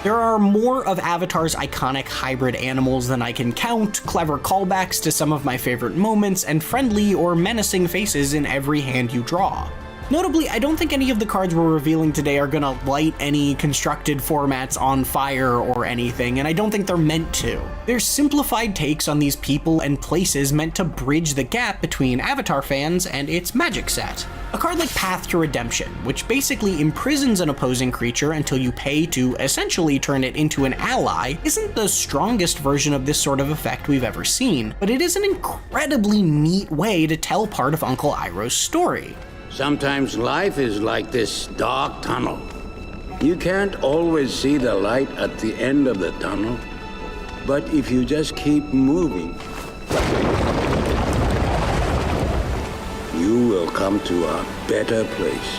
There are more of Avatar's iconic hybrid animals than I can count, clever callbacks to some of my favorite moments, and friendly or menacing faces in every hand you draw. Notably, I don't think any of the cards we're revealing today are gonna light any constructed formats on fire or anything, and I don't think they're meant to. They're simplified takes on these people and places meant to bridge the gap between Avatar fans and its Magic set. A card like Path to Redemption, which basically imprisons an opposing creature until you pay to essentially turn it into an ally, isn't the strongest version of this sort of effect we've ever seen, but it is an incredibly neat way to tell part of Uncle Iroh's story. Sometimes life is like this dark tunnel. You can't always see the light at the end of the tunnel, but if you just keep moving, you will come to a better place.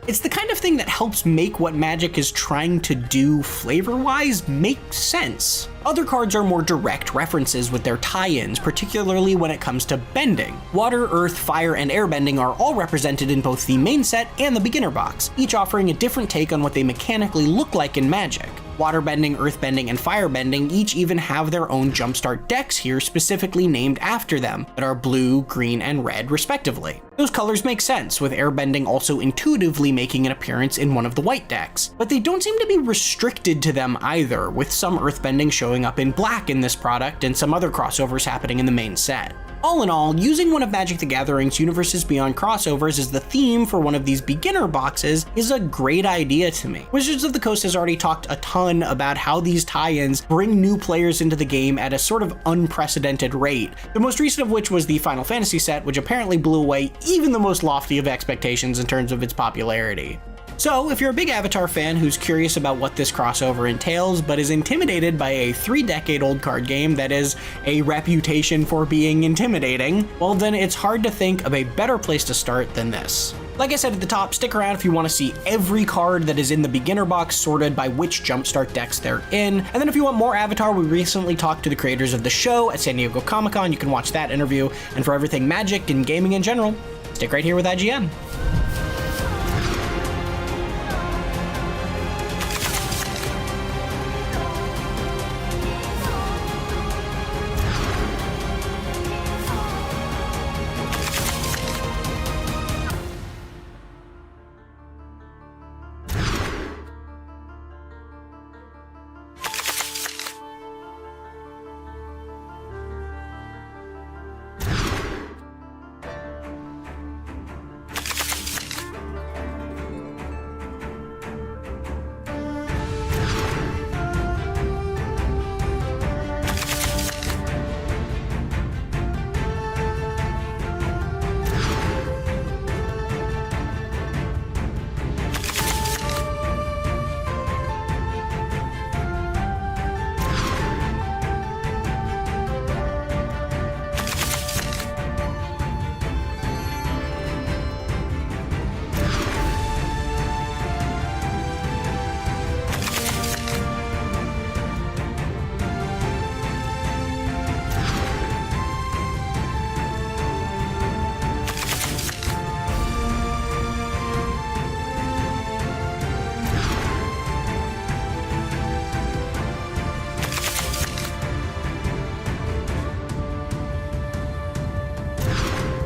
It's the kind of thing that helps make what Magic is trying to do flavor-wise make sense. Other cards are more direct references with their tie-ins, particularly when it comes to bending. Water, earth, fire, and airbending are all represented in both the main set and the beginner box, each offering a different take on what they mechanically look like in Magic. Waterbending, earthbending, and firebending each even have their own jumpstart decks here specifically named after them, that are blue, green, and red respectively. Those colors make sense, with airbending also intuitively making an appearance in one of the white decks, but they don't seem to be restricted to them either, with some earthbending showing up in black in this product and some other crossovers happening in the main set. All in all, using one of Magic the Gathering's Universes Beyond crossovers as the theme for one of these beginner boxes is a great idea to me. Wizards of the Coast has already talked a ton about how these tie-ins bring new players into the game at a sort of unprecedented rate, the most recent of which was the Final Fantasy set, which apparently blew away even the most lofty of expectations in terms of its popularity. So, if you're a big Avatar fan who's curious about what this crossover entails, but is intimidated by a 3-decade-old card game that is a reputation for being intimidating, well then it's hard to think of a better place to start than this. Like I said at the top, stick around if you want to see every card that is in the beginner box sorted by which jumpstart decks they're in. And then if you want more Avatar, we recently talked to the creators of the show at San Diego Comic-Con. You can watch that interview. And for everything Magic and gaming in general, stick right here with IGN.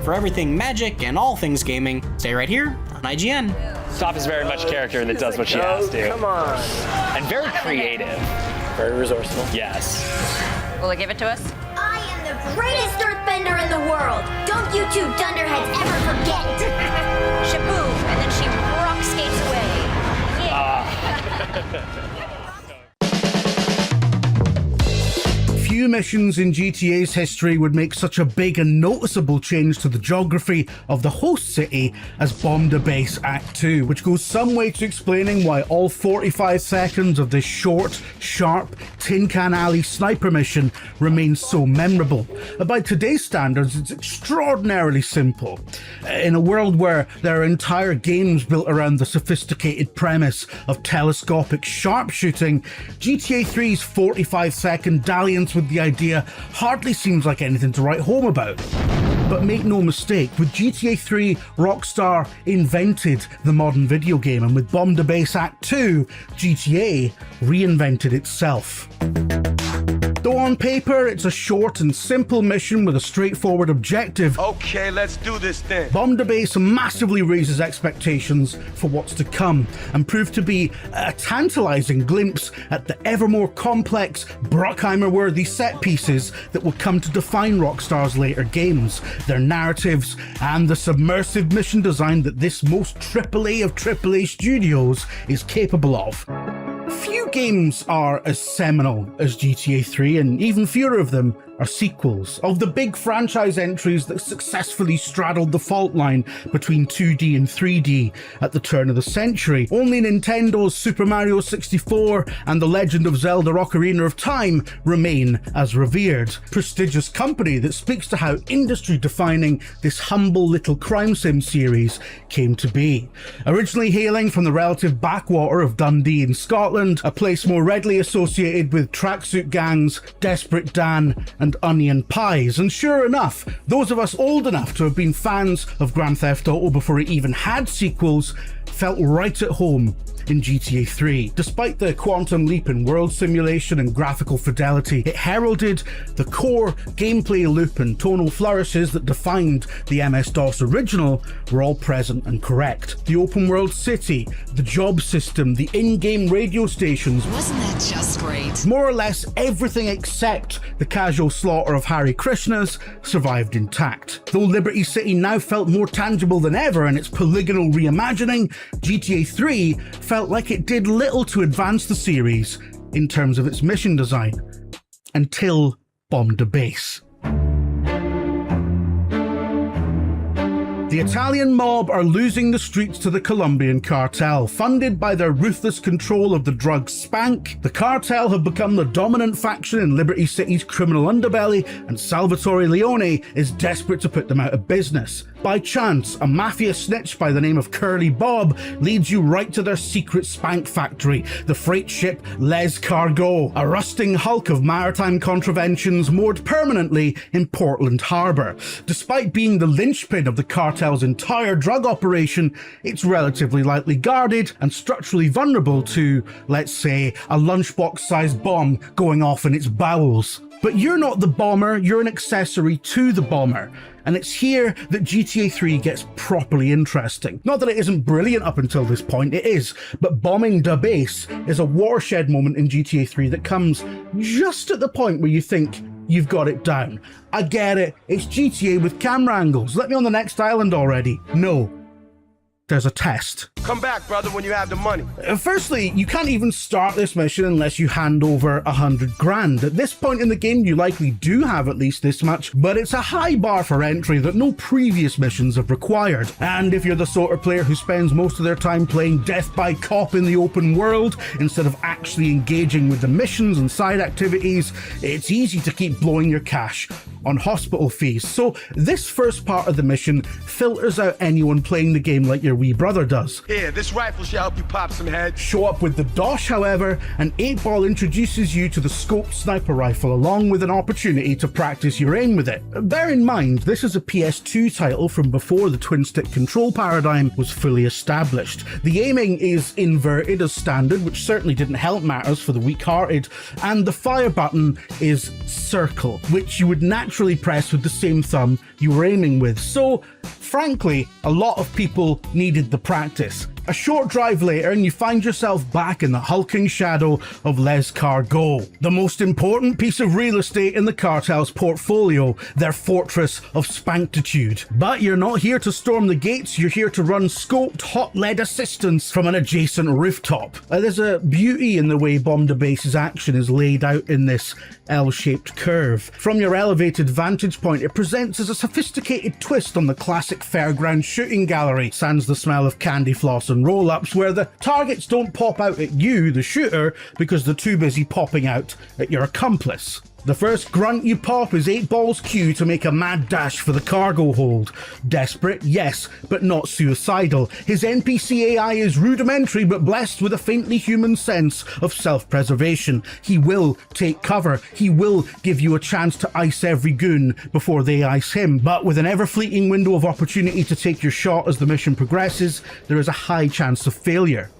For everything Magic and all things gaming, stay right here on IGN. Toph is very much a character that does what she has to. Come on. And very creative. Very resourceful. Yes. Will it give it to us? I am the greatest earthbender in the world. Don't you two dunderheads ever forget. Shaboom, and then she rock skates away. Yeah. Few missions in GTA's history would make such a big and noticeable change to the geography of the host city as Bomb the Base Act 2, which goes some way to explaining why all 45 seconds of this short, sharp, Tin Can Alley sniper mission remains so memorable. By today's standards, it's extraordinarily simple. In a world where there are entire games built around the sophisticated premise of telescopic sharpshooting, GTA 3's 45-second dalliance with the idea hardly seems like anything to write home about. But make no mistake, with GTA 3, Rockstar invented the modern video game, and with Bomb the Base Act 2, GTA reinvented itself. Though on paper, it's a short and simple mission with a straightforward objective. Okay, let's do this then. Bomb the Base massively raises expectations for what's to come and proved to be a tantalizing glimpse at the ever more complex, Bruckheimer-worthy set pieces that will come to define Rockstar's later games, their narratives, and the submersive mission design that this most AAA of AAA studios is capable of. Few games are as seminal as GTA 3, and even fewer of them are sequels. Of the big franchise entries that successfully straddled the fault line between 2D and 3D at the turn of the century, only Nintendo's Super Mario 64 and The Legend of Zelda Ocarina of Time remain as revered. Prestigious company that speaks to how industry-defining this humble little crime sim series came to be. Originally hailing from the relative backwater of Dundee in Scotland, a place more readily associated with tracksuit gangs, Desperate Dan, and onion pies. And sure enough, those of us old enough to have been fans of Grand Theft Auto before it even had sequels felt right at home in GTA 3. Despite the quantum leap in world simulation and graphical fidelity, it heralded the core gameplay loop and tonal flourishes that defined the MS-DOS original were all present and correct. The open world city, the job system, the in-game radio stations. Wasn't that just great? More or less everything except the casual slaughter of Hare Krishnas survived intact. Though Liberty City now felt more tangible than ever in its polygonal reimagining, GTA 3 felt like it did little to advance the series in terms of its mission design, until Bomb the Base. The Italian mob are losing the streets to the Colombian cartel. Funded by their ruthless control of the drug Spank, the cartel have become the dominant faction in Liberty City's criminal underbelly, and Salvatore Leone is desperate to put them out of business. By chance, a mafia snitch by the name of Curly Bob leads you right to their secret Spank factory, the freight ship Les Cargo, a rusting hulk of maritime contraventions moored permanently in Portland Harbour. Despite being the linchpin of the cartel's entire drug operation, it's relatively lightly guarded and structurally vulnerable to, let's say, a lunchbox-sized bomb going off in its bowels. But you're not the bomber, you're an accessory to the bomber. And it's here that GTA 3 gets properly interesting. Not that it isn't brilliant up until this point, it is, but bombing the base is a watershed moment in GTA 3 that comes just at the point where you think you've got it down. I get it, it's GTA with camera angles. Let me on the next island already. No. There's a test. Come back, brother, when you have the money. Firstly, you can't even start this mission unless you hand over 100 grand. At this point in the game, you likely do have at least this much, but it's a high bar for entry that no previous missions have required. And if you're the sort of player who spends most of their time playing Death by Cop in the open world, instead of actually engaging with the missions and side activities, it's easy to keep blowing your cash on hospital fees. So this first part of the mission filters out anyone playing the game like your wee brother does. Here, this rifle should help you pop some heads. Show up with the DOS, however, and 8-Ball introduces you to the scoped sniper rifle along with an opportunity to practice your aim with it. Bear in mind, this is a PS2 title from before the twin-stick control paradigm was fully established. The aiming is inverted as standard, which certainly didn't help matters for the weak-hearted, and the fire button is circle, which you would naturally press with the same thumb you were aiming with. So, frankly, a lot of people needed the practice. A short drive later and you find yourself back in the hulking shadow of Les Cargo, the most important piece of real estate in the cartel's portfolio, their fortress of Spankitude. But you're not here to storm the gates, you're here to run scoped hot lead assistance from an adjacent rooftop. There's a beauty in the way Bomb the Base's action is laid out in this L-shaped curve. From your elevated vantage point, it presents as a sophisticated twist on the classic fairground shooting gallery, sans the smell of candy floss and roll-ups, where the targets don't pop out at you, the shooter, because they're too busy popping out at your accomplice. The first grunt you pop is 8Ball's cue to make a mad dash for the cargo hold. Desperate, yes, but not suicidal. His NPC AI is rudimentary but blessed with a faintly human sense of self-preservation. He will take cover. He will give you a chance to ice every goon before they ice him. But with an ever-fleeting window of opportunity to take your shot as the mission progresses, there is a high chance of failure.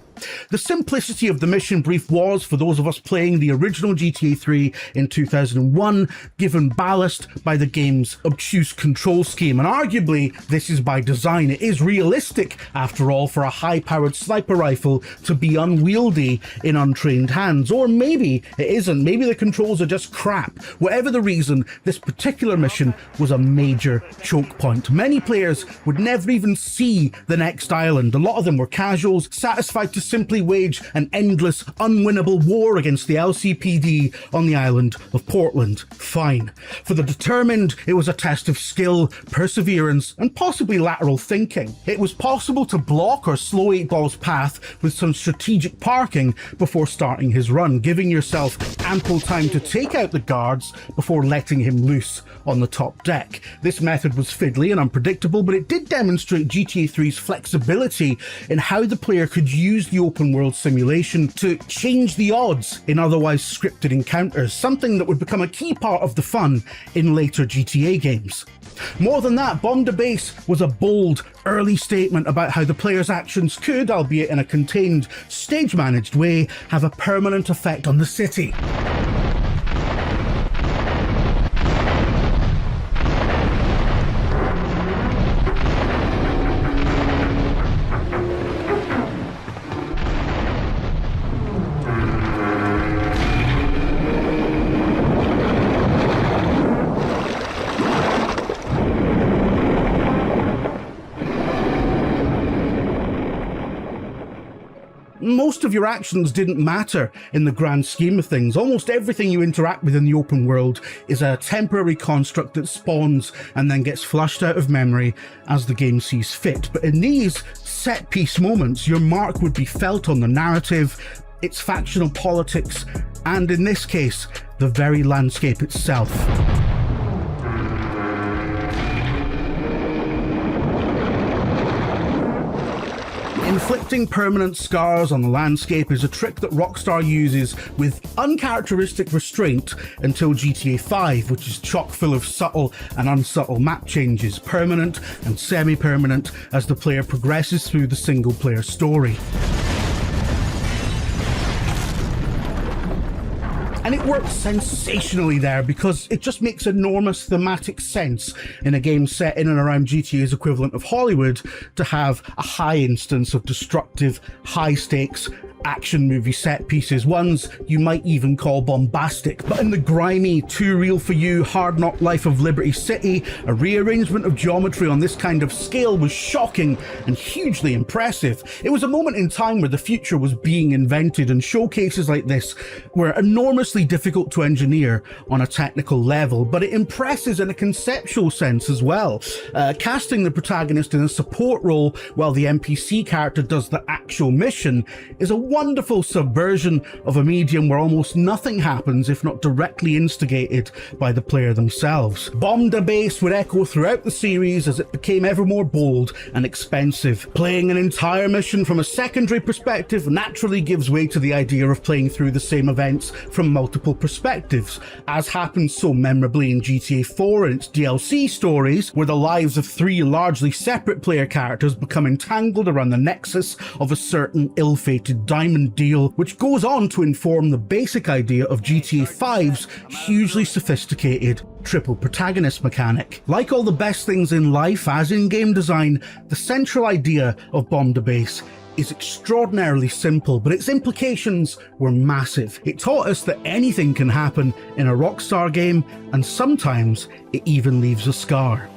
The simplicity of the mission brief was, for those of us playing the original GTA 3 in 2001, given ballast by the game's obtuse control scheme, and arguably this is by design. It is realistic, after all, for a high-powered sniper rifle to be unwieldy in untrained hands. Or maybe it isn't, maybe the controls are just crap. Whatever the reason, this particular mission was a major choke point. Many players would never even see the next island. A lot of them were casuals, satisfied to simply wage an endless, unwinnable war against the LCPD on the island of Portland. Fine. For the determined, it was a test of skill, perseverance, and possibly lateral thinking. It was possible to block or slow 8Ball's path with some strategic parking before starting his run, giving yourself ample time to take out the guards before letting him loose on the top deck. This method was fiddly and unpredictable, but it did demonstrate GTA 3's flexibility in how the player could use the open world simulation to change the odds in otherwise scripted encounters, something that would become a key part of the fun in later GTA games. More than that, Bomb the Base was a bold, early statement about how the player's actions could, albeit in a contained, stage-managed way, have a permanent effect on the city. Most of your actions didn't matter in the grand scheme of things. Almost everything you interact with in the open world is a temporary construct that spawns and then gets flushed out of memory as the game sees fit. But in these set-piece moments, your mark would be felt on the narrative, its factional politics, and in this case, the very landscape itself. Inflicting permanent scars on the landscape is a trick that Rockstar uses with uncharacteristic restraint until GTA 5, which is chock full of subtle and unsubtle map changes, permanent and semi-permanent, as the player progresses through the single-player story. And it works sensationally there because it just makes enormous thematic sense in a game set in and around GTA's equivalent of Hollywood to have a high instance of destructive, high-stakes action movie set pieces, ones you might even call bombastic. But in the grimy, too real for you, hard knock life of Liberty City, a rearrangement of geometry on this kind of scale was shocking and hugely impressive. It was a moment in time where the future was being invented, and showcases like this were enormously difficult to engineer on a technical level, but it impresses in a conceptual sense as well. Casting the protagonist in a support role while the NPC character does the actual mission is a wonderful subversion of a medium where almost nothing happens if not directly instigated by the player themselves. Bomb the Base would echo throughout the series as it became ever more bold and expensive. Playing an entire mission from a secondary perspective naturally gives way to the idea of playing through the same events from multiple perspectives, as happens so memorably in GTA 4 and its DLC stories, where the lives of three largely separate player characters become entangled around the nexus of a certain ill-fated diamond deal, which goes on to inform the basic idea of GTA 5's hugely sophisticated triple protagonist mechanic. Like all the best things in life, as in game design, the central idea of Bomb the Base is extraordinarily simple, but its implications were massive. It taught us that anything can happen in a Rockstar game, and sometimes it even leaves a scar.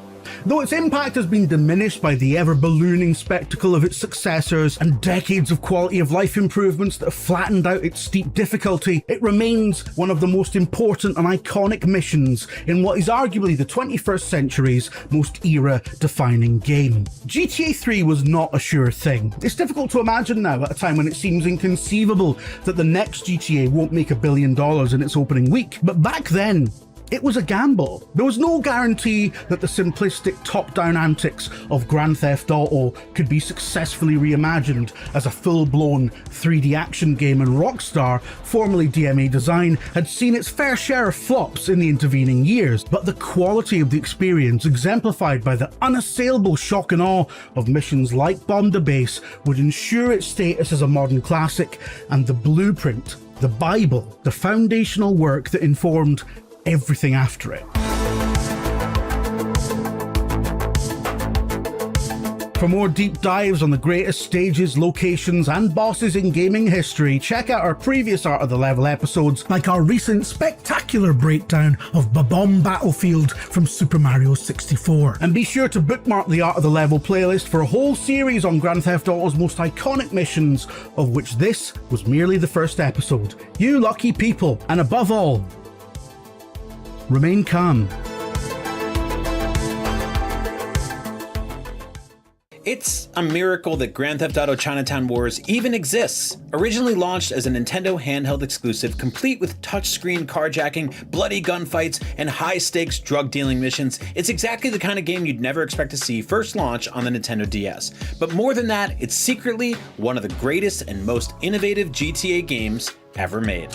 Though its impact has been diminished by the ever-ballooning spectacle of its successors and decades of quality of life improvements that have flattened out its steep difficulty, it remains one of the most important and iconic missions in what is arguably the 21st century's most era-defining game. GTA 3 was not a sure thing. It's difficult to imagine now at a time when it seems inconceivable that the next GTA won't make $1 billion in its opening week, but back then, it was a gamble. There was no guarantee that the simplistic top-down antics of Grand Theft Auto could be successfully reimagined as a full-blown 3D action game, and Rockstar, formerly DMA Design, had seen its fair share of flops in the intervening years. But the quality of the experience, exemplified by the unassailable shock and awe of missions like Bomb the Base, would ensure its status as a modern classic and the blueprint, the Bible, the foundational work that informed everything after it. For more deep dives on the greatest stages, locations, and bosses in gaming history, check out our previous Art of the Level episodes, like our recent spectacular breakdown of Bob-omb Battlefield from Super Mario 64. And be sure to bookmark the Art of the Level playlist for a whole series on Grand Theft Auto's most iconic missions, of which this was merely the first episode. You lucky people, and above all, remain calm. It's a miracle that Grand Theft Auto Chinatown Wars even exists. Originally launched as a Nintendo handheld exclusive, complete with touchscreen carjacking, bloody gunfights, and high-stakes drug-dealing missions, it's exactly the kind of game you'd never expect to see first launch on the Nintendo DS. But more than that, it's secretly one of the greatest and most innovative GTA games ever made.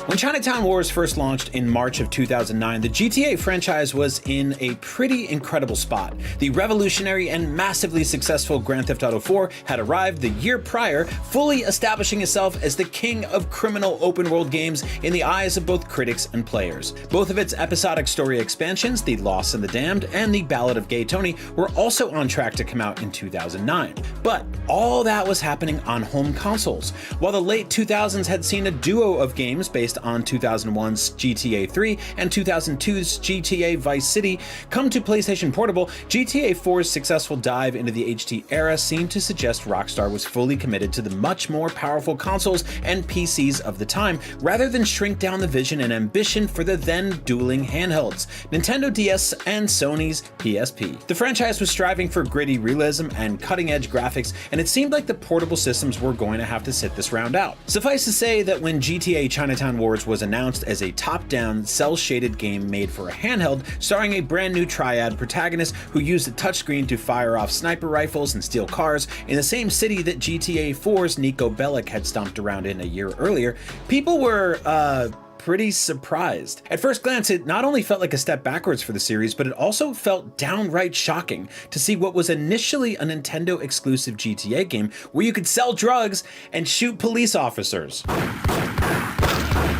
When Chinatown Wars first launched in March of 2009, the GTA franchise was in a pretty incredible spot. The revolutionary and massively successful Grand Theft Auto 4 had arrived the year prior, fully establishing itself as the king of criminal open-world games in the eyes of both critics and players. Both of its episodic story expansions, The Lost and the Damned and The Ballad of Gay Tony, were also on track to come out in 2009. But all that was happening on home consoles. While the late 2000s had seen a duo of games based on 2001's GTA 3 and 2002's GTA Vice City come to PlayStation Portable, GTA 4's successful dive into the HD era seemed to suggest Rockstar was fully committed to the much more powerful consoles and PCs of the time, rather than shrink down the vision and ambition for the then dueling handhelds, Nintendo DS and Sony's PSP. The franchise was striving for gritty realism and cutting-edge graphics, and it seemed like the portable systems were going to have to sit this round out. Suffice to say that when GTA Chinatown Wars was announced as a top-down, cel-shaded game made for a handheld, starring a brand new triad protagonist who used a touchscreen to fire off sniper rifles and steal cars in the same city that GTA 4's Nico Bellic had stomped around in a year earlier, people were, pretty surprised. At first glance, it not only felt like a step backwards for the series, but it also felt downright shocking to see what was initially a Nintendo exclusive GTA game where you could sell drugs and shoot police officers.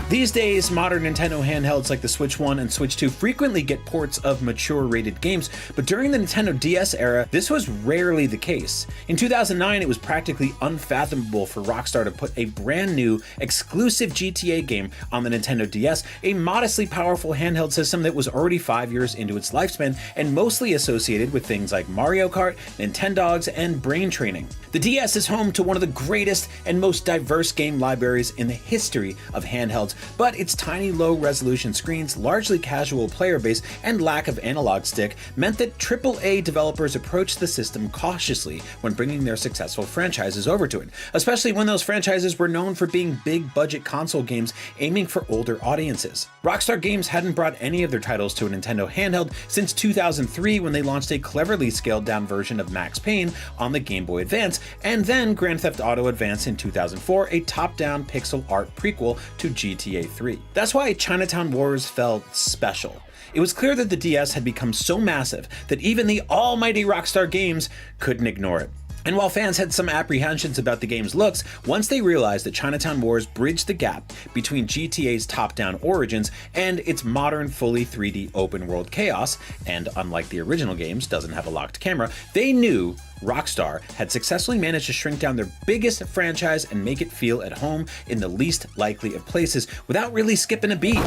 These days, modern Nintendo handhelds like the Switch 1 and Switch 2 frequently get ports of mature-rated games, but during the Nintendo DS era, this was rarely the case. In 2009, it was practically unfathomable for Rockstar to put a brand new, exclusive GTA game on the Nintendo DS, a modestly powerful handheld system that was already 5 years into its lifespan and mostly associated with things like Mario Kart, Nintendogs, and brain training. The DS is home to one of the greatest and most diverse game libraries in the history of handhelds, but its tiny low-resolution screens, largely casual player base, and lack of analog stick meant that AAA developers approached the system cautiously when bringing their successful franchises over to it, especially when those franchises were known for being big-budget console games aiming for older audiences. Rockstar Games hadn't brought any of their titles to a Nintendo handheld since 2003 when they launched a cleverly scaled-down version of Max Payne on the Game Boy Advance, and then Grand Theft Auto Advance in 2004, a top-down pixel art prequel to GTA 3. That's why Chinatown Wars felt special. It was clear that the DS had become so massive that even the almighty Rockstar Games couldn't ignore it. And while fans had some apprehensions about the game's looks, once they realized that Chinatown Wars bridged the gap between GTA's top-down origins and its modern fully 3D open-world chaos, and unlike the original games, doesn't have a locked camera, they knew Rockstar had successfully managed to shrink down their biggest franchise and make it feel at home in the least likely of places without really skipping a beat.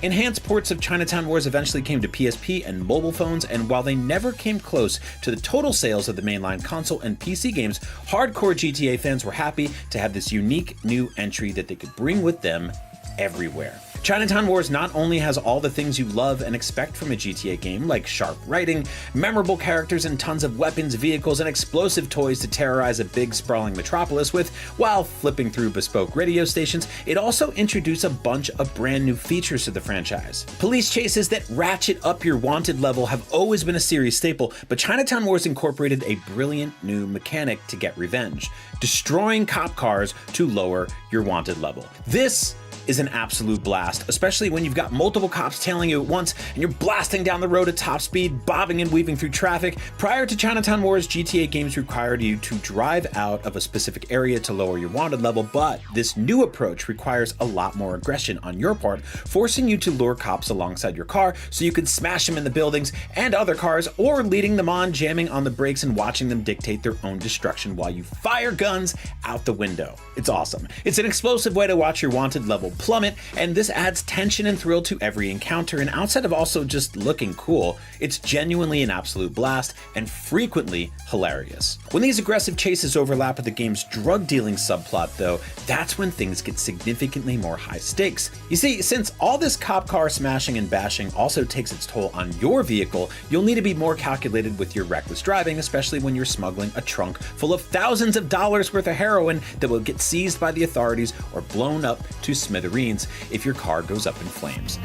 Enhanced ports of Chinatown Wars eventually came to PSP and mobile phones, and while they never came close to the total sales of the mainline console and PC games, hardcore GTA fans were happy to have this unique new entry that they could bring with them everywhere. Chinatown Wars not only has all the things you love and expect from a GTA game, like sharp writing, memorable characters and tons of weapons, vehicles, and explosive toys to terrorize a big sprawling metropolis with, while flipping through bespoke radio stations, it also introduced a bunch of brand new features to the franchise. Police chases that ratchet up your wanted level have always been a series staple, but Chinatown Wars incorporated a brilliant new mechanic to get revenge: destroying cop cars to lower your wanted level. This is an absolute blast, especially when you've got multiple cops tailing you at once and you're blasting down the road at top speed, bobbing and weaving through traffic. Prior to Chinatown Wars, GTA games required you to drive out of a specific area to lower your wanted level, but this new approach requires a lot more aggression on your part, forcing you to lure cops alongside your car so you can smash them in the buildings and other cars, or leading them on, jamming on the brakes and watching them dictate their own destruction while you fire guns out the window. It's awesome. It's an explosive way to watch your wanted level plummet, and this adds tension and thrill to every encounter, and outside of also just looking cool, it's genuinely an absolute blast and frequently hilarious. When these aggressive chases overlap with the game's drug dealing subplot though, that's when things get significantly more high stakes. You see, since all this cop car smashing and bashing also takes its toll on your vehicle, you'll need to be more calculated with your reckless driving, especially when you're smuggling a trunk full of thousands of dollars worth of heroin that will get seized by the authorities or blown up to smithereens if your car goes up in flames.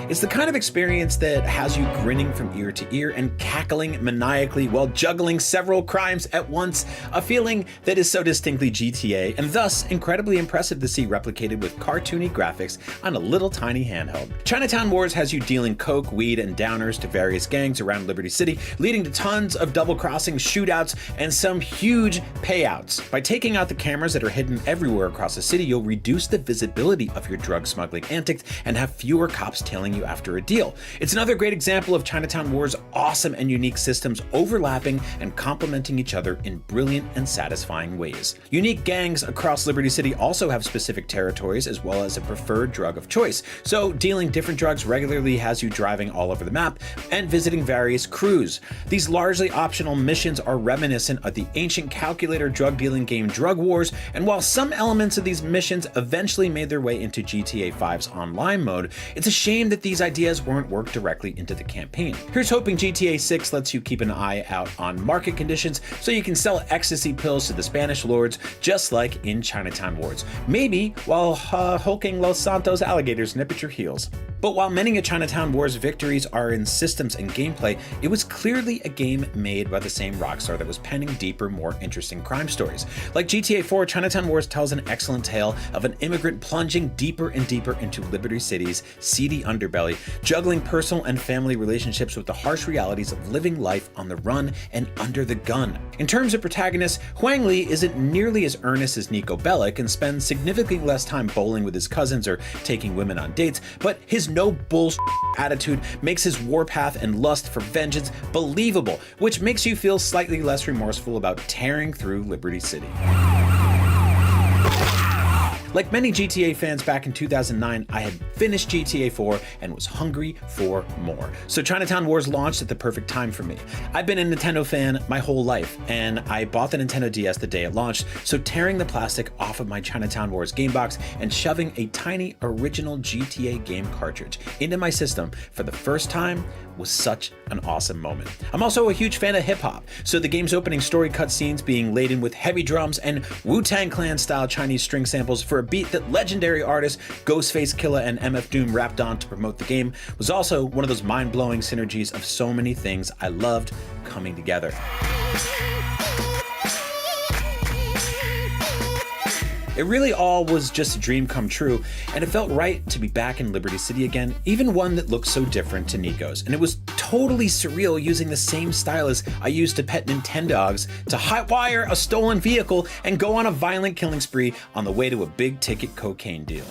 It's the kind of experience that has you grinning from ear to ear and cackling maniacally while juggling several crimes at once, a feeling that is so distinctly GTA and thus incredibly impressive to see replicated with cartoony graphics on a little tiny handheld. Chinatown Wars has you dealing coke, weed, and downers to various gangs around Liberty City, leading to tons of double crossings, shootouts, and some huge payouts. By taking out the cameras that are hidden everywhere across the city, you'll reduce the visibility of your drug smuggling antics and have fewer cops tailing you after a deal. It's another great example of Chinatown Wars' awesome and unique systems overlapping and complementing each other in brilliant and satisfying ways. Unique gangs across Liberty City also have specific territories as well as a preferred drug of choice, so dealing different drugs regularly has you driving all over the map and visiting various crews. These largely optional missions are reminiscent of the ancient calculator drug dealing game Drug Wars, and while some elements of these missions eventually made their way into GTA 5's online mode, it's a shame that these ideas weren't worked directly into the campaign. Here's hoping GTA 6 lets you keep an eye out on market conditions so you can sell ecstasy pills to the Spanish lords just like in Chinatown Wars. Maybe while hulking Los Santos alligators nip at your heels. But while many of Chinatown Wars' victories are in systems and gameplay, it was clearly a game made by the same Rockstar that was penning deeper, more interesting crime stories. Like GTA 4, Chinatown Wars tells an excellent tale of an immigrant plunging deeper and deeper into Liberty City's seedy underbelly, juggling personal and family relationships with the harsh realities of living life on the run and under the gun. In terms of protagonists, Huang Li isn't nearly as earnest as Nico Bellic and spends significantly less time bowling with his cousins or taking women on dates, but his no bullshit attitude makes his warpath and lust for vengeance believable, which makes you feel slightly less remorseful about tearing through Liberty City. Like many GTA fans back in 2009, I had finished GTA 4 and was hungry for more. So Chinatown Wars launched at the perfect time for me. I've been a Nintendo fan my whole life, and I bought the Nintendo DS the day it launched, so tearing the plastic off of my Chinatown Wars game box and shoving a tiny original GTA game cartridge into my system for the first time was such an awesome moment. I'm also a huge fan of hip-hop, so the game's opening story cutscenes being laden with heavy drums and Wu-Tang Clan style Chinese string samples for a beat that legendary artists Ghostface Killah and MF Doom rapped on to promote the game was also one of those mind-blowing synergies of so many things I loved coming together. It really all was just a dream come true, and it felt right to be back in Liberty City again, even one that looked so different to Nico's, and it was totally surreal using the same stylus I used to pet Nintendogs to hotwire a stolen vehicle and go on a violent killing spree on the way to a big ticket cocaine deal.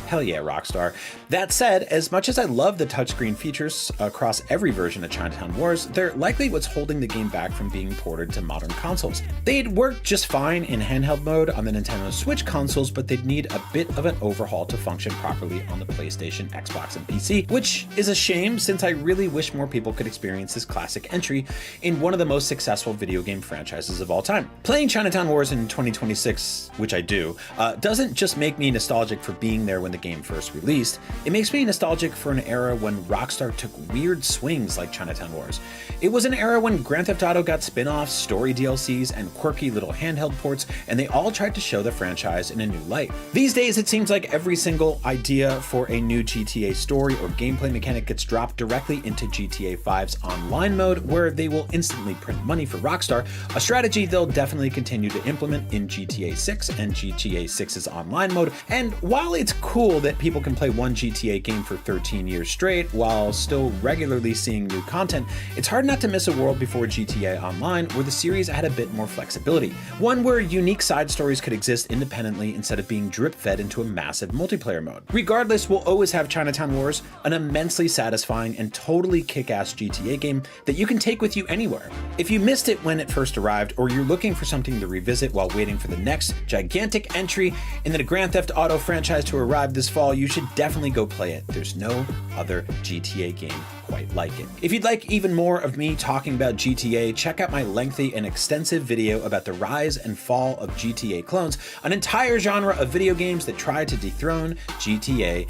Hell yeah, Rockstar. That said, as much as I love the touchscreen features across every version of Chinatown Wars, they're likely what's holding the game back from being ported to modern consoles. They'd work just fine in handheld mode on the Nintendo Switch consoles, but they'd need a bit of an overhaul to function properly on the PlayStation, Xbox, and PC, which is a shame since I really wish more people could experience this classic entry in one of the most successful video game franchises of all time. Playing Chinatown Wars in 2026, which I do, doesn't just make me nostalgic for being there when the game first released, it makes me nostalgic for an era when Rockstar took weird swings like Chinatown Wars. It was an era when Grand Theft Auto got spin-offs, story DLCs, and quirky little handheld ports, and they all tried to show the franchise in a new light. These days, it seems like every single idea for a new GTA story or gameplay mechanic gets dropped directly into GTA 5's online mode, where they will instantly print money for Rockstar, a strategy they'll definitely continue to implement in GTA 6 and GTA 6's online mode. And while it's cool that people can play one GTA game for 13 years straight while still regularly seeing new content, it's hard not to miss a world before GTA Online where the series had a bit more flexibility. One where unique side stories could exist independently instead of being drip-fed into a massive multiplayer mode. Regardless, we'll always have Chinatown Wars, an immensely satisfying and totally kick-ass GTA game that you can take with you anywhere. If you missed it when it first arrived, or you're looking for something to revisit while waiting for the next gigantic entry in the Grand Theft Auto franchise to arrive this fall, you should definitely go play it. There's no other GTA game quite like it. If you'd like even more of me talking about GTA, check out my lengthy and extensive video about the rise and fall of GTA clones, an entire genre of video games that tried to dethrone GTA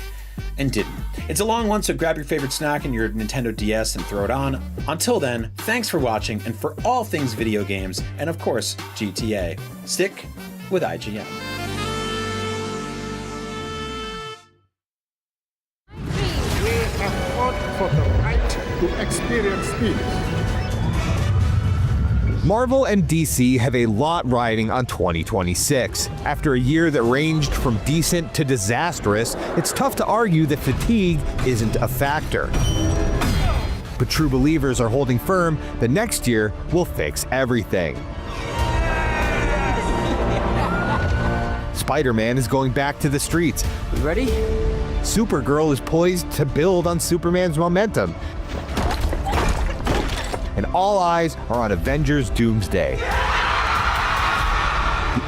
and didn't. It's a long one, so grab your favorite snack and your Nintendo DS and throw it on. Until then, thanks for watching, and for all things video games, and of course, GTA, stick with IGN. For the right to experience peace. Marvel and DC have a lot riding on 2026. After a year that ranged from decent to disastrous, it's tough to argue that fatigue isn't a factor. But true believers are holding firm that next year will fix everything. Spider-Man is going back to the streets. You ready? Supergirl is poised to build on Superman's momentum. And all eyes are on Avengers Doomsday, the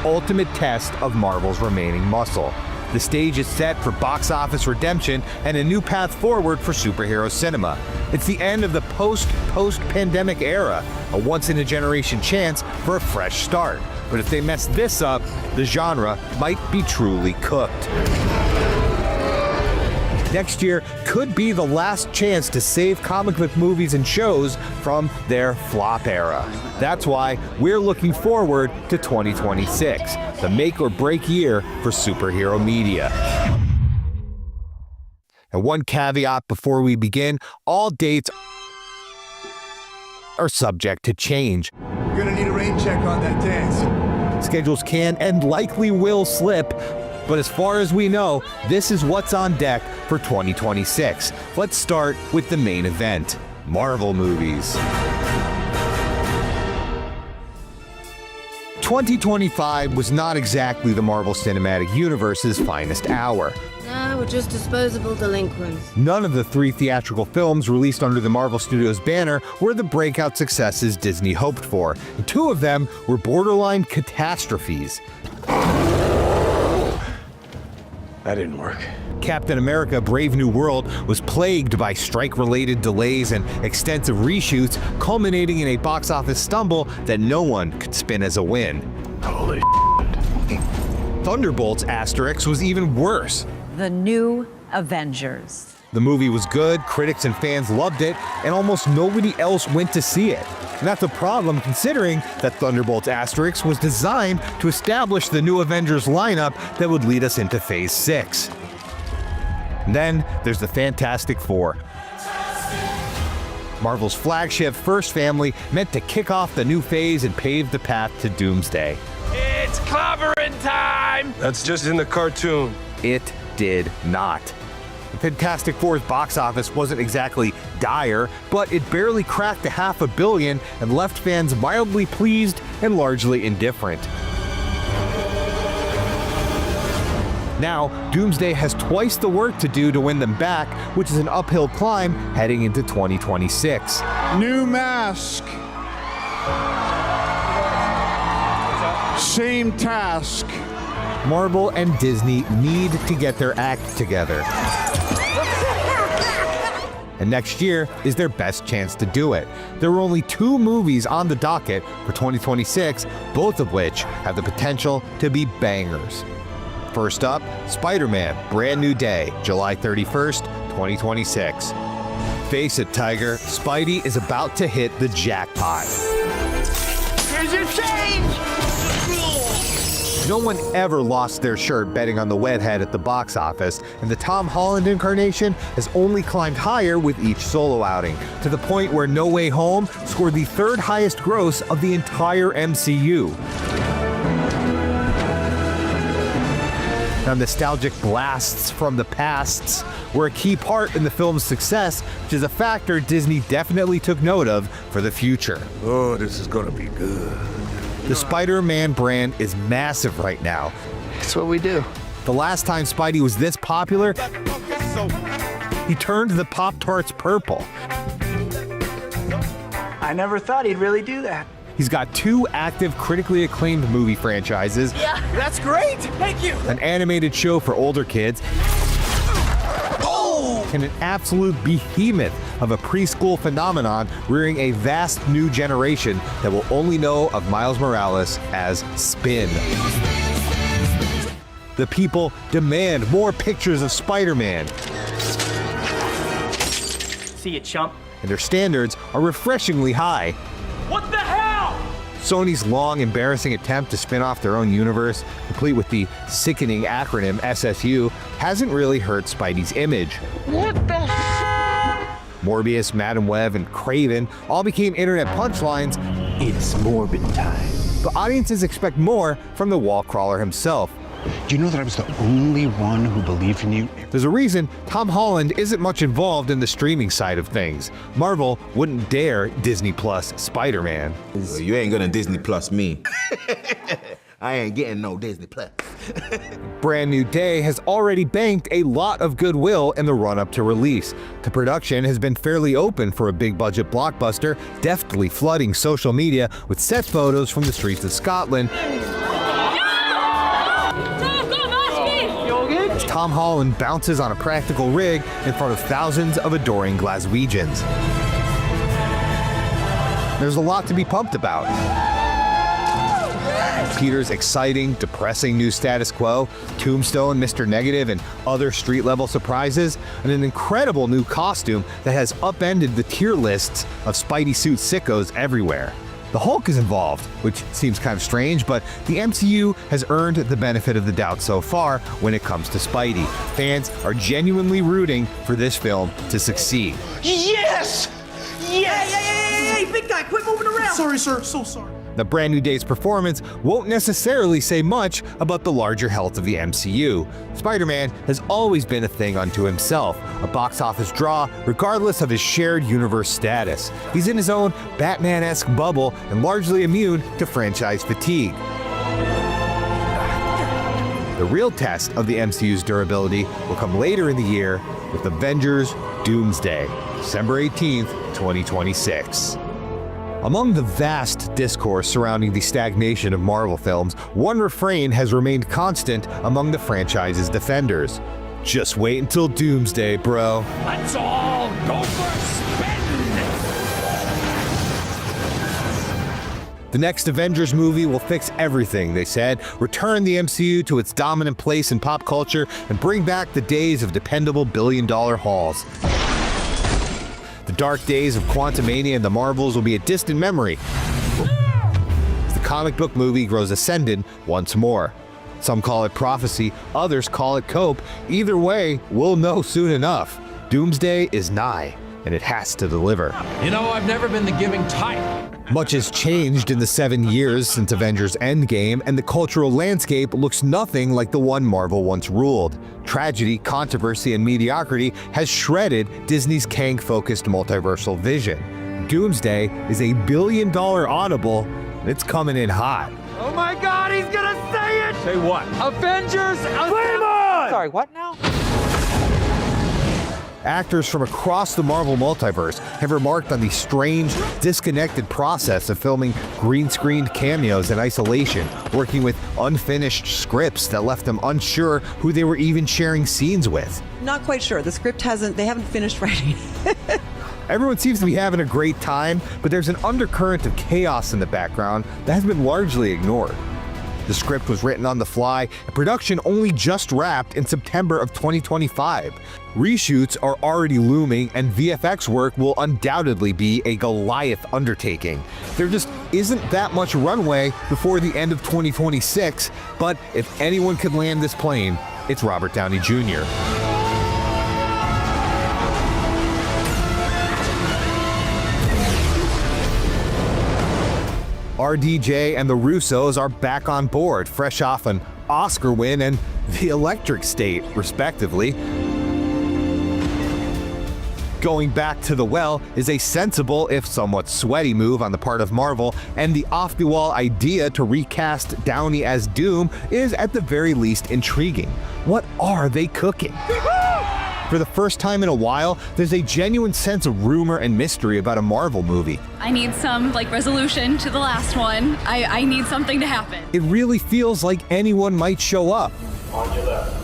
ultimate test of Marvel's remaining muscle. The stage is set for box office redemption and a new path forward for superhero cinema. It's the end of the post-pandemic era, a once-in-a-generation chance for a fresh start. But if they mess this up, the genre might be truly cooked. Next year could be the last chance to save comic book movies and shows from their flop era. That's why we're looking forward to 2026, the make or break year for superhero media. And one caveat before we begin, all dates are subject to change. We're gonna need a rain check on that dance. Schedules can and likely will slip, but as far as we know, this is what's on deck for 2026. Let's start with the main event, Marvel movies. 2025 was not exactly the Marvel Cinematic Universe's finest hour. Nah, we're just disposable delinquents. None of the 3 theatrical films released under the Marvel Studios banner were the breakout successes Disney hoped for, and 2 of them were borderline catastrophes. That didn't work. Captain America: Brave New World was plagued by strike-related delays and extensive reshoots, culminating in a box office stumble that no one could spin as a win. Holy shit. Thunderbolts: Asterix was even worse. The New Avengers. The movie was good, critics and fans loved it, and almost nobody else went to see it. And that's a problem considering that Thunderbolts: Asterix was designed to establish the New Avengers lineup that would lead us into Phase 6. And then there's the Fantastic Four. Marvel's flagship first family meant to kick off the new phase and pave the path to Doomsday. It's clobbering time! That's just in the cartoon. It did not. The Fantastic Four's box office wasn't exactly dire, but it barely cracked $500 million and left fans mildly pleased and largely indifferent. Now, Doomsday has twice the work to do to win them back, which is an uphill climb heading into 2026. New mask. Same task. Marvel and Disney need to get their act together. And next year is their best chance to do it. There are only 2 movies on the docket for 2026, both of which have the potential to be bangers. First up, Spider-Man: Brand New Day, July 31st, 2026. Face it, Tiger, Spidey is about to hit the jackpot. Here's your change! No one ever lost their shirt betting on the Wedhead at the box office, and the Tom Holland incarnation has only climbed higher with each solo outing, to the point where No Way Home scored the 3rd highest gross of the entire MCU. Now, nostalgic blasts from the pasts were a key part in the film's success, which is a factor Disney definitely took note of for the future. Oh, this is gonna be good. The Spider-Man brand is massive right now. That's what we do. The last time Spidey was this popular, he turned the Pop-Tarts purple. I never thought he'd really do that. He's got 2 active, critically acclaimed movie franchises. Yeah, that's great. Thank you. An animated show for older kids. And an absolute behemoth of a preschool phenomenon rearing a vast new generation that will only know of Miles Morales as Spin. The people demand more pictures of Spider-Man. See you, chump. And their standards are refreshingly high. What the hell? Sony's long, embarrassing attempt to spin off their own universe, complete with the sickening acronym SSU, hasn't really hurt Spidey's image. What the f***? Morbius, Madam Web, and Kraven all became internet punchlines. It's Morbid time. But audiences expect more from the wall crawler himself. Do you know that I was the only one who believed in you? There's a reason Tom Holland isn't much involved in the streaming side of things. Marvel wouldn't dare Disney Plus Spider-Man. You ain't gonna Disney Plus me. I ain't getting no Disney Plus. Brand New Day has already banked a lot of goodwill in the run-up to release. The production has been fairly open for a big-budget blockbuster, deftly flooding social media with set photos from the streets of Scotland. Tom Holland bounces on a practical rig in front of thousands of adoring Glaswegians. There's a lot to be pumped about. Peter's exciting, depressing new status quo, Tombstone, Mr. Negative, and other street-level surprises, and an incredible new costume that has upended the tier lists of Spidey suit sickos everywhere. The Hulk is involved, which seems kind of strange, but the MCU has earned the benefit of the doubt so far when it comes to Spidey. Fans are genuinely rooting for this film to succeed. Yes! Yes! Hey, big guy, quit moving around! Sorry, sir. So sorry. The Brand New Day's performance won't necessarily say much about the larger health of the MCU. Spider-Man has always been a thing unto himself, a box office draw regardless of his shared universe status. He's in his own Batman-esque bubble and largely immune to franchise fatigue. The real test of the MCU's durability will come later in the year with Avengers Doomsday, December 18th, 2026. Among the vast discourse surrounding the stagnation of Marvel films, one refrain has remained constant among the franchise's defenders. Just wait until Doomsday, bro. Let's all go for a spin! The next Avengers movie will fix everything, they said, return the MCU to its dominant place in pop culture, and bring back the days of dependable billion-dollar hauls. The dark days of Quantumania and the Marvels will be a distant memory as the comic book movie grows ascendant once more. Some call it prophecy, others call it cope. Either way, we'll know soon enough. Doomsday is nigh. and it has to deliver. You know, I've never been the giving type. Much has changed in the 7 years since Avengers Endgame, and the cultural landscape looks nothing like the one Marvel once ruled. Tragedy, controversy, and mediocrity has shredded Disney's Kang-focused multiversal vision. Doomsday is a billion-dollar audible, and it's coming in hot. Oh my God, he's gonna say it! Say what? Avengers! Flame on! Sorry, what now? Actors from across the Marvel multiverse have remarked on the strange, disconnected process of filming green-screened cameos in isolation, working with unfinished scripts that left them unsure who they were even sharing scenes with. Not quite sure. The script they haven't finished writing. Everyone seems to be having a great time, but there's an undercurrent of chaos in the background that has been largely ignored. The script was written on the fly, and production only just wrapped in September of 2025. Reshoots are already looming, and VFX work will undoubtedly be a Goliath undertaking. There just isn't that much runway before the end of 2026, but if anyone could land this plane, it's Robert Downey Jr. RDJ and the Russos are back on board, fresh off an Oscar win and The Electric State, respectively. Going back to the well is a sensible, if somewhat sweaty move on the part of Marvel, and the off-the-wall idea to recast Downey as Doom is at the very least intriguing. What are they cooking? For the first time in a while, there's a genuine sense of rumor and mystery about a Marvel movie. I need some, resolution to the last one. I need something to happen. It really feels like anyone might show up. On your left.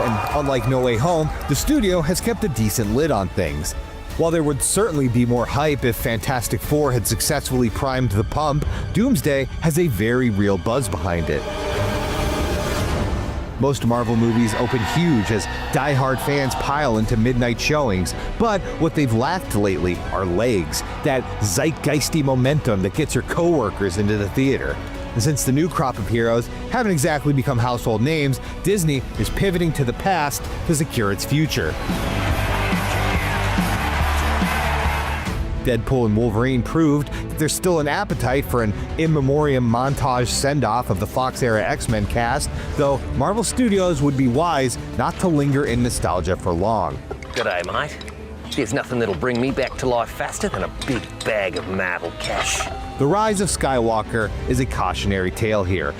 And unlike No Way Home, the studio has kept a decent lid on things. While there would certainly be more hype if Fantastic Four had successfully primed the pump, Doomsday has a very real buzz behind it. Most Marvel movies open huge as die-hard fans pile into midnight showings, but what they've lacked lately are legs, that zeitgeisty momentum that gets your coworkers into the theater. And since the new crop of heroes haven't exactly become household names, Disney is pivoting to the past to secure its future. Deadpool and Wolverine proved that there's still an appetite for an in memoriam montage send-off of the Fox-era X-Men cast, though Marvel Studios would be wise not to linger in nostalgia for long. G'day, mate. There's nothing that'll bring me back to life faster than a big bag of Marvel cash. The rise of Skywalker is a cautionary tale here.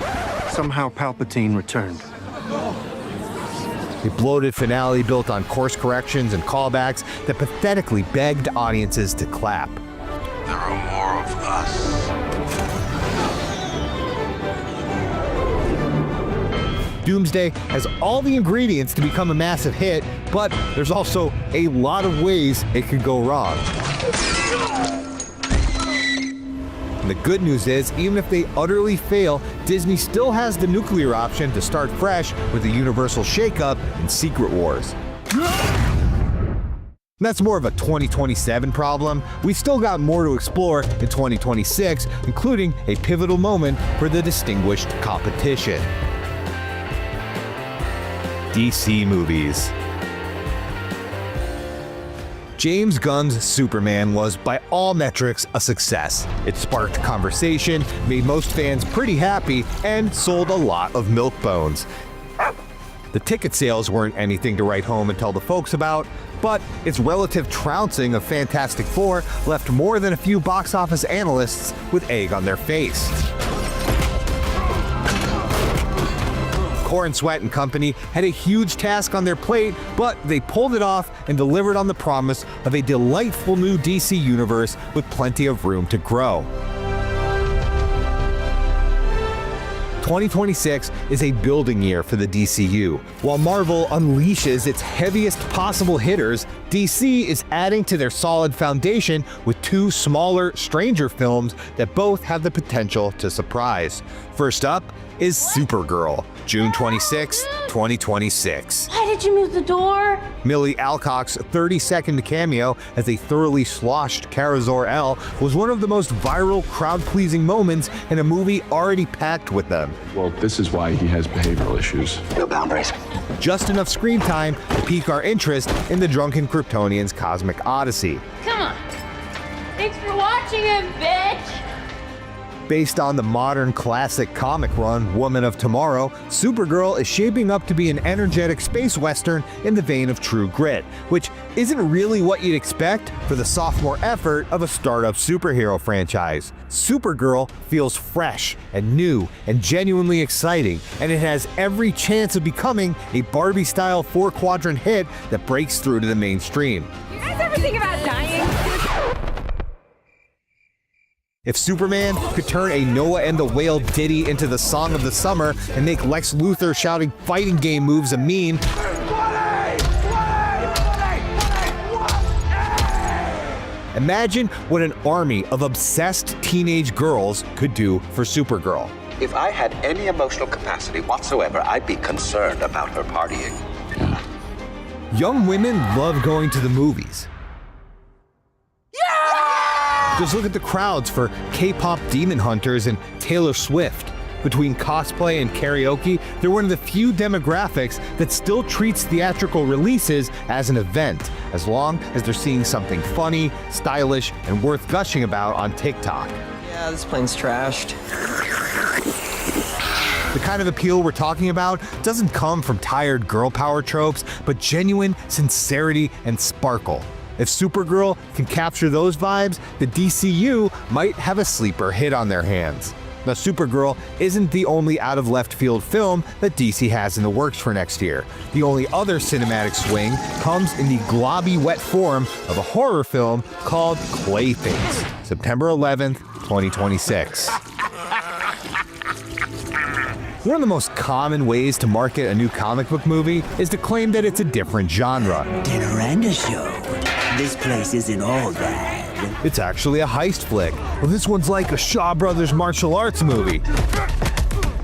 Somehow Palpatine returned. A bloated finale built on course corrections and callbacks that pathetically begged audiences to clap. There are more of us. Doomsday has all the ingredients to become a massive hit, but there's also a lot of ways it could go wrong. And the good news is, even if they utterly fail, Disney still has the nuclear option to start fresh with a universal shakeup in Secret Wars. That's more of a 2027 problem. We've still got more to explore in 2026, including a pivotal moment for the distinguished competition. DC movies. James Gunn's Superman was, by all metrics, a success. It sparked conversation, made most fans pretty happy, and sold a lot of milk bones. The ticket sales weren't anything to write home and tell the folks about, but its relative trouncing of Fantastic Four left more than a few box office analysts with egg on their face. Corn Sweat and Company had a huge task on their plate, but they pulled it off and delivered on the promise of a delightful new DC universe with plenty of room to grow. 2026 is a building year for the DCU. While Marvel unleashes its heaviest possible hitters, DC is adding to their solid foundation with two smaller, stranger films that both have the potential to surprise. First up is Supergirl, June 26, 2026. Why did you move the door? Millie Alcock's 30-second cameo as a thoroughly sloshed Kara Zor-El was one of the most viral, crowd-pleasing moments in a movie already packed with them. Well, this is why he has behavioral issues. No boundaries. Just enough screen time to pique our interest in the drunken Kryptonian's cosmic odyssey. Come on. Thanks for watching him, bitch! Based on the modern classic comic run Woman of Tomorrow, Supergirl is shaping up to be an energetic space western in the vein of True Grit, which isn't really what you'd expect for the sophomore effort of a startup superhero franchise. Supergirl feels fresh and new and genuinely exciting, and it has every chance of becoming a Barbie-style 4-quadrant hit that breaks through to the mainstream. You guys ever think about dying? If Superman could turn a Noah and the Whale ditty into the song of the summer and make Lex Luthor shouting fighting game moves a meme, imagine what an army of obsessed teenage girls could do for Supergirl. If I had any emotional capacity whatsoever, I'd be concerned about her partying. Young women love going to the movies. Just look at the crowds for K-pop Demon Hunters and Taylor Swift. Between cosplay and karaoke, they're one of the few demographics that still treats theatrical releases as an event, as long as they're seeing something funny, stylish, and worth gushing about on TikTok. Yeah, this plane's trashed. The kind of appeal we're talking about doesn't come from tired girl power tropes, but genuine sincerity and sparkle. If Supergirl can capture those vibes, the DCU might have a sleeper hit on their hands. Now, Supergirl isn't the only out-of-left-field film that DC has in the works for next year. The only other cinematic swing comes in the globby wet form of a horror film called Clayface, September 11th, 2026. One of the most common ways to market a new comic book movie is to claim that it's a different genre. Dinner and a show. This place isn't all that. It's actually a heist flick. Well, this one's like a Shaw Brothers martial arts movie.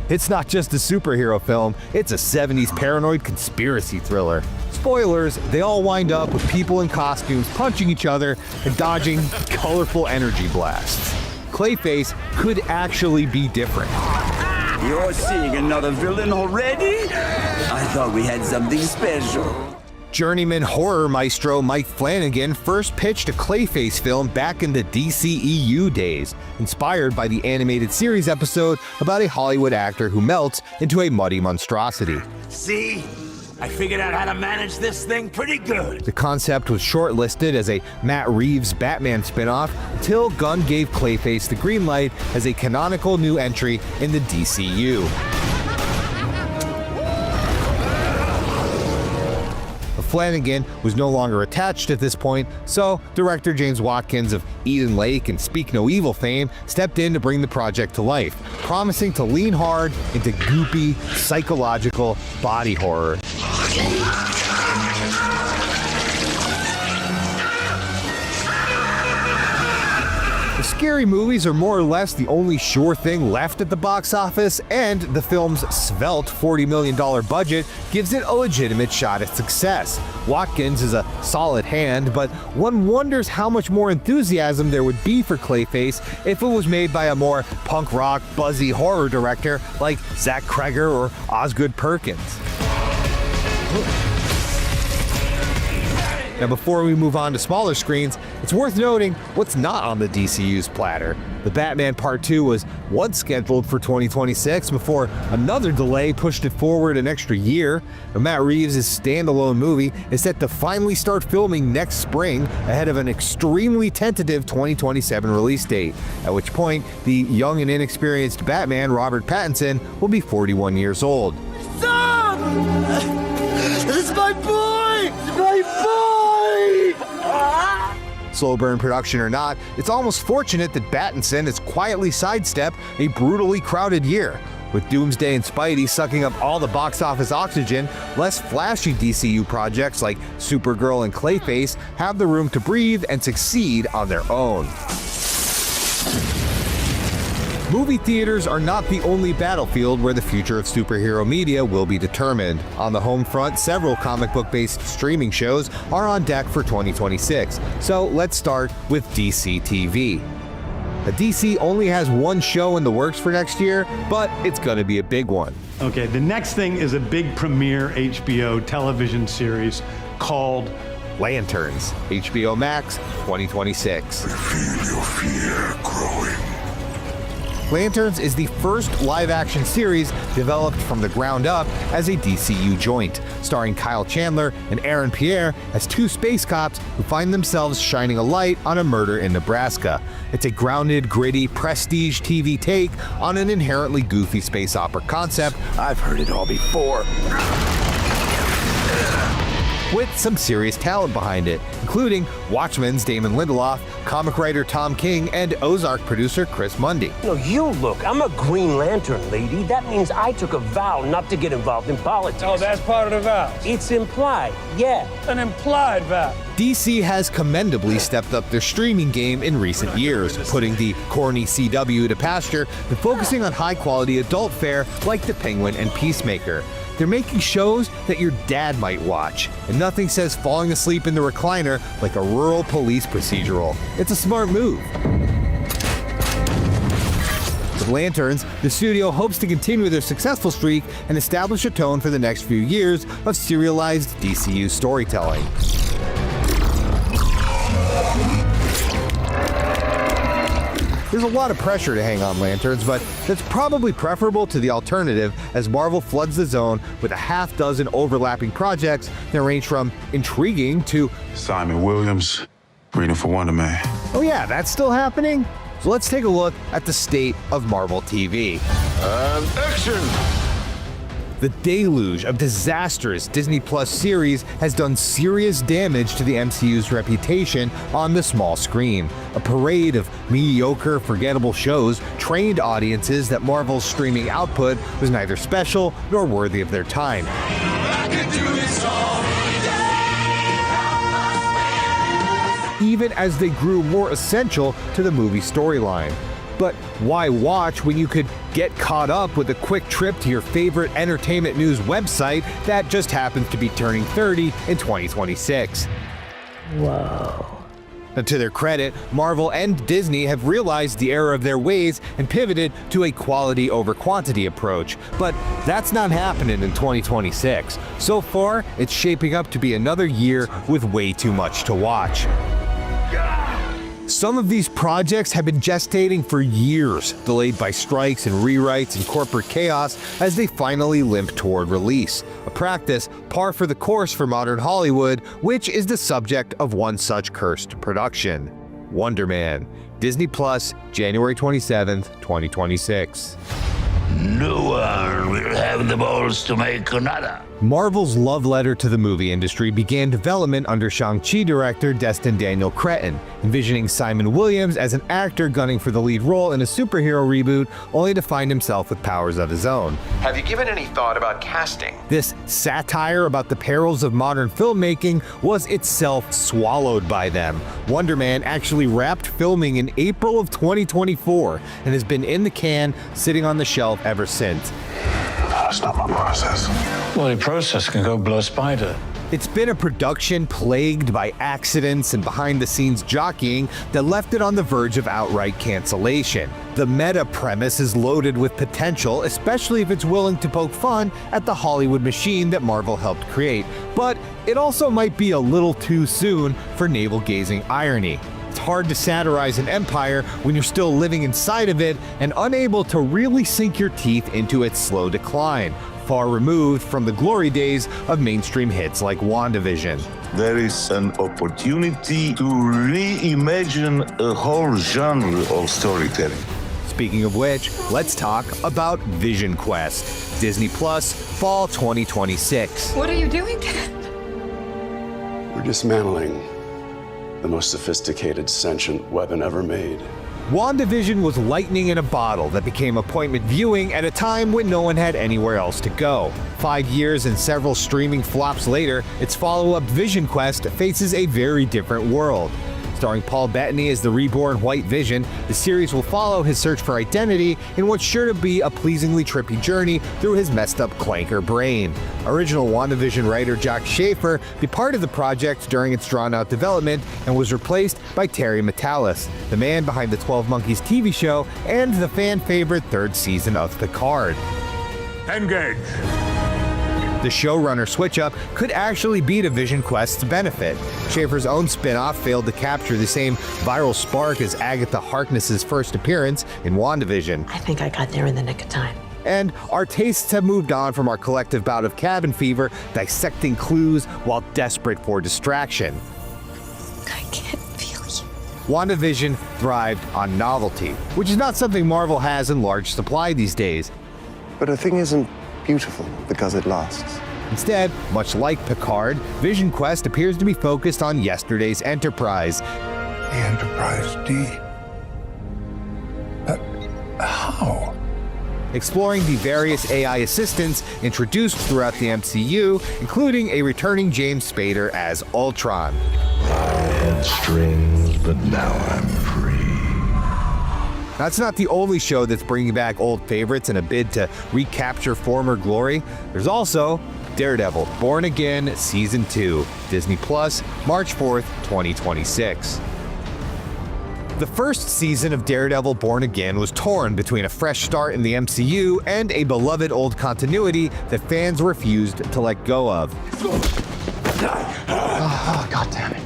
It's not just a superhero film, it's a 70s paranoid conspiracy thriller. Spoilers, they all wind up with people in costumes punching each other and dodging colorful energy blasts. Clayface could actually be different. You're seeing another villain already? I thought we had something special. Journeyman horror maestro Mike Flanagan first pitched a Clayface film back in the DCEU days, inspired by the animated series episode about a Hollywood actor who melts into a muddy monstrosity. See? I figured out how to manage this thing pretty good. The concept was shortlisted as a Matt Reeves Batman spin-off until Gunn gave Clayface the green light as a canonical new entry in the DCU. Flanagan was no longer attached at this point, so director James Watkins of Eden Lake and Speak No Evil fame stepped in to bring the project to life, promising to lean hard into goopy, psychological body horror. Scary movies are more or less the only sure thing left at the box office, and the film's svelte $40 million budget gives it a legitimate shot at success. Watkins is a solid hand, but one wonders how much more enthusiasm there would be for Clayface if it was made by a more punk rock, buzzy horror director like Zach Kreger or Osgood Perkins. Now, before we move on to smaller screens, it's worth noting what's not on the DCU's platter. The Batman Part 2 was once scheduled for 2026 before another delay pushed it forward an extra year. Now, Matt Reeves' standalone movie is set to finally start filming next spring ahead of an extremely tentative 2027 release date, at which point the young and inexperienced Batman, Robert Pattinson, will be 41 years old. Stop! This is my boy! My boy! Slow burn production or not, it's almost fortunate that Pattinson has quietly sidestepped a brutally crowded year. With Doomsday and Spidey sucking up all the box office oxygen, less flashy DCU projects like Supergirl and Clayface have the room to breathe and succeed on their own. Movie theaters are not the only battlefield where the future of superhero media will be determined. On the home front, several comic book-based streaming shows are on deck for 2026. So let's start with DC TV. DC only has one show in the works for next year, but it's gonna be a big one. Okay, the next thing is a big premiere HBO television series called Lanterns, HBO Max, 2026. Feel your fear growing. Lanterns is the first live-action series developed from the ground up as a DCU joint, starring Kyle Chandler and Aaron Pierre as two space cops who find themselves shining a light on a murder in Nebraska. It's a grounded, gritty, prestige TV take on an inherently goofy space opera concept. I've heard it all before. With some serious talent behind it, including Watchmen's Damon Lindelof, comic writer Tom King, and Ozark producer Chris Mundy. No, you look, I'm a Green Lantern, lady. That means I took a vow not to get involved in politics. Oh, that's part of the vow. It's implied, yeah. An implied vow. DC has commendably stepped up their streaming game in recent years, putting the corny CW to pasture and focusing on high-quality adult fare like The Penguin and Peacemaker. They're making shows that your dad might watch, and nothing says falling asleep in the recliner like a rural police procedural. It's a smart move. With Lanterns, the studio hopes to continue their successful streak and establish a tone for the next few years of serialized DCU storytelling. There's a lot of pressure to hang on Lanterns, but that's probably preferable to the alternative as Marvel floods the zone with a half dozen overlapping projects that range from intriguing to Simon Williams, reading for Wonder Man. oh yeah, that's still happening? So let's take a look at the state of Marvel TV. And action! The deluge of disastrous Disney Plus series has done serious damage to the MCU's reputation on the small screen. A parade of mediocre, forgettable shows trained audiences that Marvel's streaming output was neither special nor worthy of their time. Even as they grew more essential to the movie storyline. But why watch when you could get caught up with a quick trip to your favorite entertainment news website that just happens to be turning 30 in 2026? Whoa. Now, to their credit, Marvel and Disney have realized the error of their ways and pivoted to a quality over quantity approach. But that's not happening in 2026. So far, it's shaping up to be another year with way too much to watch. Some of these projects have been gestating for years, delayed by strikes and rewrites and corporate chaos as they finally limp toward release. A practice par for the course for modern Hollywood, which is the subject of one such cursed production. Wonder Man, Disney Plus, January 27th, 2026. No one will have the balls to make another. Marvel's love letter to the movie industry began development under Shang-Chi director Destin Daniel Cretton, envisioning Simon Williams as an actor gunning for the lead role in a superhero reboot, only to find himself with powers of his own. Have you given any thought about casting? This satire about the perils of modern filmmaking was itself swallowed by them. Wonder Man actually wrapped filming in April of 2024 and has been in the can, sitting on the shelf ever since. That's not my process. Well, the process can go blow a spider. It's been a production plagued by accidents and behind-the-scenes jockeying that left it on the verge of outright cancellation. The meta premise is loaded with potential, especially if it's willing to poke fun at the Hollywood machine that Marvel helped create. But it also might be a little too soon for navel-gazing irony. It's hard to satirize an empire when you're still living inside of it and unable to really sink your teeth into its slow decline, far removed from the glory days of mainstream hits like WandaVision. There is an opportunity to reimagine a whole genre of storytelling. Speaking of which, let's talk about Vision Quest, Disney Plus, fall 2026. What are you doing? We're dismantling the most sophisticated sentient weapon ever made. WandaVision was lightning in a bottle that became appointment viewing at a time when no one had anywhere else to go. 5 years and several streaming flops later, its follow-up Vision Quest faces a very different world. Starring Paul Bettany as the reborn White Vision, the series will follow his search for identity in what's sure to be a pleasingly trippy journey through his messed up clanker brain. Original WandaVision writer Jack Schaefer be part of the project during its drawn-out development and was replaced by Terry Matalas, the man behind the 12 Monkeys TV show and the fan-favorite third season of Picard. Engage. The showrunner switch-up could actually be to Vision Quest's benefit. Schaefer's own spin-off failed to capture the same viral spark as Agatha Harkness's first appearance in WandaVision. I think I got there in the nick of time. And our tastes have moved on from our collective bout of cabin fever, dissecting clues while desperate for distraction. I can't feel you. WandaVision thrived on novelty, which is not something Marvel has in large supply these days. But a thing isn't beautiful because it lasts. Instead, much like Picard, Vision Quest appears to be focused on yesterday's Enterprise. The Enterprise D. How? Exploring the various AI assistants introduced throughout the MCU, including a returning James Spader as Ultron. I had strings, but now I'm free. That's not the only show that's bringing back old favorites in a bid to recapture former glory. There's also Daredevil, Born Again Season 2, Disney Plus, March 4th, 2026. The first season of Daredevil Born Again was torn between a fresh start in the MCU and a beloved old continuity that fans refused to let go of. God damn it.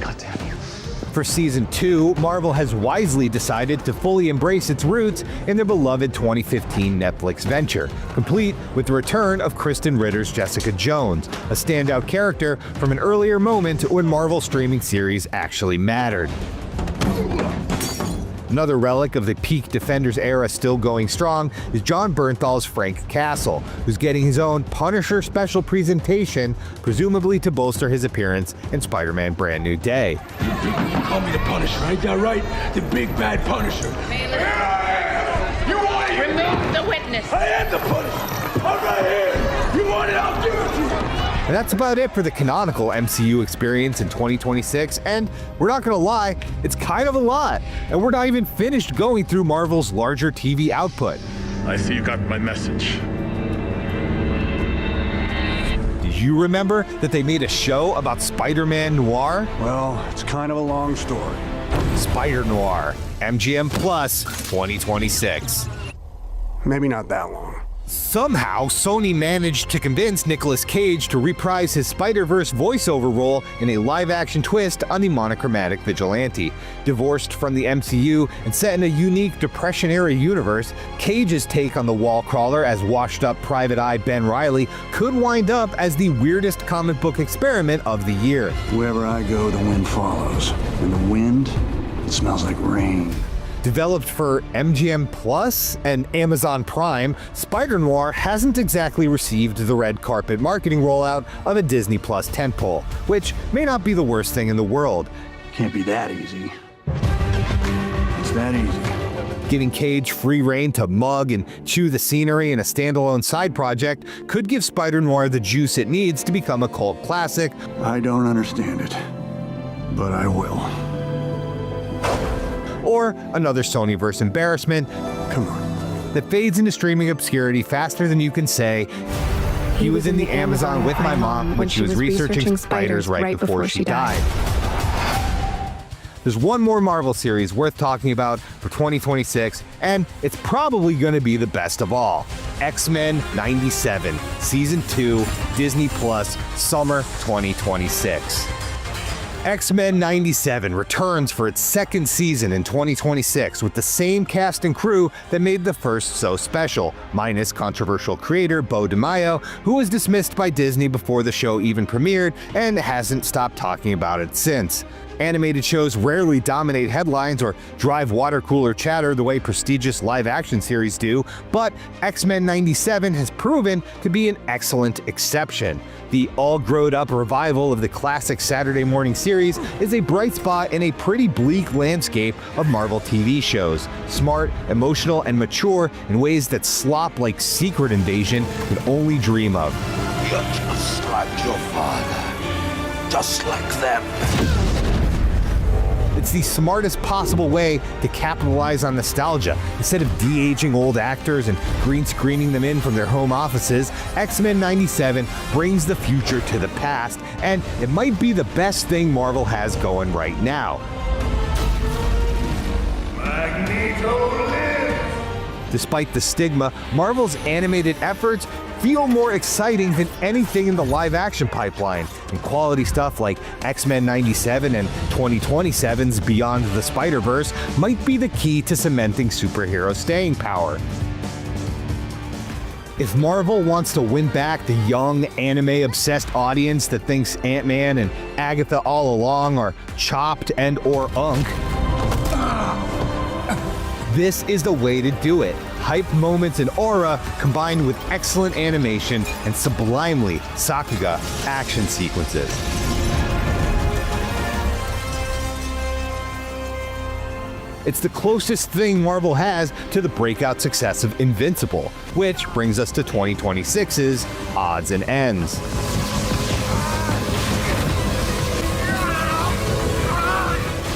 For Season 2, Marvel has wisely decided to fully embrace its roots in their beloved 2015 Netflix venture, complete with the return of Kristen Ritter's Jessica Jones, a standout character from an earlier moment when Marvel streaming series actually mattered. Another relic of the peak Defenders era still going strong is John Bernthal's Frank Castle, who's getting his own Punisher special presentation, presumably to bolster his appearance in Spider-Man Brand New Day. You call me the Punisher, ain't that right? The big bad Punisher. You want it? Remove the witness. I am the Punisher. I'm right here. You want it? I'll give it to you. And that's about it for the canonical MCU experience in 2026, and we're not gonna lie, it's kind of a lot, and we're not even finished going through Marvel's larger TV output. I see you got my message. Did you remember that they made a show about Spider-Man Noir? Well, it's kind of a long story. Spider Noir, MGM Plus, 2026. Maybe not that long. Somehow, Sony managed to convince Nicolas Cage to reprise his Spider-Verse voiceover role in a live-action twist on the monochromatic vigilante. Divorced from the MCU and set in a unique Depression-era universe, Cage's take on the wall crawler as washed-up Private Eye Ben Reilly could wind up as the weirdest comic book experiment of the year. Wherever I go, the wind follows. And the wind, it smells like rain. Developed for MGM Plus and Amazon Prime, Spider-Noir hasn't exactly received the red carpet marketing rollout of a Disney Plus tentpole, which may not be the worst thing in the world. Can't be that easy. It's that easy. Giving Cage free rein to mug and chew the scenery in a standalone side project could give Spider-Noir the juice it needs to become a cult classic. I don't understand it, but I will. Or another Sonyverse embarrassment, come on, that fades into streaming obscurity faster than you can say, he was in the Amazon with my mom when she was researching spiders right before she died. There's one more Marvel series worth talking about for 2026, and it's probably going to be the best of all. X-Men 97, Season 2, Disney Plus, Summer 2026. X-Men 97 returns for its second season in 2026 with the same cast and crew that made the first so special, minus controversial creator Beau DeMaio, who was dismissed by Disney before the show even premiered and hasn't stopped talking about it since. Animated shows rarely dominate headlines or drive water cooler chatter the way prestigious live-action series do, but X-Men 97 has proven to be an excellent exception. The all-grown-up revival of the classic Saturday morning series is a bright spot in a pretty bleak landscape of Marvel TV shows. Smart, emotional, and mature in ways that slop like Secret Invasion could only dream of. You're just like your father. Just like them. It's the smartest possible way to capitalize on nostalgia. Instead of de-aging old actors and green screening them in from their home offices, X-Men 97 brings the future to the past, and it might be the best thing Marvel has going right now. Despite the stigma, Marvel's animated efforts feel more exciting than anything in the live-action pipeline, and quality stuff like X-Men 97 and 2027's Beyond the Spider-Verse might be the key to cementing superhero staying power. If Marvel wants to win back the young, anime-obsessed audience that thinks Ant-Man and Agatha all along are chopped and or unk, this is the way to do it. Hype moments and aura combined with excellent animation and sublimely Sakuga action sequences. It's the closest thing Marvel has to the breakout success of Invincible, which brings us to 2026's odds and ends.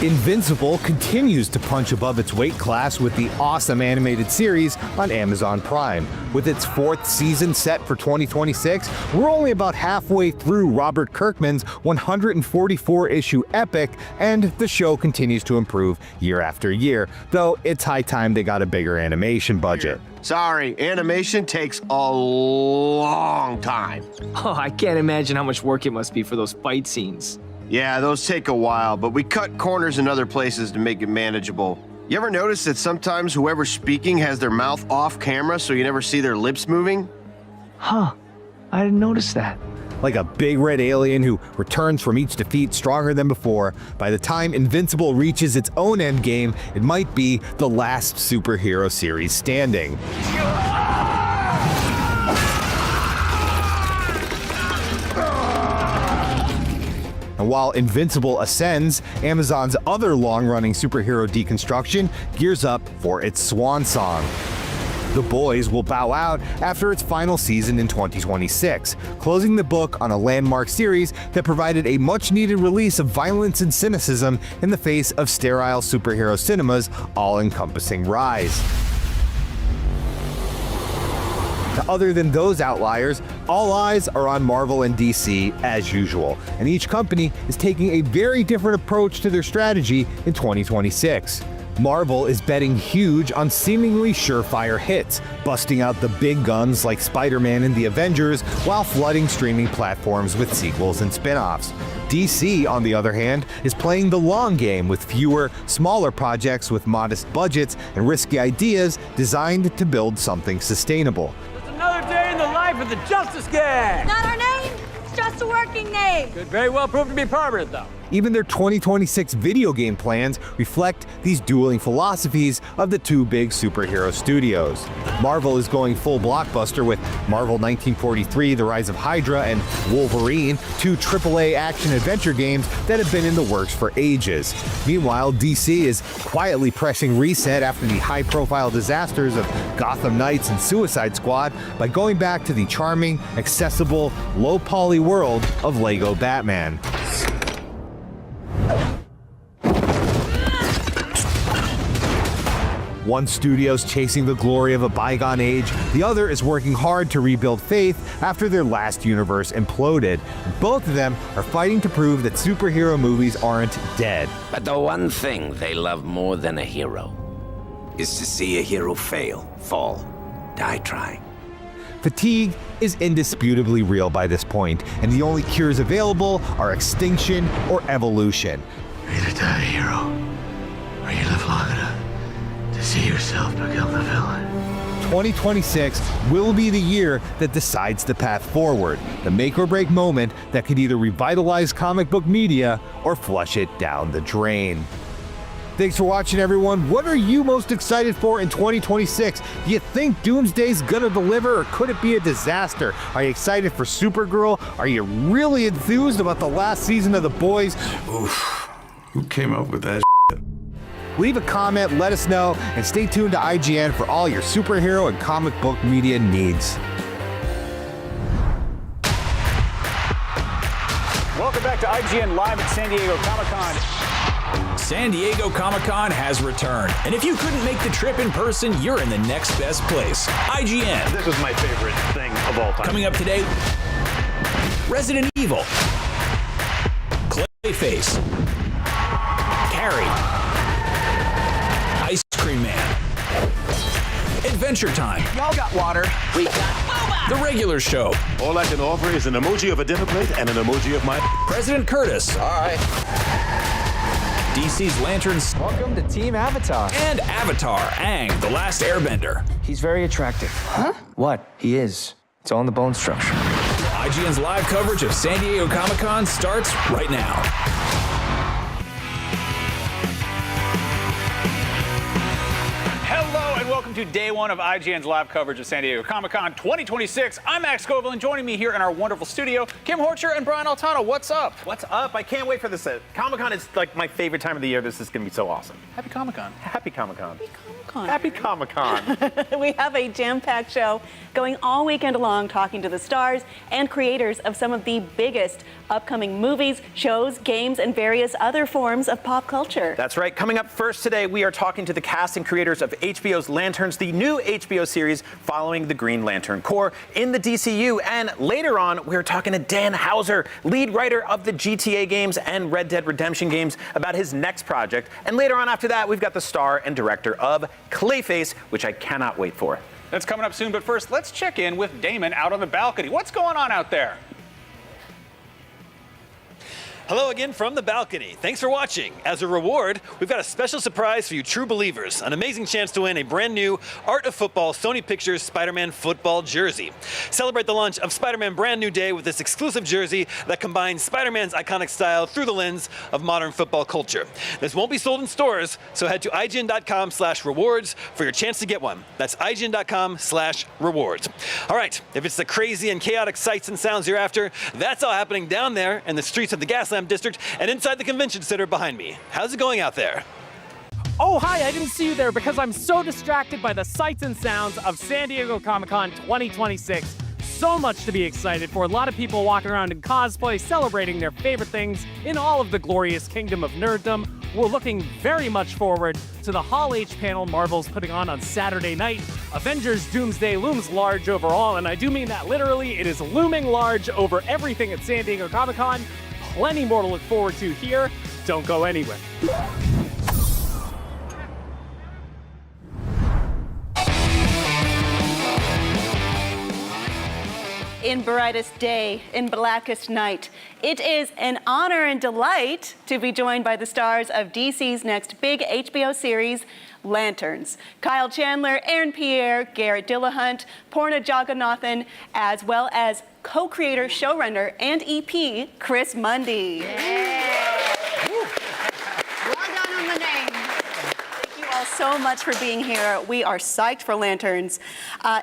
Invincible continues to punch above its weight class with the awesome animated series on Amazon Prime. With its 4th season set for 2026, we're only about halfway through Robert Kirkman's 144-issue epic, and the show continues to improve year after year, though it's high time they got a bigger animation budget. Sorry, animation takes a long time. Oh, I can't imagine how much work it must be for those fight scenes. Yeah, those take a while, but we cut corners in other places to make it manageable. You ever notice that sometimes whoever's speaking has their mouth off camera so you never see their lips moving? Huh, I didn't notice that. Like a big red alien who returns from each defeat stronger than before, by the time Invincible reaches its own endgame, it might be the last superhero series standing. And while Invincible ascends, Amazon's other long-running superhero deconstruction gears up for its swan song. The Boys will bow out after its final season in 2026, closing the book on a landmark series that provided a much-needed release of violence and cynicism in the face of sterile superhero cinema's all-encompassing rise. Now, other than those outliers, all eyes are on Marvel and DC as usual, and each company is taking a very different approach to their strategy in 2026. Marvel is betting huge on seemingly surefire hits, busting out the big guns like Spider-Man and the Avengers while flooding streaming platforms with sequels and spin-offs. DC, on the other hand, is playing the long game with fewer, smaller projects with modest budgets and risky ideas designed to build something sustainable. Another day in the life of the Justice Gang! Not our name, it's just a working name. Could very well prove to be permanent, though. Even their 2026 video game plans reflect these dueling philosophies of the two big superhero studios. Marvel is going full blockbuster with Marvel 1943, The Rise of Hydra, and Wolverine, two AAA action-adventure games that have been in the works for ages. Meanwhile, DC is quietly pressing reset after the high-profile disasters of Gotham Knights and Suicide Squad by going back to the charming, accessible, low-poly world of Lego Batman. One studio's chasing the glory of a bygone age, the other is working hard to rebuild faith after their last universe imploded. Both of them are fighting to prove that superhero movies aren't dead. But the one thing they love more than a hero is to see a hero fail, fall, die trying. Fatigue is indisputably real by this point, and the only cures available are extinction or evolution. You're either die a hero, or you live long enough to see yourself become the villain. 2026 will be the year that decides the path forward, the make-or-break moment that could either revitalize comic book media or flush it down the drain. Thanks for watching, everyone. What are you most excited for in 2026? Do you think Doomsday's gonna deliver, or could it be a disaster? Are you excited for Supergirl? Are you really enthused about the last season of The Boys? Oof. Who came up with that? Leave a comment, let us know, and stay tuned to IGN for all your superhero and comic book media needs. Welcome back to IGN Live at San Diego Comic-Con. San Diego Comic-Con has returned, and if you couldn't make the trip in person, you're in the next best place, IGN. This is my favorite thing of all time. Coming up today, Resident Evil, Clayface, Carrie, Ice Cream Man, Adventure Time. Y'all got water. We got The Regular Show. All I can offer is an emoji of a dinner plate and an emoji of my... President Curtis. All right. DC's Lanterns. Welcome to Team Avatar. And Avatar, Aang, the Last Airbender. He's very attractive. Huh? What? He is. It's all in the bone structure. IGN's live coverage of San Diego Comic-Con starts right now. Hello and welcome to day one of IGN's live coverage of San Diego Comic-Con 2026. I'm Max Scoville, and joining me here in our wonderful studio, Kim Horcher and Brian Altano. What's up? What's up? I can't wait for this. Comic-Con is like my favorite time of the year. This is going to be so awesome. Happy Comic-Con. Happy Comic-Con. Happy Comic-Con. Happy Comic-Con. We have a jam-packed show going all weekend long, talking to the stars and creators of some of the biggest upcoming movies, shows, games, and various other forms of pop culture. That's right. Coming up first today, we are talking to the cast and creators of HBO's Lanterns, the new HBO series following the Green Lantern Corps in the DCU. And later on, we're talking to Dan Houser, lead writer of the GTA games and Red Dead Redemption games, about his next project. And later on after that, we've got the star and director of Clayface, which I cannot wait for. That's coming up soon, but first, let's check in with Damon out on the balcony. What's going on out there? Hello again from the balcony. Thanks for watching. As a reward, we've got a special surprise for you true believers. An amazing chance to win a brand new Art of Football Sony Pictures Spider-Man football jersey. Celebrate the launch of Spider-Man Brand New Day with this exclusive jersey that combines Spider-Man's iconic style through the lens of modern football culture. This won't be sold in stores, so head to ign.com/rewards for your chance to get one. That's ign.com/rewards. All right, if it's the crazy and chaotic sights and sounds you're after, that's all happening down there in the streets of the Gaslamp District and inside the convention center behind me. How's it going out there? Oh, hi, I didn't see you there because I'm so distracted by the sights and sounds of San Diego Comic-Con 2026. So much to be excited for. A lot of people walking around in cosplay, celebrating their favorite things in all of the glorious kingdom of nerddom. We're looking very much forward to the Hall H panel Marvel's putting on Saturday night. Avengers Doomsday looms large over all, and I do mean that literally. It is looming large over everything at San Diego Comic-Con. Plenty more to look forward to here. Don't go anywhere. In brightest day, in blackest night, it is an honor and delight to be joined by the stars of DC's next big HBO series, Lanterns. Kyle Chandler, Aaron Pierre, Garrett Dillahunt, Poorna Jagannathan, as well as co-creator, showrunner, and EP, Chris Mundy. Yeah. Well done on the name. Thank you all so much for being here. We are psyched for Lanterns.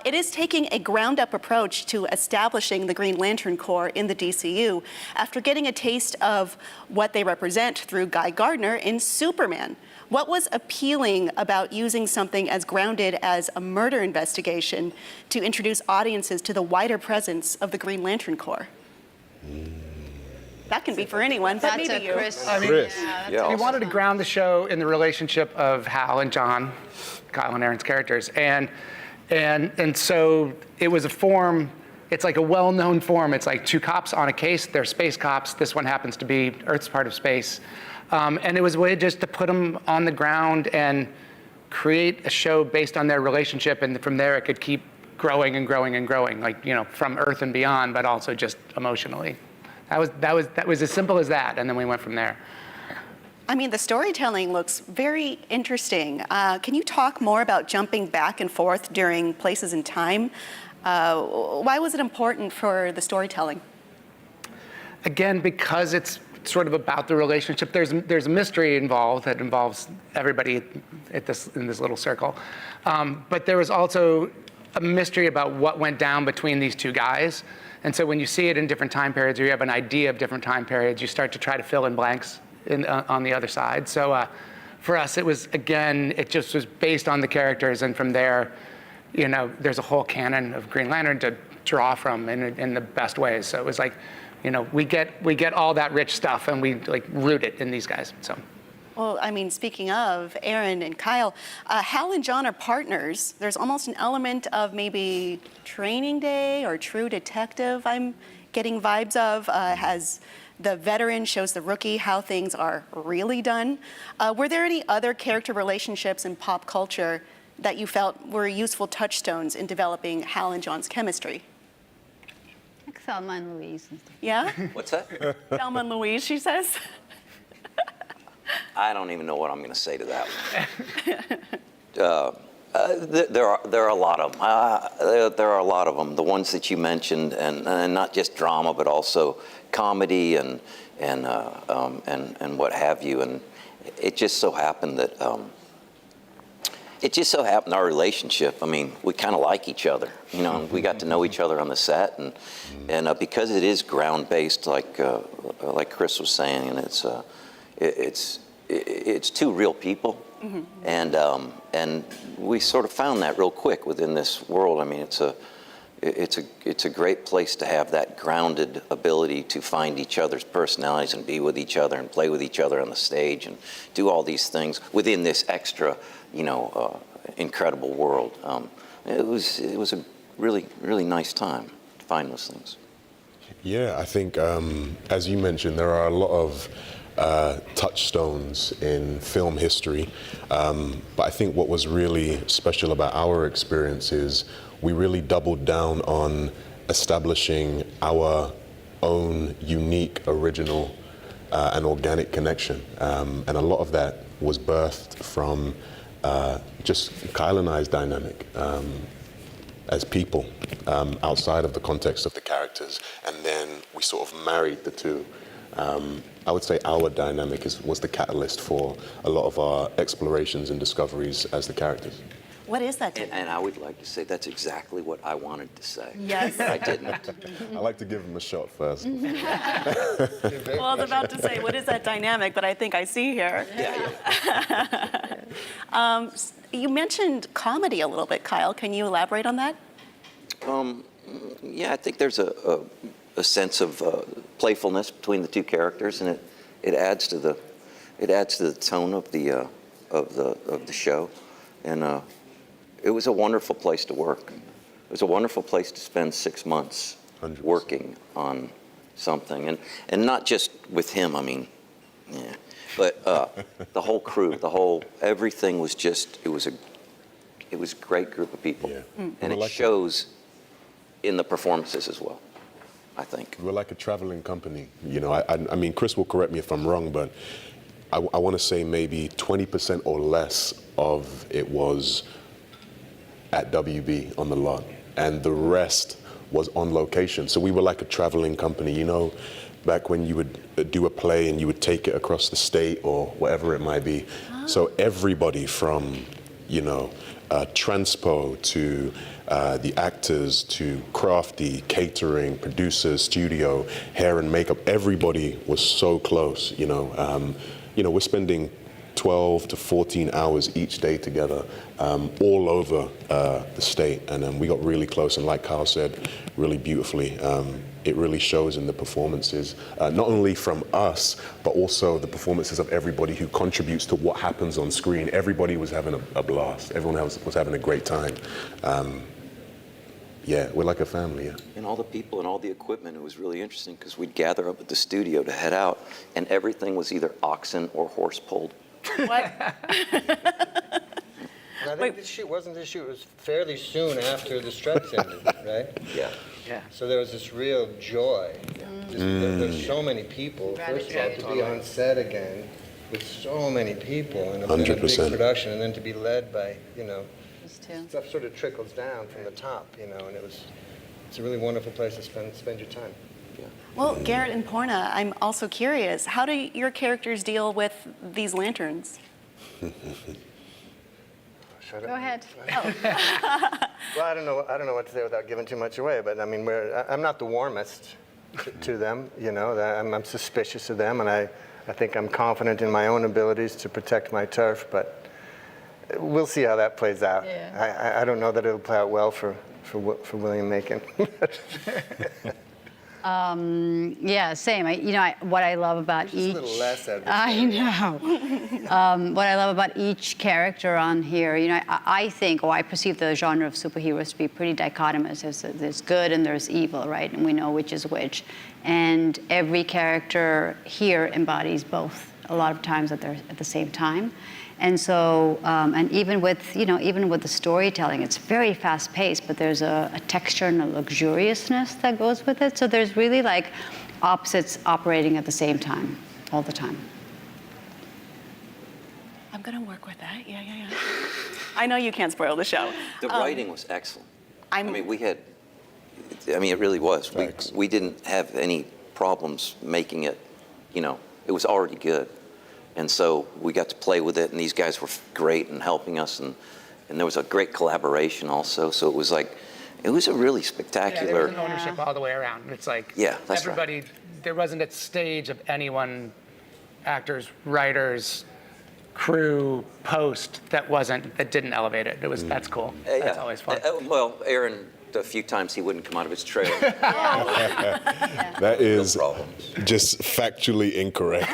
It is taking a ground-up approach to establishing the Green Lantern Corps in the DCU after getting a taste of what they represent through Guy Gardner in Superman. What was appealing about using something as grounded as a murder investigation to introduce audiences to the wider presence of the Green Lantern Corps? That can be for anyone, but maybe you. Chris. We wanted to ground the show in the relationship of Hal and John, Kyle and Aaron's characters, and so it was a form. It's like a well-known form. It's like two cops on a case. They're space cops. This one happens to be Earth's part of space. And it was a way just to put them on the ground and create a show based on their relationship, and from there it could keep growing and growing and growing, like, you know, from Earth and beyond, but also just emotionally. That was as simple as that, and then we went from there. I mean, the storytelling looks very interesting. Can you talk more about jumping back and forth during places and time? Why was it important for the storytelling? Again, because it's sort of about the relationship. There's a mystery involved that involves everybody in this little circle. But there was also a mystery about what went down between these two guys. And so when you see it in different time periods, or you have an idea of different time periods, you start to try to fill in blanks on the other side. So for us, it was, again, it just was based on the characters. And from there, you know, there's a whole canon of Green Lantern to draw from in the best ways. So it was like, we get all that rich stuff and we like root it in these guys. So. Well, I mean, speaking of Aaron and Kyle, Hal and John are partners. There's almost an element of maybe Training Day or True Detective I'm getting vibes of, as the veteran shows the rookie how things are really done. Were there any other character relationships in pop culture that you felt were useful touchstones in developing Hal and John's chemistry? Like Thelma and Louise and stuff. Yeah? What's that? Thelma and Louise, she says. I don't even know what I'm going to say to that one. There are a lot of them. There are a lot of them. The ones that you mentioned, and not just drama, but also comedy and what have you. And it just so happened that our relationship. I mean, we kind of like each other. We got to know each other on the set, and because it is ground based, like Chris was saying, and it's two real people. Mm-hmm. And we sort of found that real quick within this world. I mean, it's a great place to have that grounded ability to find each other's personalities and be with each other and play with each other on the stage and do all these things within this extra, incredible world. It was a really, really nice time to find those things. Yeah, I think as you mentioned, there are a lot of touchstones in film history, but I think what was really special about our experience is we really doubled down on establishing our own unique, original, and organic connection, and a lot of that was birthed from just Kyle and I's dynamic as people outside of the context of the characters, and then we sort of married the two. I would say our dynamic was the catalyst for a lot of our explorations and discoveries as the characters. What is that? And I would like to say that's exactly what I wanted to say. Yes. I didn't. I like to give him a shot first. Well, I was about to say, what is that dynamic that I think I see here? Yeah. You mentioned comedy a little bit, Kyle. Can you elaborate on that? Yeah, I think there's a sense of playfulness between the two characters, and it adds to the tone of the show, and it was a wonderful place to work. It was a wonderful place to spend 6 months 100%. Working on something, and not just with him. I mean, yeah, but the whole crew, everything was just it was a great group of people, yeah. And it shows in the performances as well. I think we're like a traveling company. I mean, Chris will correct me if I'm wrong, but I want to say maybe 20% or less of it was at WB on the lot, and the rest was on location. So we were like a traveling company. Back when you would do a play and you would take it across the state or whatever it might be. Oh. So everybody from, transpo to the actors to crafty, catering, producers, studio, hair and makeup, everybody was so close, we're spending 12 to 14 hours each day together, all over the state, and we got really close, and like Kyle said, really beautifully, it really shows in the performances, not only from us, but also the performances of everybody who contributes to what happens on screen. Everybody was having a blast. Everyone was having a great time. Yeah, we're like a family, yeah. And all the people and all the equipment, it was really interesting because we'd gather up at the studio to head out, and everything was either oxen or horse pulled. What? I think the shoot was fairly soon after the strikes ended, right? Yeah. Yeah. So there was this real joy. There's so many people. First of all, to be on set again with so many people in a big production, and then to be led by, stuff sort of trickles down from the top, and it's a really wonderful place to spend your time. Yeah. Well, Garrett and Porna, I'm also curious, how do your characters deal with these lanterns? Go ahead. Oh. Well, I don't know what to say without giving too much away, but I mean, I'm not the warmest to them, I'm suspicious of them, and I think I'm confident in my own abilities to protect my turf, but we'll see how that plays out. Yeah. I don't know that it'll play out well for William Macon. Yeah, same. What I love about each. A little less I know. What I love about each character on here, I think, I perceive the genre of superheroes to be pretty dichotomous. There's good and there's evil, right? And we know which is which. And every character here embodies both a lot of times at the same time. And so, and even with the storytelling, it's very fast-paced, but there's a texture and a luxuriousness that goes with it. So there's really like opposites operating at the same time, all the time. I'm gonna work with that. Yeah. I know you can't spoil the show. The writing was excellent. I mean, it really was. We didn't have any problems making it, it was already good. And so we got to play with it, and these guys were great in helping us, and there was a great collaboration also. So it was a really spectacular. Yeah, there was an ownership all the way around. It's like that's everybody. Right. There wasn't a stage of anyone, actors, writers, crew, post that didn't elevate it. That's cool. That's always fun. Well, Aaron. A few times he wouldn't come out of his trailer. That is just factually incorrect.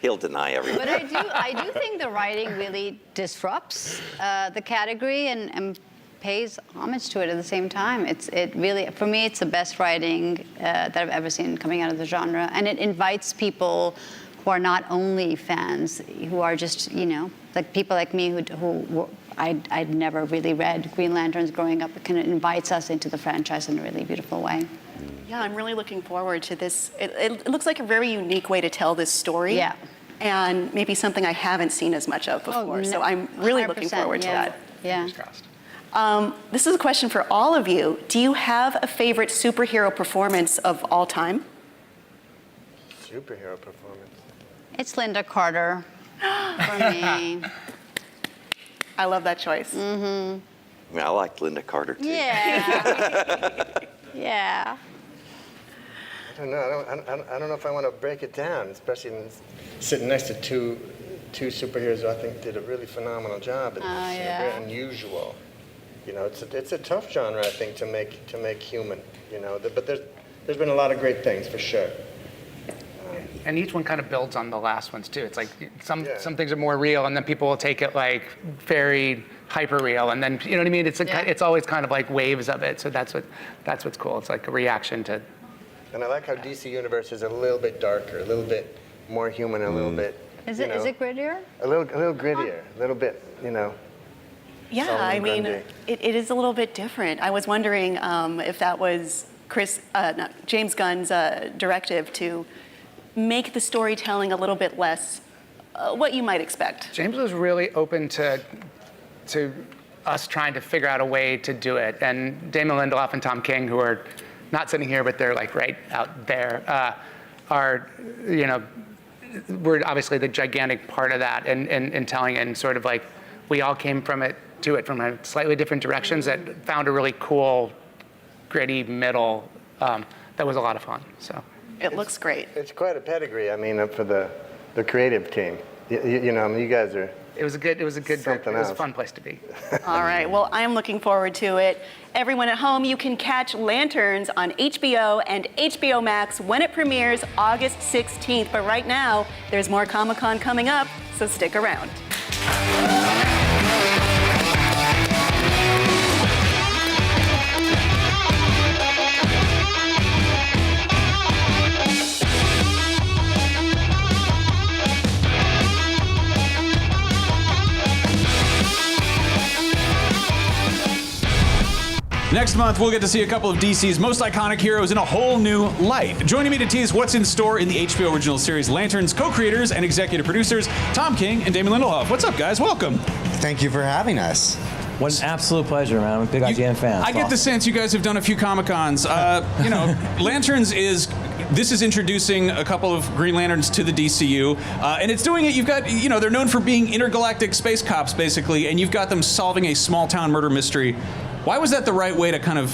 He'll deny everything. But I do think the writing really disrupts the category and pays homage to it at the same time. It really, for me, it's the best writing that I've ever seen coming out of the genre, and it invites people who are not only fans, who are just like people like me who I'd never really read Green Lanterns growing up. It kind of invites us into the franchise in a really beautiful way. Yeah, I'm really looking forward to this. It looks like a very unique way to tell this story. Yeah. And maybe something I haven't seen as much of before. So I'm really looking forward to that. Yeah. This is a question for all of you. Do you have a favorite superhero performance of all time? Superhero performance. It's Linda Carter for me. I love that choice. Mm-hmm. I mean, I like Linda Carter too. Yeah. Yeah. I don't know. I don't know if I want to break it down, especially sitting next to two superheroes who I think did a really phenomenal job. It's very unusual. It's a tough genre, I think, to make human. But there's been a lot of great things for sure. And each one kind of builds on the last ones too. It's like some things are more real, and then people will take it like very hyper real, and then you know what I mean. It's always kind of like waves of it. So that's what's cool. It's like a reaction to. And I like how DC Universe is a little bit darker, a little bit more human, a little bit. Is it grittier? A little grittier, a little bit, Yeah, I mean, it is a little bit different. I was wondering if that was James Gunn's directive to make the storytelling a little bit less what you might expect. James was really open to us trying to figure out a way to do it. And Damon Lindelof and Tom King, who are not sitting here, but they're like right out there, we're obviously the gigantic part of that in telling it, and sort of like we all came from slightly different directions that found a really cool, gritty middle that was a lot of fun. So. It looks great. It's quite a pedigree. I mean, for the creative team. You guys are. It was a good group. It was a fun place to be. All right. Well, I am looking forward to it. Everyone at home, you can catch Lanterns on HBO and HBO Max when it premieres August 16th. But right now, there's more Comic-Con coming up, so stick around. Next month, we'll get to see a couple of DC's most iconic heroes in a whole new light. Joining me to tease what's in store in the HBO original series Lanterns, co-creators and executive producers Tom King and Damon Lindelof. What's up, guys? Welcome. Thank you for having us. What an absolute pleasure, man. I'm a big IGN fan. I get the sense you guys have done a few Comic-Cons. Lanterns this is introducing a couple of Green Lanterns to the DCU, and it's doing it. You've got, they're known for being intergalactic space cops, basically, and you've got them solving a small-town murder mystery. Why was that the right way to kind of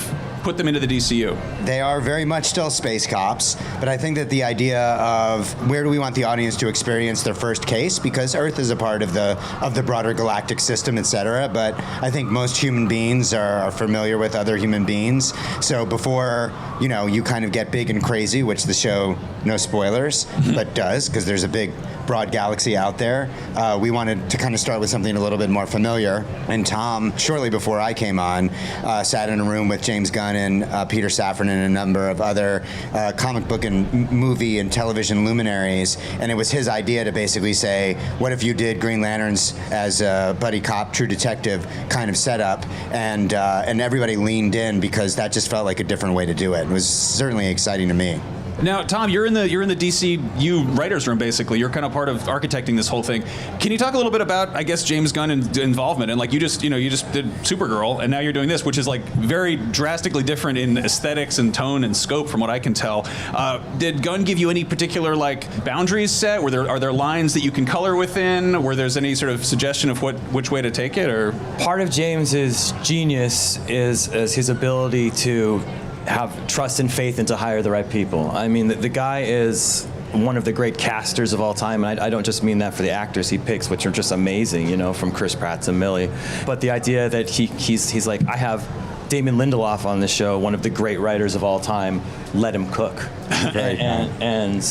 put them into the DCU? They are very much still space cops, but I think that the idea of where do we want the audience to experience their first case, because Earth is a part of the broader galactic system, etc. But I think most human beings are familiar with other human beings. So before you kind of get big and crazy, which the show, no spoilers, but does, because there's a big broad galaxy out there. We wanted to kind of start with something a little bit more familiar. And Tom, shortly before I came on, sat in a room with James Gunn and Peter Safran and a number of other comic book and movie and television luminaries. And it was his idea to basically say, what if you did Green Lanterns as a buddy cop, true detective kind of setup? And everybody leaned in because that just felt like a different way to do it. It was certainly exciting to me. Now, Tom, you're in the DCU writers' room, basically. You're kind of part of architecting this whole thing. Can you talk a little bit about, I guess, James Gunn's involvement? And like you just did Supergirl, and now you're doing this, which is like very drastically different in aesthetics and tone and scope, from what I can tell. Did Gunn give you any particular like boundaries set? Are there lines that you can color within? Where there's any sort of suggestion of which way to take it? Or part of James's genius is his ability to have trust and faith and to hire the right people. I mean, the guy is one of the great casters of all time, and I don't just mean that for the actors he picks, which are just amazing, from Chris Pratt to Millie, but the idea that he's like, I have Damon Lindelof on the show, one of the great writers of all time, let him cook. and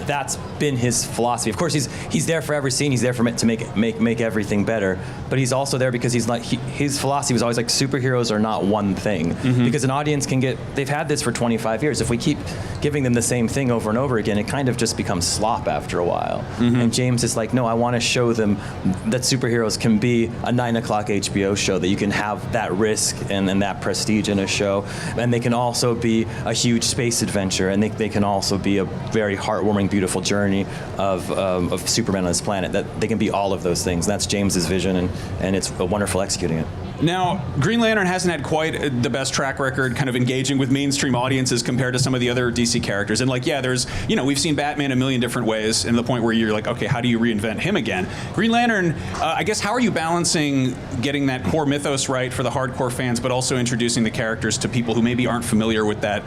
that's been his philosophy. Of course, he's there for every scene. He's there to make everything better. But he's also there because his philosophy was always like, superheroes are not one thing. Mm-hmm. Because an audience they've had this for 25 years. If we keep giving them the same thing over and over again, it kind of just becomes slop after a while. Mm-hmm. And James is like, no, I want to show them that superheroes can be a 9 o'clock HBO show, that you can have that risk and that prestige in a show. And they can also be a huge space adventure, and they can also be a very heartwarming, beautiful journey of Superman on this planet. That they can be all of those things. That's James's vision, and it's wonderful executing it. Now, Green Lantern hasn't had quite the best track record kind of engaging with mainstream audiences compared to some of the other DC characters. And there's, we've seen Batman a million different ways, and the point where you're like, okay, how do you reinvent him again? Green Lantern, I guess, how are you balancing getting that core mythos right for the hardcore fans, but also introducing the characters to people who maybe aren't familiar with that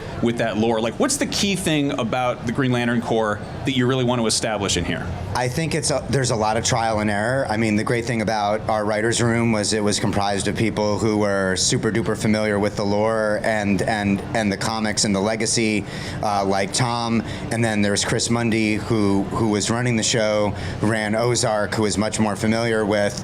lore? Like, what's the key thing about the Green Lantern Corps that you really want to establish in here? I think there's a lot of trial and error. I mean, the great thing about our writers' room was it was comprised of people who were super duper familiar with the lore and the comics and the legacy, like Tom. And then there's Chris Mundy, who was running the show, who ran Ozark, who is much more familiar with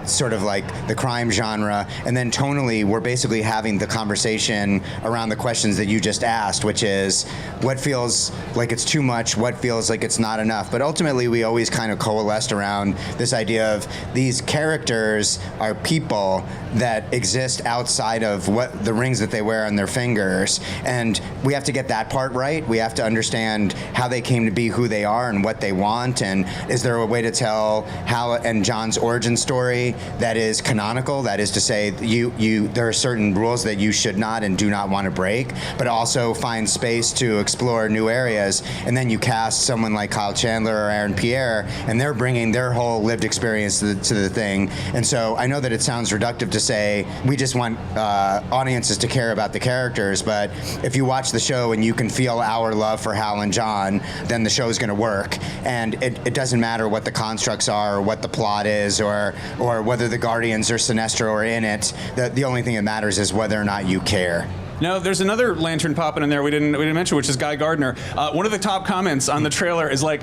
sort of like the crime genre. And then tonally, we're basically having the conversation around the questions that you just asked, which is what feels like it's too much, what feels like it's not enough. But ultimately, we always kind of coalesced around this idea of these characters are people that exist outside of what the rings that they wear on their fingers, and we have to get that part right. We have to understand how they came to be who they are and what they want, and is there a way to tell Hal and John's origin story that is canonical, that is to say there are certain rules that you should not and do not want to break, but also find space to explore new areas. And then you cast someone like Kyle Chandler or Aaron Pierre, and they're bringing their whole lived experience to the thing. And so I know that it sounds reductive to say we just want audiences to care about the characters, but if you watch the show and you can feel our love for Hal and John, then the show's going to work. And it doesn't matter what the constructs are or what the plot is or whether the Guardians or Sinestro are in it. The only thing that matters is whether or not you care. Now, there's another Lantern popping in there we didn't mention, which is Guy Gardner. One of the top comments on the trailer is like,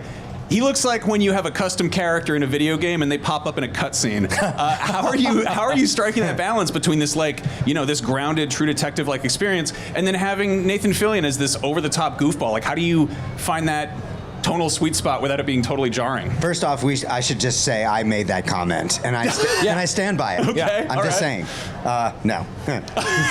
he looks like when you have a custom character in a video game and they pop up in a cutscene. How are you striking that balance between this this grounded True Detective-like experience and then having Nathan Fillion as this over-the-top goofball? Like, how do you find that tonal sweet spot without it being totally jarring? First off, I should just say I made that comment, and I stand by it. Okay, I'm just saying. No.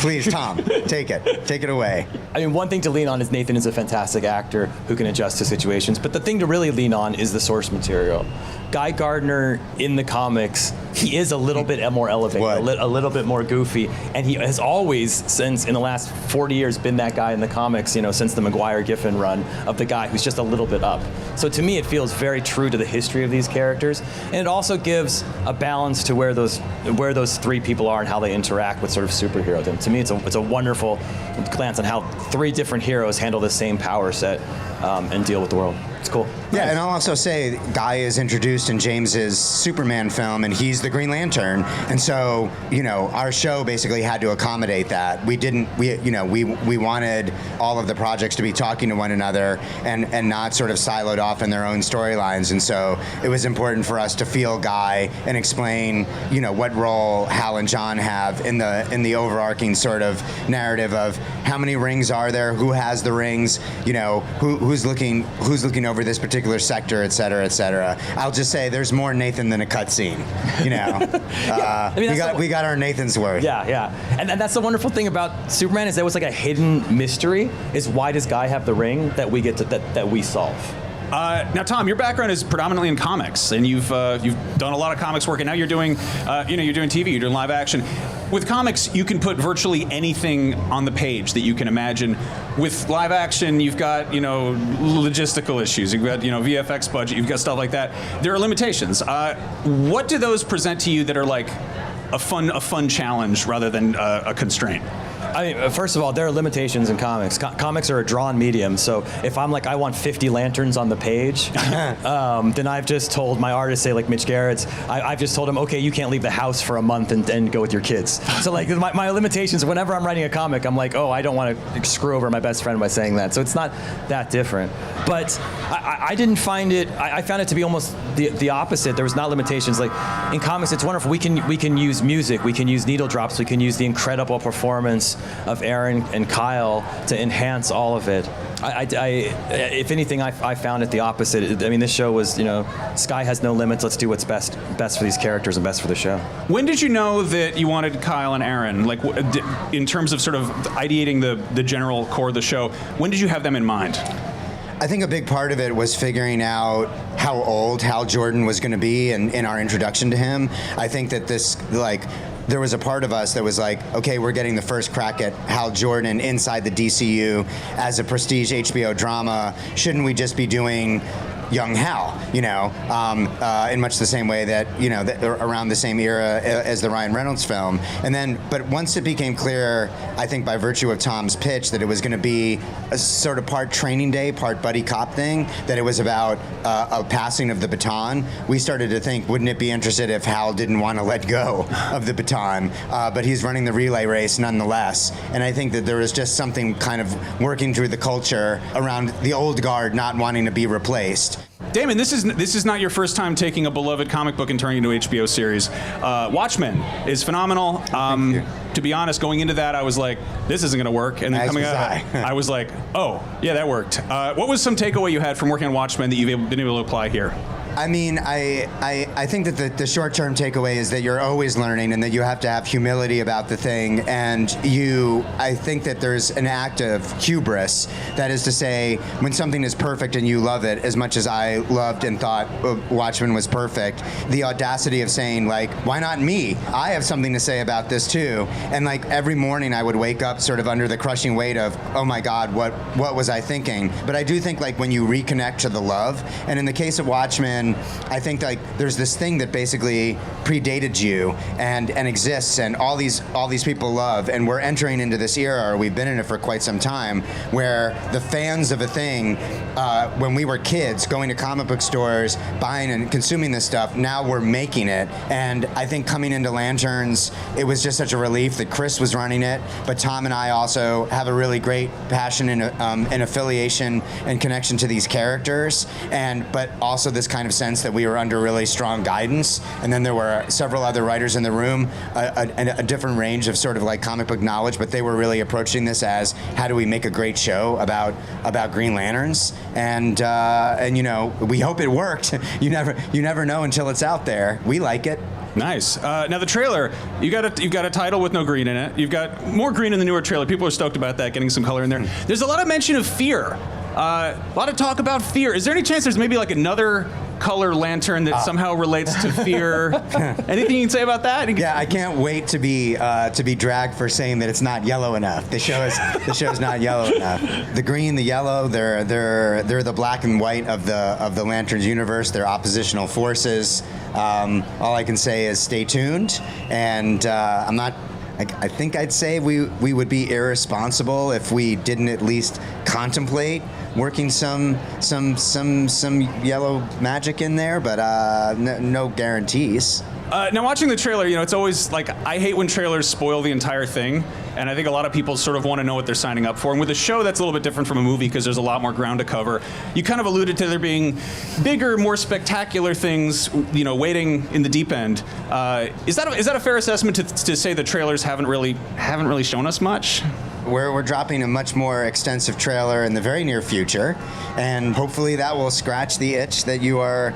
Please, Tom, take it away. I mean, one thing to lean on is Nathan is a fantastic actor who can adjust to situations, but the thing to really lean on is the source material. Guy Gardner in the comics, he is a little bit more elevated, a little bit more goofy, and he has always, since in the last 40 years, been that guy in the comics, since the McGuire Giffen run, of the guy who's just a little bit up. So to me, it feels very true to the history of these characters, and it also gives a balance to where those three people are and how they interact with sort of superheroes. And to me, it's a wonderful glance on how three different heroes handle the same power set and deal with the world. It's cool. Yeah, and I'll also say Guy is introduced in James's Superman film, and he's the Green Lantern, and so our show basically had to accommodate that. We wanted all of the projects to be talking to one another and not sort of siloed off in their own storylines, and so it was important for us to feel Guy and explain what role Hal and John have in the overarching sort of narrative of how many rings are there, who has the rings, who's looking over this particular sector, et cetera, et cetera. I'll just say there's more Nathan than a cutscene. We got our Nathan's worth. Yeah. And that's the wonderful thing about Superman is there was like a hidden mystery. Is why does Guy have the ring that we get to that we solve? Now, Tom, your background is predominantly in comics, and you've done a lot of comics work, and now you're doing you're doing TV, you're doing live action. With comics, you can put virtually anything on the page that you can imagine. With live action, you've got logistical issues, you've got VFX budget, you've got stuff like that. There are limitations. What do those present to you that are like a fun challenge rather than a constraint? I mean, first of all, there are limitations in comics. Comics are a drawn medium, so if I'm like, I want 50 lanterns on the page, then I've just told my artist, say like Mitch Garrett's, I've just told him, okay, you can't leave the house for a month and go with your kids. So like my limitations, whenever I'm writing a comic, I'm like, oh, I don't want to screw over my best friend by saying that. So it's not that different. But I didn't find it, I found it to be almost the opposite. There was not limitations. Like in comics, it's wonderful. We can use music, we can use needle drops, we can use the incredible performance of Aaron and Kyle to enhance all of it. If anything, I found it the opposite. I mean, this show was, sky has no limits. Let's do what's best for these characters and best for the show. When did you know that you wanted Kyle and Aaron? Like, in terms of sort of ideating the general core of the show, when did you have them in mind? I think a big part of it was figuring out how old Hal Jordan was going to be in our introduction to him. I think that there was a part of us that was like, okay, we're getting the first crack at Hal Jordan inside the DCU as a prestige HBO drama. Shouldn't we just be doing young Hal, in much the same way that, around the same era as the Ryan Reynolds film. But once it became clear, I think by virtue of Tom's pitch, that it was going to be a sort of part Training Day, part buddy cop thing, that it was about a passing of the baton, we started to think, wouldn't it be interesting if Hal didn't want to let go of the baton, but he's running the relay race nonetheless. And I think that there was just something kind of working through the culture around the old guard not wanting to be replaced. Damon, this is not your first time taking a beloved comic book and turning it into an HBO series. Watchmen is phenomenal. To be honest, going into that, I was like, this isn't going to work. And then coming out of it, I was like, oh, yeah, that worked. What was some takeaway you had from working on Watchmen that you've been able to apply here? I mean, I think that the short-term takeaway is that you're always learning and that you have to have humility about the thing. And I think that there's an act of hubris. That is to say, when something is perfect and you love it, as much as I loved and thought Watchmen was perfect, the audacity of saying, like, why not me? I have something to say about this too. And like every morning I would wake up sort of under the crushing weight of, oh my God, what was I thinking? But I do think like when you reconnect to the love, and in the case of Watchmen, I think like there's this thing that basically predated you and exists, and all these people love, and we're entering into this era, or we've been in it for quite some time, where the fans of a thing, when we were kids going to comic book stores, buying and consuming this stuff, now we're making it. And I think coming into Lanterns, it was just such a relief that Chris was running it, but Tom and I also have a really great passion and affiliation and connection to these characters, but also this kind of sense that we were under really strong guidance. And then there were several other writers in the room, a different range of sort of like comic book knowledge, but they were really approaching this as, how do we make a great show about Green Lanterns? And we hope it worked. You never know until it's out there. We like it. Nice. Now the trailer, you've got a title with no green in it. You've got more green in the newer trailer. People are stoked about that, getting some color in there. There's a lot of mention of fear A lot of talk about fear. Is there any chance there's maybe like another color lantern that somehow relates to fear? Anything you can say about that? Yeah, I can't wait to be dragged for saying that it's not yellow enough. The show's not yellow enough. The green, the yellow, they're the black and white of the Lanterns universe. They're oppositional forces. All I can say is stay tuned, and I think I'd say we would be irresponsible if we didn't at least contemplate working some yellow magic in there, but no guarantees. Now, watching the trailer, it's always like, I hate when trailers spoil the entire thing, and I think a lot of people sort of want to know what they're signing up for. And with a show, that's a little bit different from a movie because there's a lot more ground to cover. You kind of alluded to there being bigger, more spectacular things, waiting in the deep end. Is that a fair assessment to say the trailers haven't really shown us much? We're dropping a much more extensive trailer in the very near future, and hopefully that will scratch the itch that you are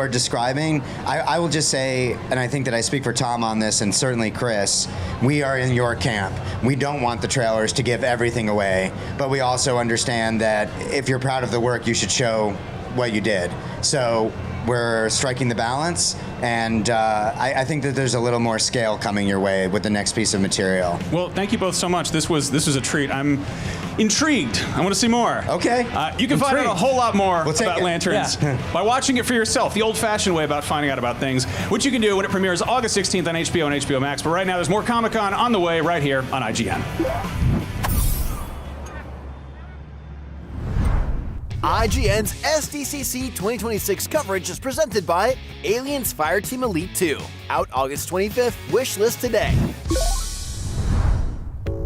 describing. I will just say, and I think that I speak for Tom on this, and certainly Chris, we are in your camp. We don't want the trailers to give everything away, but we also understand that if you're proud of the work, you should show what you did. So we're striking the balance, and I think that there's a little more scale coming your way with the next piece of material. Well, thank you both so much. This was a treat. I'm intrigued. I want to see more. Okay. You can find out a whole lot more about Lanterns by watching it for yourself, the old-fashioned way about finding out about things, which you can do when it premieres August 16th on HBO and HBO Max. But right now, there's more Comic-Con on the way right here on IGN. IGN's SDCC 2026 coverage is presented by Aliens Fireteam Elite 2. Out August 25th, wishlist today.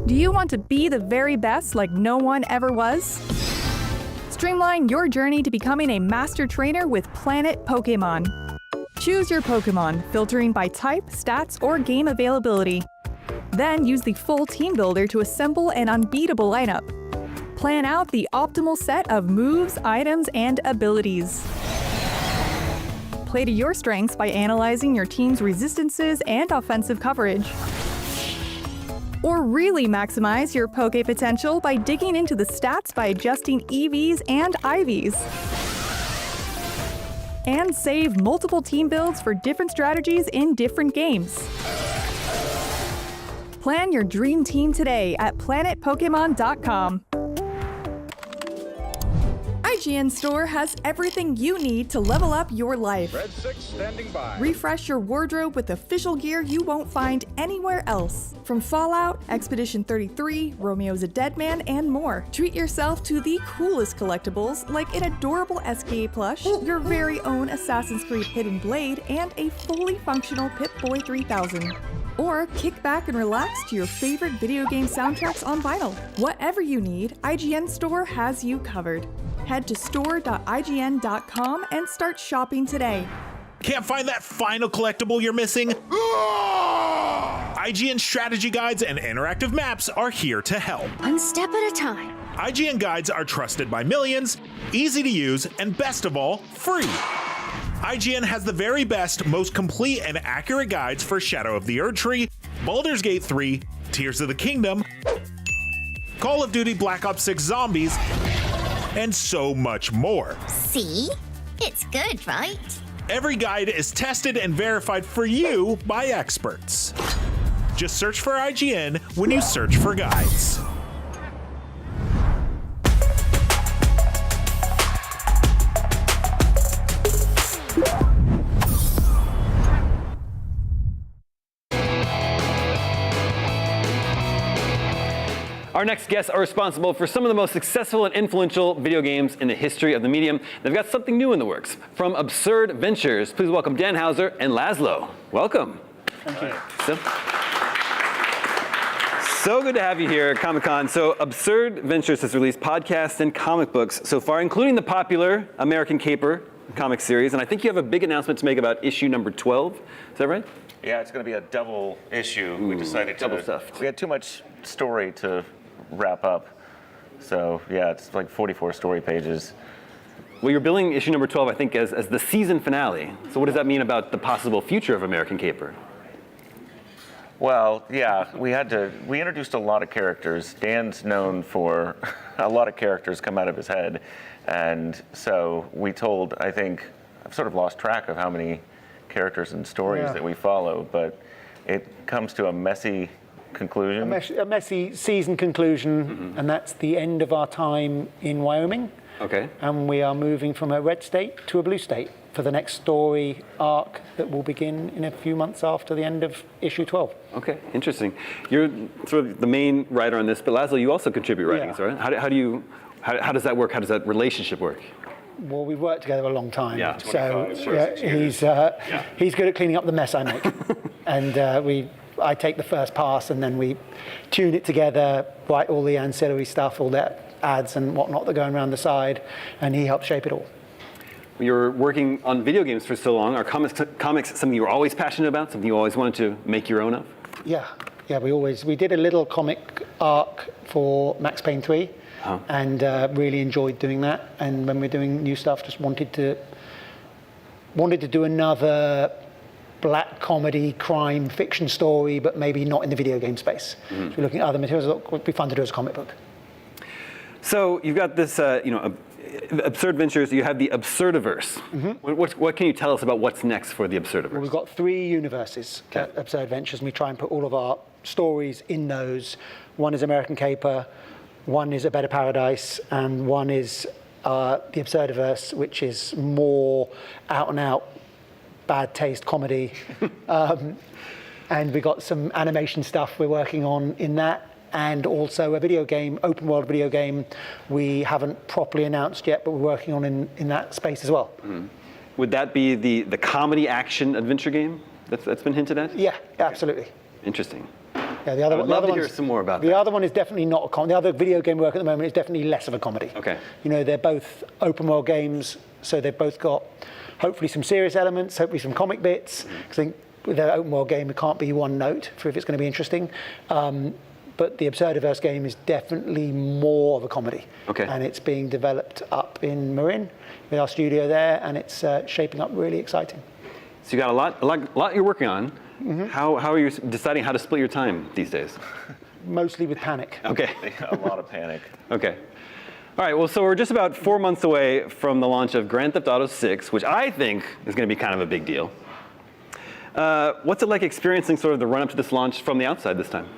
Do you want to be the very best like no one ever was? Streamline your journey to becoming a master trainer with Planet Pokemon. Choose your Pokemon, filtering by type, stats, or game availability. Then use the full team builder to assemble an unbeatable lineup. Plan out the optimal set of moves, items, and abilities. Play to your strengths by analyzing your team's resistances and offensive coverage. Or really maximize your Poke potential by digging into the stats by adjusting EVs and IVs. And save multiple team builds for different strategies in different games. Plan your dream team today at planetpokemon.com. IGN Store has everything you need to level up your life. Red 6 standing by. Refresh your wardrobe with official gear you won't find anywhere else. From Fallout, Expedition 33, Romeo's a Dead Man, and more. Treat yourself to the coolest collectibles like an adorable SKA plush, your very own Assassin's Creed Hidden Blade, and a fully functional Pip-Boy 3000. Or kick back and relax to your favorite video game soundtracks on vinyl. Whatever you need, IGN Store has you covered. Head to store.ign.com and start shopping today. Can't find that final collectible you're missing? IGN strategy guides and interactive maps are here to help. One step at a time. IGN guides are trusted by millions, easy to use, and best of all, free. IGN has the very best, most complete and accurate guides for Shadow of the Erdtree, Baldur's Gate 3, Tears of the Kingdom, Call of Duty Black Ops 6 Zombies, and so much more. See? It's good, right? Every guide is tested and verified for you by experts. Just search for IGN when you search for guides. Our next guests are responsible for some of the most successful and influential video games in the history of the medium. They've got something new in the works. From Absurd Ventures, please welcome Dan Houser and Laszlo. Welcome. Thank you. So good to have you here at Comic-Con. So Absurd Ventures has released podcasts and comic books so far, including the popular American Caper comic series. And I think you have a big announcement to make about issue number 12. Is that right? Yeah, it's going to be a double issue. We decided to double stuffed. We had too much story to wrap up. So yeah, it's like 44 story pages. Well, you're billing issue number 12, I think, as the season finale. So what does that mean about the possible future of American Caper? Well, yeah, we introduced a lot of characters. Dan's known for a lot of characters come out of his head. And so we told, I think, I've sort of lost track of how many characters and stories that we follow, but it comes to a messy conclusion. A messy season conclusion, and that's the end of our time in Wyoming. Okay. And we are moving from a red state to a blue state for the next story arc that will begin in a few months after the end of issue 12. Okay, interesting. You're sort of the main writer on this, but Laszlo, you also contribute writings, right? How does that work? How does that relationship work? Well, we've worked together a long time. Yeah, so years. He's good at cleaning up the mess I make. And I take the first pass and then we tune it together, write all the ancillary stuff, all that ads and whatnot that are going around the side, and he helps shape it all. You're working on video games for so long. Are comics something you were always passionate about, something you always wanted to make your own of? Yeah, we did a little comic arc for Max Payne 3, and really enjoyed doing that. And when we're doing new stuff, just wanted to do another black comedy, crime, fiction story, but maybe not in the video game space. So we're looking at other materials that would be fun to do as a comic book. So you've got this, Absurd Ventures. You have the Absurdiverse. What can you tell us about what's next for the Absurdiverse? Well, we've got 3 universes at Absurd Ventures, and we try and put all of our stories in those. One is American Caper, one is A Better Paradise, and one is the Absurdiverse, which is more out-and-out bad taste comedy. And we got some animation stuff we're working on in that. And also a video game, open world video game, we haven't properly announced yet, but we're working on in that space as well. Would that be the comedy action adventure game that's been hinted at? Yeah, absolutely. Interesting. Yeah, the other I would love to hear some more about that. The other one is definitely not a comedy. The other video game work at the moment is definitely less of a comedy. Okay. They're both open world games, so they've both got hopefully some serious elements, hopefully some comic bits. Because I think with an open world game, it can't be one note for if it's going to be interesting. But the Absurdiverse game is definitely more of a comedy. Okay. And it's being developed up in Marin with our studio there, and it's shaping up really exciting. So you got a lot you're working on. How are you deciding how to split your time these days? Mostly with panic. Okay. A lot of panic. Okay. All right, well, so we're just about 4 months away from the launch of Grand Theft Auto 6, which I think is going to be kind of a big deal. What's it like experiencing sort of the run-up to this launch from the outside this time?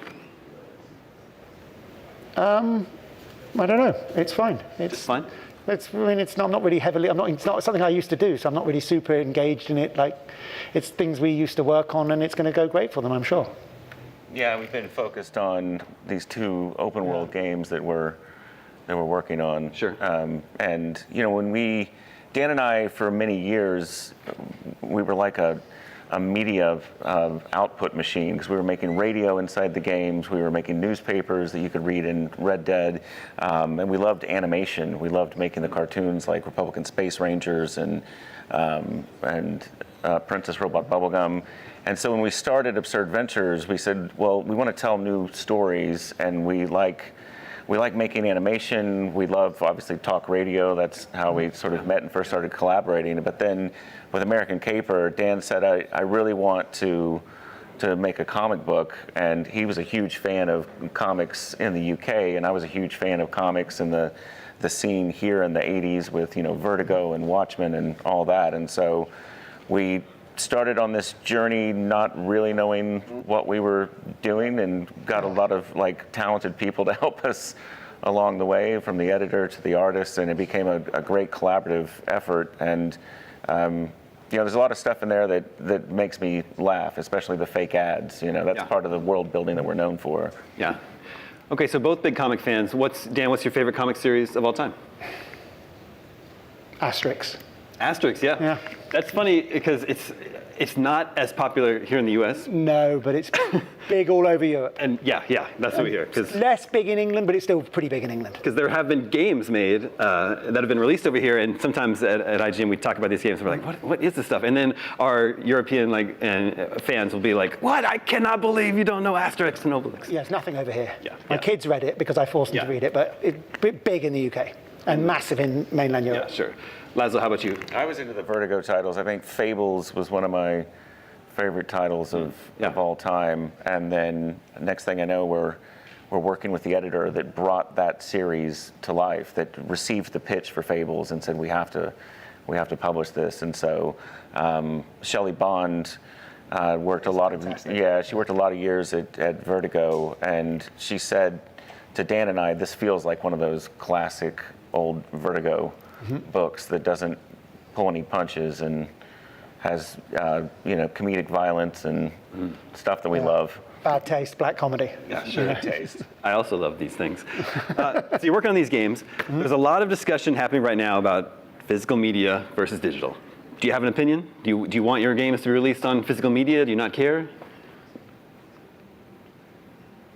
I don't know. It's fine. It's fine. It's not really heavily. It's not something I used to do, so I'm not really super engaged in it. Like, it's things we used to work on, and it's going to go great for them, I'm sure. Yeah, we've been focused on these 2 open world games that we're working on. Sure. And when Dan and I, for many years, we were like a media output machine, because we were making radio inside the games, we were making newspapers that you could read in Red Dead, and we loved animation. We loved making the cartoons like Republican Space Rangers and Princess Robot Bubblegum. And so when we started Absurd Ventures, we said, well, we want to tell new stories, and we like making animation. We love, obviously, talk radio. That's how we sort of met and first started collaborating. But then with American Caper, Dan said, I really want to make a comic book. And he was a huge fan of comics in the UK, and I was a huge fan of comics in the scene here in the 80s with, Vertigo and Watchmen and all that. And so we started on this journey not really knowing what we were doing, and got a lot of talented people to help us along the way, from the editor to the artist, and it became a great collaborative effort. And there's a lot of stuff in there that makes me laugh, especially the fake ads. That's part of the world building that we're known for. Yeah. Okay, so both big comic fans. What's your favorite comic series of all time? Asterix. Asterix, yeah. That's funny because it's not as popular here in the U.S. No, but it's big all over Europe. And yeah, that's what we hear. It's less big in England, but it's still pretty big in England. Because there have been games made that have been released over here, and sometimes at IGN we talk about these games and we're like, what is this stuff? And then our European fans will be like, what? I cannot believe you don't know Asterix and Obelix. Yeah, it's nothing over here. My kids read it because I forced them to read it, but it's big in the UK and massive in mainland Europe. Yeah, sure. Laszlo, how about you? I was into the Vertigo titles. I think Fables was one of my favorite titles of all time. And then next thing I know, we're working with the editor that brought that series to life, that received the pitch for Fables and said, we have to publish this. And so Shelley Bond worked a lot of years at Vertigo, and she said to Dan and I, this feels like one of those classic old Vertigo books that doesn't pull any punches and has comedic violence and stuff that we love. Bad taste, black comedy. Yeah, sure. Taste. I also love these things. So you're working on these games. There's a lot of discussion happening right now about physical media versus digital. Do you have an opinion? Do you want your games to be released on physical media? Do you not care?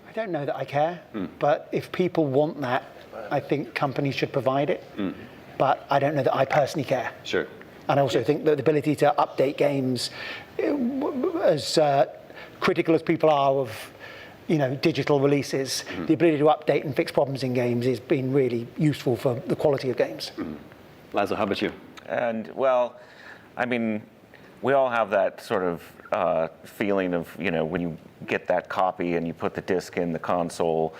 I don't know that I care, but if people want that, I think companies should provide it. But I don't know that I personally care. Sure. And I also think that the ability to update games, as critical as people are of digital releases, the ability to update and fix problems in games has been really useful for the quality of games. Lazo, how about you? And well, I mean, we all have that sort of feeling of, when you get that copy and you put the disc in the console.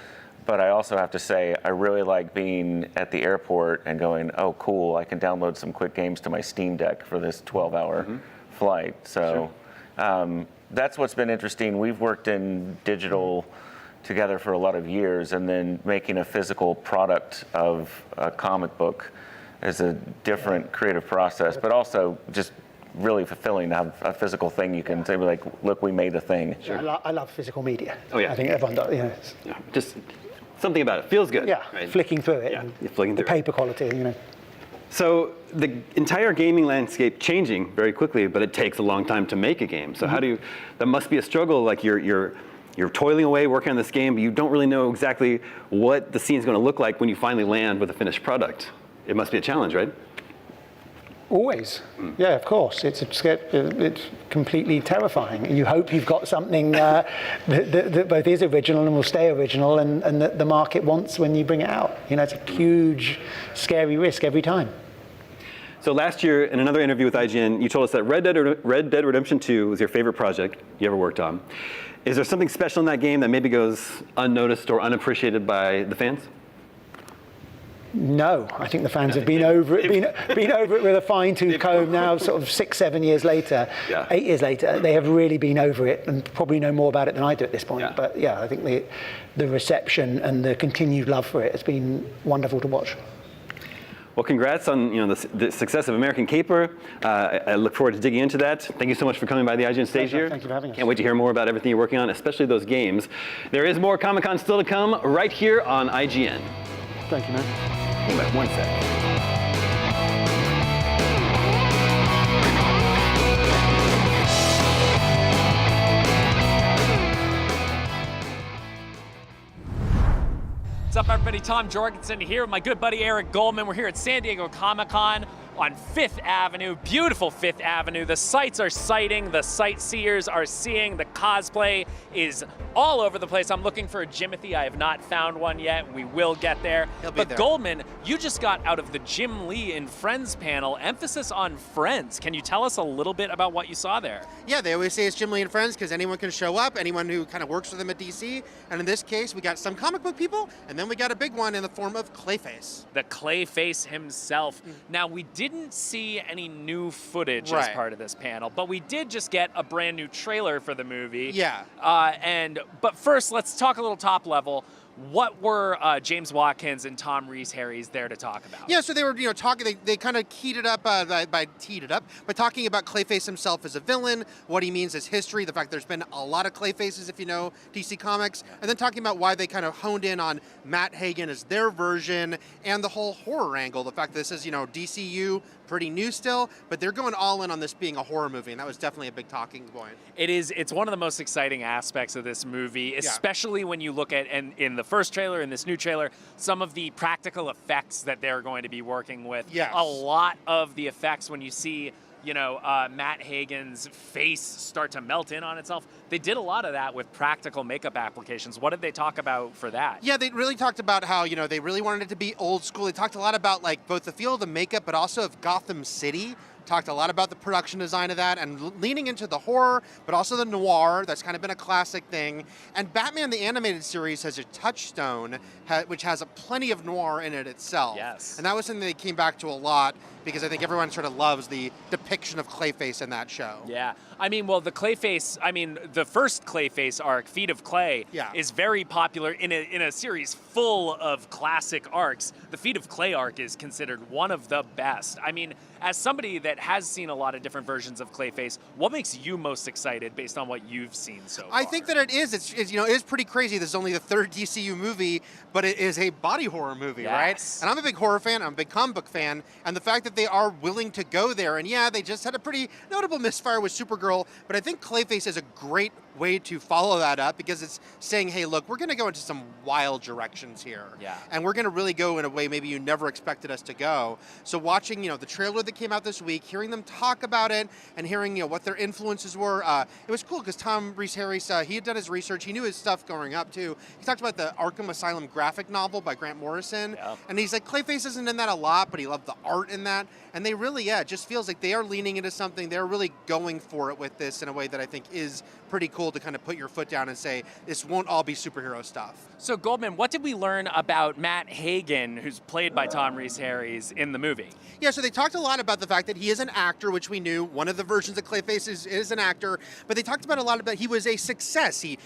But I also have to say, I really like being at the airport and going, oh, cool, I can download some quick games to my Steam Deck for this 12-hour flight. So that's what's been interesting. We've worked in digital together for a lot of years, and then making a physical product of a comic book is a different creative process, but also just really fulfilling to have a physical thing you can say, like, look, we made a thing. Sure. I love physical media. Oh, yeah. I think everyone does. Yeah. Just something about it feels good. Yeah, right? flicking through it. Yeah, and flicking through the paper quality, So the entire gaming landscape changing very quickly, but it takes a long time to make a game. So how do you? That must be a struggle. Like you're toiling away working on this game, but you don't really know exactly what the scene's going to look like when you finally land with a finished product. It must be a challenge, right? Always. Yeah, of course. It's completely terrifying. You hope you've got something that both is original and will stay original, and that the market wants when you bring it out. It's a huge, scary risk every time. So last year, in another interview with IGN, you told us that Red Dead Redemption 2 was your favorite project you ever worked on. Is there something special in that game that maybe goes unnoticed or unappreciated by the fans? No, I think the fans have been over it, been over it with a fine-tooth comb now, sort of 6-7 years later, 8 years later. They have really been over it and probably know more about it than I do at this point. Yeah. But yeah, I think the reception and the continued love for it has been wonderful to watch. Well, congrats on the success of American Caper. I look forward to digging into that. Thank you so much for coming by the IGN stage here. Thank you for having us. Can't wait to hear more about everything you're working on, especially those games. There is more Comic-Con still to come right here on IGN. Thank you, man. Hold on 1 sec. What's up, everybody? Tom Jorgensen here with my good buddy Eric Goldman. We're here at San Diego Comic-Con on 5th Avenue, beautiful 5th Avenue. The sights are sighting, the sightseers are seeing, the cosplay is all over the place. I'm looking for a Jimothy. I have not found one yet. We will get there. But Goldman, you just got out of the Jim Lee and Friends panel, emphasis on Friends. Can you tell us a little bit about what you saw there? Yeah, they always say it's Jim Lee and Friends because anyone can show up, anyone who kind of works for them at DC. And in this case, we got some comic book people, and then we got a big one in the form of Clayface. The Clayface himself. Now, we didn't see any new footage as part of this panel, but we did just get a brand new trailer for the movie. Yeah. But first, let's talk a little top level. What were James Watkins and Tom Rees-Harris there to talk about? Yeah, so they were, talking. They kind of keyed it up by talking about Clayface himself as a villain, what he means as history, the fact there's been a lot of Clayfaces if you know DC Comics, and then talking about why they kind of honed in on Matt Hagen as their version and the whole horror angle. The fact that this is, DCU, pretty new still, but they're going all in on this being a horror movie, and that was definitely a big talking point. It's one of the most exciting aspects of this movie, especially when you look at, and in the first trailer, in this new trailer, some of the practical effects that they're going to be working with. Yes. A lot of the effects when you see, Matt Hagen's face start to melt in on itself. They did a lot of that with practical makeup applications. What did they talk about for that? Yeah, they really talked about how, they really wanted it to be old school. They talked a lot about, both the feel of the makeup, but also of Gotham City, talked a lot about the production design of that and leaning into the horror, but also the noir. That's kind of been a classic thing. And Batman the Animated Series has a touchstone, which has plenty of noir in it itself. Yes. And that was something they came back to a lot because I think everyone sort of loves the depiction of Clayface in that show. Yeah. I mean, well, the Clayface, the first Clayface arc, Feet of Clay, is very popular in a series full of classic arcs. The Feet of Clay arc is considered one of the best. I mean, as somebody that has seen a lot of different versions of Clayface, what makes you most excited based on what you've seen so far? I think that it is. It is pretty crazy. This is only the third DCU movie, but it is a body horror movie, right? And I'm a big horror fan. I'm a big comic book fan. And the fact that they are willing to go there, and yeah, they just had a pretty notable misfire with Supergirl, but I think Clayface is a great way to follow that up because it's saying, hey, look, we're going to go into some wild directions here. Yeah. And we're going to really go in a way maybe you never expected us to go. So watching, the trailer that came out this week, hearing them talk about it and hearing, what their influences were, it was cool because Tom Rhys-Harris, he had done his research. He knew his stuff growing up too. He talked about the Arkham Asylum graphic novel by Grant Morrison. Yeah. And he's like, Clayface isn't in that a lot, but he loved the art in that. And they really, it just feels like they are leaning into something. They're really going for it with this in a way that I think is pretty cool to kind of put your foot down and say, this won't all be superhero stuff. So Goldman, what did we learn about Matt Hagen, who's played by Tom Rhys-Harris in the movie? Yeah, so they talked a lot about the fact that he is an actor, which we knew. One of the versions of Clayface is an actor, but they talked about a lot about he was a success. He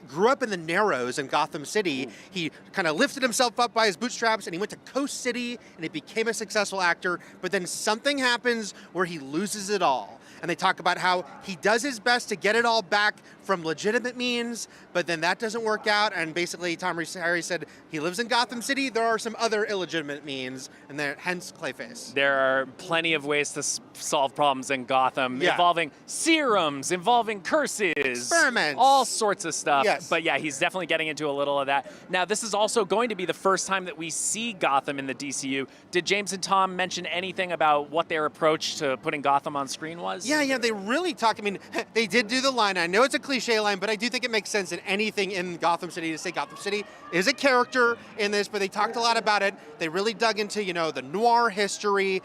grew up in the Narrows in Gotham City. He kind of lifted himself up by his bootstraps, and he went to Coast City, and he became a successful actor, but then something happens where he loses it all. And they talk about how he does his best to get it all back from legitimate means, but then that doesn't work out. And basically, Tom Rhys-Harris said he lives in Gotham City. There are some other illegitimate means, and hence Clayface. There are plenty of ways to solve problems in Gotham involving serums, involving curses, experiments, all sorts of stuff. Yes. But yeah, he's definitely getting into a little of that. Now, this is also going to be the first time that we see Gotham in the DCU. Did James and Tom mention anything about what their approach to putting Gotham on screen was? Yeah, they really talked. I mean, they did do the line. I know it's a cliche line, but I do think it makes sense in anything in Gotham City to say Gotham City is a character in this, but they talked a lot about it. They really dug into, the noir history.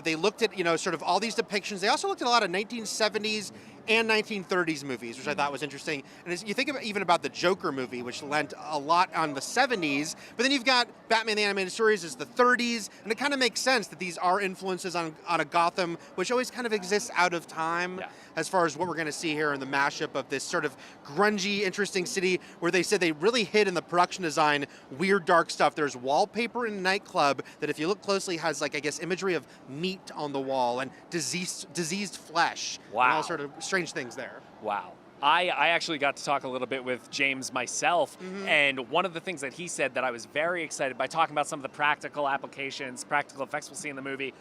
They looked at, sort of all these depictions. They also looked at a lot of 1970s and 1930s movies, which I thought was interesting. And as you think even about the Joker movie, which lent a lot on the 70s, but then you've got Batman the Animated Series is the 30s, and it kind of makes sense that these are influences on a Gotham, which always kind of exists out of time as far as what we're going to see here in the mashup of this sort of grungy, interesting city where they said they really hid in the production design weird, dark stuff. There's wallpaper in a nightclub that if you look closely has imagery of meat on the wall and diseased flesh. Wow. And all sort of strange things there. Wow. I actually got to talk a little bit with James myself, and one of the things that he said that I was very excited by, talking about some of the practical applications, practical effects we'll see in the movie,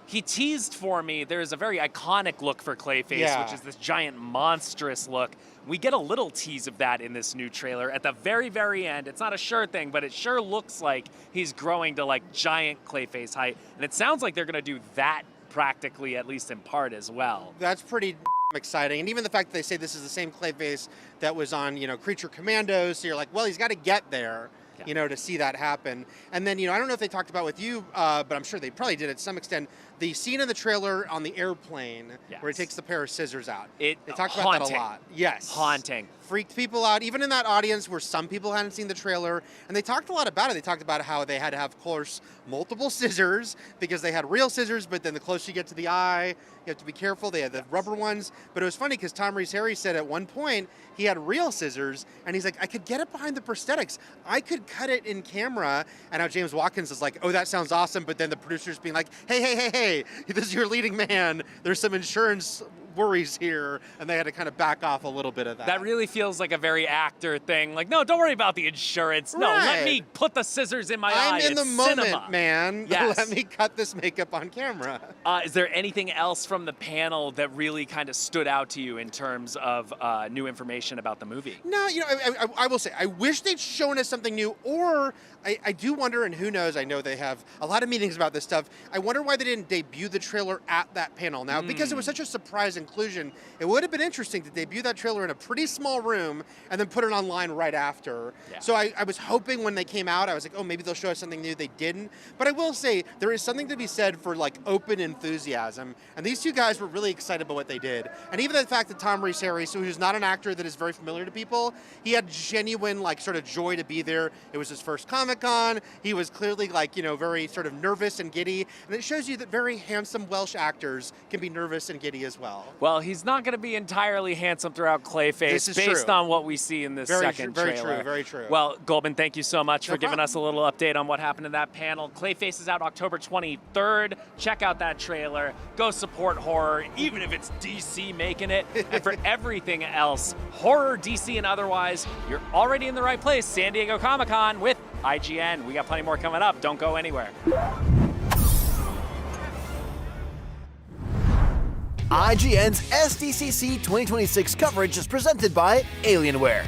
he teased for me there's a very iconic look for Clayface, which is this giant monstrous look. We get a little tease of that in this new trailer at the very, very end. It's not a sure thing, but it sure looks like he's growing to giant Clayface height, and it sounds like they're going to do that practically, at least in part as well. That's pretty exciting. And even the fact that they say this is the same Clayface that was on, Creature Commandos, so you're like, well, he's got to get there, to see that happen. And then, I don't know if they talked about with you, but I'm sure they probably did to some extent, the scene in the trailer on the airplane where he takes the pair of scissors out. They talked about that a lot. Yes. Haunting. Freaked people out, even in that audience where some people hadn't seen the trailer. And they talked a lot about it. They talked about how they had to have, of course, multiple scissors because they had real scissors, but then the closer you get to the eye, you have to be careful. They had the rubber ones. But it was funny because Tom Rhys-Harris said at one point he had real scissors, and he's like, I could get it behind the prosthetics. I could cut it in camera. And now James Watkins is like, oh, that sounds awesome. But then the producers being like, hey, this is your leading man. There's some insurance worries here, and they had to kind of back off a little bit of that. That really feels like a very actor thing. Like, no, don't worry about the insurance. No, let me put the scissors in my eye. I'm in the moment, cinema. Man. Yes. Let me cut this makeup on camera. Is there anything else from the panel that really kind of stood out to you in terms of new information about the movie? No, I will say, I wish they'd shown us something new, or I do wonder, and who knows, I know they have a lot of meetings about this stuff. I wonder why they didn't debut the trailer at that panel now, because it was such a surprise and conclusion. It would have been interesting to debut that trailer in a pretty small room and then put it online right after. Yeah. So I was hoping when they came out, I was like, oh, maybe they'll show us something new. They didn't. But I will say, there is something to be said for like open enthusiasm. And these two guys were really excited about what they did. And even the fact that Tom Rhys Harris, who's not an actor that is very familiar to people, he had genuine like sort of joy to be there. It was his first Comic-Con. He was clearly like, very sort of nervous and giddy. And it shows you that very handsome Welsh actors can be nervous and giddy as well. Well, he's not going to be entirely handsome throughout Clayface This is based true. on what we see in this second Very trailer. true, very true. Well, Goldman, thank you so much No for giving problem. us a little update on what happened in that panel. Clayface is out October 23rd. Check out that trailer. Go support horror, even if it's DC making it. And for everything else, horror, DC, and otherwise, you're already in the right place. San Diego Comic-Con with IGN. We got plenty more coming up. Don't go anywhere. IGN's SDCC 2026 coverage is presented by Alienware.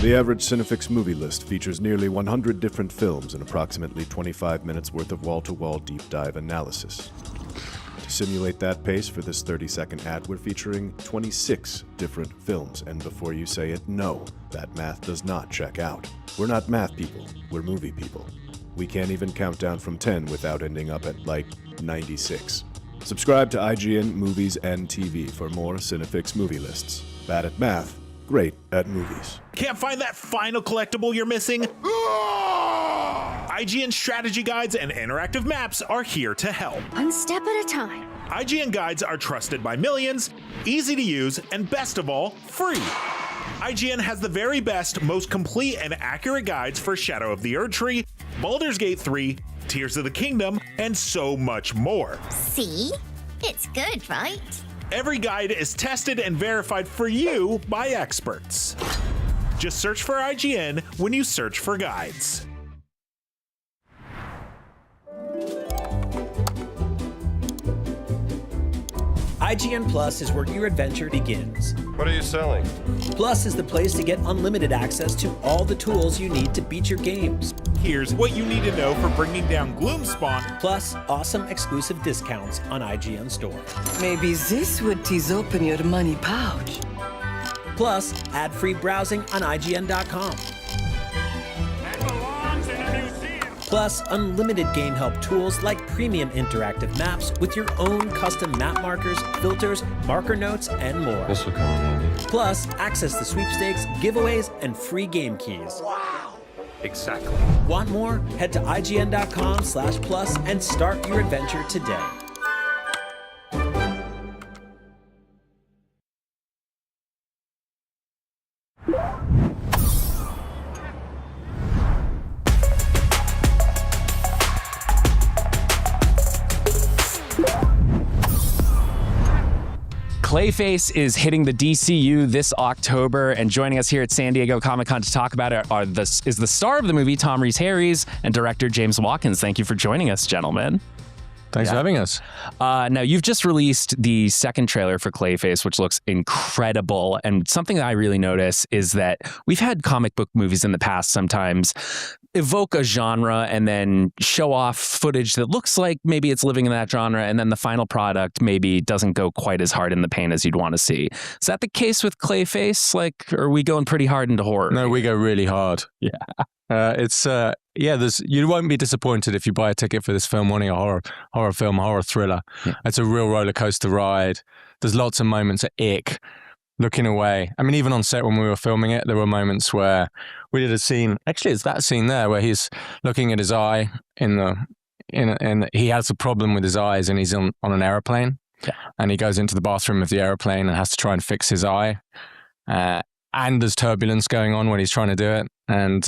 The average Cinefix movie list features nearly 100 different films and approximately 25 minutes worth of wall-to-wall deep dive analysis. To simulate that pace for this 30-second ad, we're featuring 26 different films, and before you say it, no, that math does not check out. We're not math people, we're movie people. We can't even count down from 10 without ending up at, like, 96. Subscribe to IGN Movies and TV for more Cinefix movie lists. Bad at math, great at movies. Can't find that final collectible you're missing? IGN strategy guides and interactive maps are here to help. One step at a time. IGN guides are trusted by millions, easy to use, and best of all, free. IGN has the very best, most complete and accurate guides for Shadow of the Erdtree, Baldur's Gate 3, Tears of the Kingdom, and so much more. See? It's good, right? Every guide is tested and verified for you by experts. Just search for IGN when you search for guides. IGN Plus is where your adventure begins. What are you selling? Plus is the place to get unlimited access to all the tools you need to beat your games. Here's what you need to know for bringing down Gloomspawn. Plus, awesome exclusive discounts on IGN Store. Maybe this would tease open your money pouch. Plus, ad-free browsing on IGN.com. Plus, unlimited game help tools like premium interactive maps with your own custom map markers, filters, marker notes, and more. This will come in handy. Plus, access to sweepstakes, giveaways, and free game keys. Wow! Exactly. Want more? Head to IGN.com/plus and start your adventure today. Clayface is hitting the DCU this October, and joining us here at San Diego Comic-Con to talk about it is the star of the movie, Tom Rhys Harris, and director James Watkins. Thank you for joining us, gentlemen. Thanks for having us. Now, you've just released the second trailer for Clayface, which looks incredible. And something that I really notice is that we've had comic book movies in the past sometimes evoke a genre and then show off footage that looks like maybe it's living in that genre, and then the final product maybe doesn't go quite as hard in the paint as you'd want to see. Is that the case with Clayface? Like, are we going pretty hard into horror? No, we go really hard. Yeah. You won't be disappointed if you buy a ticket for this film wanting a horror film, horror thriller. Yeah. It's a real roller coaster ride. There's lots of moments of ick, looking away. I mean, even on set when we were filming it, there were moments where we did a scene. Actually, it's that scene there where he's looking at his eye and he has a problem with his eyes, and he's on an airplane. Yeah. And he goes into the bathroom of the airplane and has to try and fix his eye. And there's turbulence going on when he's trying to do it. And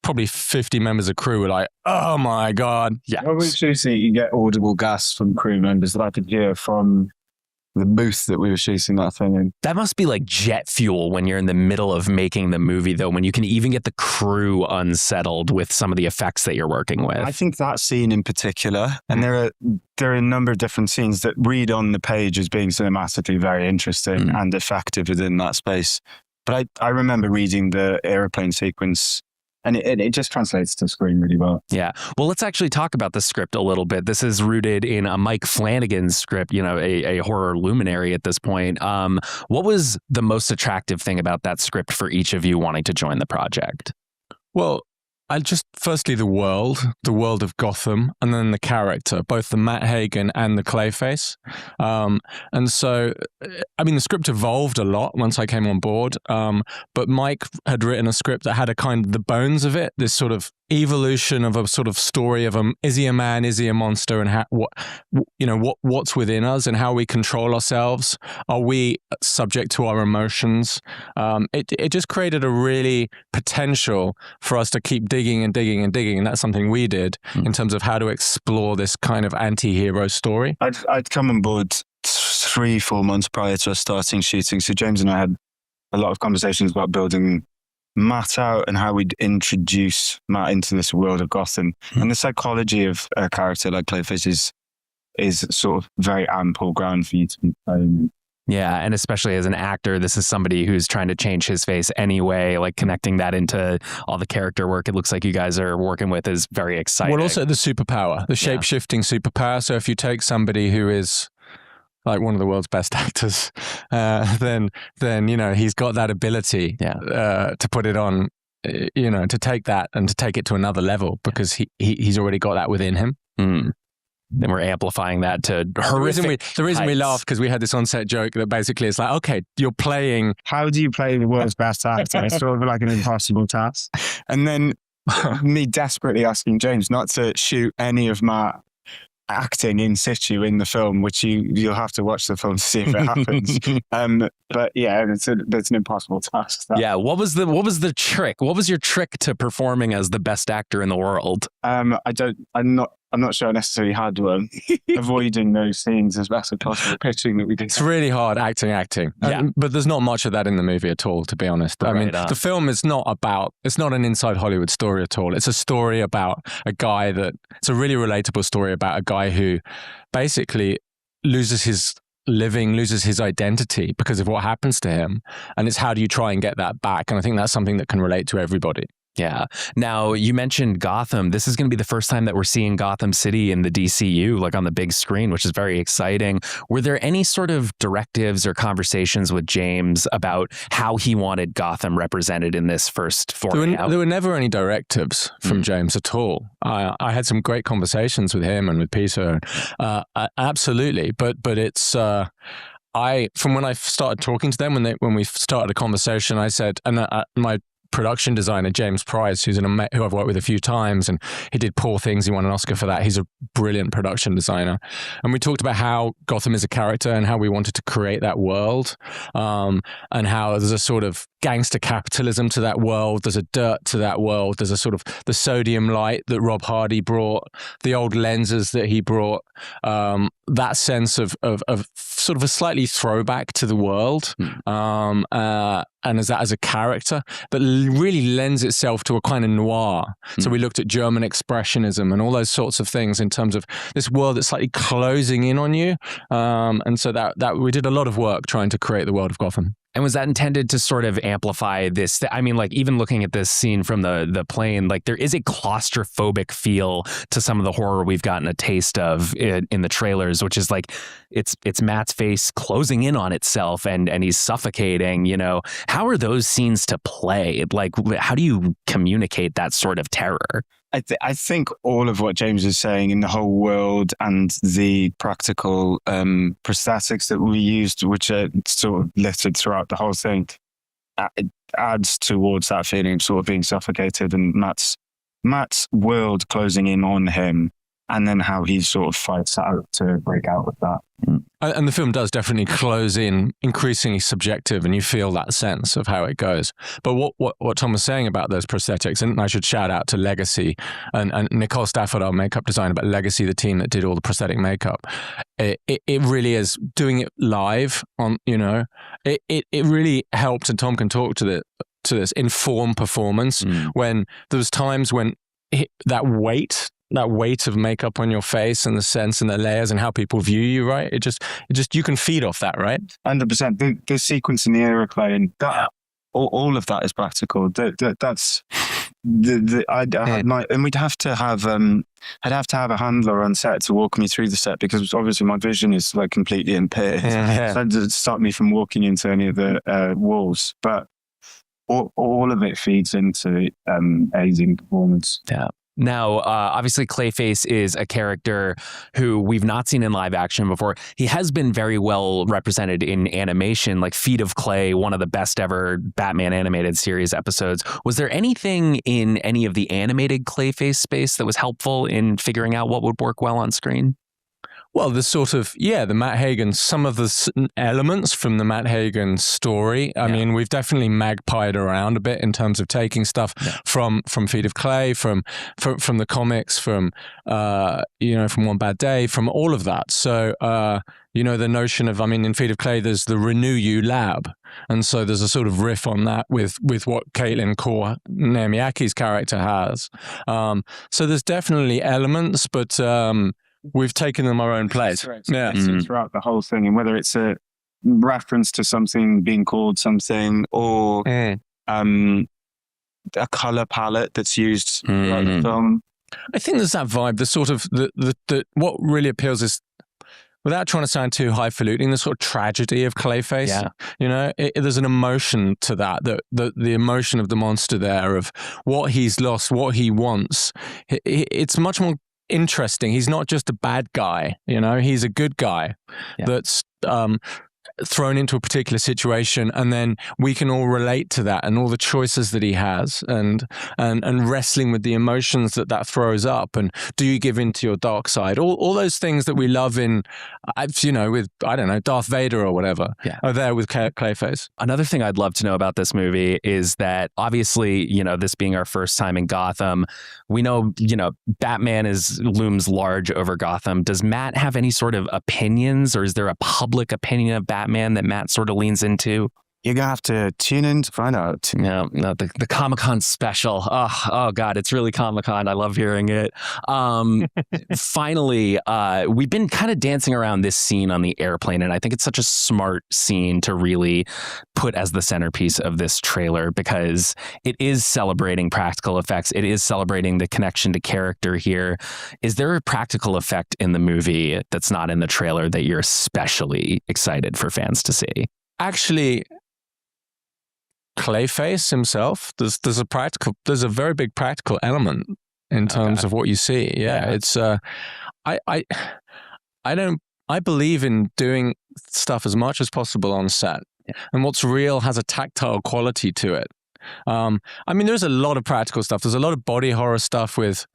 probably 50 members of crew were like, oh my God. Yeah. When we shooting, you get audible gasps from crew members that I could hear from the booth that we were shooting that thing in. That must be like jet fuel when you're in the middle of making the movie, though, when you can even get the crew unsettled with some of the effects that you're working with. I think that scene in particular, and there are a number of different scenes that read on the page as being cinematically very interesting and effective within that space. But I remember reading the airplane sequence And it just translates to screen really well. Yeah. Well, let's actually talk about the script a little bit. This is rooted in a Mike Flanagan script, a horror luminary at this point. What was the most attractive thing about that script for each of you wanting to join the project? Well, firstly, the world of Gotham, and then the character, both the Matt Hagen and the Clayface. And so, the script evolved a lot once I came on board. But Mike had written a script that had the bones of it, this sort of evolution of a sort of story of is he a man, is he a monster, and what's within us and how we control ourselves. Are we subject to our emotions? It just created a really potential for us to keep digging and digging and digging, and that's something we did in terms of how to explore this kind of anti-hero story. I'd come on board 3-4 months prior to us starting shooting, so James and I had a lot of conversations about building Matt out and how we'd introduce Matt into this world of Gotham. And the psychology of a character like Clayface is sort of very ample ground for you to be playing. Yeah, and especially as an actor, this is somebody who's trying to change his face anyway, like connecting that into all the character work it looks like you guys are working with is very exciting. Well, also the superpower, the shape-shifting superpower. So if you take somebody who is like one of the world's best actors, then he's got that ability to put it on, to take that and to take it to another level because he's already got that within him. Then we're amplifying that to horrific. The reason we laugh because we had this on-set joke that basically it's like, okay, you're playing. How do you play the world's best actor? It's sort of like an impossible task. And then me desperately asking James not to shoot any of my acting in situ in the film, which you'll have to watch the film to see if it happens. But yeah, it's an impossible task. Yeah. What was the trick? What was your trick to performing as the best actor in the world? I'm not sure I necessarily had one. Avoiding those scenes as best as possible, pitching that we did. It's really hard acting. Yeah. But there's not much of that in the movie at all, to be honest. The film is it's not an inside Hollywood story at all. It's a story about it's a really relatable story about a guy who basically loses his identity because of what happens to him. And it's how do you try and get that back? And I think that's something that can relate to everybody. Yeah. Now, you mentioned Gotham. This is going to be the first time that we're seeing Gotham City in the DCU, like on the big screen, which is very exciting. Were there any sort of directives or conversations with James about how he wanted Gotham represented in this first foray out? There were never any directives from James at all. I had some great conversations with him and with Peter. Absolutely. But it's... from when I started talking to them, when we started a conversation, I said, and my production designer, James Price, who I've worked with a few times, and he did Poor Things. He won an Oscar for that. He's a brilliant production designer. And we talked about how Gotham is a character and how we wanted to create that world, and how there's a sort of gangster capitalism to that world. There's a dirt to that world. There's a sort of the sodium light that Rob Hardy brought, the old lenses that he brought, that sense of sort of a slightly throwback to the world, and as a character, but really lends itself to a kind of noir. So we looked at German expressionism and all those sorts of things in terms of this world that's slightly closing in on you. And so that we did a lot of work trying to create the world of Gotham. And was that intended to sort of amplify this? I mean, like even looking at this scene from the plane, like there is a claustrophobic feel to some of the horror we've gotten a taste of in the trailers, which is like it's Matt's face closing in on itself and he's suffocating. How are those scenes to play? Like, how do you communicate that sort of terror? I think all of what James is saying in the whole world and the practical prosthetics that we used, which are sort of littered throughout the whole thing, it adds towards that feeling of sort of being suffocated and Matt's world closing in on him, and then how he sort of fights out to break out of that. And the film does definitely close in increasingly subjective, and you feel that sense of how it goes. But what Tom was saying about those prosthetics, and I should shout out to Legacy and Nicole Stafford, our makeup designer, but Legacy, the team that did all the prosthetic makeup. It really is doing it live on, it really helped, and Tom can talk to this, inform performance when there was times when that weight of makeup on your face and the sense and the layers and how people view you, right? It just you can feed off that, right? 100%. The sequence in the aeroplane, all of that is practical. That's and we'd have to have I'd have to have a handler on set to walk me through the set, because obviously my vision is like completely impaired. So that doesn't stop me from walking into any of the walls. But all of it feeds into amazing performance. Yeah. Now, obviously, Clayface is a character who we've not seen in live action before. He has been very well represented in animation, like Feet of Clay, one of the best ever Batman animated series episodes. Was there anything in any of the animated Clayface space that was helpful in figuring out what would work well on screen? Well, the sort of, the Matt Hagen, some of the elements from the Matt Hagen story. I mean, we've definitely magpied around a bit in terms of taking stuff from Feet of Clay, from the comics, from One Bad Day, from all of that. So, the notion of, in Feet of Clay, there's the Renew You lab. And so there's a sort of riff on that with what Caitlin Core, Naomi Aki's character, has. So there's definitely elements, but we've taken them our own place. Throughout the whole thing, and whether it's a reference to something being called something, or a color palette that's used throughout the film. I think there's that vibe. The sort of the what really appeals is, without trying to sound too highfalutin, the sort of tragedy of Clayface. There's an emotion to that, the emotion of the monster there, of what he's lost, what he wants. It's much more interesting. He's not just a bad guy, he's a good guy that's thrown into a particular situation, and then we can all relate to that and all the choices that he has, and wrestling with the emotions that throws up, and do you give in to your dark side, all those things that we love in with, I don't know, Darth Vader or whatever, are there with Clayface. Another thing I'd love to know about this movie is that, obviously, this being our first time in Gotham, we know, Batman looms large over Gotham. Does Matt have any sort of opinions, or is there a public opinion of Batman that Matt sort of leans into? You're going to have to tune in to find out. No, the Comic-Con special. Oh God, it's really Comic-Con. I love hearing it. Finally, we've been kind of dancing around this scene on the airplane, and I think it's such a smart scene to really put as the centerpiece of this trailer, because it is celebrating practical effects. It is celebrating the connection to character here. Is there a practical effect in the movie that's not in the trailer that you're especially excited for fans to see? Actually, Clayface himself, there's a very big practical element in terms of what you see. It's I believe in doing stuff as much as possible on set, and what's real has a tactile quality to it. There's a lot of practical stuff. There's a lot of body horror stuff with,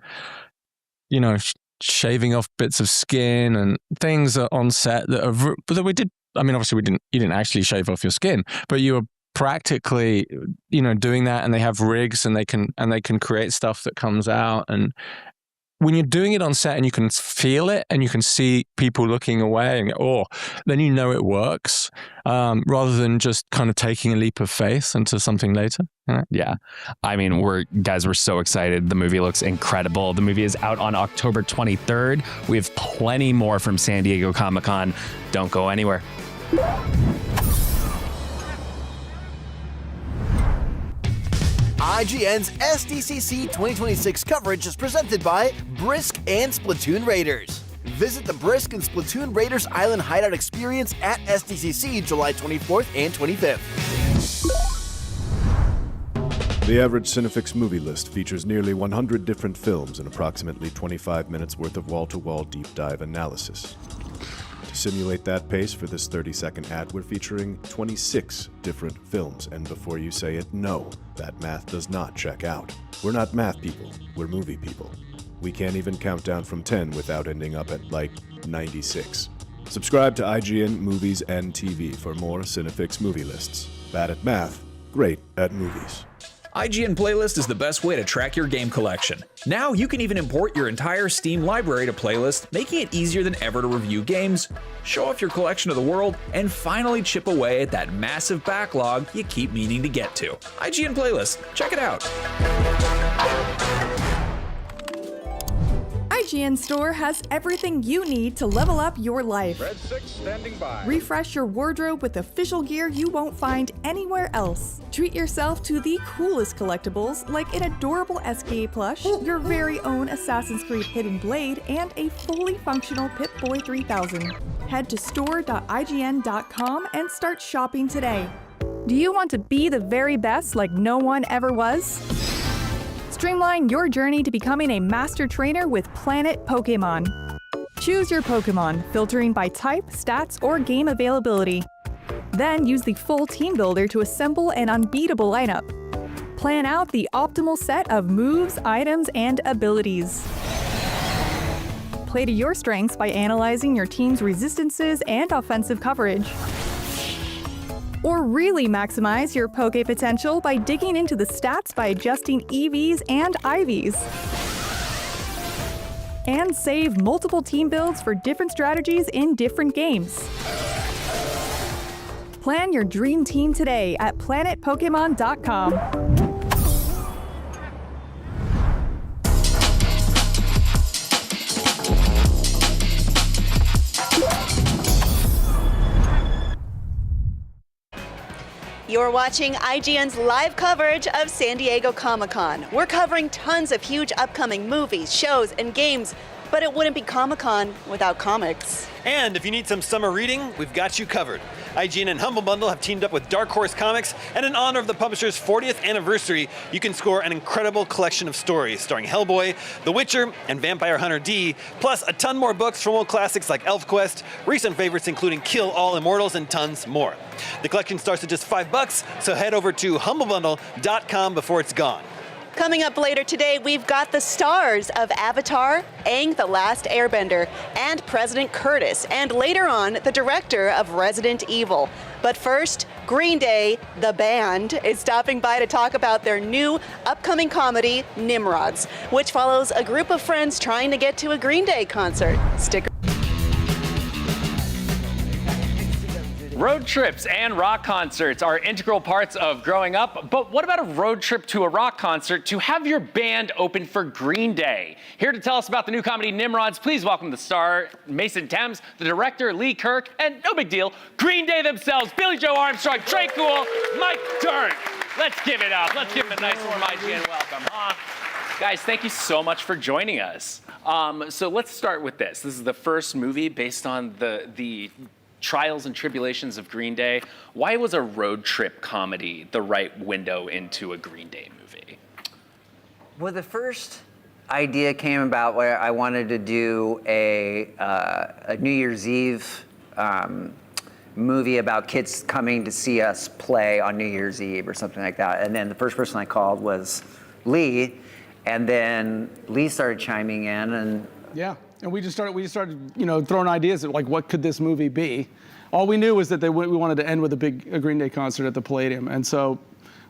shaving off bits of skin and things on set that we did. Obviously you didn't actually shave off your skin, but you were practically, doing that, and they have rigs, and they can create stuff that comes out. And when you're doing it on set and you can feel it and you can see people looking away, and then it works, rather than just kind of taking a leap of faith into something later. Right? Yeah. We're so excited. The movie looks incredible. The movie is out on October 23rd. We have plenty more from San Diego Comic-Con. Don't go anywhere. IGN's SDCC 2026 coverage is presented by Brisk and Splatoon Raiders. Visit the Brisk and Splatoon Raiders Island Hideout experience at SDCC July 24th and 25th. The average Cinefix movie list features nearly 100 different films and approximately 25 minutes worth of wall-to-wall deep dive analysis. To simulate that pace for this 30-second ad, we're featuring 26 different films, and before you say it, no, that math does not check out. We're not math people, we're movie people. We can't even count down from 10 without ending up at, 96. Subscribe to IGN Movies and TV for more Cinefix movie lists. Bad at math, great at movies. IGN Playlist is the best way to track your game collection. Now you can even import your entire Steam library to Playlist, making it easier than ever to review games, show off your collection to the world, and finally chip away at that massive backlog you keep meaning to get to. IGN Playlist, check it out. IGN Store has everything you need to level up your life. Red 6 standing by. Refresh your wardrobe with official gear you won't find anywhere else. Treat yourself to the coolest collectibles like an adorable SKA plush, your very own Assassin's Creed Hidden Blade, and a fully functional Pip-Boy 3000. Head to store.ign.com and start shopping today. Do you want to be the very best like no one ever was? Streamline your journey to becoming a master trainer with Planet Pokemon. Choose your Pokemon, filtering by type, stats, or game availability. Then use the full team builder to assemble an unbeatable lineup. Plan out the optimal set of moves, items, and abilities. Play to your strengths by analyzing your team's resistances and offensive coverage. Or really maximize your Poke potential by digging into the stats by adjusting EVs and IVs. And save multiple team builds for different strategies in different games. Plan your dream team today at planetpokemon.com. You're watching IGN's live coverage of San Diego Comic-Con. We're covering tons of huge upcoming movies, shows, and games, but it wouldn't be Comic-Con without comics. And if you need some summer reading, we've got you covered. IGN and Humble Bundle have teamed up with Dark Horse Comics, and in honor of the publisher's 40th anniversary, you can score an incredible collection of stories starring Hellboy, The Witcher, and Vampire Hunter D, plus a ton more books from old classics like ElfQuest, recent favorites including Kill All Immortals, and tons more. The collection starts at just $5, so head over to humblebundle.com before it's gone. Coming up later today, we've got the stars of Avatar, Aang the Last Airbender, and President Curtis, and later on, the director of Resident Evil. But first, Green Day, the band, is stopping by to talk about their new upcoming comedy, Nimrods, which follows a group of friends trying to get to a Green Day concert. Stick Road trips and rock concerts are integral parts of growing up, but what about a road trip to a rock concert to have your band open for Green Day? Here to tell us about the new comedy Nimrods, please welcome the star, Mason Thames, the director, Lee Kirk, and no big deal, Green Day themselves, Billy Joe Armstrong, Trey Cool, Mike Dirnt. Let's give it up. Let's give them a nice warm IGN welcome, huh? Guys, thank you so much for joining us. So let's start with this. This is the first movie based on the trials and tribulations of Green Day. Why was a road trip comedy the right window into a Green Day movie? Well, the first idea came about where I wanted to do a New Year's Eve movie about kids coming to see us play on New Year's Eve or something like that. And then the first person I called was Lee, and then Lee started chiming in, and yeah. And we just started, throwing ideas at like, what could this movie be? All we knew was that we wanted to end with a Green Day concert at the Palladium. And so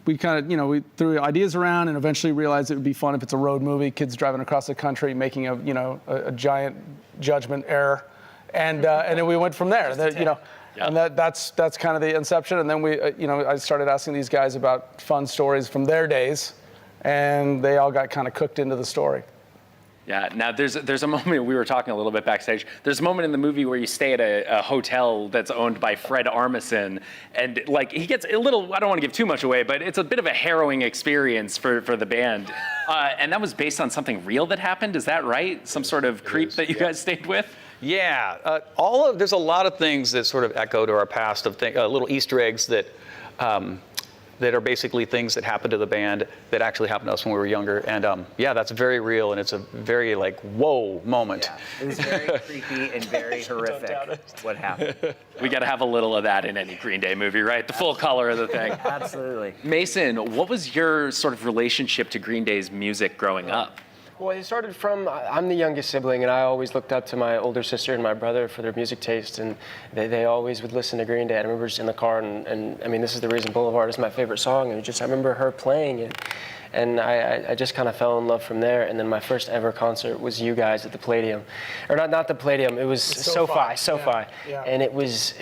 we kind of, we threw ideas around and eventually realized it would be fun if it's a road movie, kids driving across the country, making a giant judgment error. And then we went from there, and that's kind of the inception. And then I started asking these guys about fun stories from their days, and they all got kind of cooked into the story. Yeah, now there's a moment, we were talking a little bit backstage, there's a moment in the movie where you stay at a hotel that's owned by Fred Armisen, and like he gets a little, I don't want to give too much away, but it's a bit of a harrowing experience for the band. And that was based on something real that happened, is that right? Some sort of creep that you guys stayed with? Yeah, there's a lot of things that sort of echo to our past of little Easter eggs that are basically things that happened to the band that actually happened to us when we were younger. And yeah, that's very real, and it's a very whoa moment. Yeah, it was very creepy and very horrific what happened. We got to have a little of that in any Green Day movie, right? The full color of the thing. Absolutely. Mason, what was your sort of relationship to Green Day's music growing up? Well, it started from, I'm the youngest sibling, and I always looked up to my older sister and my brother for their music taste, and they always would listen to Green Day. I remember just in the car, and I mean, This Is the Reason Boulevard is my favorite song, and I remember her playing it. And I just kind of fell in love from there. And then my first ever concert was you guys at the Palladium, or not the Palladium. It was SoFi. Yeah. And it was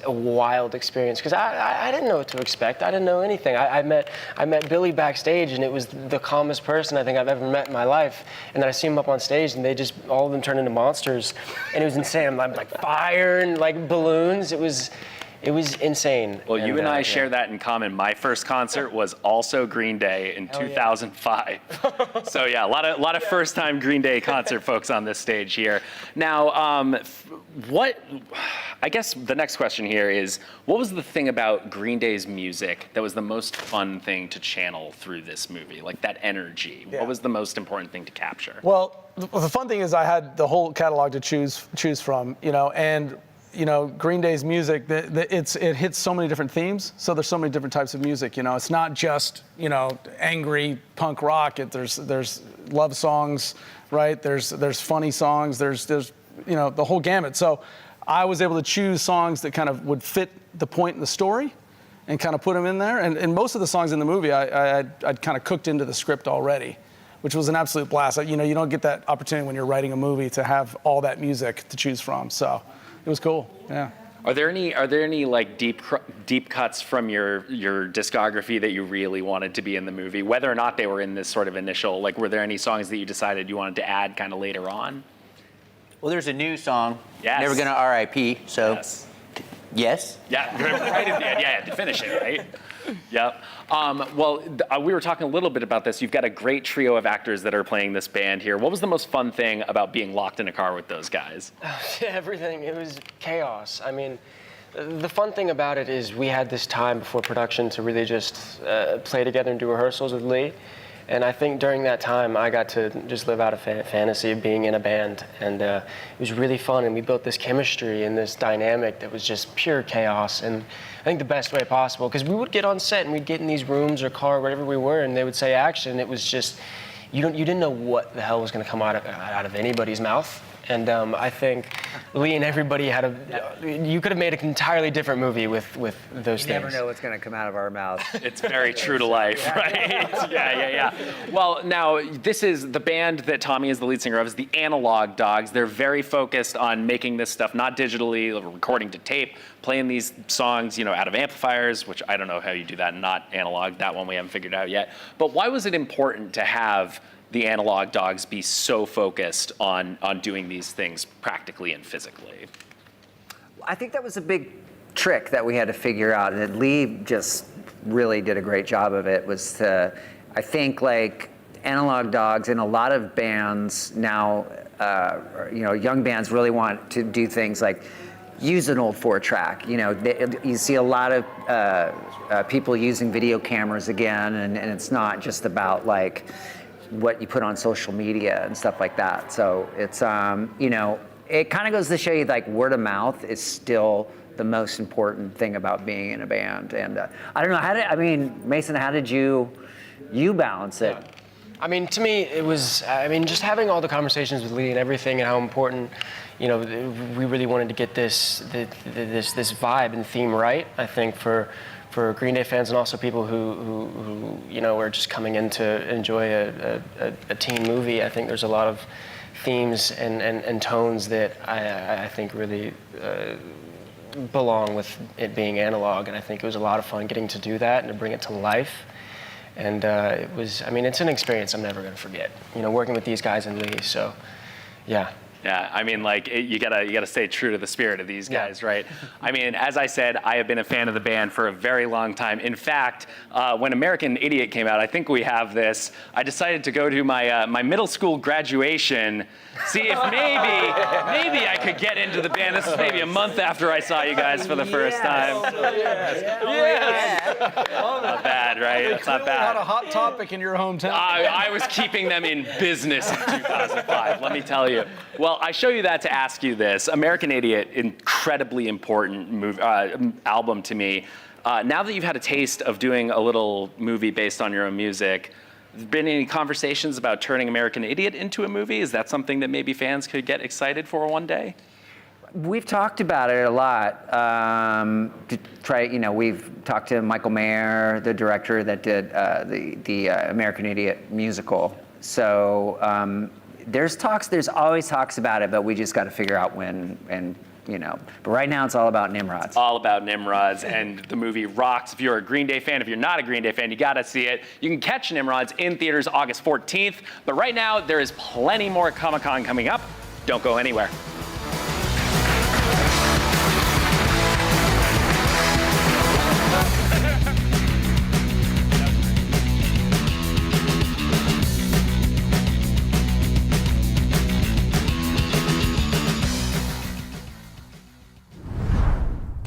a wild experience because I didn't know what to expect. I didn't know anything. I met Billy backstage, and it was the calmest person I think I've ever met in my life. And then I see him up on stage, and all of them turned into monsters, and it was insane. I'm like fire and like balloons. It was insane. Well, you and I share that in common. My first concert was also Green Day in 2005. So yeah, a lot of first-time Green Day concert folks on this stage here. Now, I guess the next question here is, what was the thing about Green Day's music that was the most fun thing to channel through this movie? Like that energy. Yeah. What was the most important thing to capture? Well, the fun thing is I had the whole catalog to choose from, and Green Day's music, it hits so many different themes. So there's so many different types of music. It's not just angry punk rock. There's love songs, right? There's funny songs. There's the whole gamut. So I was able to choose songs that kind of would fit the point in the story, and kind of put them in there. And most of the songs in the movie I'd kind of cooked into the script already, which was an absolute blast. You don't get that opportunity when you're writing a movie to have all that music to choose from. So it was cool, yeah. Are there any like deep cuts from your discography that you really wanted to be in the movie, whether or not they were in this sort of initial, like were there any songs that you decided you wanted to add kind of later on? Well, there's a new song, Yes. Never Gonna R.I.P., so yes. Yeah, right at the end, yeah, to finish it, right? Yep. We were talking a little bit about this. You've got a great trio of actors that are playing this band here. What was the most fun thing about being locked in a car with those guys? Everything. It was chaos. I mean, the fun thing about it is we had this time before production to really just play together and do rehearsals with Lee. And I think during that time, I got to just live out a fantasy of being in a band. And it was really fun. And we built this chemistry and this dynamic that was just pure chaos. And I think the best way possible, because we would get on set and we'd get in these rooms or car, wherever we were, and they would say action. It was just, you didn't know what the hell was going to come out of anybody's mouth. And I think Lee and everybody you could have made an entirely different movie with those things. You never know what's going to come out of our mouths. It's very true to life, right? Yeah. Well, now, this is the band that Tommy is the lead singer of, is the Analog Dogs. They're very focused on making this stuff, not digitally, recording to tape, playing these songs, out of amplifiers, which I don't know how you do that, not analog. That one we haven't figured out yet. But why was it important to have the Analog Dogs be so focused on doing these things practically and physically? I think that was a big trick that we had to figure out, and Lee just really did a great job of it, I think like Analog Dogs and a lot of bands now, young bands really want to do things like use an old 4-track. You see a lot of people using video cameras again, and it's not just about like what you put on social media and stuff like that. So it's, it kind of goes to show you like word of mouth is still the most important thing about being in a band. And I don't know, Mason, how did you balance it? I mean, to me, it was, just having all the conversations with Lee and everything and how important, we really wanted to get this vibe and theme right, I think, for Green Day fans and also people who are just coming in to enjoy a teen movie. I think there's a lot of themes and tones that I think really belong with it being analog, and I think it was a lot of fun getting to do that and to bring it to life. And it was, it's an experience I'm never going to forget, working with these guys and Lee, so yeah. Yeah, you gotta stay true to the spirit of these guys, right? As I said, I have been a fan of the band for a very long time. In fact, when American Idiot came out, I think we have this, I decided to go to my middle school graduation, see if maybe I could get into the band. This is maybe a month after I saw you guys for the first time. Yes. Not bad, right? That's not bad. Had a hot topic in your hometown. I was keeping them in business in 2005, let me tell you. Well, I show you that to ask you this. American Idiot, incredibly important album to me. Now that you've had a taste of doing a little movie based on your own music, has there been any conversations about turning American Idiot into a movie? Is that something that maybe fans could get excited for one day? We've talked about it a lot. To try, we've talked to Michael Mayer, the director that did the American Idiot musical. So there's always talks about it, but we just got to figure out when and. But right now it's all about Nimrods. All about Nimrods, and the movie rocks. If you're a Green Day fan, if you're not a Green Day fan, you gotta see it. You can catch Nimrods in theaters August 14th, but right now there is plenty more Comic-Con coming up. Don't go anywhere.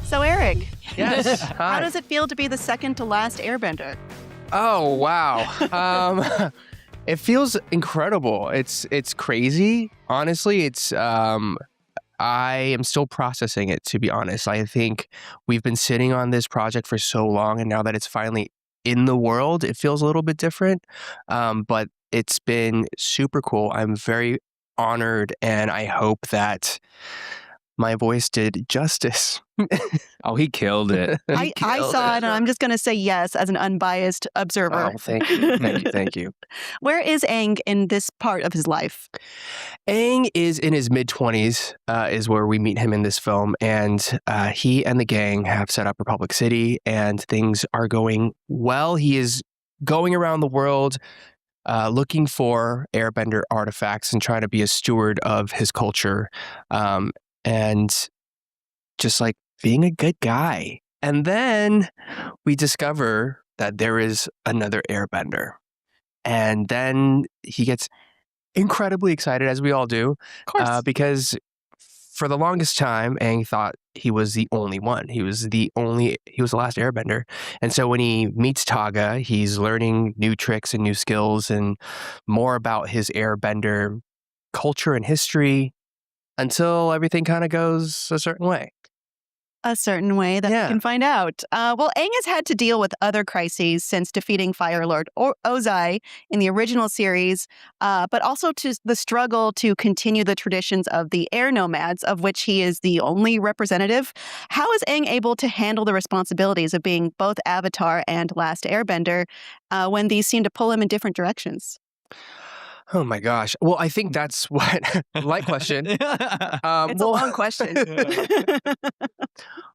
So Eric, Yes. how does it feel to be the second to last Airbender? Oh wow. It feels incredible. It's crazy. Honestly, I am still processing it, to be honest. I think we've been sitting on this project for so long, and now that it's finally in the world, it feels a little bit different. But it's been super cool. I'm very honored, and I hope that my voice did justice. Oh, he killed it. I saw it, and I'm just going to say yes as an unbiased observer. Oh, thank you. Thank you. Where is Aang in this part of his life? Aang is in his mid-20s, is where we meet him in this film, and he and the gang have set up Republic City, and things are going well. He is going around the world looking for Airbender artifacts and trying to be a steward of his culture, and just like being a good guy. And then we discover that there is another Airbender. And then he gets incredibly excited, as we all do, because for the longest time, Aang thought he was the only one. He was the last Airbender. And so when he meets Taga, he's learning new tricks and new skills and more about his Airbender culture and history until everything kind of goes a certain way. A certain way that we can find out. Well, Aang has had to deal with other crises since defeating Fire Lord Ozai in the original series, but also to the struggle to continue the traditions of the air nomads, of which he is the only representative. How is Aang able to handle the responsibilities of being both Avatar and Last Airbender when these seem to pull him in different directions? Oh my gosh. Well, I think that's what, light question. It's a long question.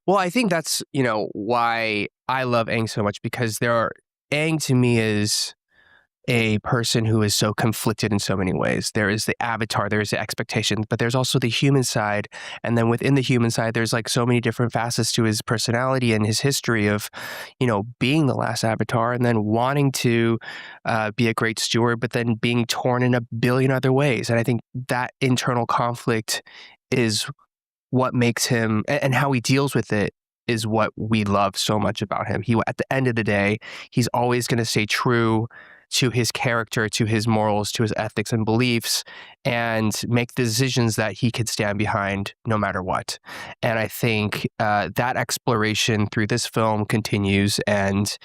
Well, I think that's, why I love Aang so much, because Aang to me is a person who is so conflicted in so many ways. There is the Avatar, there is the expectation, but there's also the human side. And then within the human side, there's like so many different facets to his personality and his history of, being the last Avatar and then wanting to be a great steward, but then being torn in a billion other ways. And I think that internal conflict is what makes him, and how he deals with it, is what we love so much about him. At the end of the day, he's always going to stay true to his character, to his morals, to his ethics and beliefs, and make the decisions that he could stand behind no matter what. And I think that exploration through this film continues, and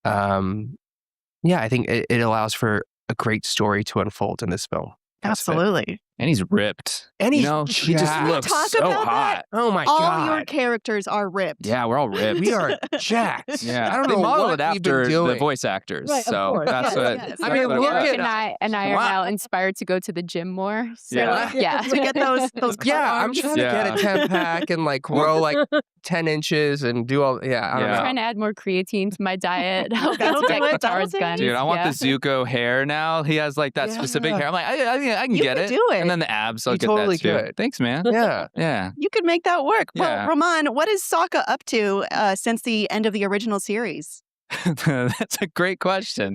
I think it allows for a great story to unfold in this film. Absolutely. And he's ripped. And he just looks so hot. Oh my All God. your characters are ripped. Yeah, we're all ripped. We are jacked. Yeah, I don't they know model what it we've been after the doing. voice actors. Right, of So course. that's Yes, what. yes. That's I mean, what look it at was. And I are now inspired to go to the gym more. So, Yeah. To get those Yeah, I'm arms. trying to get a 10-pack and like grow like 10 inches and do all. Yeah, I don't I'm know. trying to add more creatine to my diet. That'll do it. Guitar's gun. Dude, I want the Zuko hair now. He has like that specific hair. I'm like, I can You get could it. do it. And then the abs, I'll You get totally that too. could. Thanks, man. Yeah. Yeah. You could make that work. Yeah. Well, Roman, what is Sokka up to since the end of the original series? That's a great question.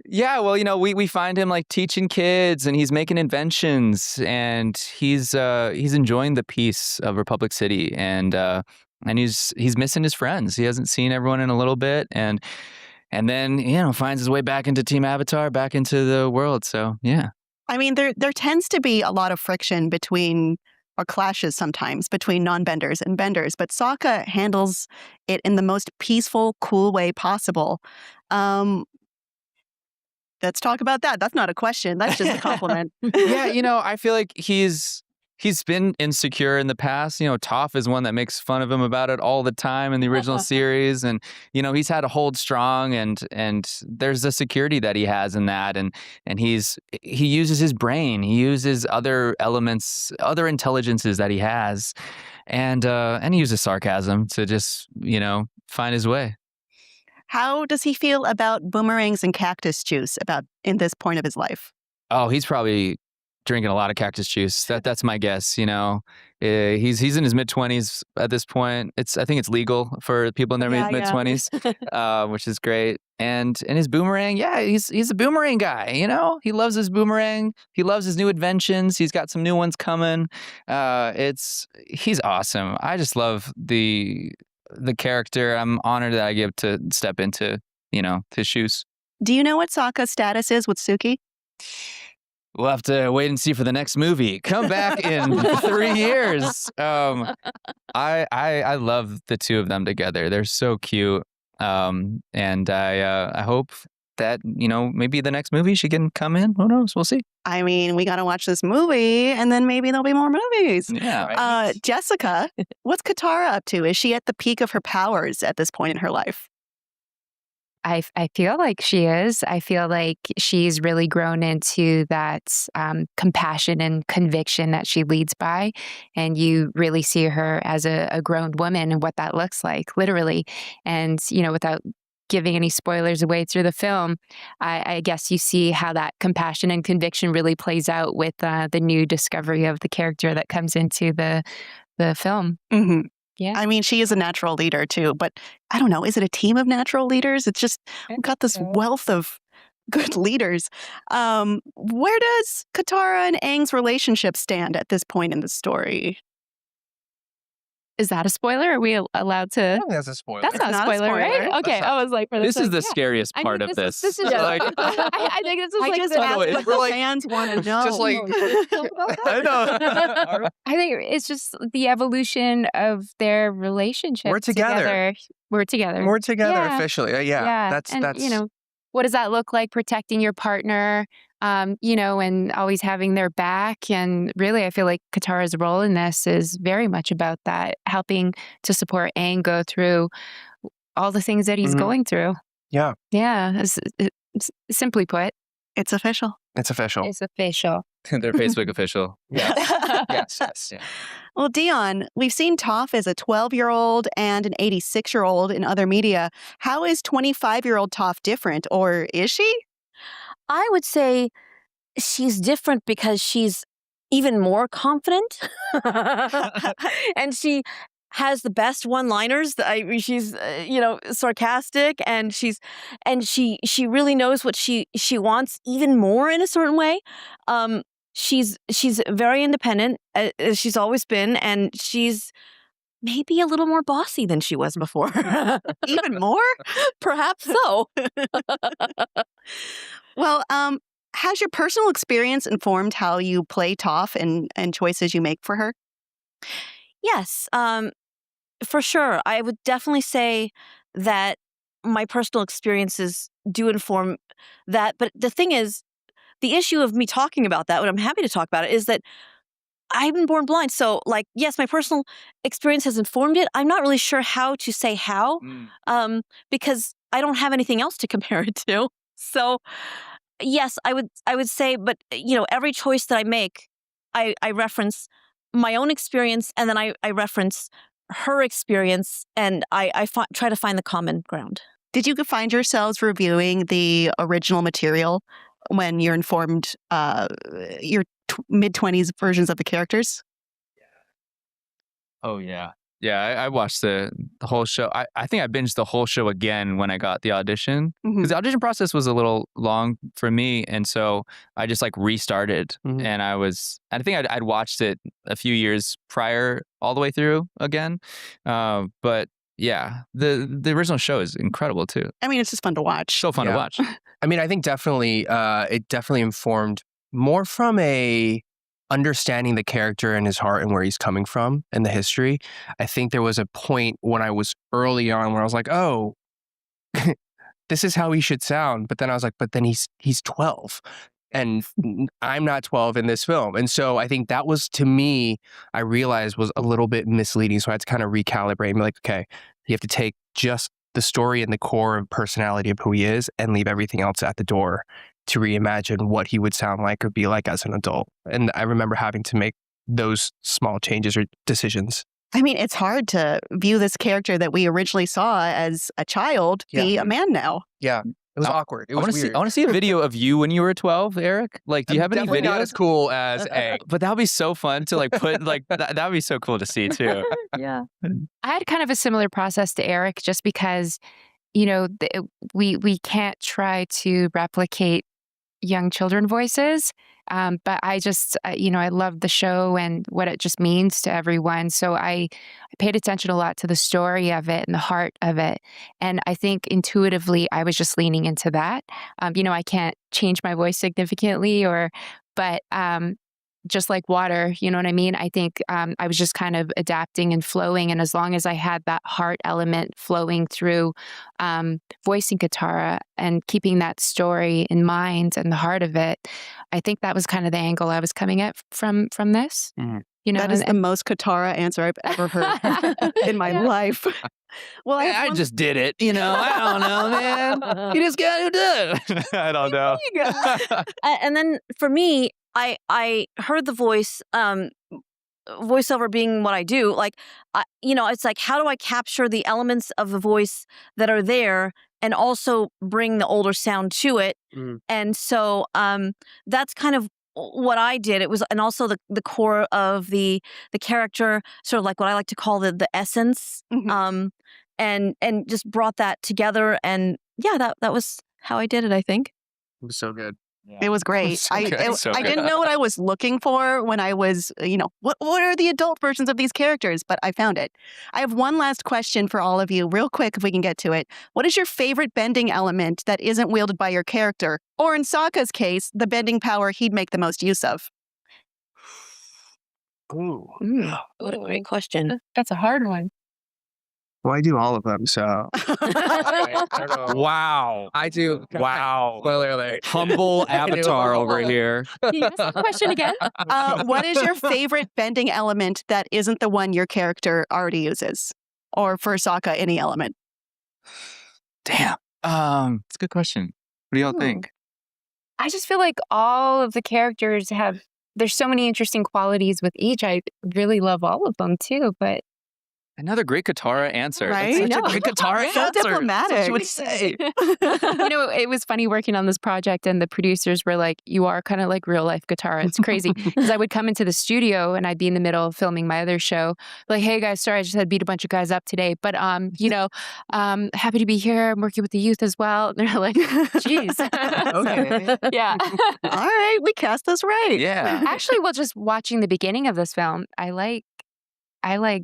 Yeah, well, we find him like teaching kids, and he's making inventions, and he's enjoying the peace of Republic City, and he's missing his friends. He hasn't seen everyone in a little bit, and then finds his way back into Team Avatar, back into the world. So yeah. I mean, there tends to be a lot of friction between, or clashes sometimes, between non-benders and benders, but Sokka handles it in the most peaceful, cool way possible. Let's talk about that. That's not a question. That's just a compliment. Yeah, I feel like he's been insecure in the past. Toph is one that makes fun of him about it all the time in the original series, and he's had to hold strong, and there's the security that he has in that, and he uses his brain, he uses other elements, other intelligences that he has, and he uses sarcasm to just find his way. How does he feel about boomerangs and cactus juice in this point of his life? Oh, he's probably drinking a lot of cactus juice. That's my guess. He's in his mid-20s at this point. I think it's legal for people in their mid-20s, which is great. And his boomerang, he's a boomerang guy. He loves his boomerang. He loves his new inventions. He's got some new ones coming. He's awesome. I just love the character. I'm honored that I get to step into his shoes. Do you know what Sokka's status is with Suki? We'll have to wait and see for the next movie. Come back in 3 years. I love the two of them together. They're so cute. And I hope that, maybe the next movie she can come in. Who knows? We'll see. I mean, we got to watch this movie and then maybe there'll be more movies. Yeah. Right. Jessica, what's Katara up to? Is she at the peak of her powers at this point in her life? I feel like she is. I feel like she's really grown into that compassion and conviction that she leads by. And you really see her as a grown woman and what that looks like, literally. And, without giving any spoilers away through the film, I guess you see how that compassion and conviction really plays out with the new discovery of the character that comes into the film. Mm-hmm. Yeah. I mean, she is a natural leader too, but I don't know. Is it a team of natural leaders? It's just, we've got this wealth of good leaders. Where does Katara and Aang's relationship stand at this point in the story? Is that a spoiler? Are we allowed to? I think that's a spoiler. That's not a spoiler, right? Okay, I was like, for this is the scariest part of this. This is like, I think this is I like just the asked what the fans want to know. Just like, I know. I think it's just the evolution of their relationship. We're together. We're together. We're together Yeah. officially. Yeah. That's what does that look like? Protecting your partner, and always having their back. And really, I feel like Katara's role in this is very much about that, helping to support Aang go through all the things that he's going through. Yeah. Yeah. Simply put, it's official. It's official. It's official. Their Facebook official. Yes. Yeah. Well, Dion, we've seen Toph as a 12-year-old and an 86-year-old in other media. How is 25-year-old Toph different, or is she? I would say she's different because she's even more confident. And she has the best one-liners. She's sarcastic, and she really knows what she wants even more in a certain way. She's very independent, as she's always been, and she's maybe a little more bossy than she was before. Even more? Perhaps so. Well, has your personal experience informed how you play Toph and choices you make for her? Yes, for sure. I would definitely say that my personal experiences do inform that. But the thing is, the issue of me talking about that, when I'm happy to talk about it, is that I've been born blind. So, yes, my personal experience has informed it. I'm not really sure how to say how, because I don't have anything else to compare it to. So, yes, I would say, but every choice that I make, I reference my own experience, and then I reference her experience, and I try to find the common ground. Did you find yourselves reviewing the original material when you're informed your mid-20s versions of the characters? Oh, yeah. Yeah, I watched the whole show. I think I binged the whole show again when I got the audition. Because the audition process was a little long for me. And so I just restarted. And I think I'd watched it a few years prior all the way through again. But yeah, the original show is incredible too. I mean, it's just fun to watch. So fun to watch. I mean, I think definitely it definitely informed more from a understanding the character and his heart and where he's coming from and the history. I think there was a point when I was early on where I was like, oh, this is how he should sound. But then I was like, but then he's 12. And I'm not 12 in this film. And so I think that was, to me, I realized was a little bit misleading. So I had to kind of recalibrate and be like, okay, you have to take just the story and the core of personality of who he is and leave everything else at the door to reimagine what he would sound like or be like as an adult. And I remember having to make those small changes or decisions. I mean, it's hard to view this character that we originally saw as a child be a man now. Yeah. It was awkward. It was weird. I want to see a video of you when you were 12, Eric. Like, do you have any Definitely videos? not as cool as A. But that would be so fun to like put like that would be so cool to see too. Yeah. I had kind of a similar process to Eric, just because, you know, we can't try to replicate young children voices. But I just, you know, I love the show and what it just means to everyone. So I paid attention a lot to the story of it and the heart of it. And I think intuitively, I was just leaning into that. You know, I can't change my voice significantly but just like water, you know what I mean? I think I was just kind of adapting and flowing. And as long as I had that heart element flowing through voicing Katara and keeping that story in mind and the heart of it, I think that was kind of the angle I was coming at from this. Mm-hmm. You know, that is the most Katara answer I've ever heard in my life. Well, I just did it, you know. I don't know, man. You just got to do it. I don't know. And then for me, I heard the voice, voiceover being what I do. Like, you know, it's like, how do I capture the elements of the voice that are there and also bring the older sound to it? And so that's kind of what I did. It was, and also the core of the character, sort of like what I like to call the essence, and just brought that together. And yeah, that was how I did it, I think. It was so good. It was great. I didn't know what I was looking for when I was, you know, what are the adult versions of these characters? But I found it. I have one last question for all of you, real quick, if we can get to it. What is your favorite bending element that isn't wielded by your character? Or in Sokka's case, the bending power he'd make the most use of? Ooh. What a great question. That's a hard one. Well, I do all of them, so. I don't know. Wow. I do. Wow. Spoiler alert. Humble avatar over here. Can you ask the question again? What is your favorite bending element that isn't the one your character already uses? Or for Sokka, any element? Damn. It's a good question. What do y'all think? I just feel like all of the characters there's so many interesting qualities with each. I really love all of them too, but Another great Katara answer. Right? That's such a great Katara So answer. diplomatic. That's what you would say. you know, it was funny working on this project, and the producers were like, you are kind of like real life Katara. It's crazy. Because I would come into the studio and I'd be in the middle of filming my other show. Like, hey guys, sorry, I just had to beat a bunch of guys up today. But, you know, happy to be here. I'm working with the youth as well. And they're like, geez. Okay. Yeah. All right. We cast this right. Yeah. Actually, well, just watching the beginning of this film, I like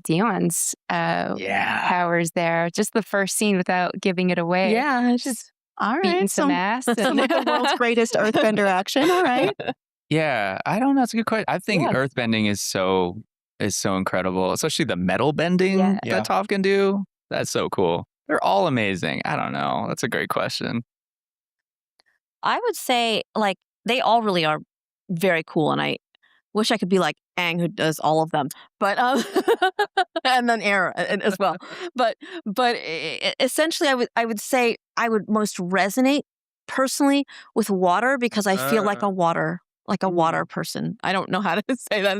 Dion's powers there. Just the first scene without giving it away. Yeah. It's just, all beating right. some ass. Some of the world's greatest earthbender action. All right. Yeah. I don't know. It's a good question. I think earthbending is so incredible, especially the metal bending that Toph can do. That's so cool. They're all amazing. I don't know. That's a great question. I would say, like, they all really are very cool, and I wish I could be like Aang, who does all of them, but and then Air as well. But essentially, I would say I would most resonate personally with water, because I feel like a water person. I don't know how to say that.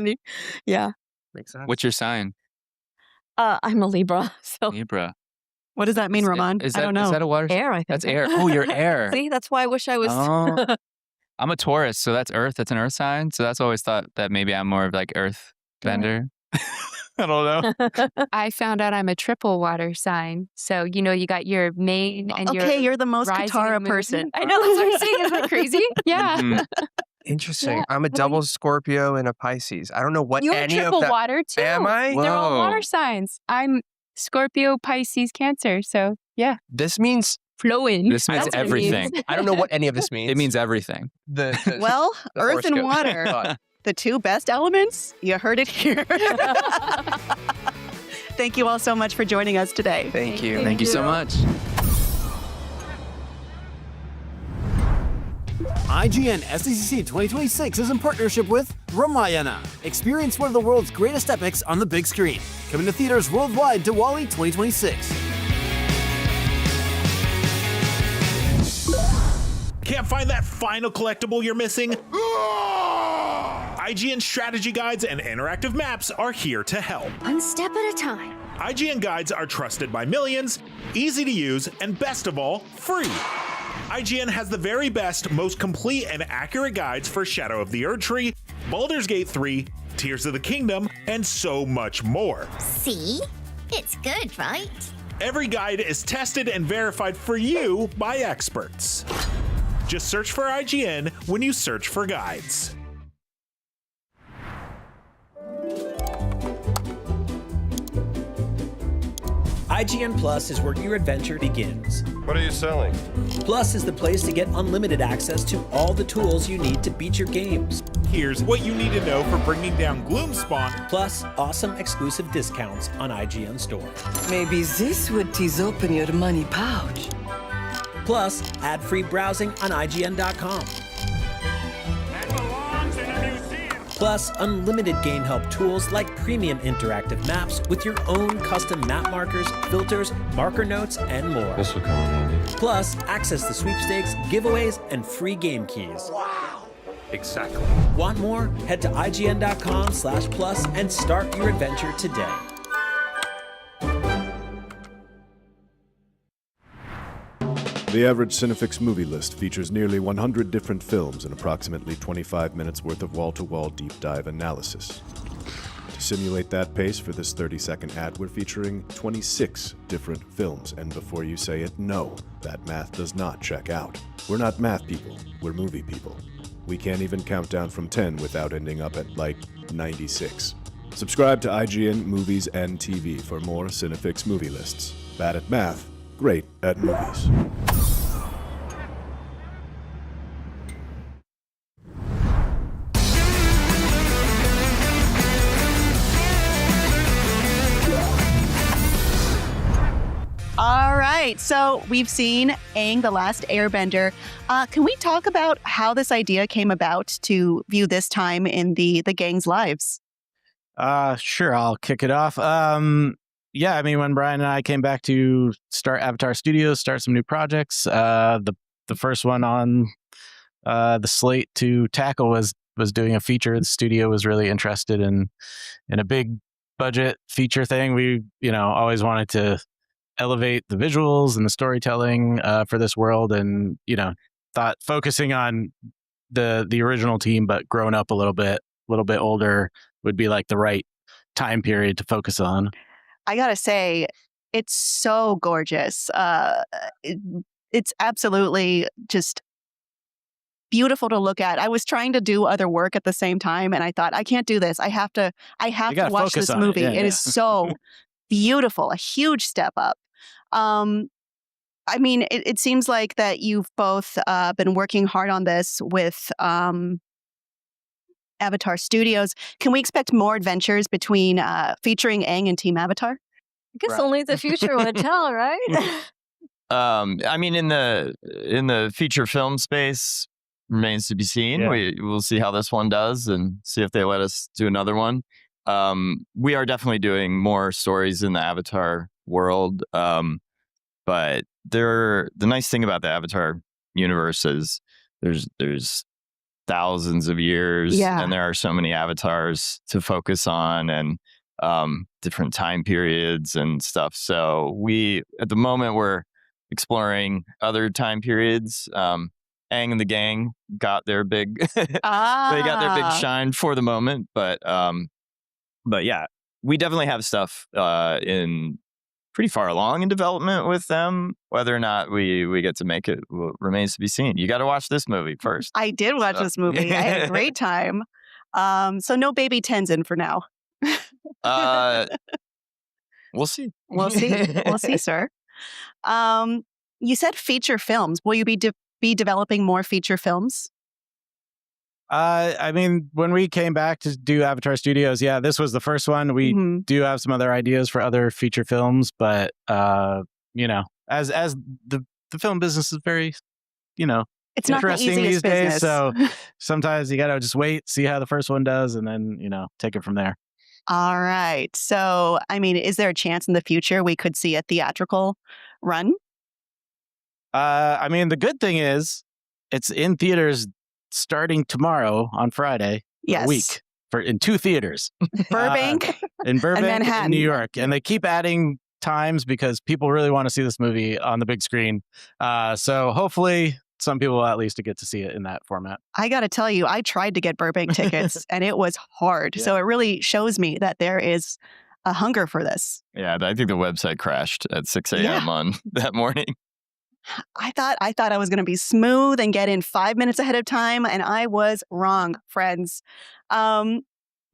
Yeah, makes sense. What's your sign? I'm a Libra. So Libra. What does that mean, Ramon? I don't know. Is that a water? Air, I think. That's air. Oh, you're air. See, that's why I wish I was. Oh. I'm a Taurus, so that's Earth. That's an Earth sign. So that's always thought that maybe I'm more of like Earth bender. I don't know. I found out I'm a triple water sign. So, you know, you got your main and your you're the most rising Katara moon. person. I know, that's what I'm saying. Isn't that crazy? Yeah. Mm-hmm. Interesting. Yeah. I'm a double Scorpio and a Pisces. I don't know what You're any triple of that. water too. Am I? They're all Whoa. water signs. I'm Scorpio, Pisces, Cancer. So, yeah. This means Flowing. This means That's what it everything. means. I don't know what any of this means. It means everything. Well, the earth and horoscope. water, the two best elements. You heard it here. Thank you all so much for joining us today. Thank you. Thank you so much. IGN SDCC 2026 is in partnership with Ramayana. Experience one of the world's greatest epics on the big screen. Coming to theaters worldwide Diwali 2026. Can't find that final collectible you're missing? IGN strategy guides and interactive maps are here to help. One step at a time. IGN guides are trusted by millions, easy to use, and best of all, free. IGN has the very best, most complete and accurate guides for Shadow of the Erdtree, Baldur's Gate 3, Tears of the Kingdom, and so much more. See? It's good, right? Every guide is tested and verified for you by experts. Just search for IGN when you search for guides. IGN Plus is where your adventure begins. What are you selling? Plus is the place to get unlimited access to all the tools you need to beat your games. Here's what you need to know for bringing down Gloomspawn. Plus, awesome exclusive discounts on IGN Store. Maybe this would tease open your money pouch. Plus, ad-free browsing on IGN.com. Plus, unlimited game help tools like premium interactive maps with your own custom map markers, filters, marker notes, and more. This will come in handy. Plus, access to sweepstakes, giveaways, and free game keys. Wow! Exactly. Want more? Head to IGN.com/plus and start your adventure today. The average Cinefix movie list features nearly 100 different films and approximately 25 minutes worth of wall-to-wall deep dive analysis. To simulate that pace for this 30-second ad, we're featuring 26 different films, and before you say it, no, that math does not check out. We're not math people, we're movie people. We can't even count down from 10 without ending up at, like, 96. Subscribe to IGN Movies and TV for more Cinefix movie lists. Bad at math, great at movies. All right, so we've seen Aang the Last Airbender. Can we talk about how this idea came about to view this time in the gang's lives? Sure, I'll kick it off. Yeah, I mean, when Brian and I came back to start Avatar Studios, start some new projects, the first one on the slate to tackle was doing a feature. The studio was really interested in a big budget feature thing. We, always wanted to elevate the visuals and the storytelling for this world, and thought focusing on the original team but grown up a little bit older would be like the right time period to focus on. I gotta say, it's so gorgeous. It's absolutely just beautiful to look at. I was trying to do other work at the same time, and I thought, I can't do this. I have to watch this movie. It is so beautiful, a huge step up. I mean, it seems like that you've both been working hard on this with Avatar Studios. Can we expect more adventures between featuring Aang and Team Avatar? I guess only the future would tell, right? I mean, in the feature film space, remains to be seen. Yeah. We'll see how this one does and see if they let us do another one. We are definitely doing more stories in the Avatar world. But the nice thing about the Avatar universe is there's thousands of years, and there are so many avatars to focus on, and different time periods and stuff. So at the moment, we're exploring other time periods. Aang and the gang got their big, they got their big shine for the moment. But yeah, we definitely have stuff in pretty far along in development with them. Whether or not we get to make it remains to be seen. You got to watch this movie first. I did watch this movie. I had a great time. So no baby Tenzin for now. We'll see. We'll see, sir. You said feature films. Will you be developing more feature films? I mean, when we came back to do Avatar Studios, this was the first one. We do have some other ideas for other feature films, but as the film business is very, It's not the interesting easiest these days. business. So sometimes you got to just wait, see how the first one does, and then, take it from there. All right. So, I mean, is there a chance in the future we could see a theatrical run? I mean, the good thing is it's in theaters starting tomorrow on Friday. Yes. A week in 2 theaters. Burbank in Burbank and Manhattan. New York. And they keep adding times because people really want to see this movie on the big screen. So hopefully some people will at least get to see it in that format. I got to tell you, I tried to get Burbank tickets and it was hard. Yeah. So it really shows me that there is a hunger for this. Yeah, I think the website crashed at 6 a.m. on that morning. I thought I was going to be smooth and get in 5 minutes ahead of time, and I was wrong, friends. Do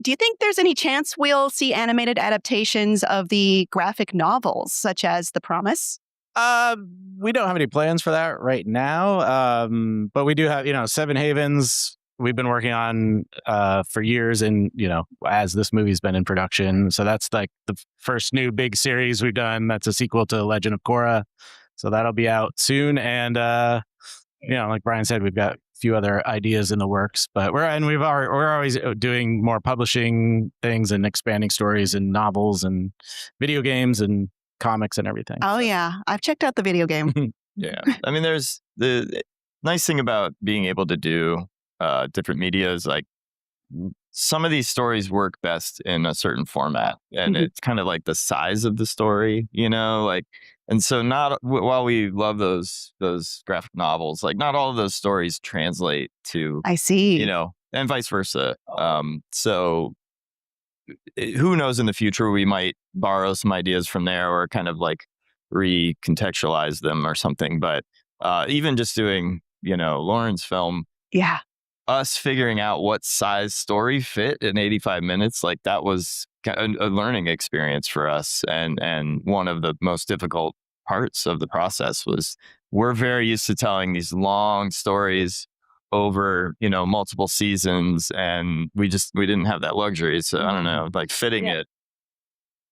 you think there's any chance we'll see animated adaptations of the graphic novels, such as The Promise? We don't have any plans for that right now, but we do have, Seven Havens. We've been working on for years, and as this movie's been in production, so that's like the first new big series we've done. That's a sequel to Legend of Korra. So that'll be out soon. And, like Brian said, we've got a few other ideas in the works, but we're always doing more publishing things and expanding stories and novels and video games and comics and everything. Oh, yeah. I've checked out the video game. Yeah. I mean, there's the nice thing about being able to do different media is like some of these stories work best in a certain format, and it's kind of like the size of the story, and so while we love those graphic novels, like not all of those stories translate to, I see, and vice versa. So who knows, in the future, we might borrow some ideas from there or kind of like recontextualize them or something. But even just doing, Lauren's film. Yeah. Us figuring out what size story fit in 85 minutes, like that was a learning experience for us. And one of the most difficult parts of the process was we're very used to telling these long stories over, multiple seasons. And we didn't have that luxury. So I don't know, like fitting it.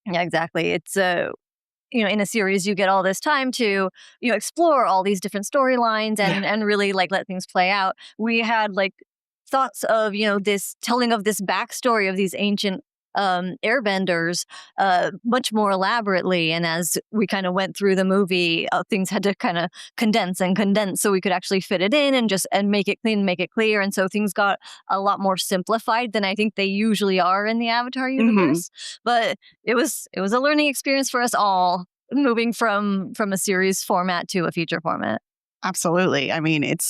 Yeah, exactly. It's in a series, you get all this time to, explore all these different storylines and really like let things play out. We had like thoughts of, this telling of this backstory of these ancient airbenders much more elaborately. And as we kind of went through the movie, things had to kind of condense so we could actually fit it in and make it clean, make it clear. And so things got a lot more simplified than I think they usually are in the Avatar universe. But it was a learning experience for us all, moving from a series format to a feature format. Absolutely. I mean, it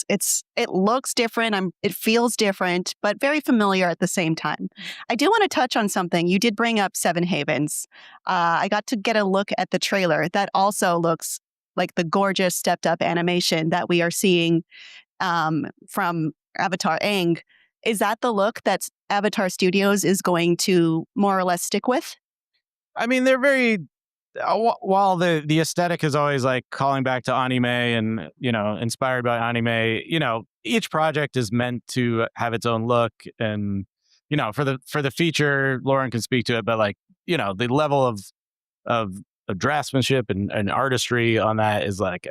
looks different. It feels different, but very familiar at the same time. I do want to touch on something. You did bring up Seven Havens. I got to get a look at the trailer. That also looks like the gorgeous stepped up animation that we are seeing from Avatar Aang. Is that the look that Avatar Studios is going to more or less stick with? I mean, they're very... While the aesthetic is always like calling back to anime and, inspired by anime, each project is meant to have its own look. And, for the feature, Lauren can speak to it, but like, the level of draftsmanship and artistry on that is like,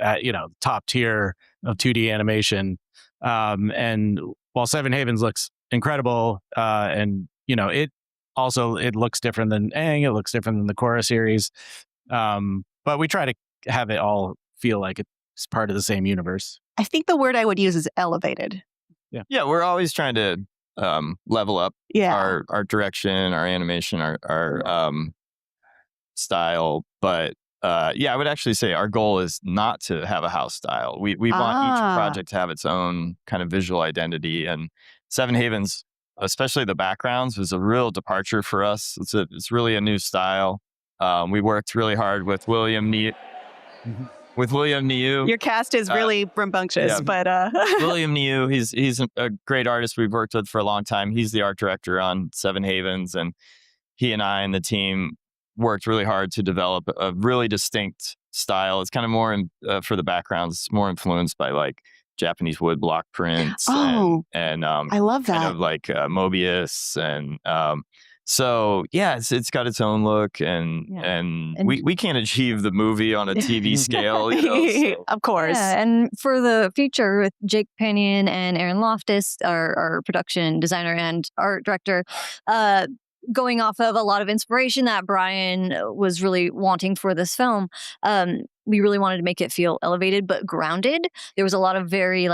top tier of 2D animation. And while Seven Havens looks incredible, and, it looks different than Aang, it looks different than the Korra series. But we try to have it all feel like it's part of the same universe. I think the word I would use is elevated. Yeah, we're always trying to level up our direction, our animation, our style. But I would actually say our goal is not to have a house style. We want each project to have its own kind of visual identity. And Seven Havens, especially the backgrounds, was a real departure for us. It's really a new style. We worked really hard with William Niu. Your cast is really rambunctious, but William Niu, he's a great artist we've worked with for a long time. He's the art director on Seven Havens, and he and I and the team worked really hard to develop a really distinct style. It's kind of more for the backgrounds, more influenced by like Japanese woodblock prints. And I love that. Kind of like Mobius and So yeah, it's got its own look, and we can't achieve the movie on a TV scale, so. Of course. Yeah, and for the feature with Jake Pinion and Aaron Loftus, our production designer and art director, going off of a lot of inspiration that Brian was really wanting for this film, we really wanted to make it feel elevated but grounded. There was a lot of very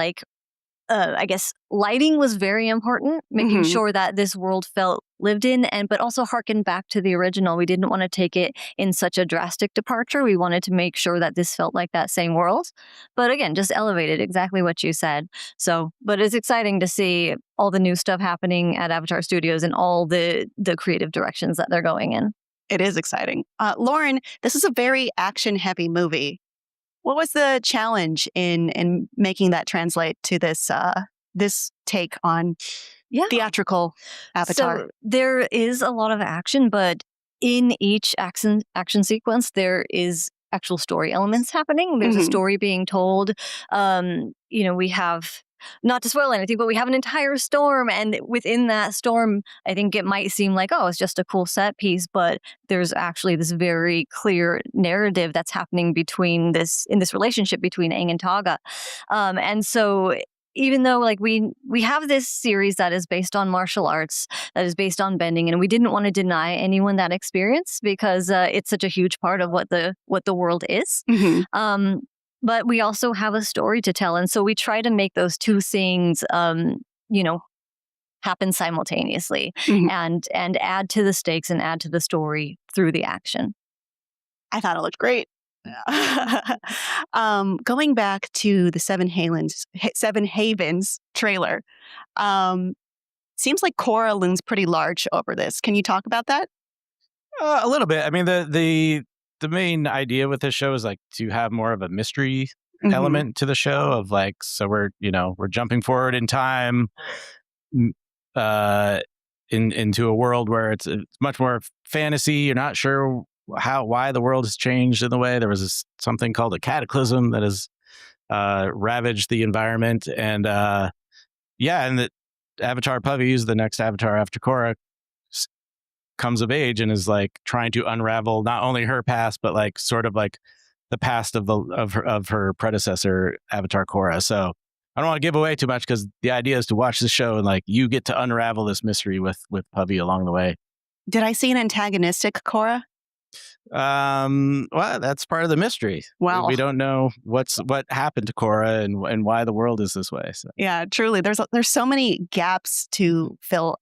I guess lighting was very important, making sure that this world felt lived in, but also harkened back to the original. We didn't want to take it in such a drastic departure. We wanted to make sure that this felt like that same world. But again, just elevated, exactly what you said. So, but it's exciting to see all the new stuff happening at Avatar Studios and all the creative directions that they're going in. It is exciting. Lauren, this is a very action-heavy movie. What was the challenge in making that translate to this this take on theatrical Avatar? So there is a lot of action, but in each action sequence, there is actual story elements happening. There's a story being told. We have, not to spoil anything, but we have an entire storm, and within that storm, I think it might seem like, oh, it's just a cool set piece, but there's actually this very clear narrative that's happening in this relationship between Aang and Togha. And so even though we have this series that is based on martial arts, that is based on bending, and we didn't want to deny anyone that experience because it's such a huge part of what the world is. But we also have a story to tell. And so we try to make those two things, happen simultaneously and add to the stakes and add to the story through the action. I thought it looked great. Going back to the Seven Havens trailer, seems like Korra looms pretty large over this. Can you talk about that? A little bit. I mean, the main idea with this show is to have more of a mystery element to the show of so we're jumping forward in time into a world where it's much more fantasy. You're not sure why the world has changed in the way. There was something called a cataclysm that has ravaged the environment, and and the Avatar Puppy, who's the next Avatar after Korra, comes of age and is trying to unravel not only her past but sort of the past of her predecessor Avatar Korra. So I don't want to give away too much because the idea is to watch the show and you get to unravel this mystery with Puppy along the way. Did I see an antagonistic Korra? Well, that's part of the mystery. Wow. We don't know what happened to Korra and why the world is this way. So. Yeah, truly. There's so many gaps to fill.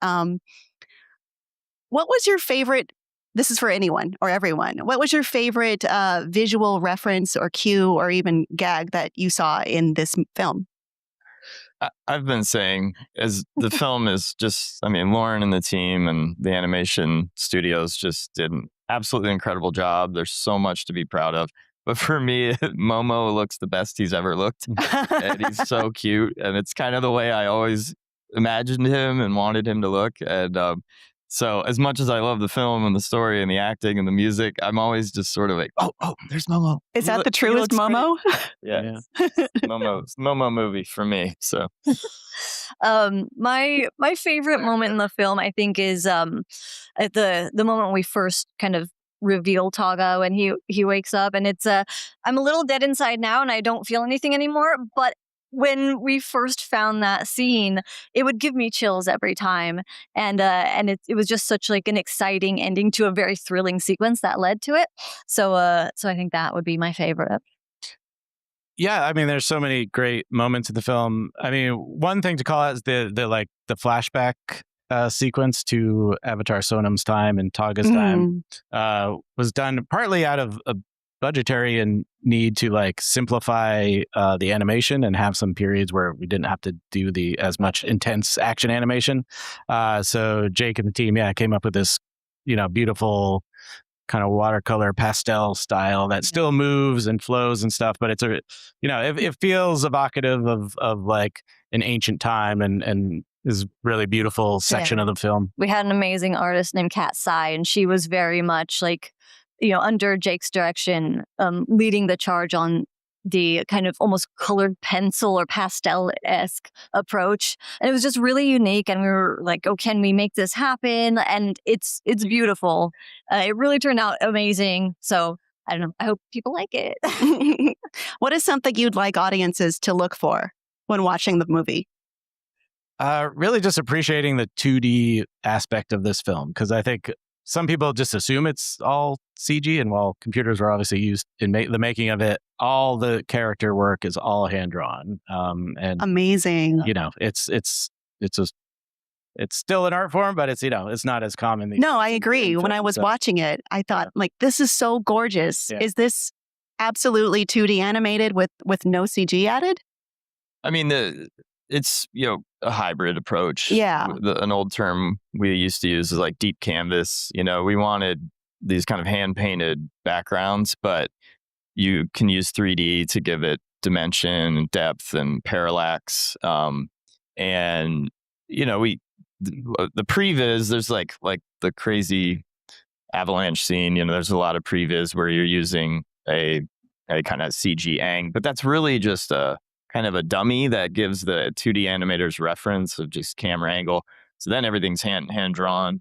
What was your favorite, this is for anyone or everyone, what was your favorite visual reference or cue or even gag that you saw in this film? I've been saying as the film is just, Lauren and the team and the animation studios just did an absolutely incredible job. There's so much to be proud of. But for me, Momo looks the best he's ever looked. And he's so cute. And it's kind of the way I always imagined him and wanted him to look. And so as much as I love the film and the story and the acting and the music, I'm always just sort of oh, there's Momo. Is that the truest Momo? Yeah. Momo movie for me. So my favorite moment in the film, I think, is at the moment we first kind of reveal Togha when he wakes up, and it's I'm a little dead inside now and I don't feel anything anymore, but when we first found that scene, it would give me chills every time, and it was just such an exciting ending to a very thrilling sequence that led to it. So I think that would be my favorite. Yeah, there's so many great moments in the film. One thing to call out is the flashback sequence to Avatar Sonam's time and Togha's time was done partly out of a budgetary and need to simplify the animation and have some periods where we didn't have to do as much intense action animation. So Jake and the team, came up with this, beautiful kind of watercolor pastel style that still moves and flows and stuff, but it's it feels evocative of an ancient time and is really beautiful section of the film. We had an amazing artist named Kat Sai, and she was very much under Jake's direction, leading the charge on the kind of almost colored pencil or pastel-esque approach. And it was just really unique. And we were like, oh, can we make this happen? And it's beautiful. It really turned out amazing. So I don't know. I hope people like it. What is something you'd like audiences to look for when watching the movie? Really just appreciating the 2D aspect of this film, because I think some people just assume it's all CG, and while computers were obviously used in the making of it, all the character work is all hand drawn. And amazing. You know, it's still an art form, but it's not as common. No, I agree. When I was watching it, I thought, like, this is so gorgeous. Yeah. Is this absolutely 2D animated with no CG added? I mean, it's a hybrid approach. Yeah. An old term we used to use is like deep canvas. We wanted these kind of hand painted backgrounds, but you can use 3D to give it dimension and depth and parallax. And the previs, there's like the crazy avalanche scene. There's a lot of previs where you're using a kind of CG ang, but that's really just a kind of a dummy that gives the 2D animators reference of just camera angle. So then everything's hand drawn.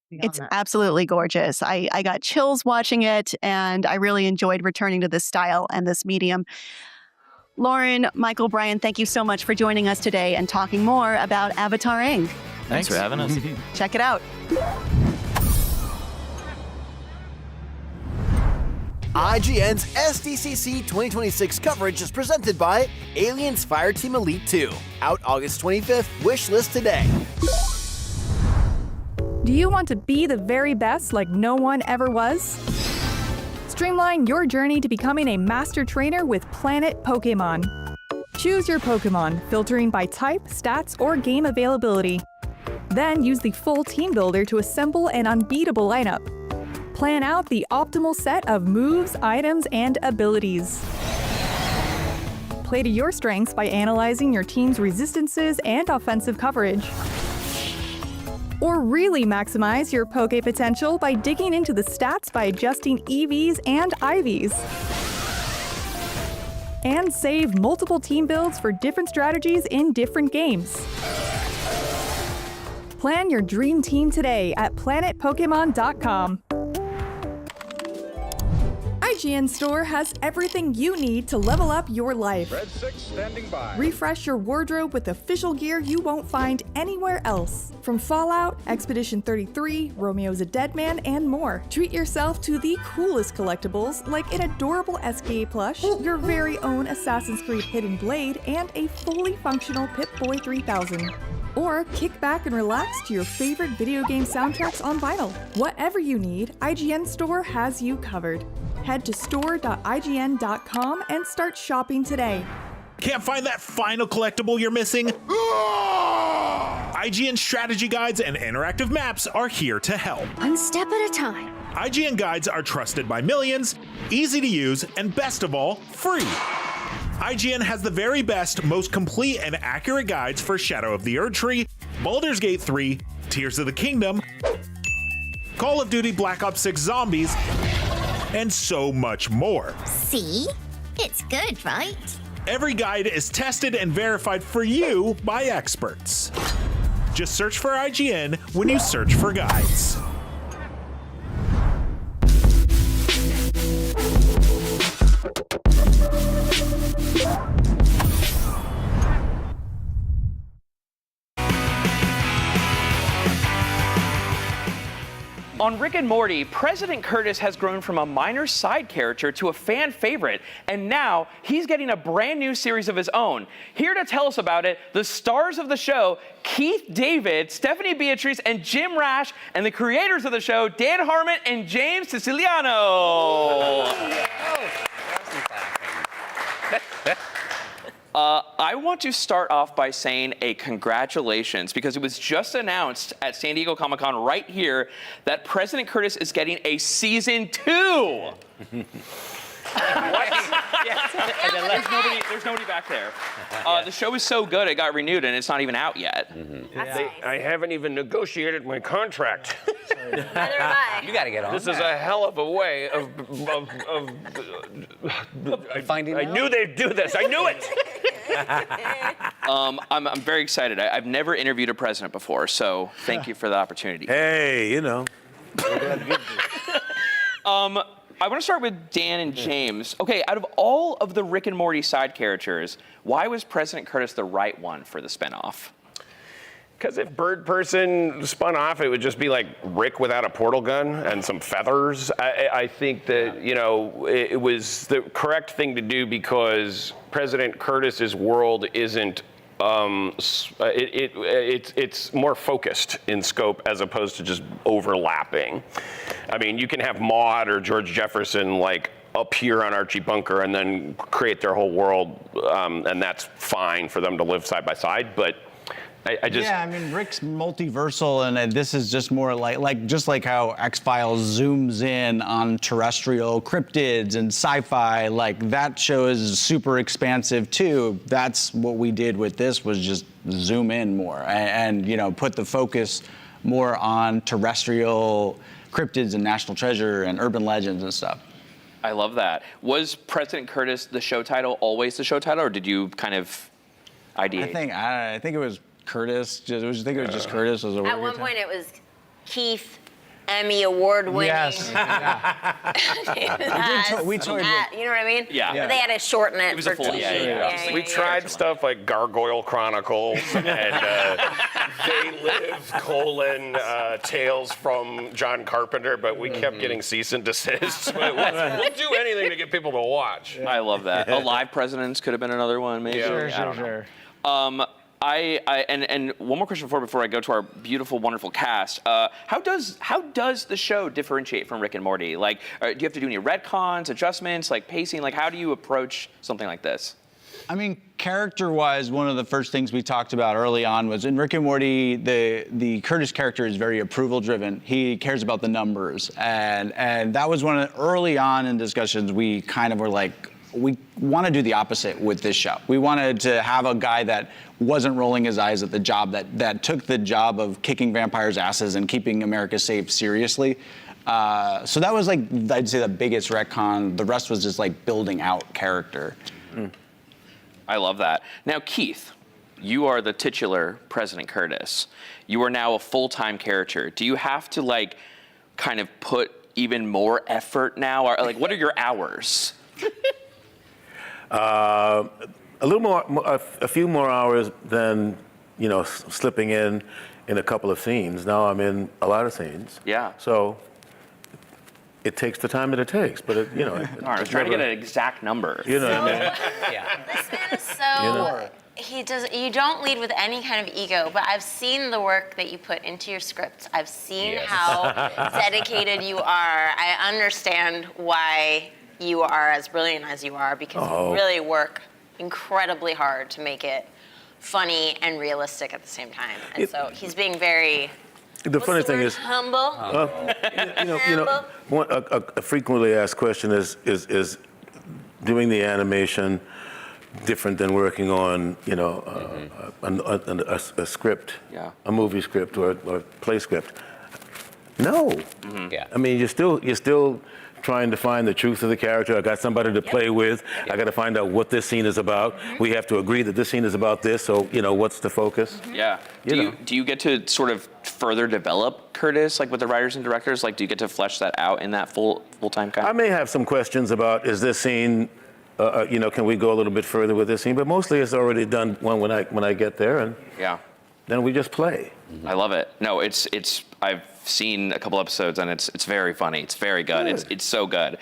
It's absolutely gorgeous. I got chills watching it, and I really enjoyed returning to this style and this medium. Lauren, Michael, Brian, thank you so much for joining us today and talking more about Avatar Aang. Thanks for having us. Check it out. IGN's SDCC 2026 coverage is presented by Aliens Fireteam Elite 2. Out August 25th. Wishlist today. Do you want to be the very best like no one ever was? Streamline your journey to becoming a master trainer with Planet Pokemon. Choose your Pokemon, filtering by type, stats, or game availability. Then use the full team builder to assemble an unbeatable lineup. Plan out the optimal set of moves, items, and abilities. Play to your strengths by analyzing your team's resistances and offensive coverage. Or really maximize your Poke potential by digging into the stats by adjusting EVs and IVs. And save multiple team builds for different strategies in different games. Plan your dream team today at planetpokemon.com. IGN Store has everything you need to level up your life. Red 6 standing by. Refresh your wardrobe with official gear you won't find anywhere else. From Fallout, Expedition 33, Romeo's a Dead Man, and more. Treat yourself to the coolest collectibles like an adorable SKA plush, your very own Assassin's Creed Hidden Blade, and a fully functional Pip-Boy 3000. Or kick back and relax to your favorite video game soundtracks on vinyl. Whatever you need, IGN Store has you covered. Head to store.ign.com and start shopping today. Can't find that final collectible you're missing? IGN strategy guides and interactive maps are here to help. One step at a time. IGN guides are trusted by millions, easy to use, and best of all, free. IGN has the very best, most complete and accurate guides for Shadow of the Erdtree, Baldur's Gate 3, Tears of the Kingdom, Call of Duty Black Ops 6 Zombies, and so much more. See? It's good, right? Every guide is tested and verified for you by experts. Just search for IGN when you search for guides. On Rick and Morty, President Curtis has grown from a minor side character to a fan favorite, and now he's getting a brand new series of his own. Here to tell us about it, the stars of the show, Keith David, Stephanie Beatrice, and Jim Rash, and the creators of the show, Dan Harmon and James Siciliano. I want to start off by saying a congratulations, because it was just announced at San Diego Comic-Con right here that President Curtis is getting a season 2. There's nobody back there. The show is so good, it got renewed, and it's not even out yet. I haven't even negotiated my contract. Neither have I. You got to get on. This is a hell of a way of finding I out. knew they'd do this. I knew it. I'm very excited. I've never interviewed a president before, so thank you for the opportunity. Hey, you know. I want to start with Dan and James. Okay, out of all of the Rick and Morty side characters, why was President Curtis the right one for the spinoff? Because if Bird Person spun off, it would just be like Rick without a portal gun and some feathers. I think that, you know, it was the correct thing to do because President Curtis's world isn't, it's more focused in scope as opposed to just overlapping. I mean, you can have Maude or George Jefferson like up here on Archie Bunker and then create their whole world, and that's fine for them to live side by side, but Yeah, I mean, Rick's multiversal, and this is just more just like how X-Files zooms in on terrestrial cryptids and sci-fi, like that show is super expansive too. That's what we did with this, was just zoom in more and you know, put the focus more on terrestrial cryptids and national treasure and urban legends and stuff. I love that. Was President Curtis the show title always the show title, or did you kind of ideate? I think it was Curtis. I think it was just Curtis. Was At one point, it was Keith, Emmy Award winning. Yes. We told you know what I mean? Yeah. But they had to shorten it. It was a full We tried stuff like Gargoyle Chronicles and They Live, Tales from John Carpenter, but we kept getting cease and desist. We'll do anything to get people to watch. I love that. Alive Presidents could have been another one, maybe. Sure. And one more question before I go to our beautiful, wonderful cast. How does the show differentiate from Rick and Morty? Like, do you have to do any retcons, adjustments, like pacing? Like, how do you approach something like this? I mean, character-wise, one of the first things we talked about early on was in Rick and Morty, the Curtis character is very approval-driven. He cares about the numbers, and that was one of early on in discussions. We kind of were like, we want to do the opposite with this show. We wanted to have a guy that wasn't rolling his eyes at the job, that took the job of kicking vampires' asses and keeping America safe seriously. So that was like, I'd say, the biggest retcon. The rest was just like building out character. I love that. Now, Keith, you are the titular President Curtis. You are now a full-time character. Do you have to like kind of put even more effort now? Or, like, what are your hours? A little more, a few more hours than, you know, slipping in a couple of scenes. Now I'm in a lot of scenes. Yeah. So it takes the time that it takes, but it, you know. All right, I was trying to get an exact number. You know what I mean? This man is so. He does. You don't lead with any kind of ego, but I've seen the work that you put into your scripts. I've seen how dedicated you are. I understand why you are as brilliant as you are, because you really work incredibly hard to make it funny and realistic at the same time. And so he's being very. The funny thing is, humble. A frequently asked question is doing the animation different than working on, you know, a script, a movie script or a play script? No. I mean, you're still trying to find the truth of the character. I got somebody to play with. I got to find out what this scene is about. We have to agree that this scene is about this. So, you know, what's the focus? Yeah. Do you get to sort of further develop Curtis, like with the writers and directors? Like, do you get to flesh that out in that full-time kind? I may have some questions about, is this scene, you know, can we go a little bit further with this scene? But mostly it's already done when I get there, and then we just play. I love it. No, it's I've seen a couple episodes and it's very funny. It's very good. It's so good.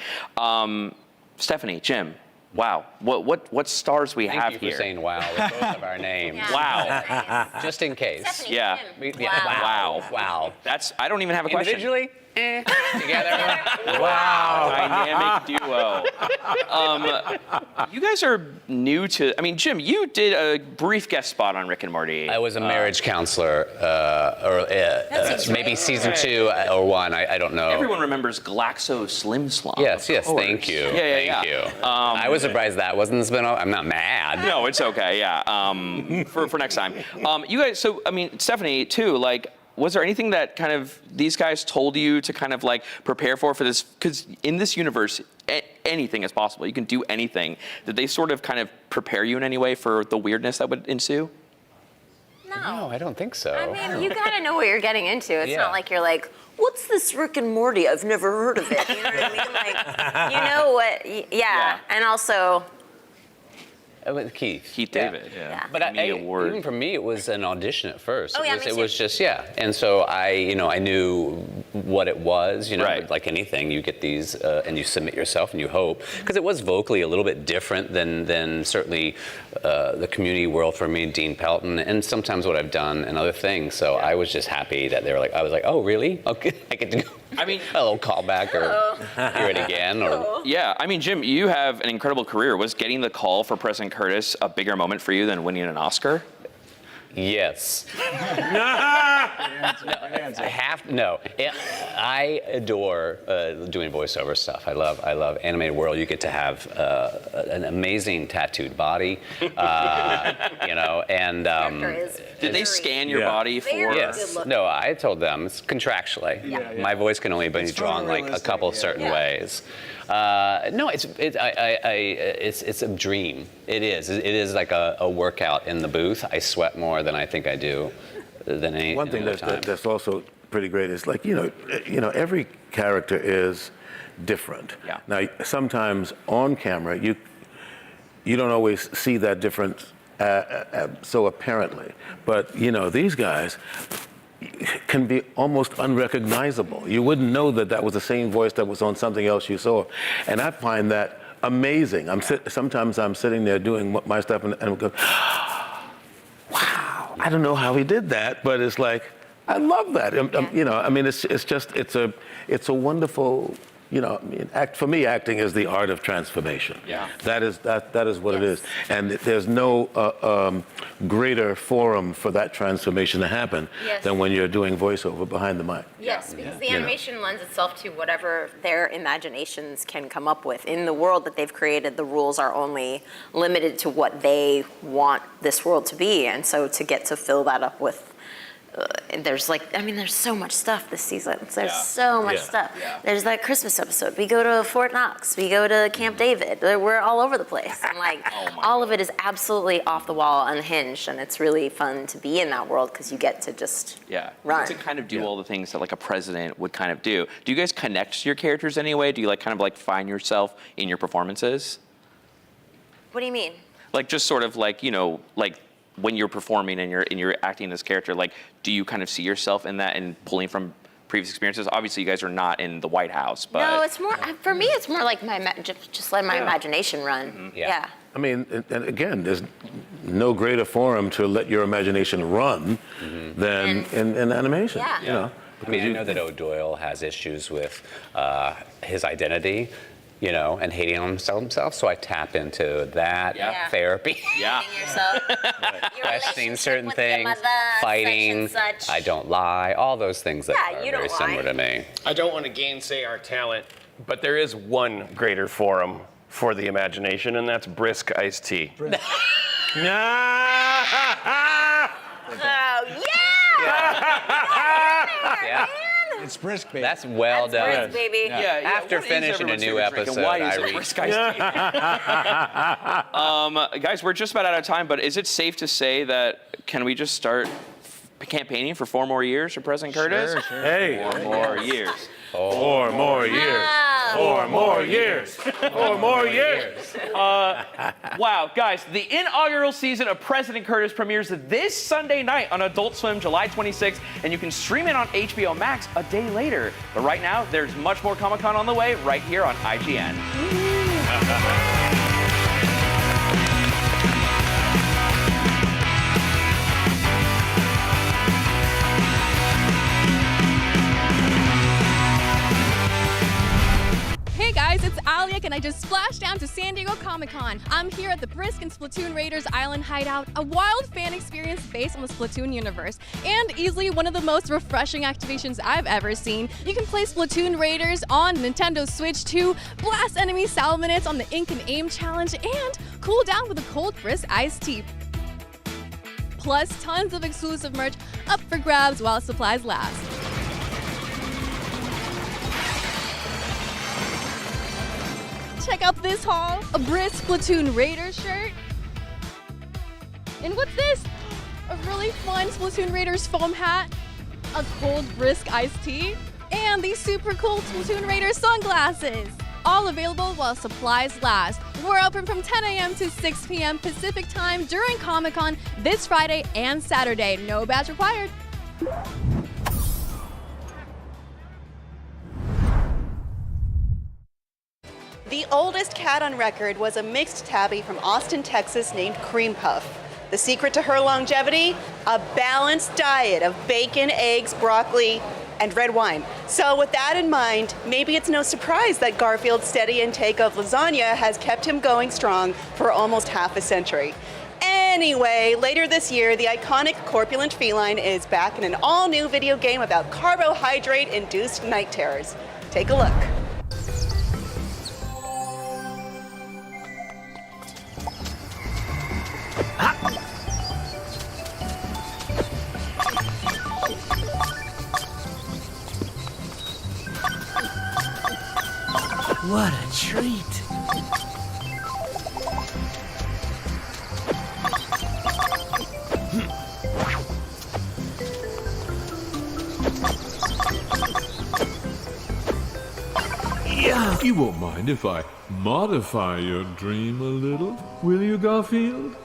Stephanie, Jim, wow. What stars we have Thank you here? for saying wow with both of our names. Wow. Just in case. Stephanie, Yeah. Jim. Wow. Wow. I don't even have a question. Individually? Together? Wow. Dynamic duo. You guys are new to, I mean, Jim, you did a brief guest spot on Rick and Morty. I was a marriage counselor, maybe season 2 or 1, I don't know. Everyone remembers Glaxo Slim Slop. Yes, thank you. Thank you. I was surprised that wasn't the spinoff. I'm not mad. No, it's okay, yeah. For next time. You guys, so, I mean, Stephanie, too, like, was there anything that kind of these guys told you to kind of like prepare for this? Because in this universe, anything is possible. You can do anything. Did they sort of kind of prepare you in any way for the weirdness that would ensue? No, I don't think so. I mean, you gotta know what you're getting into. It's not like you're like, what's this Rick and Morty? I've never heard of it. You know what I mean? Like, you know what? Yeah. And also, With Keith David, But even for me, it was an audition at first. Me It too. was just, and so I knew what it was, like anything, you get these, and you submit yourself and you hope, because it was vocally a little bit different than certainly the community world for me, Dean Pelton, and sometimes what I've done and other things. So I was just happy that they were like, I was like, oh, really? Okay, I get to go. I mean, a little callback or hear it again. Or yeah, I mean, Jim, you have an incredible career. Was getting the call for President Curtis a bigger moment for you than winning an Oscar? Yes. I adore doing voiceover stuff. I love animated world. You get to have an amazing tattooed body, and did they scan your body for? Yes. No, I told them it's contractually. My voice can only be drawn like a couple certain ways. No, it's a dream. It is like a workout in the booth. I sweat more than I think I do than any One thing other time. that's also pretty great is like every character is different. Yeah. Now sometimes on camera you don't always see that difference so apparently, but these guys can be almost unrecognizable. You wouldn't know that was the same voice that was on something else you saw, and I find that amazing. Sometimes I'm sitting there doing my stuff and I go, wow, I don't know how he did that, but it's like I love that. I mean, it's a wonderful. For me, acting is the art of transformation. Yeah. That is what it is, and there's no greater forum for that transformation to happen than when you're doing voiceover behind the mic. yes, because the animation lends itself to whatever their imaginations can come up with. In the world that they've created, the rules are only limited to what they want this world to be, and so to get to fill that up with there's so much stuff this season. There's so much stuff. Yeah. There's that Christmas episode. We go to Fort Knox. We go to Camp David. We're all over the place. And all of it is absolutely off the wall, unhinged. And it's really fun to be in that world because you get to just run. To kind of do all the things that like a president would kind of do. Do you guys connect to your characters anyway? Do you find yourself in your performances? What do you mean? Just sort of when you're performing and you're acting this character, do you kind of see yourself in that and pulling from previous experiences? Obviously, you guys are not in the White House, but no, it's more for me. It's more like just let my imagination run. Mm-hmm. Yeah. I mean, and again, there's no greater forum to let your imagination run than in animation. Yeah. I mean, I know that O'Doyle has issues with his identity. And hating on himself, so I tap into that therapy. Yeah. Yourself. Questioning certain things, fighting, such. I don't lie, all those things that are very similar to me. I don't want to gainsay our talent, but there is one greater forum for the imagination, and that's brisk iced tea. It's brisk, baby. That's well done. Brisk, baby. After finishing a new episode, why is it brisk iced tea? Guys, we're just about out of time, but is it safe to say that can we just start campaigning for 4 more years for President Curtis? Sure. Hey. 4 more years. 4 more years. 4 more years. 4 more years. Wow, guys, the inaugural season of President Curtis premieres this Sunday night on Adult Swim, July 26th, and you can stream it on HBO Max a day later. But right now, there's much more Comic-Con on the way right here on IGN. Hey guys, it's Ali and I just splashed down to San Diego Comic-Con. I'm here at the Brisk and Splatoon Raiders Island Hideout, a wild fan experience based on the Splatoon universe, and easily one of the most refreshing activations I've ever seen. You can play Splatoon Raiders on Nintendo Switch 2, blast enemy salvo minutes on the Ink and Aim challenge, and cool down with a cold Brisk iced tea. Plus tons of exclusive merch up for grabs while supplies last. Check out this haul, a Brisk Splatoon Raiders shirt. And what's this? A really fun Splatoon Raiders foam hat, a cold Brisk iced tea, and these super cool Splatoon Raiders sunglasses. All available while supplies last. We're open from 10 a.m. to 6 p.m. Pacific time during Comic-Con this Friday and Saturday. No badge required. The oldest cat on record was a mixed tabby from Austin, Texas named Cream Puff. The secret to her longevity? A balanced diet of bacon, eggs, broccoli, and red wine. So with that in mind, maybe it's no surprise that Garfield's steady intake of lasagna has kept him going strong for almost half a century. Anyway, later this year, the iconic corpulent feline is back in an all-new video game about carbohydrate-induced night terrors. Take a look. What a treat. Yeah. You won't mind if I modify your dream a little, will you, Garfield?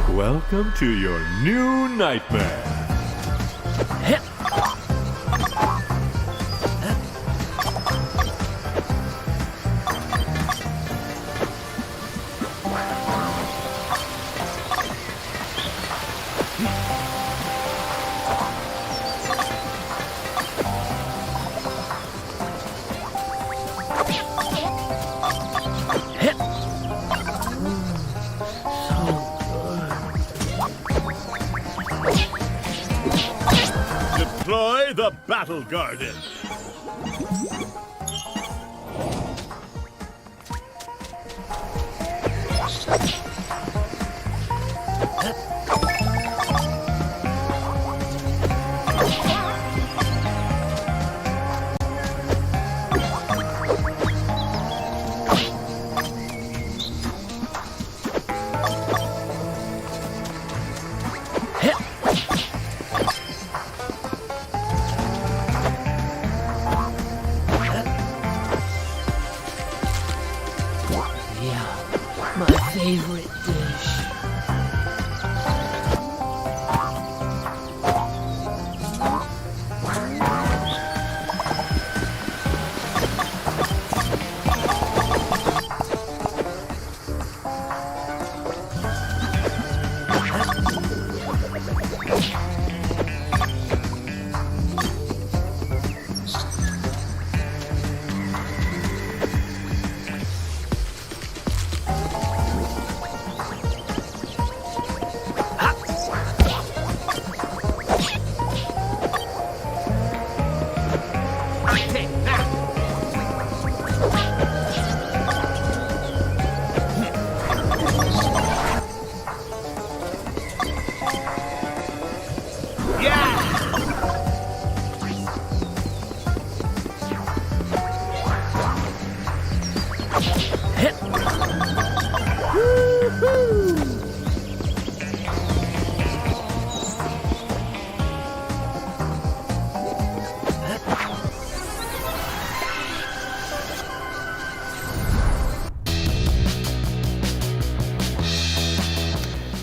Welcome to your new nightmare. Deploy the Battle Garden. Favorite dish.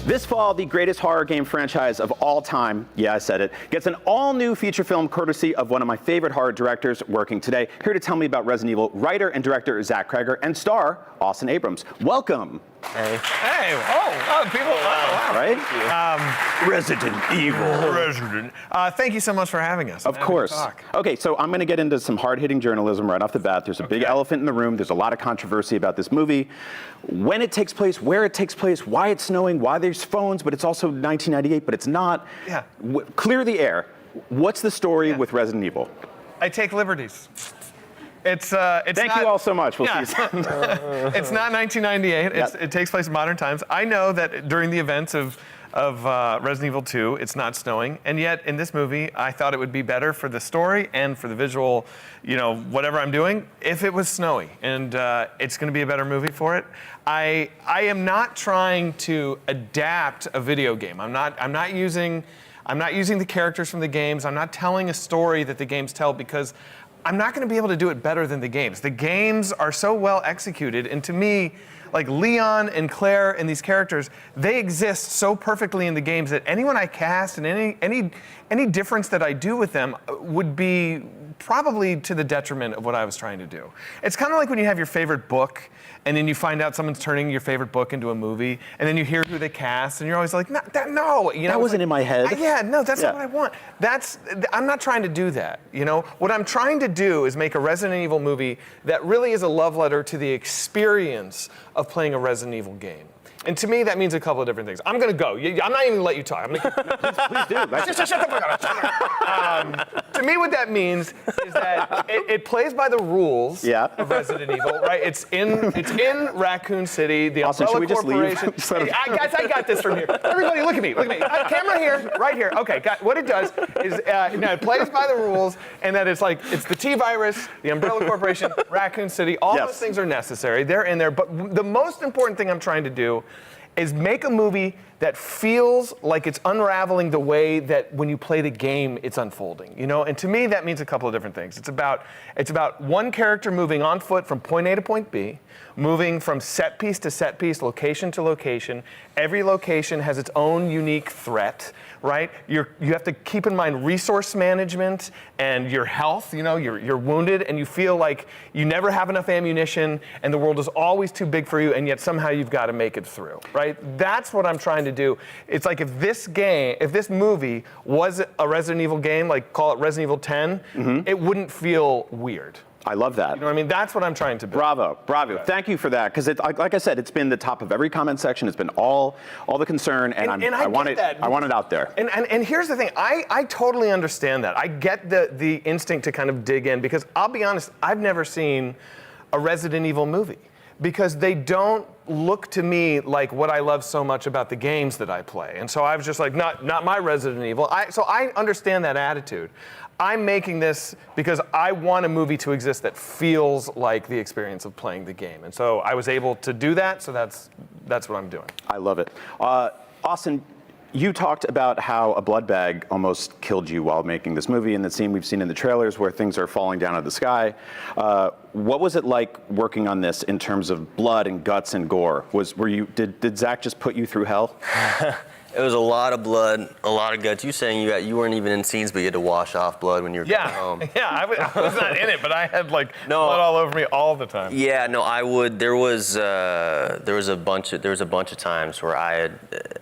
This fall, the greatest horror game franchise of all time, yeah, I said it, gets an all-new feature film courtesy of one of my favorite horror directors working today. Here to tell me about Resident Evil, writer and director Zach Kreger and star Austin Abrams. Welcome Hey. People. Wow. Right? Resident Evil. Resident. Thank you so much for having us. Of course. Okay, so I'm going to get into some hard-hitting journalism right off the bat. There's a big elephant in the room. There's a lot of controversy about this movie. When it takes place, where it takes place, why it's snowing, why there's phones, but it's also 1998, but it's not. Yeah. Clear the air. What's the story with Resident Evil? I take liberties. It's Thank you all so much. We'll see you soon. It's not 1998. It takes place in modern times. I know that during the events of Resident Evil 2, it's not snowing, and yet in this movie, I thought it would be better for the story and for the visual, whatever I'm doing, if it was snowy, and it's going to be a better movie for it. I am not trying to adapt a video game. I'm not using the characters from the games. I'm not telling a story that the games tell because I'm not going to be able to do it better than the games. The games are so well executed, and to me, like Leon and Claire and these characters, they exist so perfectly in the games that anyone I cast and any difference that I do with them would be probably to the detriment of what I was trying to do. It's kind of like when you have your favorite book and then you find out someone's turning your favorite book into a movie, and then you hear who they cast, and you're always like, no. That wasn't in my head. That's not what I want. I'm not trying to do that. What I'm trying to do is make a Resident Evil movie that really is a love letter to the experience of playing a Resident Evil game. And to me, that means a couple of different things. I'm going to go. I'm not even going to let you talk. Please do. Shut the fuck up. To me, what that means is that it plays by the rules of Resident Evil, right? It's in Raccoon City, the Austin, Umbrella Corporation. Just leave? Guys, I got this from here. Everybody, look at me. Camera here, right here. Okay, what it does is it plays by the rules, and that it's the T-Virus, the Umbrella Corporation, Raccoon City. All those things are necessary. They're in there. But the most important thing I'm trying to do is make a movie that feels like it's unraveling the way that when you play the game, it's unfolding. And to me, that means a couple of different things. It's about one character moving on foot from point A to point B, moving from set piece to set piece, location to location. Every location has its own unique threat, right? You have to keep in mind resource management and your health. You're wounded and you feel like you never have enough ammunition and the world is always too big for you, and yet somehow you've got to make it through, right? That's what I'm trying to do. It's like if this movie was a Resident Evil game, like call it Resident Evil 10, it wouldn't feel weird. I love that. You know what I mean? That's what I'm trying to build. Bravo. Yeah. Thank you for that. Because like I said, it's been the top of every comment section. It's been all the concern, and I want it out there. And here's the thing. I totally understand that. I get the instinct to kind of dig in, because I'll be honest, I've never seen a Resident Evil movie, because they don't look to me like what I love so much about the games that I play. And so I was just like, not my Resident Evil. So I understand that attitude. I'm making this because I want a movie to exist that feels like the experience of playing the game. And so I was able to do that, so that's what I'm doing. I love it. Austin, you talked about how a blood bag almost killed you while making this movie, in the scene we've seen in the trailers where things are falling down out of the sky. What was it like working on this in terms of blood and guts and gore? Did Zach just put you through hell? It was a lot of blood, a lot of guts. You saying you weren't even in scenes, but you had to wash off blood when you were coming home. Yeah, I was not in it, but I had blood all over me all the time. Yeah, no, I would. There was a bunch of times where I had,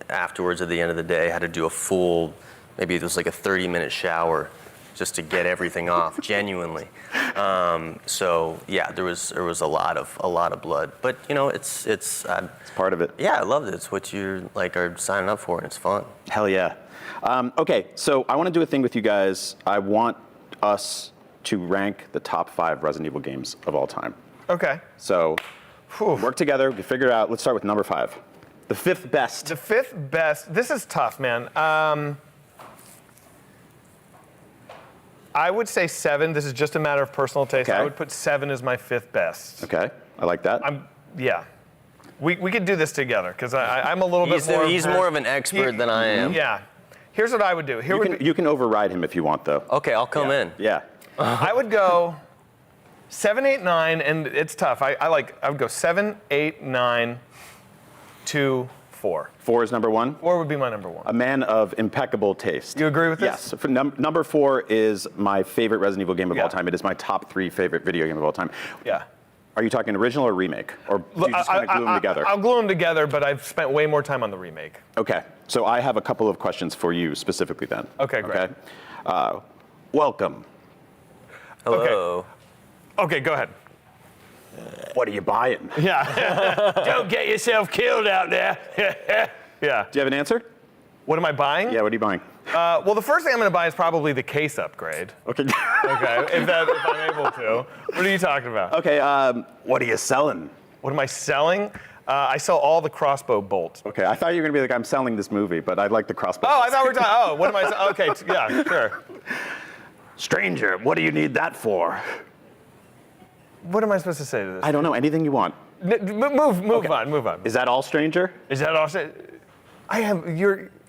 afterwards at the end of the day, had to do a full, maybe it was like a 30-minute shower, just to get everything off, genuinely. So yeah, there was a lot of blood, but it's part of it. Yeah, I loved it. It's what you are signing up for, and it's fun. Hell yeah. Okay, so I want to do a thing with you guys. I want us to rank the top 5 Resident Evil games of all time. Okay. So work together, we figure it out. Let's start with number 5. The 5th best. The 5th best. This is tough, man. I would say 7. This is just a matter of personal taste. Okay. I would put 7 as my 5th best. Okay, I like that. Yeah. We could do this together, because I'm a little bit more... He's more of an expert than I am. Yeah. Here's what I would do. You can override him if you want, though. Okay, I'll come in. Yeah. I would go 7, 8, 9, and it's tough. I would go 7, 8, 9, 2, 4. 4 is number 1? 4 would be my number 1. A man of impeccable taste. You agree with this? Yes. Number 4 is my favorite Resident Evil game of all time. It is my top 3 favorite video game of all time. Yeah. Are you talking original or remake? Or do you just kind of glue them together? I'll glue them together, but I've spent way more time on the remake. Okay, so I have a couple of questions for you specifically then. Okay, great. Okay. Welcome. Hello. Okay, go ahead. What are you buying? Yeah. Don't get yourself killed out there. Yeah. Do you have an answer? What am I buying? Yeah, what are you buying? Well, the first thing I'm going to buy is probably the case upgrade. Okay. Okay, if I'm able to. What are you talking about? Okay, what are you selling? What am I selling? I sell all the crossbow bolts. Okay, I thought you were going to be like, I'm selling this movie, but I like the crossbow. Oh, I thought we were talking, oh, what am I selling? Okay, yeah, sure. Stranger, what do you need that for? What am I supposed to say to this? I don't know, anything you want. Move on. Is that all, stranger? Is that all?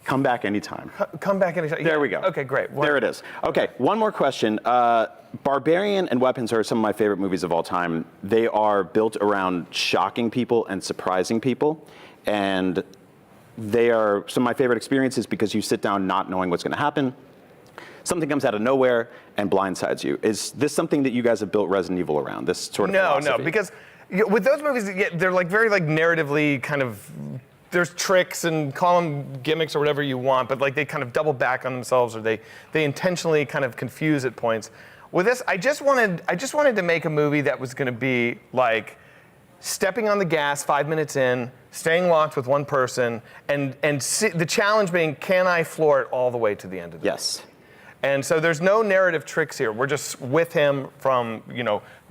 Come back anytime. Come back anytime. There we go. Okay, great. There it is. Okay, one more question. Barbarian and Weapons are some of my favorite movies of all time. They are built around shocking people and surprising people. And they are some of my favorite experiences because you sit down not knowing what's going to happen. Something comes out of nowhere and blindsides you. Is this something that you guys have built Resident Evil around, this sort of philosophy? No, because with those movies, they're like very like narratively kind of, there's tricks and call them gimmicks or whatever you want, but like they kind of double back on themselves or they intentionally kind of confuse at points. With this, I just wanted to make a movie that was going to be like stepping on the gas 5 minutes in, staying locked with one person, and the challenge being, can I floor it all the way to the end of the Yes. movie? And so there's no narrative tricks here. We're just with him from,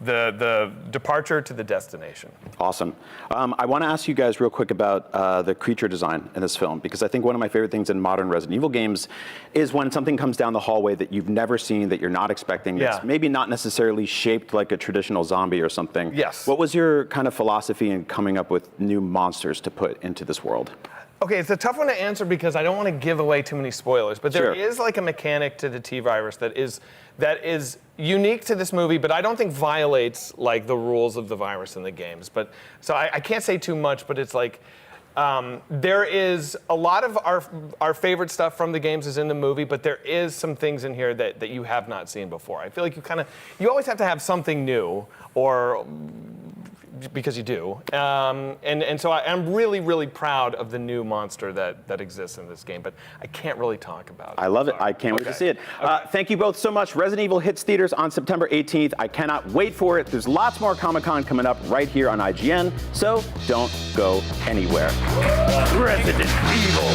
the departure to the destination. Awesome. I want to ask you guys real quick about the creature design in this film, because I think one of my favorite things in modern Resident Evil games is when something comes down the hallway that you've never seen, that you're not expecting, that's maybe not necessarily shaped like a traditional zombie or something. Yes. What was your kind of philosophy in coming up with new monsters to put into this world? Okay, it's a tough one to answer because I don't want to give away too many spoilers, but there is like a mechanic to the T-virus that is unique to this movie, but I don't think violates like the rules of the virus in the games. But so I can't say too much, but it's like there is a lot of our favorite stuff from the games is in the movie, but there is some things in here that you have not seen before. I feel like you always have to have something new, or because you do. And so I'm really, really proud of the new monster that exists in this game, but I can't really talk about it. I love it. I can't wait to see it. Thank you both so much. Resident Evil hits theaters on September 18th. I cannot wait for it. There's lots more Comic-Con coming up right here on IGN, so don't go anywhere. Resident Evil.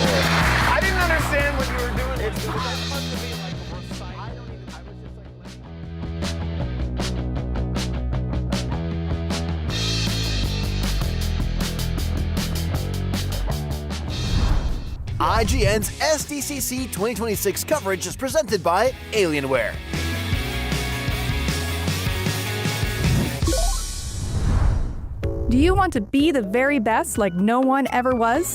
I didn't understand what you were doing. It's supposed to be like a recite. I was IGN's SDCC 2026 coverage is presented by Alienware. Do you want to be the very best like no one ever was?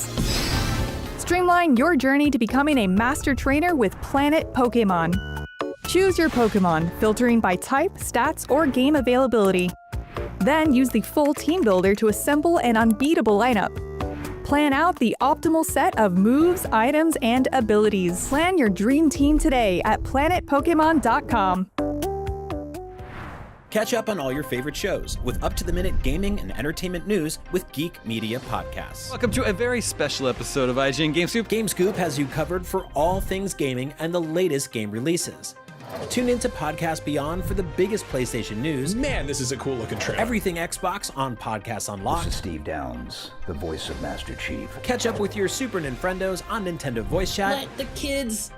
Streamline your journey to becoming a master trainer with Planet Pokemon. Choose your Pokemon, filtering by type, stats, or game availability. Then use the full team builder to assemble an unbeatable lineup. Plan out the optimal set of moves, items, and abilities. Plan your dream team today at planetpokemon.com. Catch up on all your favorite shows with up-to-the-minute gaming and entertainment news with Geek Media Podcasts. Welcome to a very special episode of IGN Game Scoop. Game Scoop has you covered for all things gaming and the latest game releases. Tune into Podcast Beyond for the biggest PlayStation news. Man, this is a cool looking trailer. Everything Xbox on Podcasts Unlocked. This is Steve Downs, the voice of Master Chief. Catch up with your Super Nintendos on Nintendo Voice Chat. Let the kids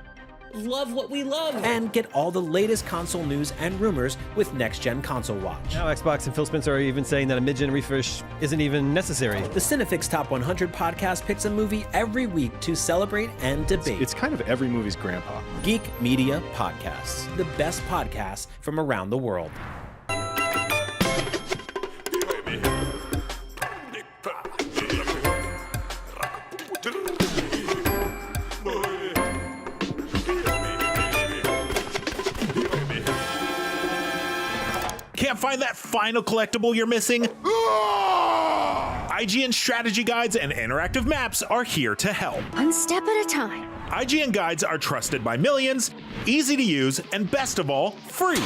love what we love. And get all the latest console news and rumors with Next Gen Console Watch. Now Xbox and Phil Spencer are even saying that a mid-gen refresh isn't even necessary. The Cinefix Top 100 podcast picks a movie every week to celebrate and debate. It's kind of every movie's grandpa. Geek Media Podcasts, the best podcasts from around the world. Can't find that final collectible you're missing? IGN strategy guides and interactive maps are here to help. One step at a time. IGN guides are trusted by millions, easy to use, and best of all, free.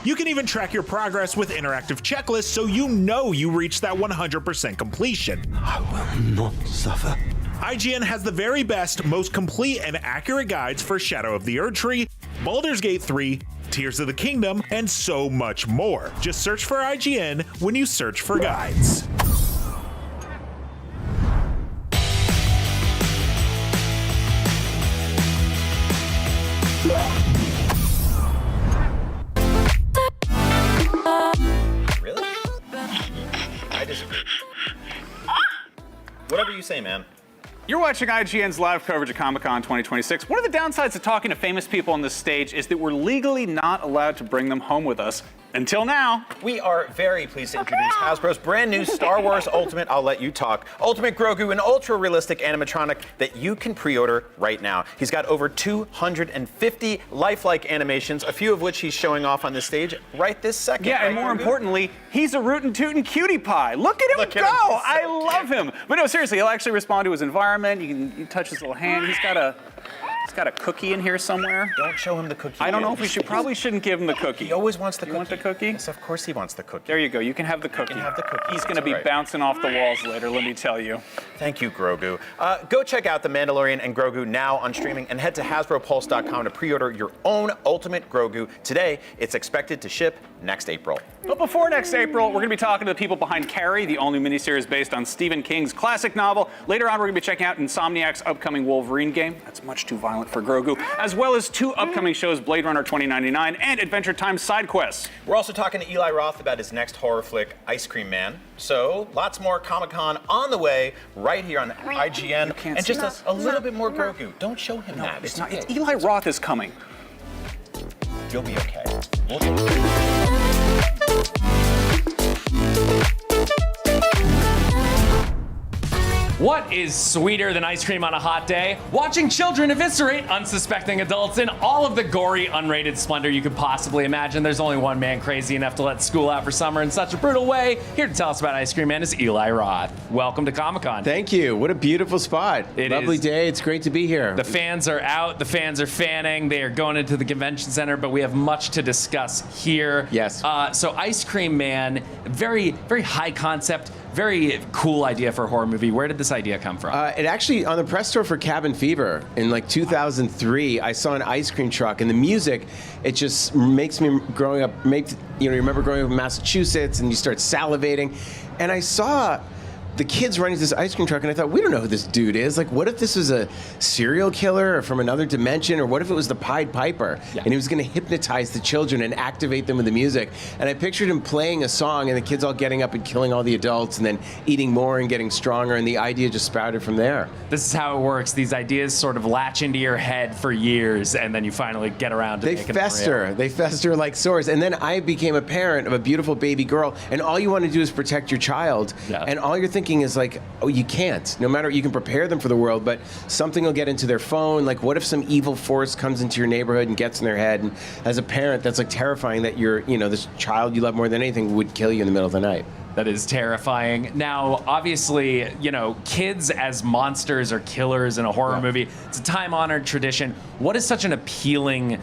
You can even track your progress with interactive checklists so you know you reached that 100% completion. I will not suffer. IGN has the very best, most complete and accurate guides for Shadow of the Erdtree, Baldur's Gate 3, Tears of the Kingdom, and so much more. Just search for IGN when you search for guides. Really? I disagree. Whatever you say, man. You're watching IGN's live coverage of Comic-Con 2026. One of the downsides of talking to famous people on this stage is that we're legally not allowed to bring them home with us. Until now. We are very pleased to introduce Hasbro's brand new Star Wars Ultimate, I'll let you talk, Ultimate Grogu, an ultra-realistic animatronic that you can pre-order right now. He's got over 250 lifelike animations, a few of which he's showing off on this stage right this second. Yeah, and more importantly, he's a rootin' tootin' cutie pie. Look at him go! I love him. But no, seriously, he'll actually respond to his environment. You touch his little hand. He's got a cookie in here somewhere. Don't show him the cookie. I don't know if we probably shouldn't give him the cookie. He always wants the cookie. You want the cookie? Yes, of course he wants the cookie. There you go. You can have the cookie. You can have the cookie. He's going to be bouncing off the walls later, let me tell you. Thank you, Grogu. Go check out The Mandalorian and Grogu now on streaming and head to HasbroPulse.com to pre-order your own Ultimate Grogu today. It's expected to ship next April. But before next April, we're going to be talking to the people behind Carrie, the all-new miniseries based on Stephen King's classic novel. Later on, we're going to be checking out Insomniac's upcoming Wolverine game. That's much too violent for Grogu. As well as 2 upcoming shows, Blade Runner 2099 and Adventure Time Side Quests. We're also talking to Eli Roth about his next horror flick, Ice Cream Man. So, lots more Comic-Con on the way right here on IGN. And just a little bit more Grogu. Don't show him that. It's not. It's Eli Roth is coming. You'll be okay. What is sweeter than ice cream on a hot day? Watching children eviscerate unsuspecting adults in all of the gory, unrated splendor you could possibly imagine. There's only one man crazy enough to let school out for summer in such a brutal way. Here to tell us about Ice Cream Man is Eli Roth. Welcome to Comic-Con. Thank you. What a beautiful spot. Lovely day. It's great to be here. The fans are out. The fans are fanning. They are going into the convention center, but we have much to discuss here. Yes. So Ice Cream Man, very, very high concept, very cool idea for a horror movie. Where did this idea come from? It actually, on the press tour for Cabin Fever in like 2003, I saw an ice cream truck, and the music, it just makes me growing up, you remember growing up in Massachusetts, and you start salivating, and I saw the kids running this ice cream truck, and I thought, we don't know who this dude is. Like, what if this was a serial killer or from another dimension, or what if it was the Pied Piper, and he was going to hypnotize the children and activate them with the music? And I pictured him playing a song, and the kids all getting up and killing all the adults, and then eating more and getting stronger, and the idea just sprouted from there. This is how it works. These ideas sort of latch into your head for years, and then you finally get around to making them real. They fester like sores. And then I became a parent of a beautiful baby girl, and all you want to do is protect your child, and all you're thinking is like, oh, you can't. No matter, you can prepare them for the world, but something will get into their phone. Like, what if some evil force comes into your neighborhood and gets in their head? And as a parent, that's like terrifying that this child you love more than anything would kill you in the middle of the night. That is terrifying. Now, obviously, kids as monsters or killers in a horror movie, it's a time-honored tradition. What is such an appealing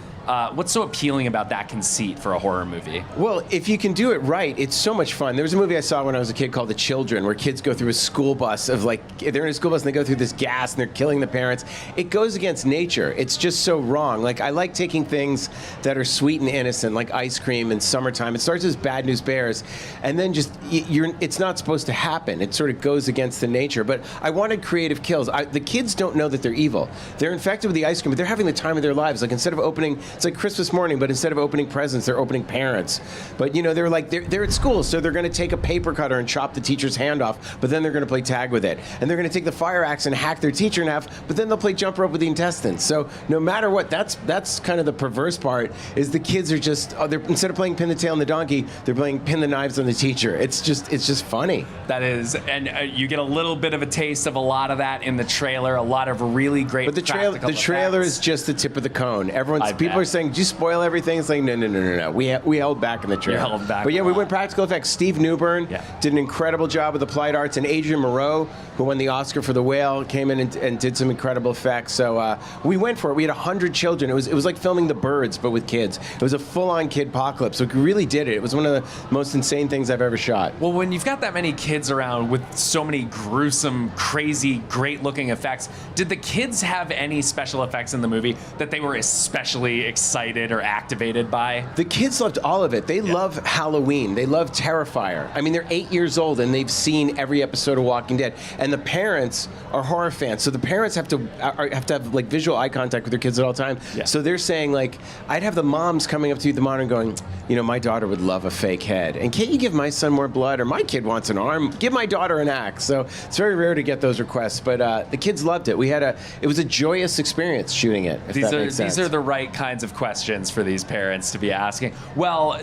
what's so appealing about that conceit for a horror movie? Well, if you can do it right, it's so much fun. There was a movie I saw when I was a kid called The Children, where kids go through a school bus of they're in a school bus and they go through this gas and they're killing the parents. It goes against nature. It's just so wrong. Like, I like taking things that are sweet and innocent, like ice cream and summertime. It starts as Bad News Bears, and then just it's not supposed to happen. It sort of goes against the nature. But I wanted creative kills. The kids don't know that they're evil. They're infected with the ice cream, but they're having the time of their lives. Like, instead of opening, it's like Christmas morning, but instead of opening presents, they're opening parents. But they're at school, so they're going to take a paper cutter and chop the teacher's hand off, but then they're going to play tag with it. And they're going to take the fire axe and hack their teacher in half, but then they'll play jump rope with the intestines. So no matter what, that's kind of the perverse part, is the kids are just, instead of playing pin the tail on the donkey, they're playing pin the knives on the teacher. It's just funny. That is, and you get a little bit of a taste of a lot of that in the trailer, a lot of really great But the trailer is just the tip of the cone. People are saying, do you spoil everything? It's like, no. We held back in the trailer. Held back. But yeah, we went practical effects. Steve Newbern did an incredible job with applied arts, and Adrian Moreau who won the Oscar for The Whale, came in and did some incredible effects. So we went for it. We had 100 children. It was like filming The Birds, but with kids. It was a full-on kid-pocalypse. So we really did it. It was one of the most insane things I've ever shot. Well, when you've got that many kids around with so many gruesome, crazy, great-looking effects, did the kids have any special effects in the movie that they were especially excited or activated by? The kids loved all of it. They love Halloween. They love Terrifier. I mean, they're 8 years old and they've seen every episode of Walking Dead. And the parents are horror fans, so the parents have to have like visual eye contact with their kids at all time. Yeah. So they're saying like, I'd have the moms coming up to the monitor and going, you know, my daughter would love a fake head, and can't you give my son more blood? Or my kid wants an arm. Give my daughter an axe. So it's very rare to get those requests, but the kids loved it. It was a joyous experience shooting it. If that makes sense. These are the right kinds of questions for these parents to be asking. Well,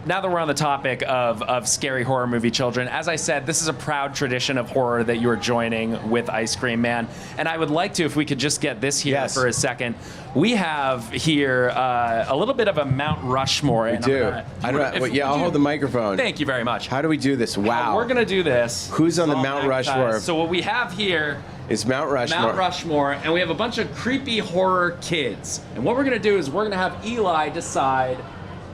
now that we're on the topic of scary horror movie children, as I said, this is a proud tradition of horror that you are joining with Ice Cream Man. And I would like to, if we could just get this here for a second. We have here a little bit of a Mount Rushmore. We do. I'll hold the microphone. Thank you very much. How do we do this? Wow. We're going to do this. Who's on the Mount Rushmore? So what we have here is Mount Rushmore. Mount Rushmore, and we have a bunch of creepy horror kids. And what we're going to do is we're going to have Eli decide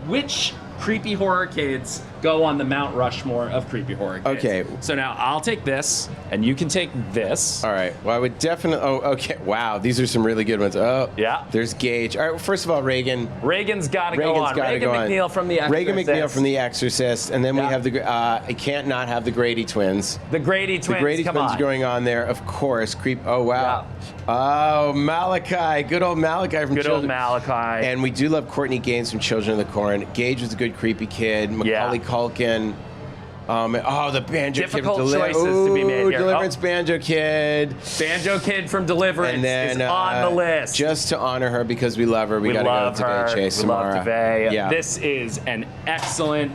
which creepy horror kids go on the Mount Rushmore of creepy horror kids. Okay. So now I'll take this, and you can take this. All right. Well, I would definitely. Oh, okay. Wow. These are some really good ones. Oh, yeah. There's Gage. All right. Well, first of all, Reagan. Reagan's got to go on. Reagan McNeil from The Exorcist. Reagan McNeil from The Exorcist, and then we have the. I can't not have the Grady twins. The Grady twins. The Grady twins going on there, of course. Oh wow. Oh, Malachi. Good old Malachi from. Good old Malachi. And we do love Courtney Gaines from Children of the Corn. Gage was a good creepy kid. Macaulay Culkin. The Banjo Difficult Kid. choices to be made here. Deliverance Banjo Kid. Banjo Kid from Deliverance and then, is on the list. Just to honor her because we love her, we got to go to Devay Chase Samara. Love Devay. Yeah. This is an excellent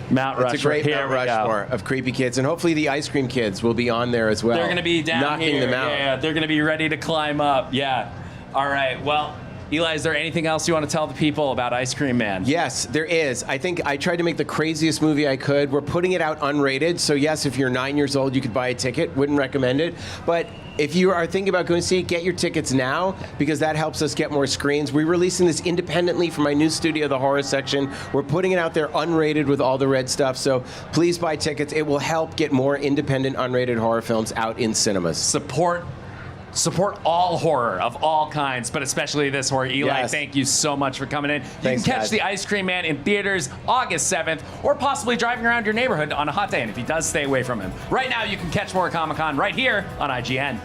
Mount Rushmore. It's a great Mount Rushmore of creepy kids, and hopefully the ice cream kids will be on there as well. They're going to be down knocking here. them out. Yeah, they're going to be ready to climb up. Yeah. All right. Well, Eli, is there anything else you want to tell the people about Ice Cream Man? Yes, there is. I think I tried to make the craziest movie I could. We're putting it out unrated, so yes, if you're 9 years old, you could buy a ticket. Wouldn't recommend it. But if you are thinking about going to see it, get your tickets now, because that helps us get more screens. We're releasing this independently from my new studio, The Horror Section. We're putting it out there unrated with all the red stuff, so please buy tickets. It will help get more independent, unrated horror films out in cinemas. Support all horror of all kinds, but especially this horror. Eli, thank you so much for coming in. Thanks, you can catch guys. The Ice Cream Man in theaters August 7th, or possibly driving around your neighborhood on a hot day, and if he does, stay away from him. Right now, you can catch more Comic-Con right here on IGN.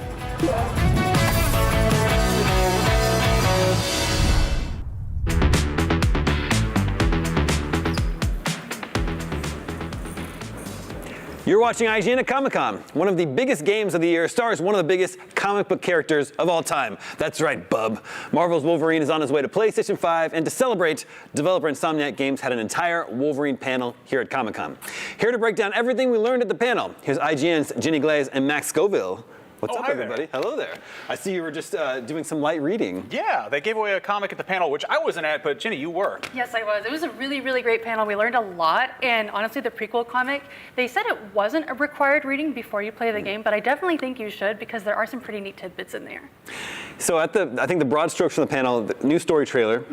You're watching IGN at Comic-Con. One of the biggest games of the year stars one of the biggest comic book characters of all time. That's right, bub. Marvel's Wolverine is on his way to PlayStation 5, and to celebrate, developer Insomniac Games had an entire Wolverine panel here at Comic-Con. Here to break down everything we learned at the panel, here's IGN's Ginny Glaze and Max Scoville. What's up, everybody? Hello there. I see you were just doing some light reading. Yeah, they gave away a comic at the panel, which I wasn't at, but Ginny, you were. Yes, I was. It was a really, really great panel. We learned a lot, and honestly, the prequel comic, they said it wasn't a required reading before you play the game, but I definitely think you should, because there are some pretty neat tidbits in there. So I think the broad strokes from the panel, the new story trailer,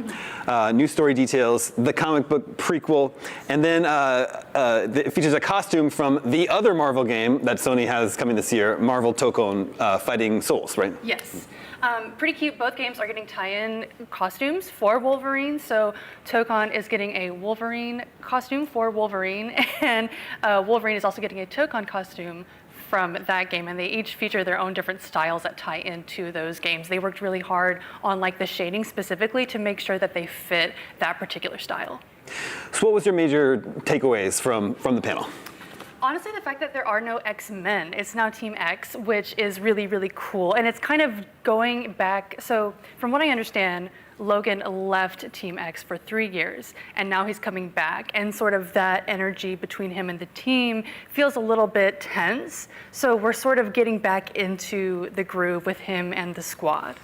new story details, the comic book prequel, and then it features a costume from the other Marvel game that Sony has coming this year, Marvel Tokon Fighting Souls, right? Yes. Pretty cute. Both games are getting tie-in costumes for Wolverine. So Tokon is getting a Wolverine costume for Wolverine, and Wolverine is also getting a Tokon costume from that game, and they each feature their own different styles that tie into those games. They worked really hard on the shading specifically to make sure that they fit that particular style. So what was your major takeaways from the panel? Honestly, the fact that there are no X-Men. It's now Team X, which is really, really cool. And it's kind of going back. So from what I understand, Logan left Team X for 3 years, and now he's coming back. And sort of that energy between him and the team feels a little bit tense. So we're sort of getting back into the groove with him and the squad.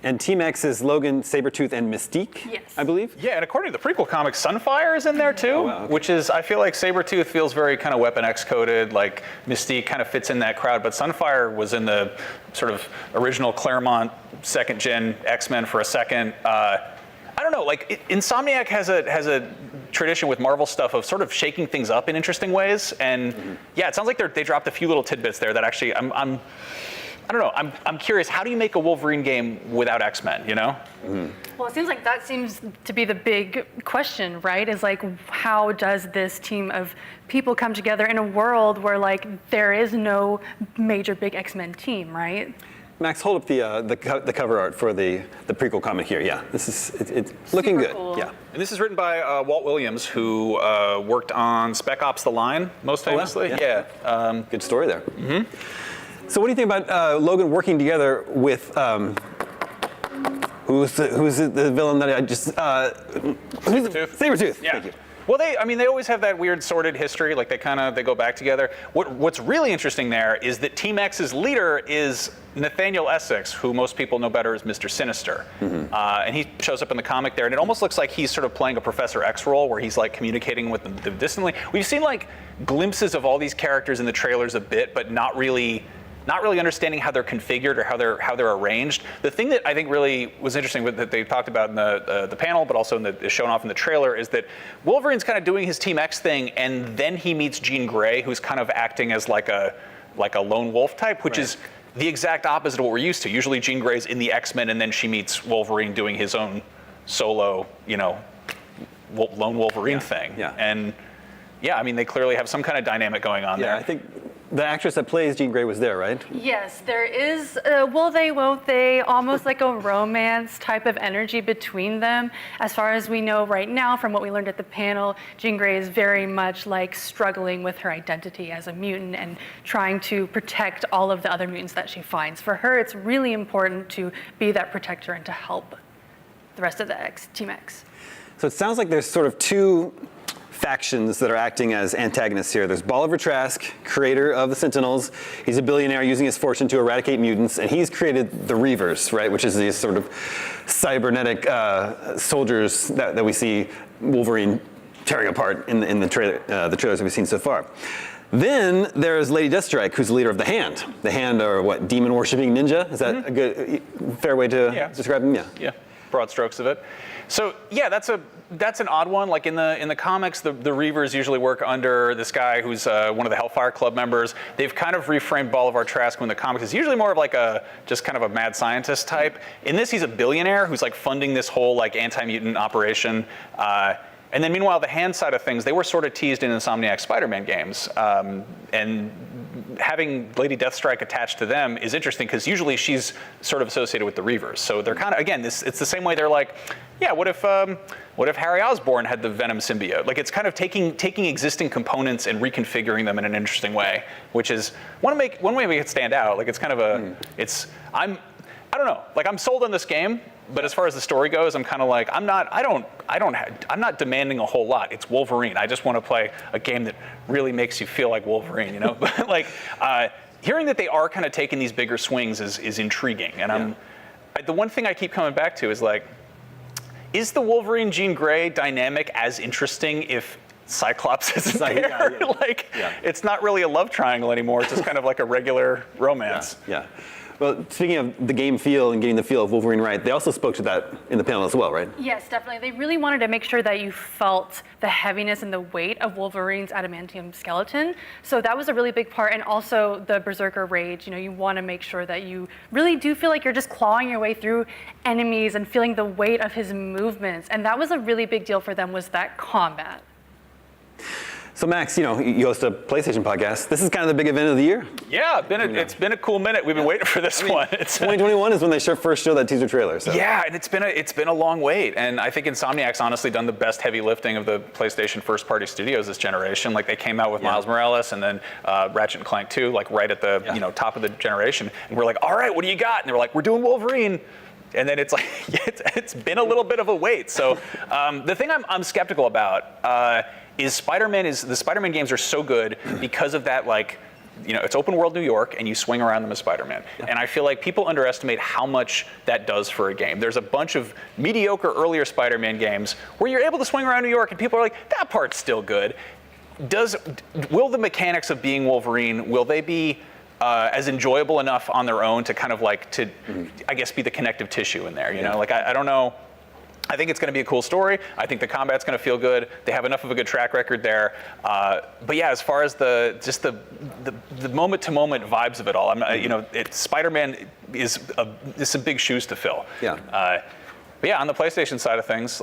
And Team X is Logan, Sabretooth, and Mystique, yes. I believe? Yeah, and according to the prequel comics, Sunfire is in there too, which is, I feel like Sabretooth feels very kind of Weapon X coded, like Mystique kind of fits in that crowd, but Sunfire was in the sort of original Claremont second gen X-Men for a second. I don't know, like Insomniac has a tradition with Marvel stuff of sort of shaking things up in interesting ways, and yeah, it sounds like they dropped a few little tidbits there that actually I don't know. I'm curious. How do you make a Wolverine game without X-Men? You know? Well, it seems like that seems to be the big question, right? Is like, how does this team of people come together in a world where like there is no major big X-Men team, right? Max, hold up the cover art for the prequel comic here. Yeah, this is it's looking good. Cool. Yeah, and this is written by Walt Williams, who worked on Spec Ops: The Line most famously. Wow. Yeah. Good story there. So what do you think about Logan working together with who's the villain that I just Sabretooth. Sabretooth. Yeah. Thank you. Well, they always have that weird sordid history. Like they go back together. What's really interesting there is that Team X's leader is Nathaniel Essex, who most people know better as Mr. Sinister, and he shows up in the comic there, and it almost looks like he's sort of playing a Professor X role, where he's like communicating with them distantly. We've seen like glimpses of all these characters in the trailers a bit, but not really understanding how they're configured or how they're arranged. The thing that I think really was interesting that they talked about in the panel, but also is shown off in the trailer, is that Wolverine's kind of doing his Team X thing, and then he meets Jean Grey, who's kind of acting as like a lone wolf type, which is the exact opposite of what we're used to. Usually Jean Grey's in the X-Men, and then she meets Wolverine doing his own solo, lone Wolverine thing. Yeah. And yeah, I mean, they clearly have some kind of dynamic going on there. I think the actress that plays Jean Grey was there, right? Yes, there is will they, won't they, almost like a romance type of energy between them. As far as we know right now, from what we learned at the panel, Jean Grey is very much like struggling with her identity as a mutant and trying to protect all of the other mutants that she finds. For her, it's really important to be that protector and to help the rest of the Team X. So it sounds like there's sort of two factions that are acting as antagonists here. There's Bolivar Trask, creator of the Sentinels. He's a billionaire using his fortune to eradicate mutants, and he's created the Reavers, right, which is these sort of cybernetic soldiers that we see Wolverine tearing apart in the trailers that we've seen so far. Then there's Lady Deathstrike, who's the leader of the Hand. The Hand are what, demon-worshipping ninja? Is that a good, fair way to describe them? Yeah, broad strokes of it. So yeah, that's an odd one. Like in the comics, the Reavers usually work under this guy who's one of the Hellfire Club members. They've kind of reframed Bolivar Trask in the comics. He's usually more of like just kind of a mad scientist type. In this, he's a billionaire who's like funding this whole like anti-mutant operation. And then meanwhile, the Hand side of things, they were sort of teased in Insomniac Spider-Man games. And having Lady Deathstrike attached to them is interesting because usually she's sort of associated with the Reavers. So they're kind of, again, it's the same way they're like, yeah, what if Harry Osborn had the Venom symbiote? Like it's kind of taking existing components and reconfiguring them in an interesting way, which is one way to make it stand out. Like it's kind of I don't know. Like I'm sold on this game, but as far as the story goes, I'm kind of like I'm not demanding a whole lot. It's Wolverine. I just want to play a game that really makes you feel like Wolverine, you know? But like hearing that they are kind of taking these bigger swings is intriguing. And the one thing I keep coming back to is like, is the Wolverine Jean Grey dynamic as interesting if Cyclops isn't there? It's not really a love triangle anymore. It's just kind of like a regular romance. Yeah. Well, speaking of the game feel and getting the feel of Wolverine right, they also spoke to that in the panel as well, right? Yes, definitely. They really wanted to make sure that you felt the heaviness and the weight of Wolverine's adamantium skeleton. So that was a really big part. And also the Berserker Rage. You want to make sure that you really do feel like you're just clawing your way through enemies and feeling the weight of his movements. And that was a really big deal for them, was that combat. So Max, you host a PlayStation podcast. This is kind of the big event of the year. Yeah, it's been a cool minute. We've been waiting for this one. 2021 is when they first showed that teaser trailer. So. Yeah, and it's been a long wait. And I think Insomniac's honestly done the best heavy lifting of the PlayStation first-party studios this generation. Like they came out with Miles Morales and then Ratchet & Clank 2, like right at the top of the generation. And we're like, all right, what do you got? And they were like, we're doing Wolverine. And then it's like it's been a little bit of a wait. So the thing I'm skeptical about is the Spider-Man games are so good because of that like it's open world New York, and you swing around them as Spider-Man. Yeah. And I feel like people underestimate how much that does for a game. There's a bunch of mediocre earlier Spider-Man games where you're able to swing around New York, and people are like, that part's still good. Will the mechanics of being Wolverine, will they be as enjoyable enough on their own to kind of like I guess, be the connective tissue in there? You know, like I don't know. I think it's going to be a cool story. I think the combat's going to feel good. They have enough of a good track record there. But yeah, as far as the moment-to-moment vibes of it all, Spider-Man is some big shoes to fill. Yeah. But yeah, on the PlayStation side of things,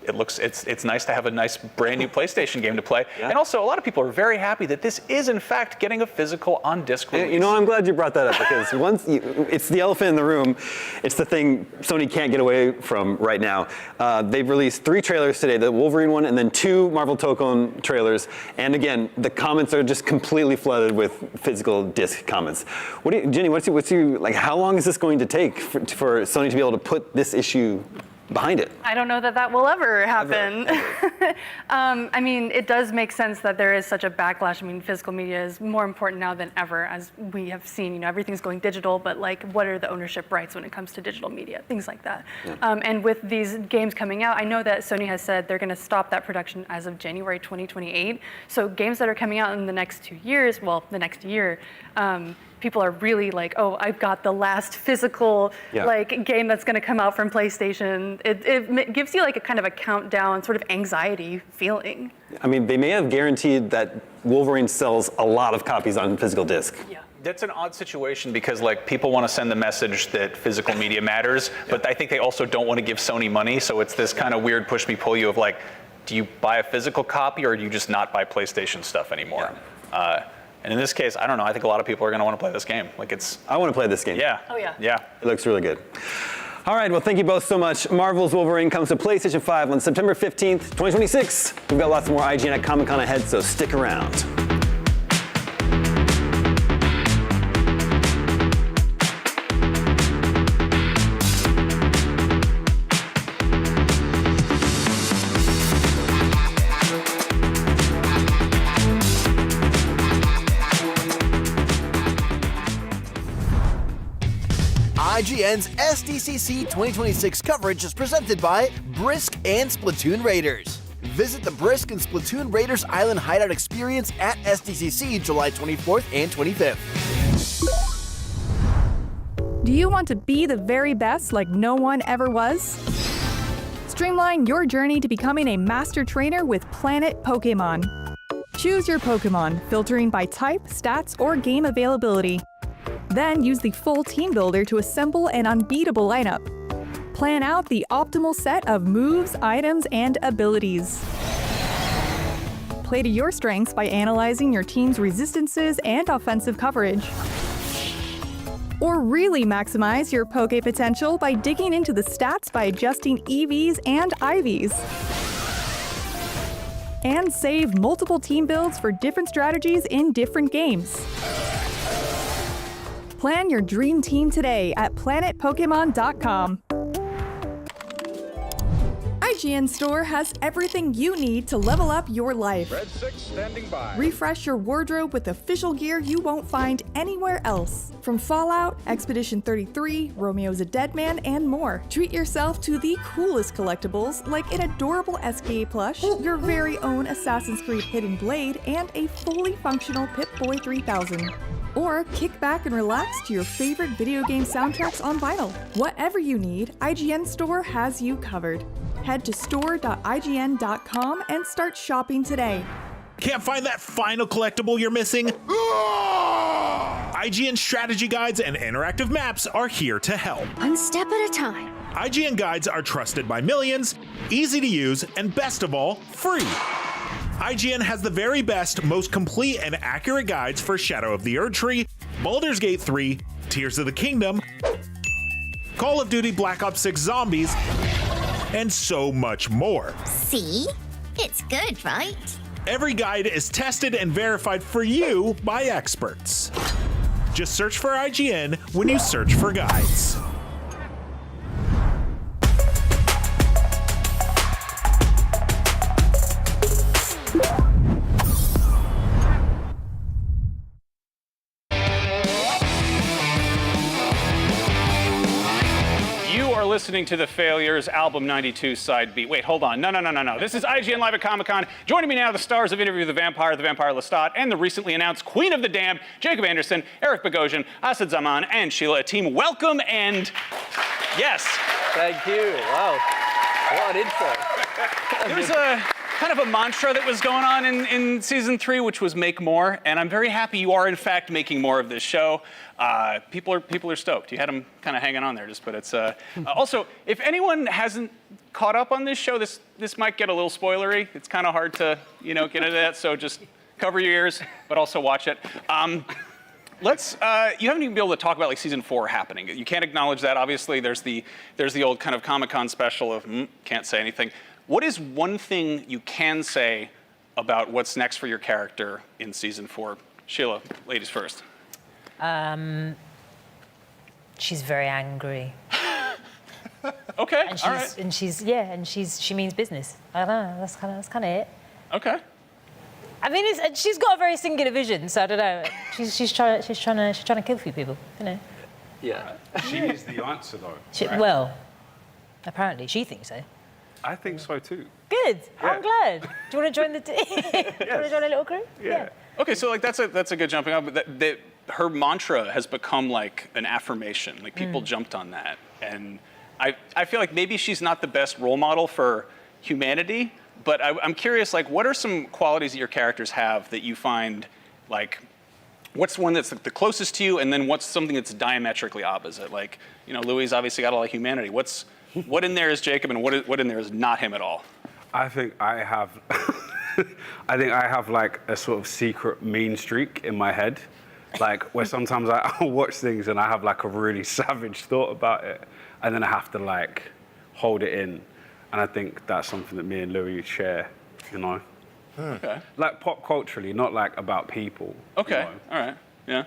it's nice to have a nice brand new PlayStation game to play. Yeah. And also, a lot of people are very happy that this is in fact getting a physical on-disc release. I'm glad you brought that up, because it's the elephant in the room. It's the thing Sony can't get away from right now. They've released 3 trailers today, the Wolverine one, and then 2 Marvel Tokon trailers. And again, the comments are just completely flooded with physical disc comments. Jenny, how long is this going to take for Sony to be able to put this issue behind it? I don't know that will ever happen. I mean, it does make sense that there is such a backlash. I mean, physical media is more important now than ever, as we have seen. Everything's going digital, but what are the ownership rights when it comes to digital media? Things like that. Yeah. And with these games coming out, I know that Sony has said they're going to stop that production as of January 2028. So games that are coming out in the next 2 years, the next year, people are really like, oh, I've got the last physical game that's going to come out from PlayStation. It gives you a kind of a countdown, sort of anxiety feeling. I mean, they may have guaranteed that Wolverine sells a lot of copies on physical disc. Yeah. That's an odd situation, because people want to send the message that physical media matters, but I think they also don't want to give Sony money. So it's this kind of weird push me pull you of do you buy a physical copy, or do you just not buy PlayStation stuff anymore? Yeah. And in this case, I don't know. I think a lot of people are going to want to play this game. I want to play this game. Yeah. Oh, yeah. Yeah. It looks really good. All right, well, thank you both so much. Marvel's Wolverine comes to PlayStation 5 on September 15th, 2026. We've got lots more IGN at Comic-Con ahead, so stick around. IGN's SDCC 2026 coverage is presented by Brisk and Splatoon Raiders. Visit the Brisk and Splatoon Raiders Island Hideout experience at SDCC July 24th and 25th. Do you want to be the very best like no one ever was? Streamline your journey to becoming a master trainer with Planet Pokemon. Choose your Pokemon, filtering by type, stats, or game availability. Then use the full team builder to assemble an unbeatable lineup. Plan out the optimal set of moves, items, and abilities. Play to your strengths by analyzing your team's resistances and offensive coverage. Or really maximize your Poke potential by digging into the stats by adjusting EVs and IVs. And save multiple team builds for different strategies in different games. Plan your dream team today at planetpokemon.com. IGN Store has everything you need to level up your life. Red 6 standing by. Refresh your wardrobe with official gear you won't find anywhere else. From Fallout, Expedition 33, Romeo's a Dead Man, and more. Treat yourself to the coolest collectibles like an adorable SKA plush, your very own Assassin's Creed Hidden Blade, and a fully functional Pip-Boy 3000. Or kick back and relax to your favorite video game soundtracks on vinyl. Whatever you need, IGN Store has you covered. Head to store.ign.com and start shopping today. Can't find that final collectible you're missing? IGN strategy guides and interactive maps are here to help. One step at a time. IGN guides are trusted by millions, easy to use, and best of all, free. IGN has the very best, most complete and accurate guides for Shadow of the Erdtree, Baldur's Gate 3, Tears of the Kingdom, Call of Duty Black Ops 6 Zombies, and so much more. See? It's good, right? Every guide is tested and verified for you by experts. Just search for IGN when you search for guides. listening to The Failures, Album 92, Side B. Wait, hold on. No. This is IGN Live at Comic-Con. Joining me now, the stars of Interview with the Vampire Lestat, and the recently announced Queen of the Damned, Jacob Anderson, Eric Bogosian, Asad Zaman, and Sheila. Team, welcome, and yes. Thank you. Wow. What an intro. There was a kind of a mantra that was going on in season 3, which was make more, and I'm very happy you are in fact making more of this show. People are stoked. You had them kind of hanging on there, but it's also, if anyone hasn't caught up on this show, this might get a little spoilery. It's kind of hard to get into that, so just cover your ears, but also watch it. You haven't even been able to talk about like season 4 happening. You can't acknowledge that. Obviously, there's the old kind of Comic-Con special of can't say anything. What is one thing you can say about what's next for your character in season 4? Sheila, ladies first. She's very angry. Okay, and all right. And she means business. I don't know. That's kind of it. Okay. I mean, she's got a very singular vision, so I don't know. She's trying to kill a few people, Yeah. She is the answer, though. Right? Well, apparently she thinks so. I think so too. Good. Yeah. I'm glad. Do you want to join the team? Do you want to join a little group? Yeah. Okay, so like that's a good jumping off. But her mantra has become like an affirmation. Like people jumped on that, and I feel like maybe she's not the best role model for humanity. But I'm curious, like, what are some qualities that your characters have that you find, like, what's one that's the closest to you, and then what's something that's diametrically opposite? Like, Louis obviously got a lot of humanity. What in there is Jacob, and what in there is not him at all? I think I have, like a sort of secret mean streak in my head, like where sometimes I'll watch things and I have like a really savage thought about it, and then I have to like hold it in. And I think that's something that me and Louis share, Okay. Like pop culturally, not like about people. Okay, all right, yeah.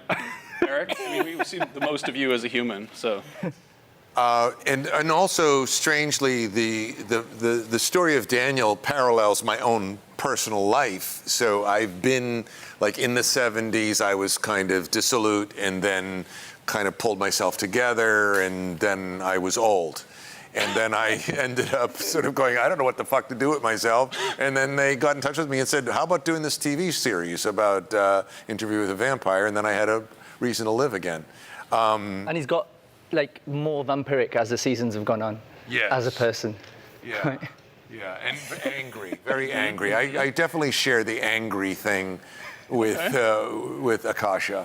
Eric, we've seen the most of you as a human, so. And also, strangely, the story of Daniel parallels my own personal life. So I've been, like, in the 70s, I was kind of dissolute and then kind of pulled myself together, and then I was old. And then I ended up sort of going, I don't know what the fuck to do with myself. And then they got in touch with me and said, how about doing this TV series about Interview with a Vampire? And then I had a reason to live again. And he's got like more vampiric as the seasons have gone on. Yes. As a person. Yeah. Right. Yeah, and angry, very angry. I definitely share the angry thing with Akasha.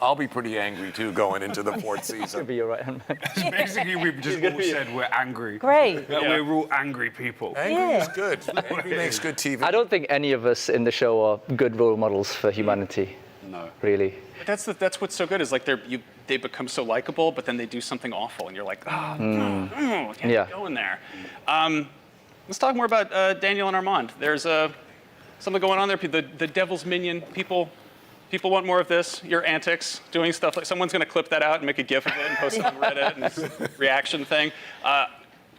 I'll be pretty angry too going into the 4th season. Gonna be your right hand man. Basically, we've just all said we're angry. Great. That we're all angry people. Angry is good. Angry makes good TV. I don't think any of us in the show are good role models for humanity. No. Really. That's what's so good is like they become so likable, but then they do something awful, and you're like, can't go in there. Let's talk more about Daniel and Armand. There's something going on there. The Devil's Minion people want more of this. Your antics, doing stuff like someone's going to clip that out and make a GIF of it and post it on Reddit and this reaction thing.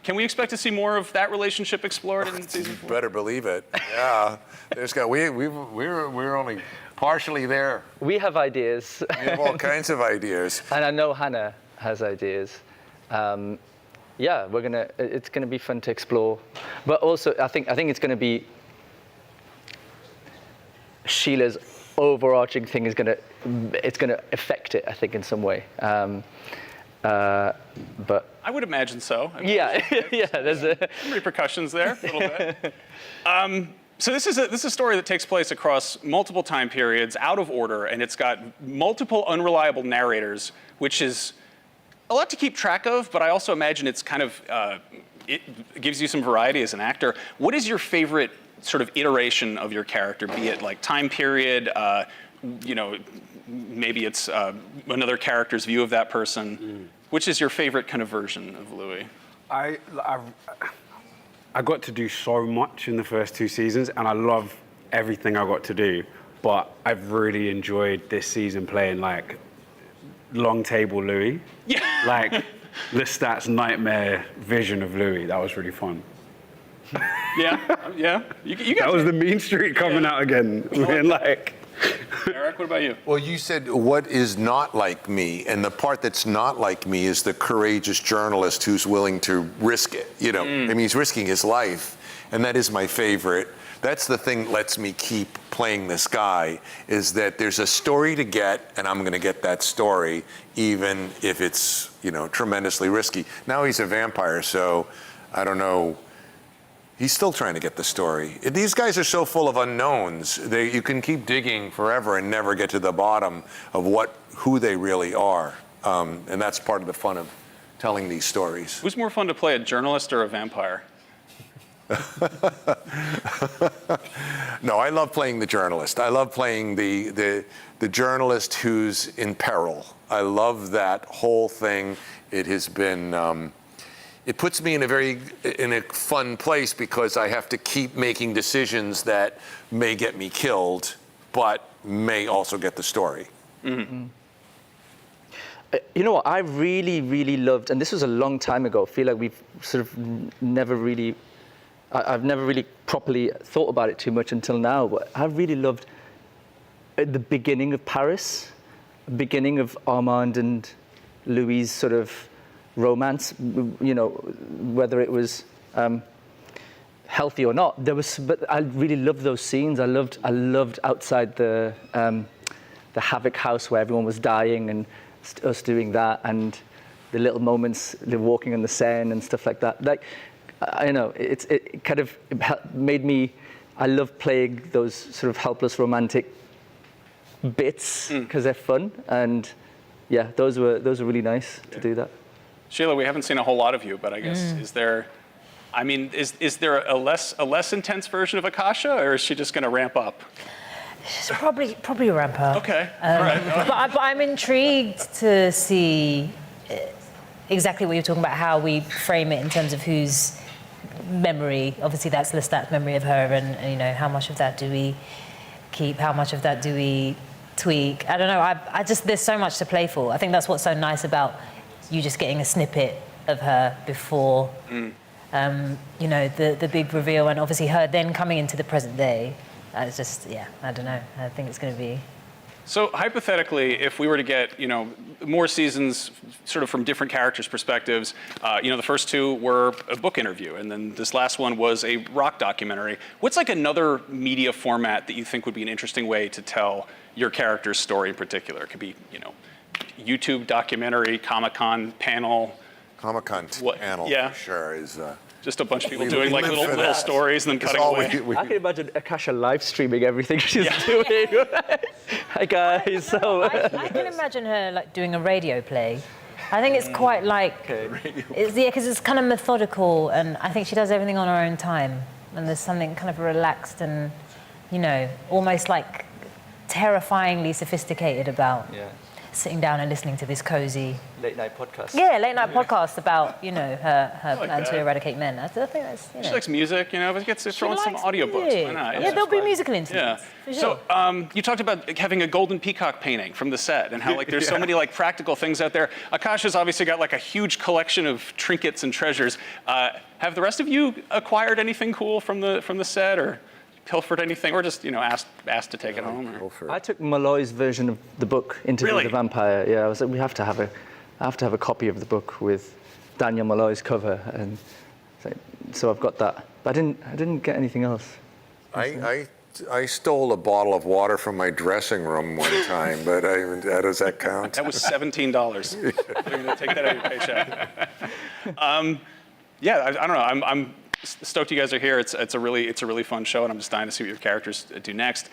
Can we expect to see more of that relationship explored in season 4? Better believe it. Yeah. We're only partially there. We have ideas. We have all kinds of ideas. And I know Hannah has ideas. It's gonna be fun to explore. But also, I think it's gonna be Sheila's overarching thing it's gonna affect it, I think, in some way. But I would imagine so. There's some repercussions there, a little bit. So this is a story that takes place across multiple time periods, out of order, and it's got multiple unreliable narrators, which is a lot to keep track of. But I also imagine it's kind of it gives you some variety as an actor. What is your favorite sort of iteration of your character? Be it like time period, maybe it's another character's view of that person. Which is your favorite kind of version of Louis? I got to do so much in the first 2 seasons, and I love everything I got to do. But I've really enjoyed this season playing like long table Louis. Yeah. Like Lestat's nightmare vision of Louis. That was really fun. Yeah. You guys that was the mean streak coming out again. Being like, Eric, what about you? Well, you said what is not like me, and the part that's not like me is the courageous journalist who's willing to risk it. You know, I mean, he's risking his life, and that is my favorite. That's the thing that lets me keep playing this guy, is that there's a story to get, and I'm going to get that story, even if it's, you know, tremendously risky. Now he's a vampire, so I don't know. He's still trying to get the story. These guys are so full of unknowns. You can keep digging forever and never get to the bottom of who they really are. And that's part of the fun of telling these stories. Who's more fun to play, a journalist or a vampire? No, I love playing the journalist. I love playing the journalist who's in peril. I love that whole thing. It has been, it puts me in a fun place because I have to keep making decisions that may get me killed, but may also get the story. Mm-hmm. You know what, I really, really loved, and this was a long time ago, I feel like we've sort of never really, I've never really properly thought about it too much until now, but I really loved at the beginning of Paris, beginning of Armand and Louis' sort of romance, you know, whether it was healthy or not. But I really loved those scenes. I loved outside the Havoc house where everyone was dying and us doing that, and the little moments, the walking on the Seine and stuff like that. Like, I know it kind of made me. I love playing those sort of helpless romantic bits because they're fun, and yeah, those were really nice to do that. Sheila, we haven't seen a whole lot of you, but I guess is there a less intense version of Akasha, or is she just going to ramp up? She's probably ramp up. Okay. All right. But I'm intrigued to see exactly what you're talking about, how we frame it in terms of whose memory. Obviously, that's Lestat's memory of her, and you know, how much of that do we keep? How much of that do we tweak? I don't know. I just, there's so much to play for. I think that's what's so nice about you just getting a snippet of her before, you know, the big reveal, and obviously her then coming into the present day. It's just, yeah, I don't know. I think it's going to be. So hypothetically, if we were to get, you know, more seasons sort of from different characters' perspectives, you know, the first two were a book interview, and then this last one was a rock documentary. What's like another media format that you think would be an interesting way to tell your character's story in particular? It could be, you know, YouTube documentary, Comic-Con panel. Comic-Con panel, yeah. for sure, is... just a bunch of people doing like little stories and then cutting away. I can imagine Akasha live streaming everything she's doing. Hi guys. So I can imagine her like doing a radio play. I think it's quite like, because it's kind of methodical, and I think she does everything on her own time. And there's something kind of relaxed and, you know, almost like terrifyingly sophisticated about sitting down and listening to this cozy late night podcast. Yeah, late night podcast about, you know, her plan to eradicate men. I think that's, you know. She likes music, you know, but gets to throw in some audiobooks. Why not? Yeah, there'll be musical instruments. Yeah. For sure. So you talked about having a golden peacock painting from the set, and how like there's so many like practical things out there. Akasha's obviously got like a huge collection of trinkets and treasures. Have the rest of you acquired anything cool from the set, or pilfered anything, or just, you know, asked to take it home? Or? I took Malloy's version of the book, Interview with the Vampire. Yeah, I was like, I have to have a copy of the book with Daniel Malloy's cover, and so I've got that. But I didn't get anything else. I stole a bottle of water from my dressing room one time, but does that count? That was $17. You're going to take that out of your paycheck. Yeah, I don't know. I'm stoked you guys are here. It's a really fun show, and I'm just dying to see what your characters do next.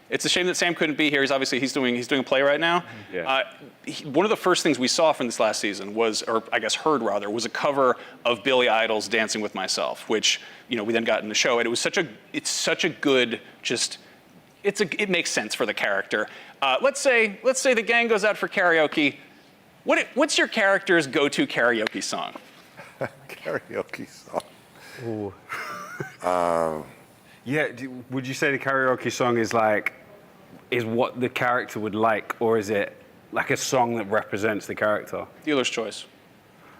It's a shame that Sam couldn't be here. He's doing a play right now. Yeah. One of the first things we saw from this last season was, or I guess heard rather, was a cover of Billy Idol's "Dancing with Myself," which, you know, we then got in the show, and it was such a good, it makes sense for the character. Let's say the gang goes out for karaoke. What's your character's go-to karaoke song? Karaoke song. Ooh. Yeah, would you say the karaoke song is what the character would like, or is it like a song that represents the character? Dealer's choice.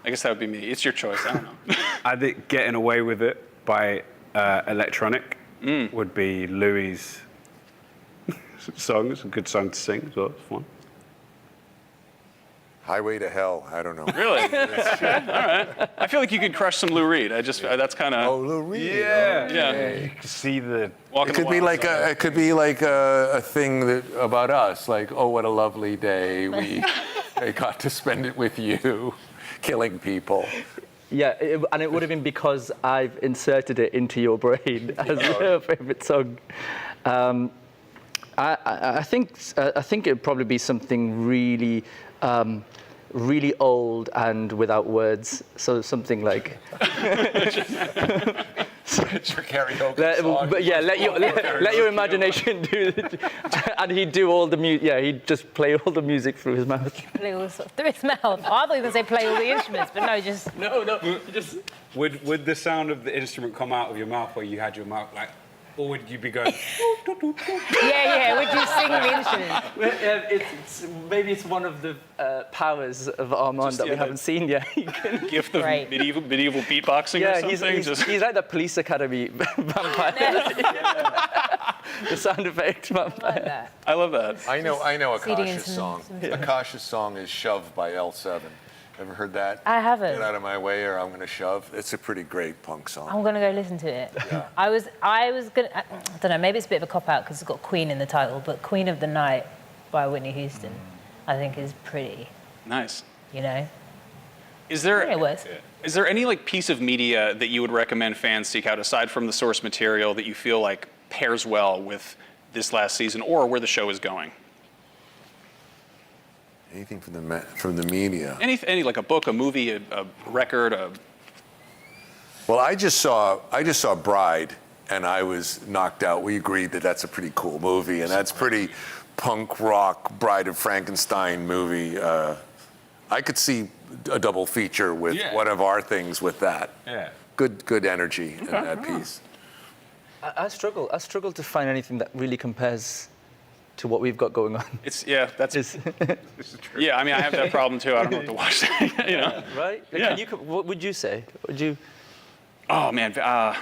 I guess that would be me. It's your choice. I don't know. I think Getting Away With It by Electronic would be Louis'. song. It's a good song to sing as well. It's fun. Highway to Hell. I don't know. Really? All right. I feel like you could crush some Lou Reed. That's kind of. Oh, Lou Reed. Yeah. You can see the. It could be like a thing about us, like, oh, what a lovely day. I got to spend it with you, killing people. Yeah, and it would have been because I've inserted it into your brain as your favorite song. I think it'd probably be something really, really old and without words. So something like. It's your karaoke song. But yeah, let your imagination do it. And he'd do all the music. Yeah, he'd just play all the music through his mouth. Play all through his mouth. I thought you were going to say play all the instruments, but no, just. No, just. Would the sound of the instrument come out of your mouth where you had your mouth like, or would you be going? Yeah. Would you sing the instrument? Maybe it's one of the powers of Armand that we haven't seen yet. Gift of medieval beatboxing or something. He's like the police academy vampire. The sound effect vampire. I love that. I know Akasha's song. Akasha's song is Shove by L7. Ever heard that? I haven't. Get out of my way or I'm going to shove. It's a pretty great punk song. I'm going to go listen to it. Yeah. I was going to, I don't know, maybe it's a bit of a cop-out because it's got Queen in the title, but Queen of the Night by Whitney Houston, I think is pretty. Nice. You know? Is there any like piece of media that you would recommend fans seek out aside from the source material that you feel like pairs well with this last season or where the show is going? Anything from the media? Any like a book, a movie, a record, Well, I just saw Bride, and I was knocked out. We agreed that that's a pretty cool movie, and that's pretty punk rock Bride of Frankenstein movie. I could see a double feature with one of our things with that. Yeah. Good energy in that piece. I struggle to find anything that really compares to what we've got going on. That's yeah. I mean, I have that problem too. I don't know what to watch. You know, right? Yeah. What would you say? Would you? Oh man, no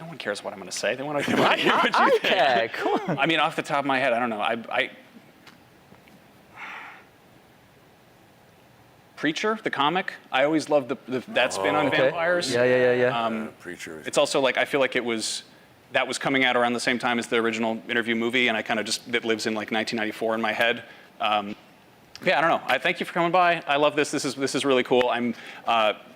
one cares what I'm going to say. They want to hear what you I think. care. Come on. I mean, off the top of my head, I don't know. I Preacher, the comic. I always loved that spin on vampires. Yeah. Preacher. It's also like I feel like that was coming out around the same time as the original interview movie, and I kind of it lives in like 1994 in my head. Yeah, I don't know. I thank you for coming by. I love this. This is really cool. I'm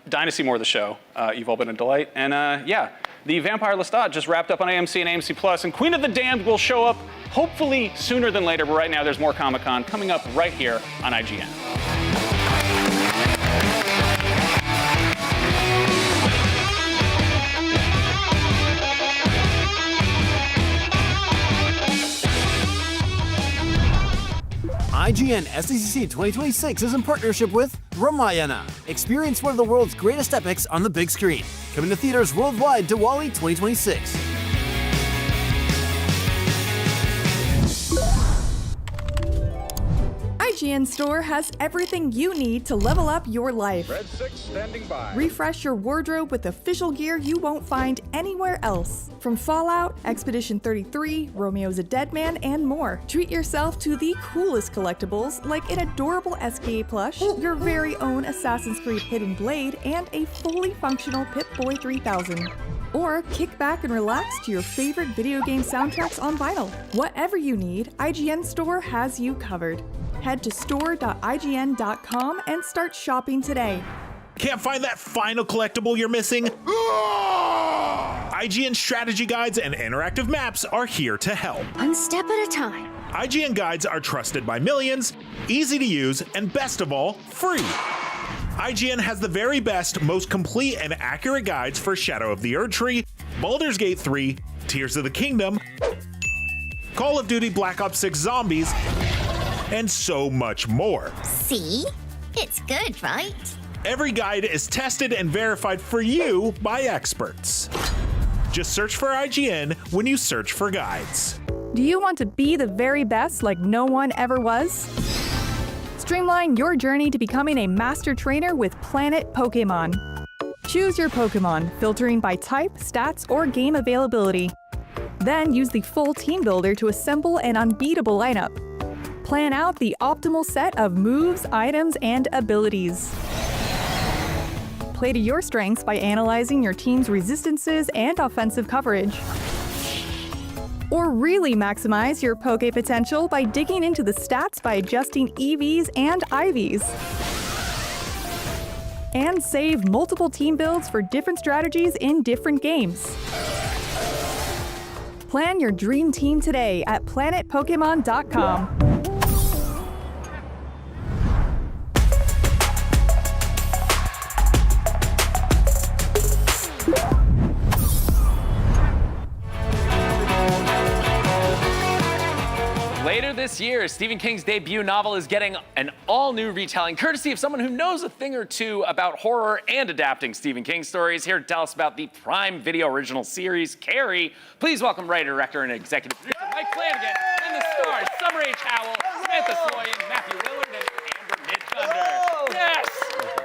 dying to see more of the show. You've all been a delight. And yeah, the Vampire Lestat just wrapped up on AMC and AMC Plus, and Queen of the Damned will show up hopefully sooner than later. But right now, there's more Comic-Con coming up right here on IGN. IGN SDCC 2026 is in partnership with Ramayana. Experience one of the world's greatest epics on the big screen. Coming to theaters worldwide Diwali 2026. IGN Store has everything you need to level up your life. Red 6 standing by. Refresh your wardrobe with official gear you won't find anywhere else. From Fallout, Expedition 33, Romeo's a Dead Man, and more. Treat yourself to the coolest collectibles like an adorable SKA plush, your very own Assassin's Creed Hidden Blade, and a fully functional Pip-Boy 3000. Or kick back and relax to your favorite video game soundtracks on vinyl. Whatever you need, IGN Store has you covered. Head to store.ign.com and start shopping today. Can't find that final collectible you're missing? IGN strategy guides and interactive maps are here to help. One step at a time. IGN guides are trusted by millions, easy to use, and best of all, free. IGN has the very best, most complete and accurate guides for Shadow of the Erdtree, Baldur's Gate 3, Tears of the Kingdom, Call of Duty Black Ops 6 Zombies, and so much more. See? It's good, right? Every guide is tested and verified for you by experts. Just search for IGN when you search for guides. Do you want to be the very best like no one ever was? Streamline your journey to becoming a master trainer with Planet Pokemon. Choose your Pokemon, filtering by type, stats, or game availability. Then use the full team builder to assemble an unbeatable lineup. Plan out the optimal set of moves, items, and abilities. Play to your strengths by analyzing your team's resistances and offensive coverage. Or really maximize your Poke potential by digging into the stats by adjusting EVs and IVs. And save multiple team builds for different strategies in different games. Plan your dream team today at planetpokemon.com. Later this year, Stephen King's debut novel is getting an all-new retelling, courtesy of someone who knows a thing or two about horror and adapting Stephen King stories. Here to tell us about the Prime Video original series, Carrie. Please welcome writer, director, and executive producer Mike Flanagan, and the stars Summer H. Howell, Samantha Sloyan, Matthew Lillard, and Amber Midthunder. Yes!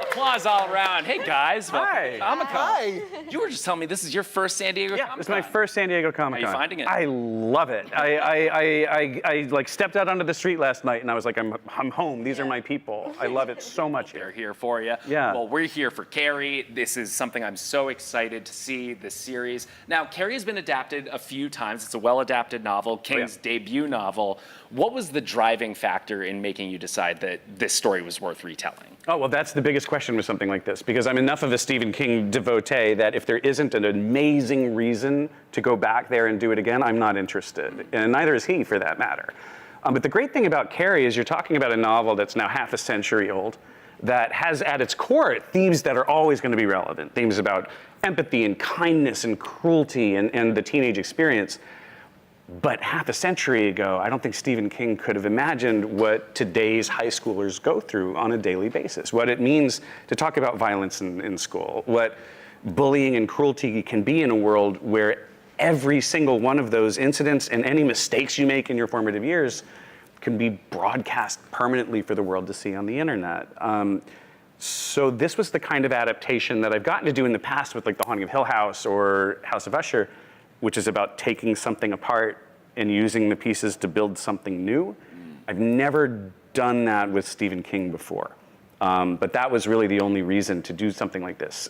Applause all around. Hey guys, Hi. Comic-Con. Hi. You were just telling me this is your first San Diego Comic-Con. It's my first San Diego Comic-Con. How you finding it? I love it. I like stepped out onto the street last night and I was like, I'm home. These are my people. I love it so much here. They're here for you. Yeah. Well, we're here for Carrie. This is something I'm so excited to see, this series. Now, Carrie has been adapted a few times. It's a well-adapted novel, King's debut novel. What was the driving factor in making you decide that this story was worth retelling? Oh, well, that's the biggest question with something like this, because I'm enough of a Stephen King devotee that if there isn't an amazing reason to go back there and do it again, I'm not interested. And neither is he, for that matter. But the great thing about Carrie is you're talking about a novel that's now half a century old, that has at its core themes that are always going to be relevant, themes about empathy and kindness and cruelty and the teenage experience. But half a century ago, I don't think Stephen King could have imagined what today's high schoolers go through on a daily basis, what it means to talk about violence in school, what bullying and cruelty can be in a world where every single one of those incidents and any mistakes you make in your formative years can be broadcast permanently for the world to see on the internet. So this was the kind of adaptation that I've gotten to do in the past with like The Haunting of Hill House or House of Usher, which is about taking something apart and using the pieces to build something new. I've never done that with Stephen King before. But that was really the only reason to do something like this.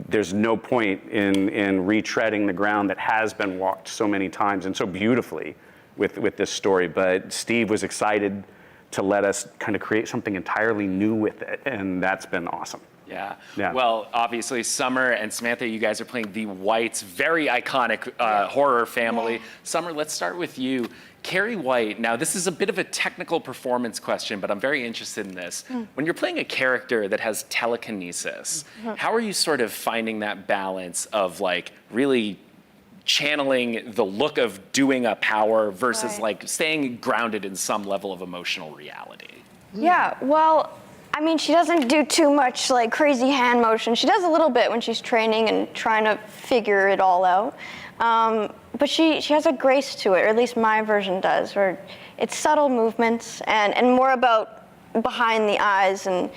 There's no point in retreading the ground that has been walked so many times and so beautifully with this story. But Steve was excited to let us kind of create something entirely new with it, and that's been awesome. Yeah. Yeah. Well, obviously, Summer and Samantha, you guys are playing the Whites, very iconic horror family. Yeah. Summer, let's start with you. Carrie White, now this is a bit of a technical performance question, but I'm very interested in this. When you're playing a character that has telekinesis, how are you sort of finding that balance of like really channeling the look of doing a power versus like staying grounded in some level of emotional reality? Yeah, well, I mean, she doesn't do too much like crazy hand motion. She does a little bit when she's training and trying to figure it all out. But she has a grace to it, or at least my version does, where it's subtle movements and more about behind the eyes and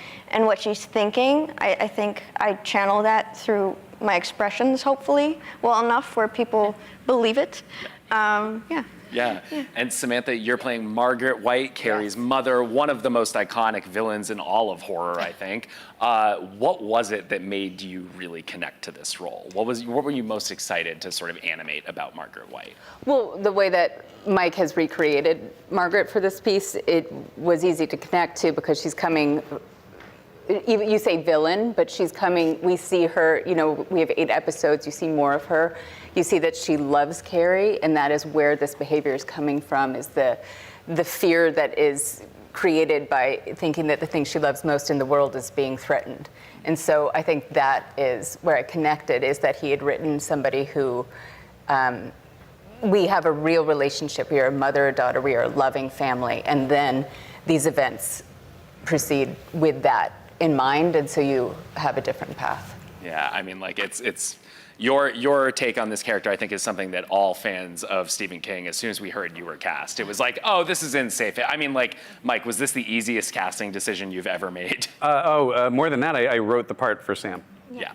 what she's thinking. I think I channel that through my expressions, hopefully, well enough where people believe it. Yeah. And Samantha, you're playing Margaret White, Carrie's mother, one of the most iconic villains in all of horror, I think. What was it that made you really connect to this role? What were you most excited to sort of animate about Margaret White? Well, the way that Mike has recreated Margaret for this piece, it was easy to connect to because she's coming. You say villain, but she's coming, we see her, we have 8 episodes, you see more of her. You see that she loves Carrie, and that is where this behavior is coming from, is the fear that is created by thinking that the thing she loves most in the world is being threatened. And so I think that is where I connected, is that he had written somebody who, we have a real relationship. We are a mother, a daughter, we are a loving family. And then these events proceed with that in mind, and so you have a different path. Yeah, I mean, like it's your take on this character, I think, is something that all fans of Stephen King, as soon as we heard you were cast, it was like, oh, this is in safe. I mean, like, Mike, was this the easiest casting decision you've ever made? More than that, I wrote the part for Sam. Yeah.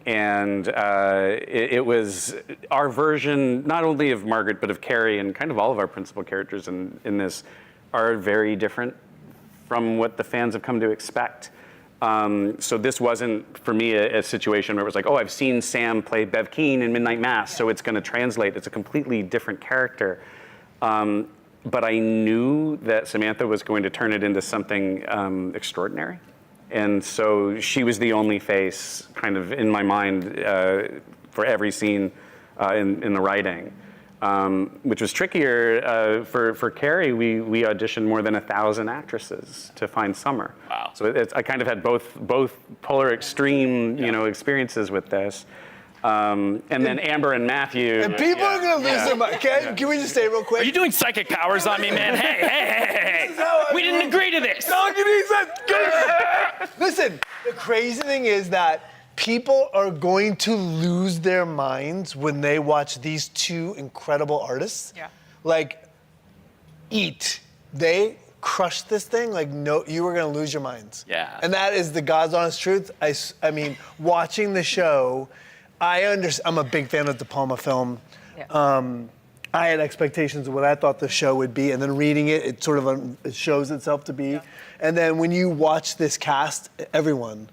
It was our version, not only of Margaret, but of Carrie, and kind of all of our principal characters in this are very different from what the fans have come to expect. So this wasn't, for me, a situation where it was like, oh, I've seen Sam play Bev Keane in Midnight Mass, so it's going to translate. It's a completely different character. But I knew that Samantha was going to turn it into something extraordinary. And so she was the only face kind of in my mind for every scene in the writing. Which was trickier for Carrie. We auditioned more than 1,000 actresses to find Summer. Wow. So I kind of had both polar extreme, experiences with this. And then Amber and Matthew. And people are going to lose their mind. Can we just say real quick? Are you doing psychic powers on me, man? Hey. We didn't agree to this. Listen, the crazy thing is that people are going to lose their minds when they watch these two incredible artists. Yeah. Like, they crushed this thing. Like, no, you were going to lose your minds. Yeah. And that is the God's honest truth. I mean, watching the show, I'm a big fan of the De Palma film. Yeah. I had expectations of what I thought the show would be, and then reading it, it sort of it shows itself to be. Yeah. And then when you watch this cast, everyone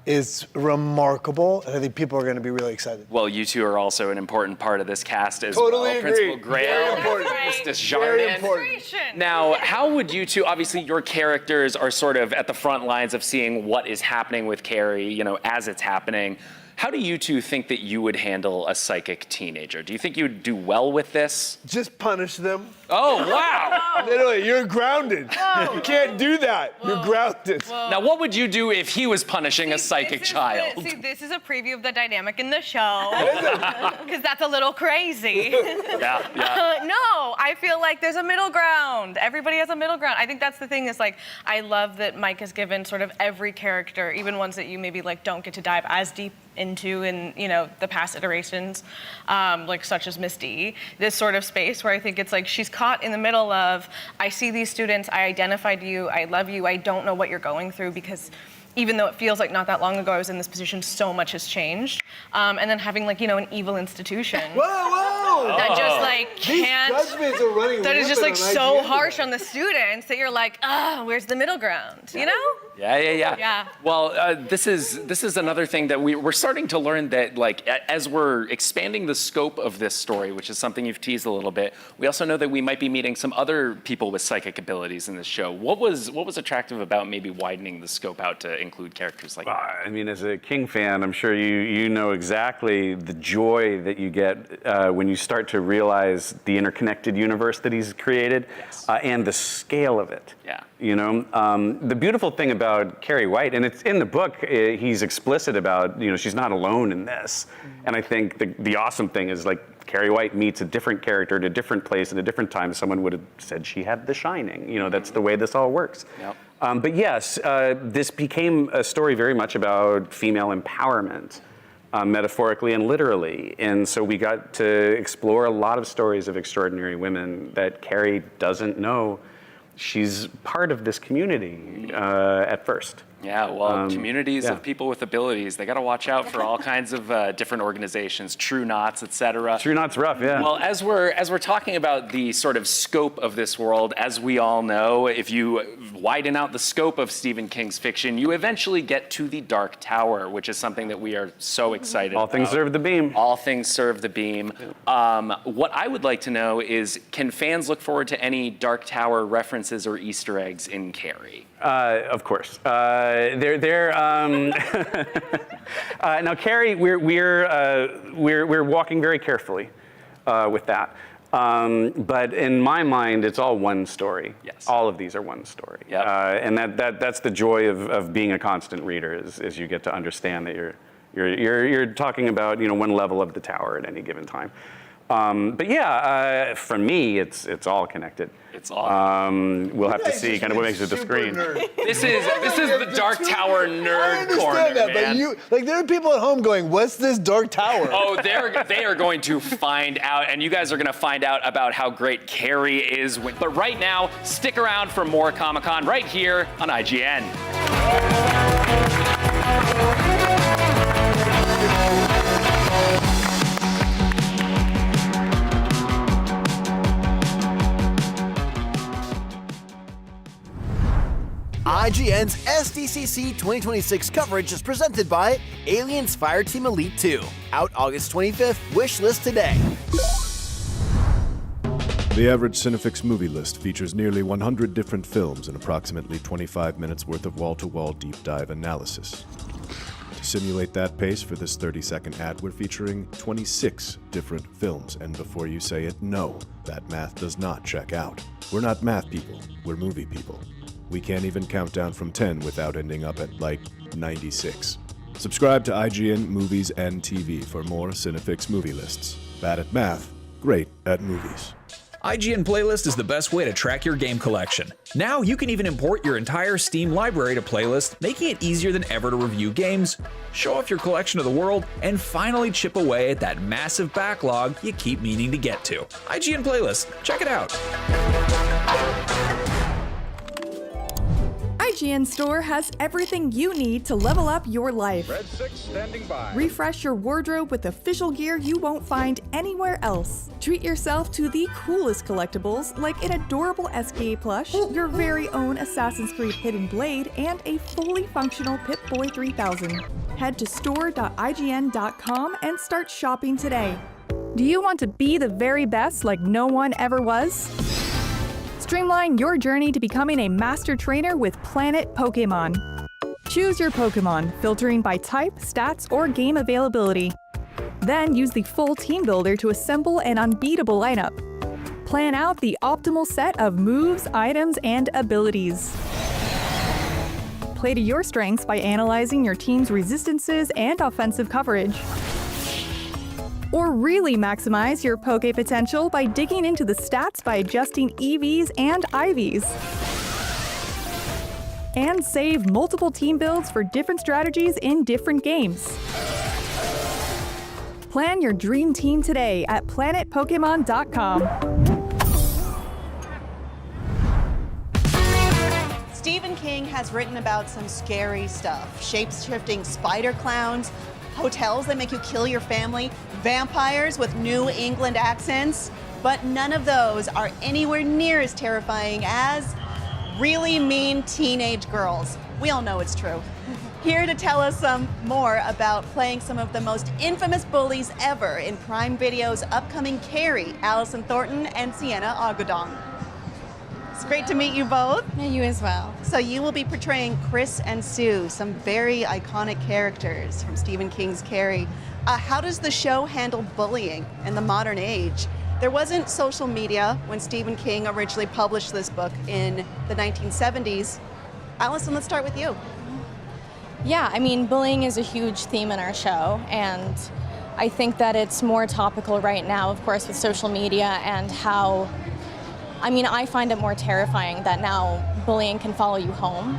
is remarkable, and I think people are going to be really excited. Well, you two are also an important part of this cast as totally well. Agree. Principal Grail, Very important. Miss Desjardins. Very important. Now, how would you two, obviously your characters are sort of at the front lines of seeing what is happening with Carrie, as it's happening. How do you two think that you would handle a psychic teenager? Do you think you would do well with this? Just punish them. Oh, wow. Literally, you're grounded. Whoa. You can't do that. Whoa. You're grounded. Whoa. Now, what would you do if he was punishing a psychic child? This is a preview of the dynamic in the show. Because that's a little crazy. Yeah. No, I feel like there's a middle ground. Everybody has a middle ground. I think that's the thing is like, I love that Mike has given sort of every character, even ones that you maybe like don't get to dive as deep into in the past iterations, like such as Miss D, this sort of space where I think it's like she's caught in the middle of, I see these students, I identified you, I love you, I don't know what you're going through, because even though it feels like not that long ago I was in this position, so much has changed. And then having like, an evil institution. Whoa! That just like can't. These judgments are running that is just like rampant so on IGN harsh today. on the students that you're like, where's the middle ground? You know? Yeah. Well, this is another thing that we're starting to learn that, like, as we're expanding the scope of this story, which is something you've teased a little bit, we also know that we might be meeting some other people with psychic abilities in this show. What was attractive about maybe widening the scope out to include characters like that? I mean, as a King fan, I'm sure you know exactly the joy that you get when you start to realize the interconnected universe that he's created, and the scale of it. Yeah. The beautiful thing about Carrie White, and it's in the book, he's explicit about, she's not alone in this. And I think the awesome thing is, like, Carrie White meets a different character at a different place at a different time. Someone would have said she had The Shining. That's the way this all works. Yep. But yes, this became a story very much about female empowerment, metaphorically and literally. And so we got to explore a lot of stories of extraordinary women that Carrie doesn't know she's part of this community at first. Yeah, well, communities of people with abilities, they got to watch out for all kinds of different organizations, True Knots, et cetera. True Knots rough, yeah. Well, as we're talking about the sort of scope of this world, as we all know, if you widen out the scope of Stephen King's fiction, you eventually get to the Dark Tower, which is something that we are so excited about. All things serve the beam. All things serve the beam. What I would like to know is, can fans look forward to any Dark Tower references or Easter eggs in Carrie? Of course. Now, Carrie, we're walking very carefully with that. But in my mind, it's all one story. Yes. All of these are one story. Yep. And that's the joy of being a constant reader, is you get to understand that you're talking about one level of the tower at any given time. But yeah, for me, it's all connected. It's all. We'll have to see kind of what makes it the screen. This is the Dark Tower nerd corner, I understand that, man. but there are people at home going, "What's this Dark Tower?" Oh, they are going to find out, and you guys are going to find out about how great Carrie is. But right now, stick around for more Comic-Con right here on IGN. IGN's SDCC 2026 coverage is presented by Aliens Fireteam Elite 2. Out August 25th, wishlist today. The average Cinefix movie list features nearly 100 different films and approximately 25 minutes worth of wall-to-wall deep dive analysis. To simulate that pace for this 30-second ad, we're featuring 26 different films, and before you say it, no, that math does not check out. We're not math people, we're movie people. We can't even count down from 10 without ending up at, like, 96. Subscribe to IGN Movies and TV for more Cinefix movie lists. Bad at math, great at movies. IGN Playlist is the best way to track your game collection. Now you can even import your entire Steam library to Playlist, making it easier than ever to review games, show off your collection to the world, and finally chip away at that massive backlog you keep meaning to get to. IGN Playlist, check it out. IGN Store has everything you need to level up your life. Red 6 standing by. Refresh your wardrobe with official gear you won't find anywhere else. Treat yourself to the coolest collectibles like an adorable SKA plush, your very own Assassin's Creed Hidden Blade, and a fully functional Pip-Boy 3000. Head to store.ign.com and start shopping today. Do you want to be the very best like no one ever was? Streamline your journey to becoming a master trainer with Planet Pokemon. Choose your Pokemon, filtering by type, stats, or game availability. Then use the full team builder to assemble an unbeatable lineup. Plan out the optimal set of moves, items, and abilities. Play to your strengths by analyzing your team's resistances and offensive coverage. Or really maximize your Poke potential by digging into the stats by adjusting EVs and IVs. And save multiple team builds for different strategies in different games. Plan your dream team today at planetpokemon.com. Stephen King has written about some scary stuff. Shape-shifting spider clowns, hotels that make you kill your family, vampires with New England accents, but none of those are anywhere near as terrifying as really mean teenage girls. We all know it's true. Here to tell us some more about playing some of the most infamous bullies ever in Prime Video's upcoming Carrie, Allison Thornton and Sienna Agudong. It's great to meet you both. Yeah, you as well. So you will be portraying Chris and Sue, some very iconic characters from Stephen King's Carrie. How does the show handle bullying in the modern age? There wasn't social media when Stephen King originally published this book in the 1970s. Allison, let's start with you. Yeah, I mean, bullying is a huge theme in our show, and I think that it's more topical right now, of course, with social media and how, I mean, I find it more terrifying that now bullying can follow you home.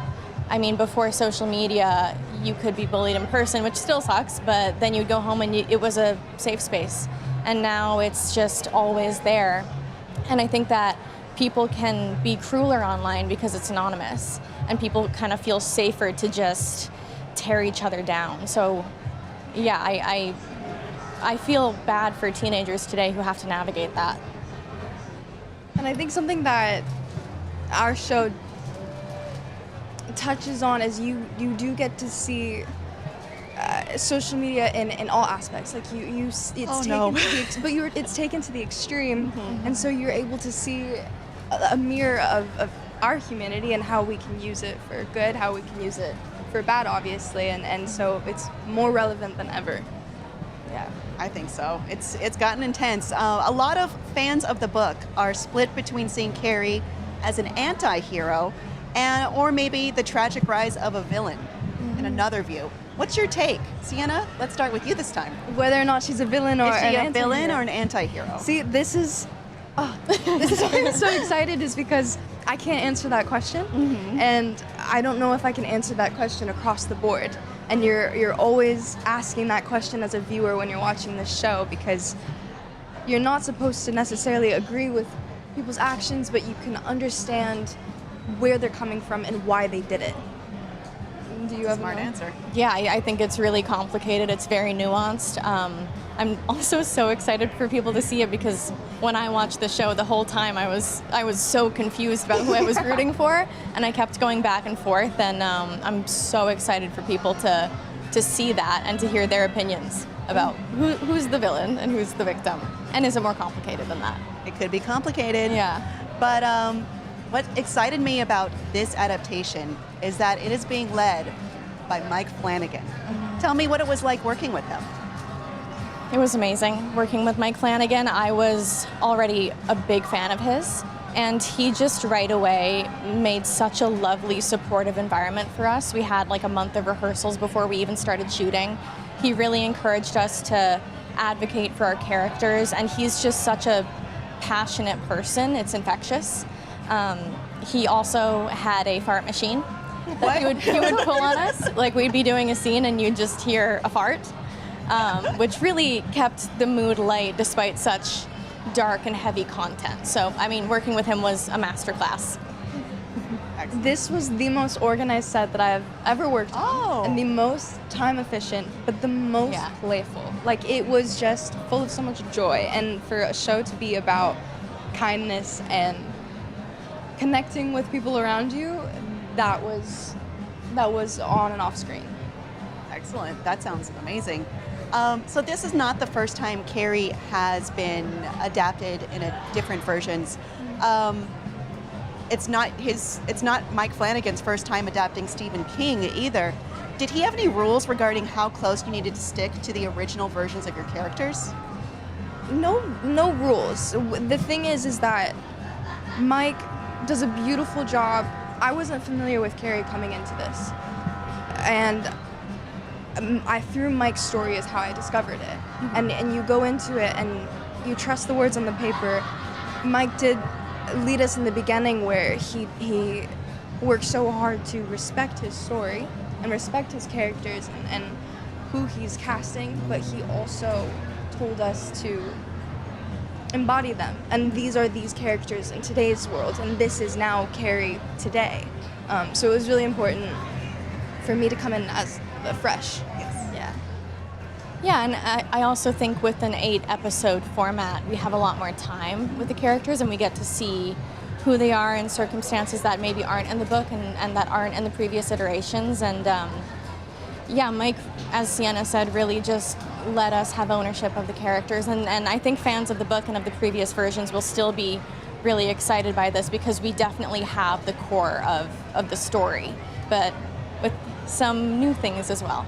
I mean, before social media, you could be bullied in person, which still sucks, but then you'd go home and it was a safe space. And now it's just always there. And I think that people can be crueler online because it's anonymous, and people kind of feel safer to just tear each other down. So, yeah, I feel bad for teenagers today who have to navigate that. And I think something that our show touches on is you do get to see social media in all aspects. Like it's taken to the extreme, and so you're able to see a mirror of our humanity and how we can use it for good, how we can use it for bad, obviously, and so it's more relevant than ever. Yeah, I think so. It's gotten intense. A lot of fans of the book are split between seeing Carrie as an anti-hero or maybe the tragic rise of a villain in another view. What's your take? Sienna, let's start with you this time. Whether or not she's a villain or is she an a villain anti-hero. or an anti-hero? See, this is why I'm so excited, is because I can't answer that question, and I don't know if I can answer that question across the board. And you're always asking that question as a viewer when you're watching this show, because you're not supposed to necessarily agree with people's actions, but you can understand where they're coming from and why they did it. Do you have Smart an answer. Yeah, I think it's really complicated. It's very nuanced. I'm also so excited for people to see it because when I watched the show, the whole time I was so confused about who I was rooting for, and I kept going back and forth. And I'm so excited for people to see that and to hear their opinions about who's the villain and who's the victim. And is it more complicated than that? It could be complicated. Yeah. But what excited me about this adaptation is that it is being led by Mike Flanagan. Tell me what it was like working with him. It was amazing working with Mike Flanagan. I was already a big fan of his, and he just right away made such a lovely, supportive environment for us. We had like a month of rehearsals before we even started shooting. He really encouraged us to advocate for our characters, and he's just such a passionate person. It's infectious. He also had a fart machine that he would pull on us. Like we'd be doing a scene and you'd just hear a fart. Which really kept the mood light despite such dark and heavy content. So, I mean, working with him was a masterclass. This was the most organized set that I've ever worked on, and the most time efficient, but the most playful. Like, it was just full of so much joy, and for a show to be about kindness and connecting with people around you, that was on and off screen. Excellent. That sounds amazing. So this is not the first time Carrie has been adapted in different versions. It's not Mike Flanagan's first time adapting Stephen King either. Did he have any rules regarding how close you needed to stick to the original versions of your characters? No rules. The thing is that Mike does a beautiful job. I wasn't familiar with Carrie coming into this, and through Mike's story is how I discovered it. And you go into it and you trust the words on the paper. Mike did lead us in the beginning where he worked so hard to respect his story and respect his characters and who he's casting, but he also told us to embody them. And these are these characters in today's world, and this is now Carrie today. So it was really important for me to come in as fresh. Yeah, and I also think with an 8-episode format, we have a lot more time with the characters, and we get to see who they are in circumstances that maybe aren't in the book and that aren't in the previous iterations. And yeah, Mike, as Sienna said, really just let us have ownership of the characters. And I think fans of the book and of the previous versions will still be really excited by this because we definitely have the core of the story, but with some new things as well.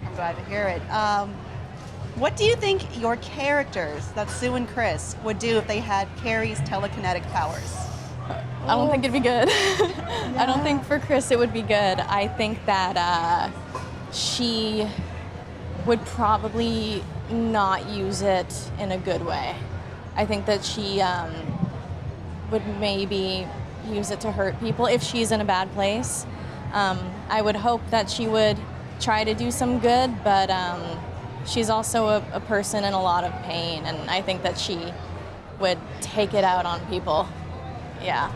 I'm glad to hear it. What do you think your characters, that's Sue and Chris, would do if they had Carrie's telekinetic powers? I don't think it'd be good. I don't think for Chris it would be good. I think that she would probably not use it in a good way. I think that she would maybe use it to hurt people if she's in a bad place. I would hope that she would try to do some good, but she's also a person in a lot of pain, and I think that she would take it out on people. Yeah.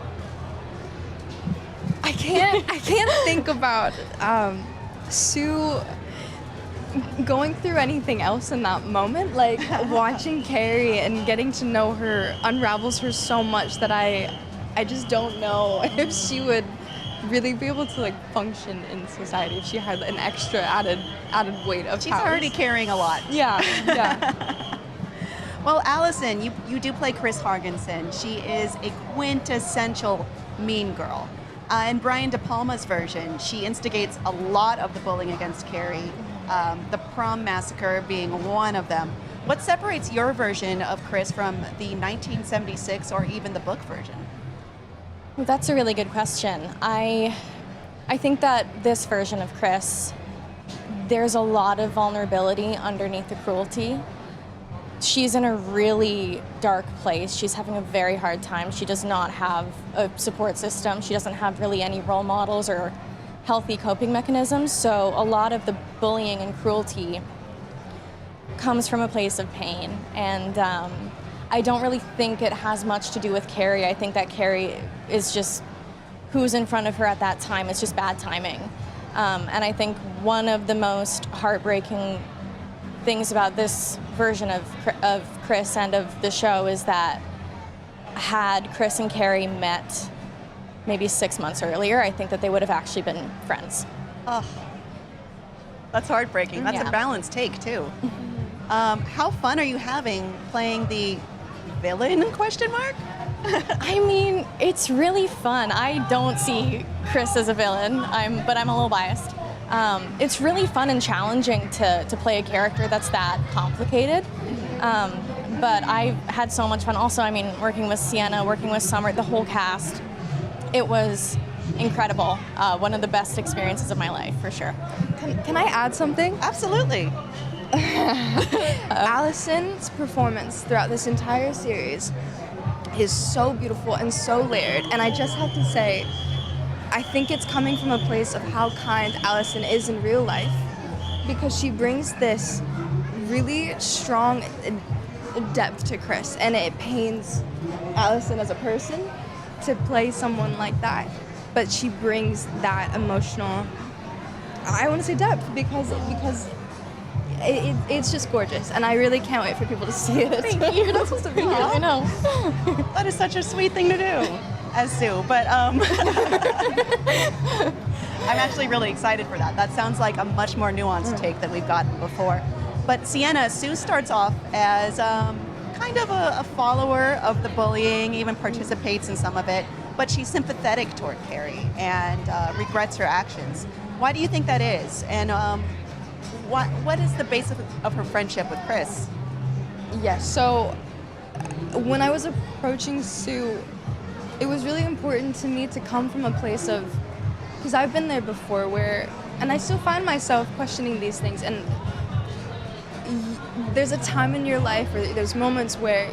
I can't think about Sue going through anything else in that moment. Like watching Carrie and getting to know her unravels her so much that I just don't know if she would really be able to like function in society if she had an extra added weight of She's powers. already carrying a lot. Yeah. Well, Allison, you do play Chris Hargensen. She is a quintessential mean girl. In Brian De Palma's version, she instigates a lot of the bullying against Carrie, the prom massacre being one of them. What separates your version of Chris from the 1976 or even the book version? Well, that's a really good question. I think that this version of Chris, there's a lot of vulnerability underneath the cruelty. She's in a really dark place. She's having a very hard time. She does not have a support system. She doesn't have really any role models or healthy coping mechanisms. So a lot of the bullying and cruelty comes from a place of pain. And I don't really think it has much to do with Carrie. I think that Carrie is just who's in front of her at that time. It's just bad timing. And I think one of the most heartbreaking things about this version of Chris and of the show is that had Chris and Carrie met maybe 6 months earlier, I think that they would have actually been friends. Oh, that's heartbreaking. That's Yeah. a balanced take, too. How fun are you having playing the villain, question mark? I mean, it's really fun. I don't see Chris as a villain, but I'm a little biased. It's really fun and challenging to play a character that's that complicated. But I've had so much fun. Also, I mean, working with Sienna, working with Summer, the whole cast, it was incredible. One of the best experiences of my life, for sure. Can I add something? Absolutely. Allison's performance throughout this entire series is so beautiful and so layered, and I just have to say, I think it's coming from a place of how kind Allison is in real life, because she brings this really strong depth to Chris, and it pains Allison as a person to play someone like that, but she brings that emotional, I want to say depth, because it's just gorgeous, and I really can't wait for people to see it. Thank you. You're not supposed to be here. I know. That is such a sweet thing to do as Sue, but I'm actually really excited for that. That sounds like a much more nuanced take than we've gotten before. But Sienna, Sue starts off as kind of a follower of the bullying, even participates in some of it, but she's sympathetic toward Carrie and regrets her actions. Why do you think that is? And what is the basis of her friendship with Chris? Yes, so when I was approaching Sue, it was really important to me to come from a place of, because I've been there before and I still find myself questioning these things, and there's a time in your life where there's moments where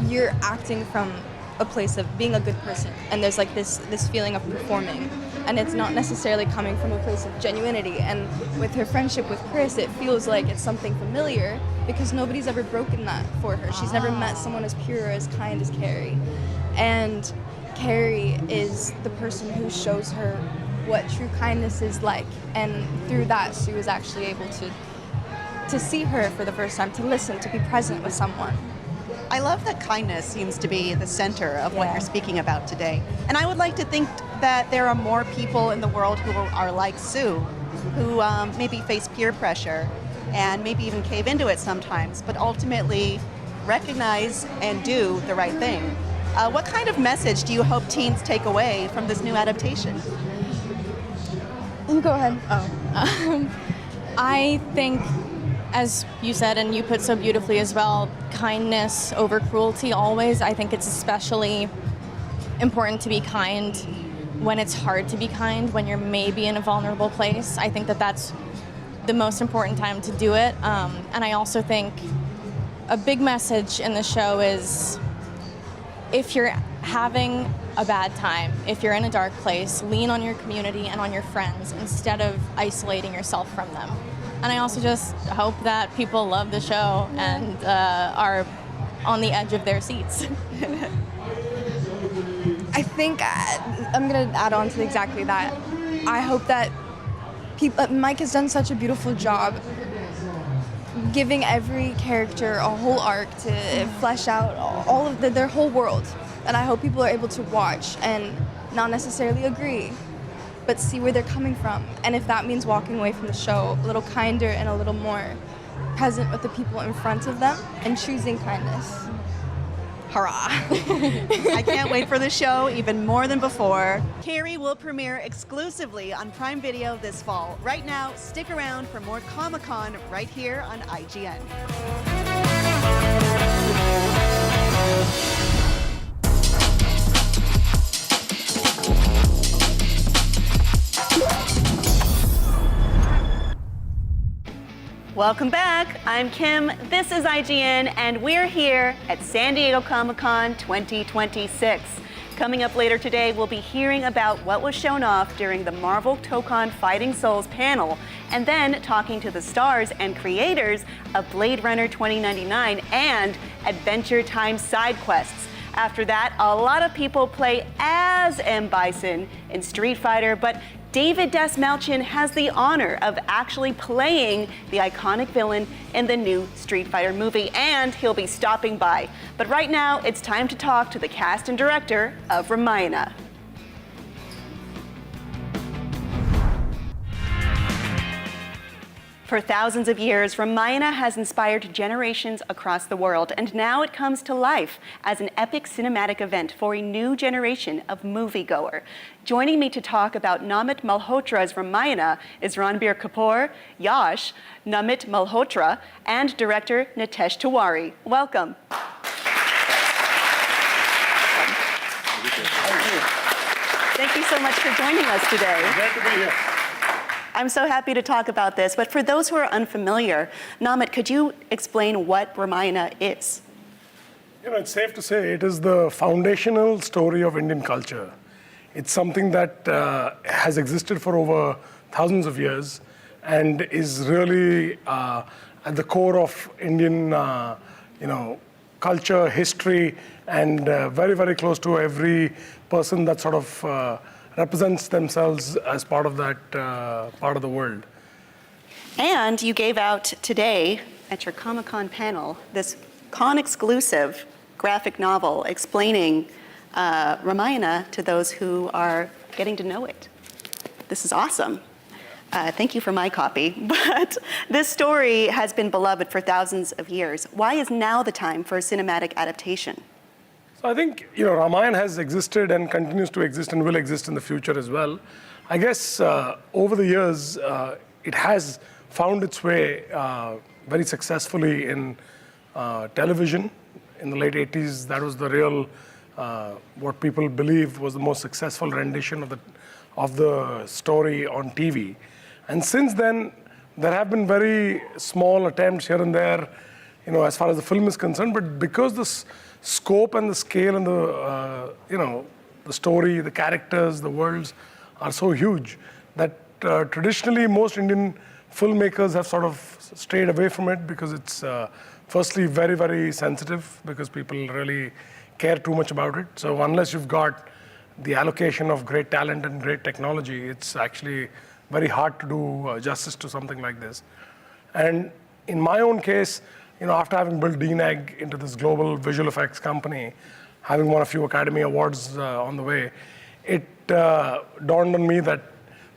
you're acting from a place of being a good person, and there's like this feeling of performing, and it's not necessarily coming from a place of genuinity. And with her friendship with Chris, it feels like it's something familiar because nobody's ever broken that for her. She's never met someone as pure or as kind as Carrie, and Carrie is the person who shows her what true kindness is like, and through that Sue is actually able to see her for the first time, to listen, to be present with someone. I love that kindness seems to be the center of what you're speaking about today. And I would like to think that there are more people in the world who are like Sue, who maybe face peer pressure and maybe even cave into it sometimes, but ultimately recognize and do the right thing. What kind of message do you hope teens take away from this new adaptation? You go ahead. I think, as you said, and you put so beautifully as well, kindness over cruelty always. I think it's especially important to be kind when it's hard to be kind, when you're maybe in a vulnerable place. I think that that's the most important time to do it. And I also think a big message in the show is, if you're having a bad time, if you're in a dark place, lean on your community and on your friends instead of isolating yourself from them. And I also just hope that people love the show and are on the edge of their seats. I think I'm going to add on to exactly that. I hope that Mike has done such a beautiful job giving every character a whole arc to flesh out all of their whole world. And I hope people are able to watch and not necessarily agree, but see where they're coming from. And if that means walking away from the show a little kinder and a little more present with the people in front of them and choosing kindness. Hurrah. I can't wait for the show even more than before. Carrie will premiere exclusively on Prime Video this fall. Right now, stick around for more Comic-Con right here on IGN. Welcome back. I'm Kim. This is IGN, and we're here at San Diego Comic-Con 2026. Coming up later today, we'll be hearing about what was shown off during the Marvel TOCON Fighting Souls panel, and then talking to the stars and creators of Blade Runner 2099 and Adventure Time side quests. After that, a lot of people play as M. Bison in Street Fighter, but David Dastmalchian has the honor of actually playing the iconic villain in the new Street Fighter movie, and he'll be stopping by. But right now, it's time to talk to the cast and director of Ramayana. For thousands of years, Ramayana has inspired generations across the world, and now it comes to life as an epic cinematic event for a new generation of moviegoer. Joining me to talk about Namit Malhotra's Ramayana is Ranbir Kapoor, Yash, Namit Malhotra, and director Nitesh Tiwari. Welcome. Thank you so much for joining us today. Glad to be here. I'm so happy to talk about this, but for those who are unfamiliar, Namit, could you explain what Ramayana is? You know, it's safe to say it is the foundational story of Indian culture. It's something that has existed for over thousands of years and is really at the core of Indian, culture, history, and very, very close to every person that sort of represents themselves as part of that part of the world. And you gave out today at your Comic-Con panel this con-exclusive graphic novel explaining Ramayana to those who are getting to know it. This is awesome. Thank you for my copy. But this story has been beloved for thousands of years. Why is now the time for a cinematic adaptation? So I think, Ramayana has existed and continues to exist and will exist in the future as well. I guess over the years, it has found its way very successfully in television. In the late 80s, that was the real, what people believe was the most successful rendition of the story on TV. And since then, there have been very small attempts here and there, as far as the film is concerned, but because this scope and the scale and the story, the characters, the worlds are so huge that traditionally most Indian filmmakers have sort of strayed away from it because it's firstly very, very sensitive because people really care too much about it. So unless you've got the allocation of great talent and great technology, it's actually very hard to do justice to something like this. And in my own case, after having built DNEG into this global visual effects company, having won a few Academy Awards on the way, it dawned on me that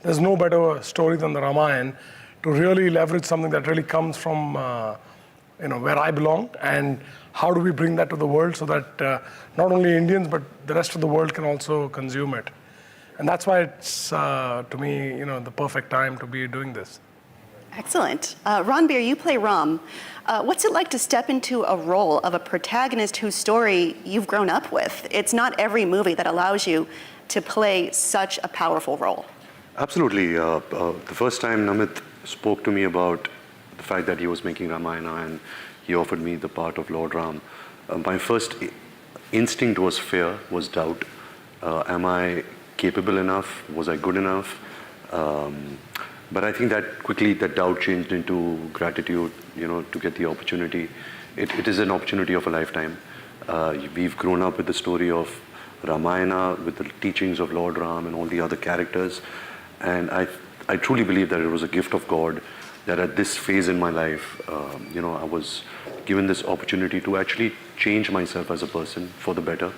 there's no better story than the Ramayana to really leverage something that really comes from where I belong, and how do we bring that to the world so that not only Indians but the rest of the world can also consume it. And that's why it's, to me, the perfect time to be doing this. Excellent. Ranbir, you play Ram. What's it like to step into a role of a protagonist whose story you've grown up with? It's not every movie that allows you to play such a powerful role. Absolutely. The first time Namit spoke to me about the fact that he was making Ramayana and he offered me the part of Lord Ram, my first instinct was fear, was doubt. Am I capable enough? Was I good enough? But I think that quickly that doubt changed into gratitude, to get the opportunity. It is an opportunity of a lifetime. We've grown up with the story of Ramayana, with the teachings of Lord Ram and all the other characters. And I truly believe that it was a gift of God that at this phase in my life, I was given this opportunity to actually change myself as a person for the better.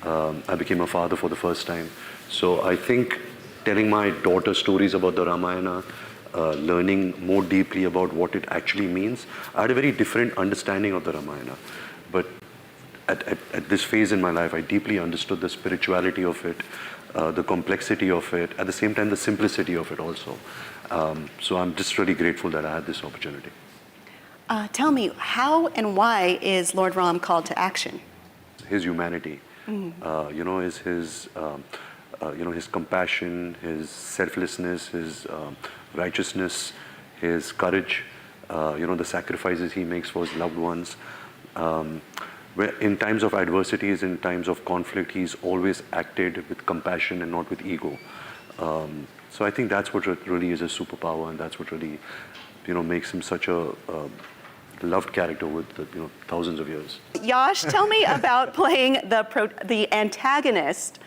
I became a father for the first time. So I think telling my daughter stories about the Ramayana, learning more deeply about what it actually means. I had a very different understanding of the Ramayana. But at this phase in my life, I deeply understood the spirituality of it, the complexity of it, at the same time, the simplicity of it also. So I'm just really grateful that I had this opportunity. Tell me, how and why is Lord Ram called to action? His humanity, is his compassion, his selflessness, his righteousness, his courage, the sacrifices he makes for his loved ones. Where in times of adversities, in times of conflict, he's always acted with compassion and not with ego. So I think that's what really is a superpower, and that's what really, makes him such a loved character with thousands of years. Yash, tell me about playing the antagonist,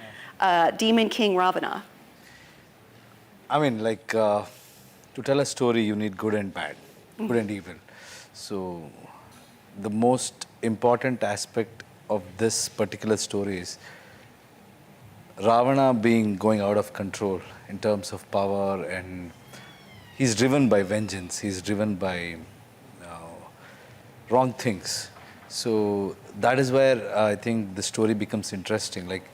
Demon King Ravana. I mean, like, to tell a story, you need good and bad, good and evil. So, the most important aspect of this particular story is Ravana going out of control in terms of power, and he's driven by vengeance. He's driven by wrong things. So that is where I think the story becomes interesting. Like,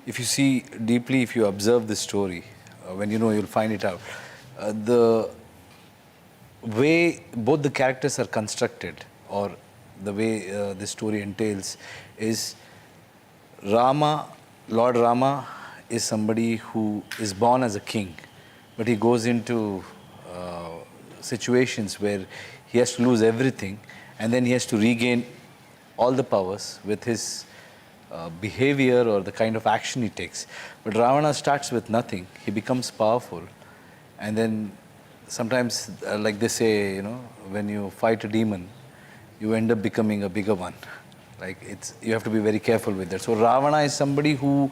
if you see deeply, if you observe the story, when you know, you'll find it out. The way both the characters are constructed, or the way the story entails, is Lord Rama is somebody who is born as a king, but he goes into situations where he has to lose everything, and then he has to regain all the powers with his behavior or the kind of action he takes. But Ravana starts with nothing. He becomes powerful, and then sometimes, like they say, you know, when you fight a demon, you end up becoming a bigger one. Like, you have to be very careful with that. So Ravana is somebody who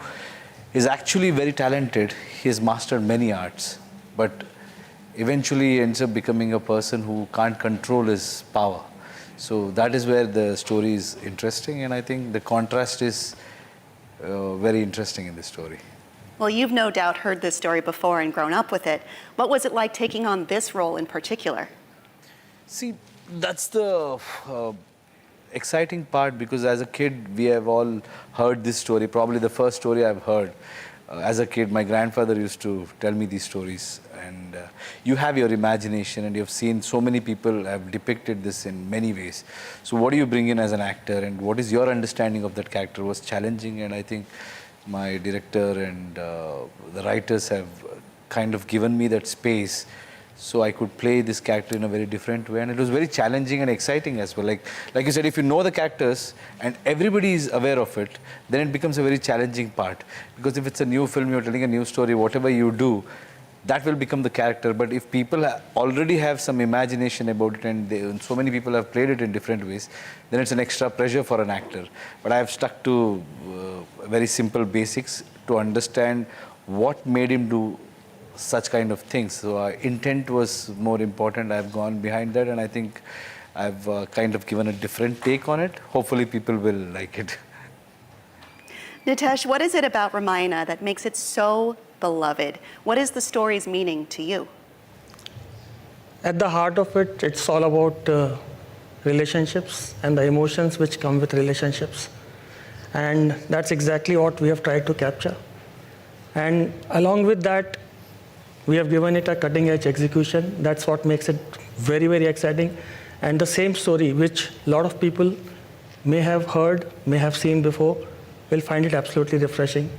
is actually very talented. He has mastered many arts, but eventually ends up becoming a person who can't control his power. So that is where the story is interesting, and I think the contrast is very interesting in this story. Well, you've no doubt heard this story before and grown up with it. What was it like taking on this role in particular? See, that's the exciting part, because as a kid, we have all heard this story. Probably the first story I've heard. As a kid, my grandfather used to tell me these stories, and you have your imagination, and you've seen so many people have depicted this in many ways. So what do you bring in as an actor, and what is your understanding of that character was challenging, and I think my director and the writers have kind of given me that space so I could play this character in a very different way, and it was very challenging and exciting as well. Like you said, if you know the characters and everybody is aware of it, then it becomes a very challenging part. Because if it's a new film, you're telling a new story, whatever you do, that will become the character. But if people already have some imagination about it, and so many people have played it in different ways, then it's an extra pressure for an actor. But I have stuck to very simple basics to understand what made him do such kind of things. So intent was more important. I've gone behind that, and I think I've kind of given a different take on it. Hopefully people will like it. Nitesh, what is it about Ramayana that makes it so beloved? What is the story's meaning to you? At the heart of it, it's all about relationships and the emotions which come with relationships. And that's exactly what we have tried to capture. And along with that, we have given it a cutting-edge execution. That's what makes it very, very exciting. And the same story, which a lot of people may have heard, may have seen before, will find it absolutely refreshing,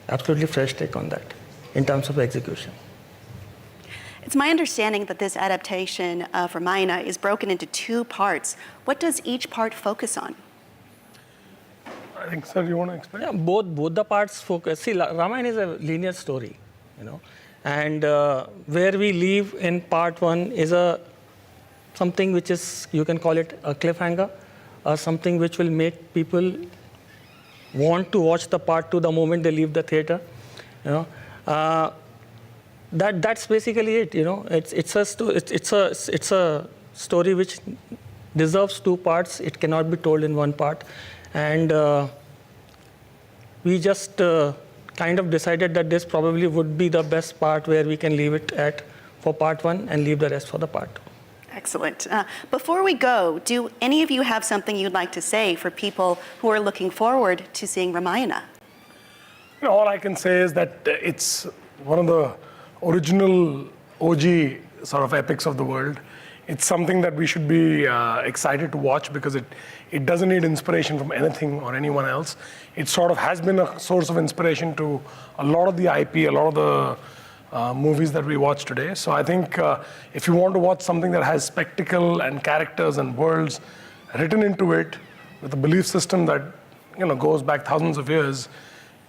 absolutely fresh take on that in terms of execution. It's my understanding that this adaptation of Ramayana is broken into 2 parts. What does each part focus on? I think, sir, you want to explain? Yeah, both the parts focus. See, Ramayana is a linear story, you know. And where we leave in part 1 is something which is, you can call it a cliffhanger, or something which will make people want to watch the part 2 the moment they leave the theater. You know, that's basically it. You know, it's a story which deserves 2 parts. It cannot be told in 1 part, and we just kind of decided that this probably would be the best part where we can leave it at for part 1 and leave the rest for the part 2. Excellent. Before we go, do any of you have something you'd like to say for people who are looking forward to seeing Ramayana? You know, all I can say is that it's one of the original OG sort of epics of the world. It's something that we should be excited to watch, because it doesn't need inspiration from anything or anyone else. It sort of has been a source of inspiration to a lot of the IP, a lot of the movies that we watch today. So I think if you want to watch something that has spectacle and characters and worlds written into it, with a belief system that, you know, goes back thousands of years,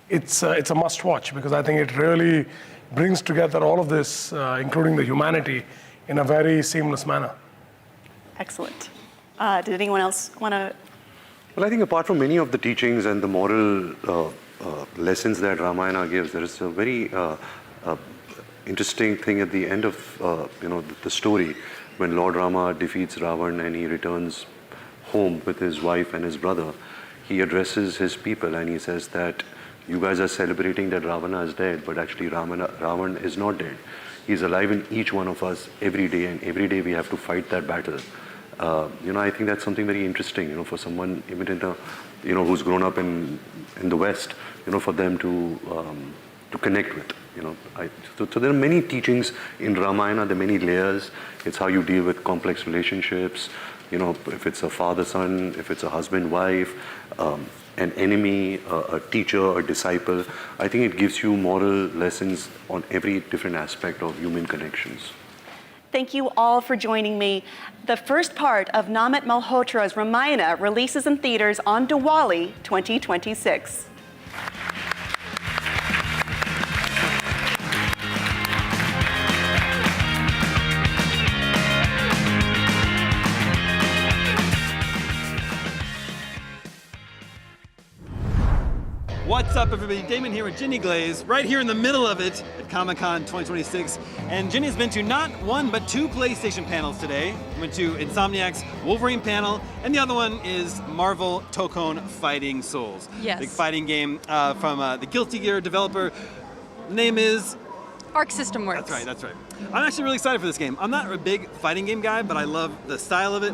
it's a must watch, because I think it really brings together all of this, including the humanity, in a very seamless manner. Excellent. Did anyone else want to? Well, I think apart from many of the teachings and the moral lessons that Ramayana gives, there is a very interesting thing at the end of the story, when Lord Rama defeats Ravan and he returns home with his wife and his brother, he addresses his people and he says that you guys are celebrating that Ravana is dead, but actually Ravan is not dead. He's alive in each one of us every day, and every day we have to fight that battle. I think that's something very interesting, for someone even in the, who's grown up in the West, for them to connect with. So there are many teachings in Ramayana. There are many layers. It's how you deal with complex relationships. If it's a father-son, if it's a husband-wife, an enemy, a teacher, a disciple. I think it gives you moral lessons on every different aspect of human connections. Thank you all for joining me. The first part of Namit Malhotra's Ramayana releases in theaters on Diwali 2026. What's up, everybody? Damon here with Ginny Glaze, right here in the middle of it at Comic-Con 2026. And Ginny has been to not one, but two PlayStation panels today. Went to Insomniac's Wolverine panel, and the other one is Marvel Tokon Fighting Souls. Yes. Big fighting game from the Guilty Gear developer. Name is? Arc System Works. That's right. I'm actually really excited for this game. I'm not a big fighting game guy, but I love the style of it.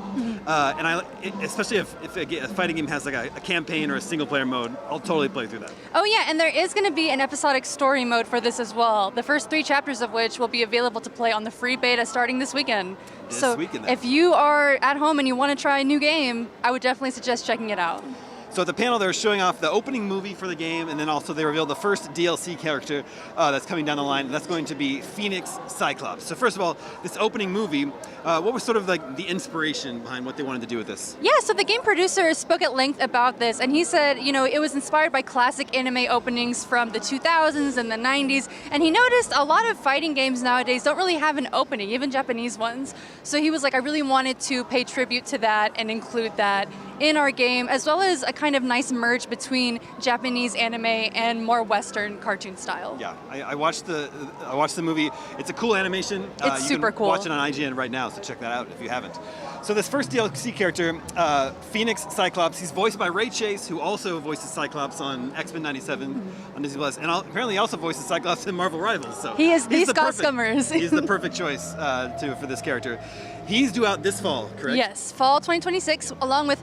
Especially if a fighting game has like a campaign or a single player mode, I'll totally play through that. Oh yeah, and there is going to be an episodic story mode for this as well. The first 3 chapters of which will be available to play on the free beta starting this weekend. So if you are at home and you want to try a new game, I would definitely suggest checking it out. So at the panel, they were showing off the opening movie for the game, and then also they revealed the first DLC character that's coming down the line, and that's going to be Phoenix Cyclops. So first of all, this opening movie, what was sort of like the inspiration behind what they wanted to do with this? Yeah, so the game producer spoke at length about this, and he said, it was inspired by classic anime openings from the 2000s and the 90s, and he noticed a lot of fighting games nowadays don't really have an opening, even Japanese ones. So he was like, I really wanted to pay tribute to that and include that in our game, as well as a kind of nice merge between Japanese anime and more Western cartoon style. Yeah, I watched the movie. It's a cool animation. It's super cool. Watch it on IGN right now, so check that out if you haven't. So this first DLC character, Phoenix Cyclops, he's voiced by Ray Chase, who also voices Cyclops on X-Men 97 on Disney Plus, and apparently also voices Cyclops in Marvel Rivals. So he is the Scott Scummers. He's the perfect choice for this character. He's due out this fall, correct? Yes, fall 2026, along with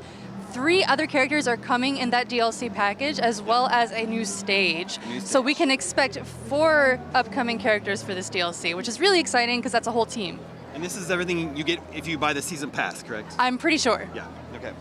3 other characters are coming in that DLC package, as well as a new stage. So we can expect 4 upcoming characters for this DLC, which is really exciting because that's a whole team. And this is everything you get if you buy the season pass, correct? I'm pretty sure. Yeah, okay.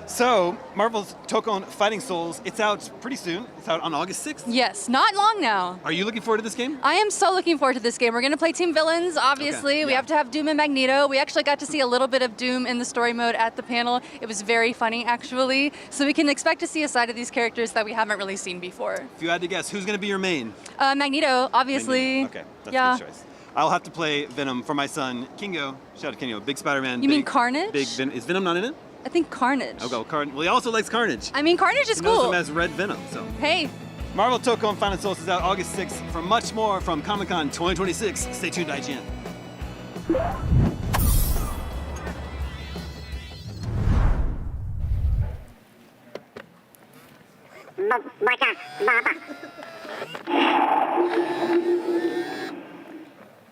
So, Marvel's Tokon Fighting Souls, it's out pretty soon. It's out on August 6th. Yes, not long now. Are you looking forward to this game? I am so looking forward to this game. We're going to play Team Villains, obviously. We have to have Doom and Magneto. We actually got to see a little bit of Doom in the story mode at the panel. It was very funny, actually. So we can expect to see a side of these characters that we haven't really seen before. If you had to guess, who's going to be your main? Magneto, obviously. Magneto. Okay, that's a good choice. I'll have to play Venom for my son, Kingo. Shout out to Kingo, big Spider-Man. You mean Carnage? Is Venom not in it? I think Carnage. I'll go Carnage. Well, he also likes Carnage. I mean, Carnage is he knows cool. him as Red Venom, so. Hey. Marvel Tokon Fighting Souls is out August 6th. For much more from Comic-Con 2026, stay tuned to IGN.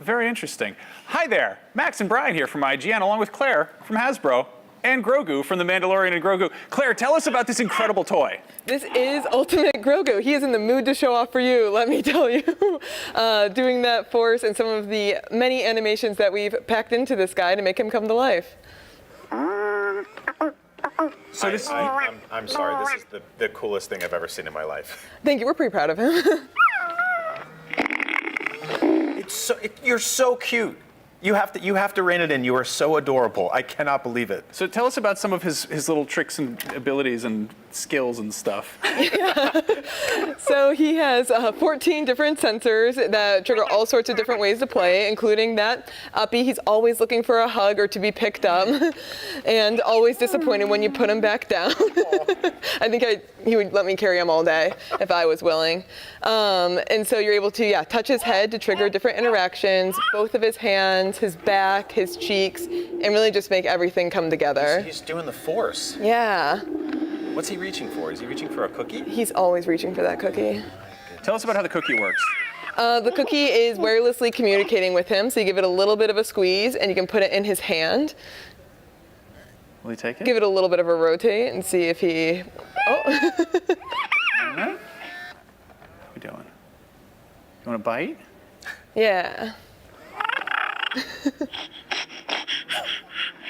Very interesting. Hi there, Max and Brian here from IGN, along with Claire from Hasbro, and Grogu from The Mandalorian and Grogu. Claire, tell us about this incredible toy. This is Ultimate Grogu. He is in the mood to show off for you, let me tell you. Doing that force and some of the many animations that we've packed into this guy to make him come to life. So I'm sorry, this is the coolest thing I've ever seen in my life. Thank you, we're pretty proud of him. You're so cute. You have to rein it in. You are so adorable. I cannot believe it. So tell us about some of his little tricks and abilities and skills and stuff. So he has 14 different sensors that trigger all sorts of different ways to play, including that uppy. He's always looking for a hug or to be picked up, and always disappointed when you put him back down. I think he would let me carry him all day if I was willing. And so you're able to, touch his head to trigger different interactions, both of his hands, his back, his cheeks, and really just make everything come together. He's doing the force. Yeah. What's he reaching for? Is he reaching for a cookie? He's always reaching for that cookie. Tell us about how the cookie works. The cookie is wirelessly communicating with him, so you give it a little bit of a squeeze, and you can put it in his hand. Will he take it? Give it a little bit of a rotate and see if he... Oh. What are we doing? You want to bite? Yeah.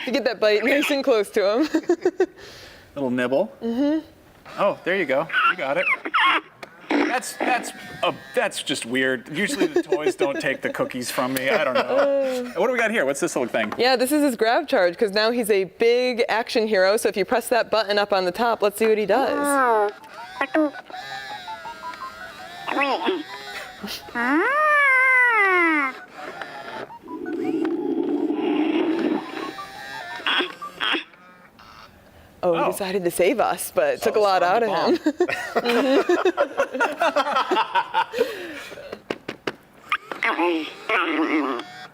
You get that bite nice and close to him. Little nibble. Mm-hmm. Oh, there you go. You got it. That's just weird. Usually the toys don't take the cookies from me. I don't know. What do we got here? What's this little thing? Yeah, this is his grab charge, because now he's a big action hero. So if you press that button up on the top, let's see what he does. Oh, he decided to save us, but it took a lot out of him.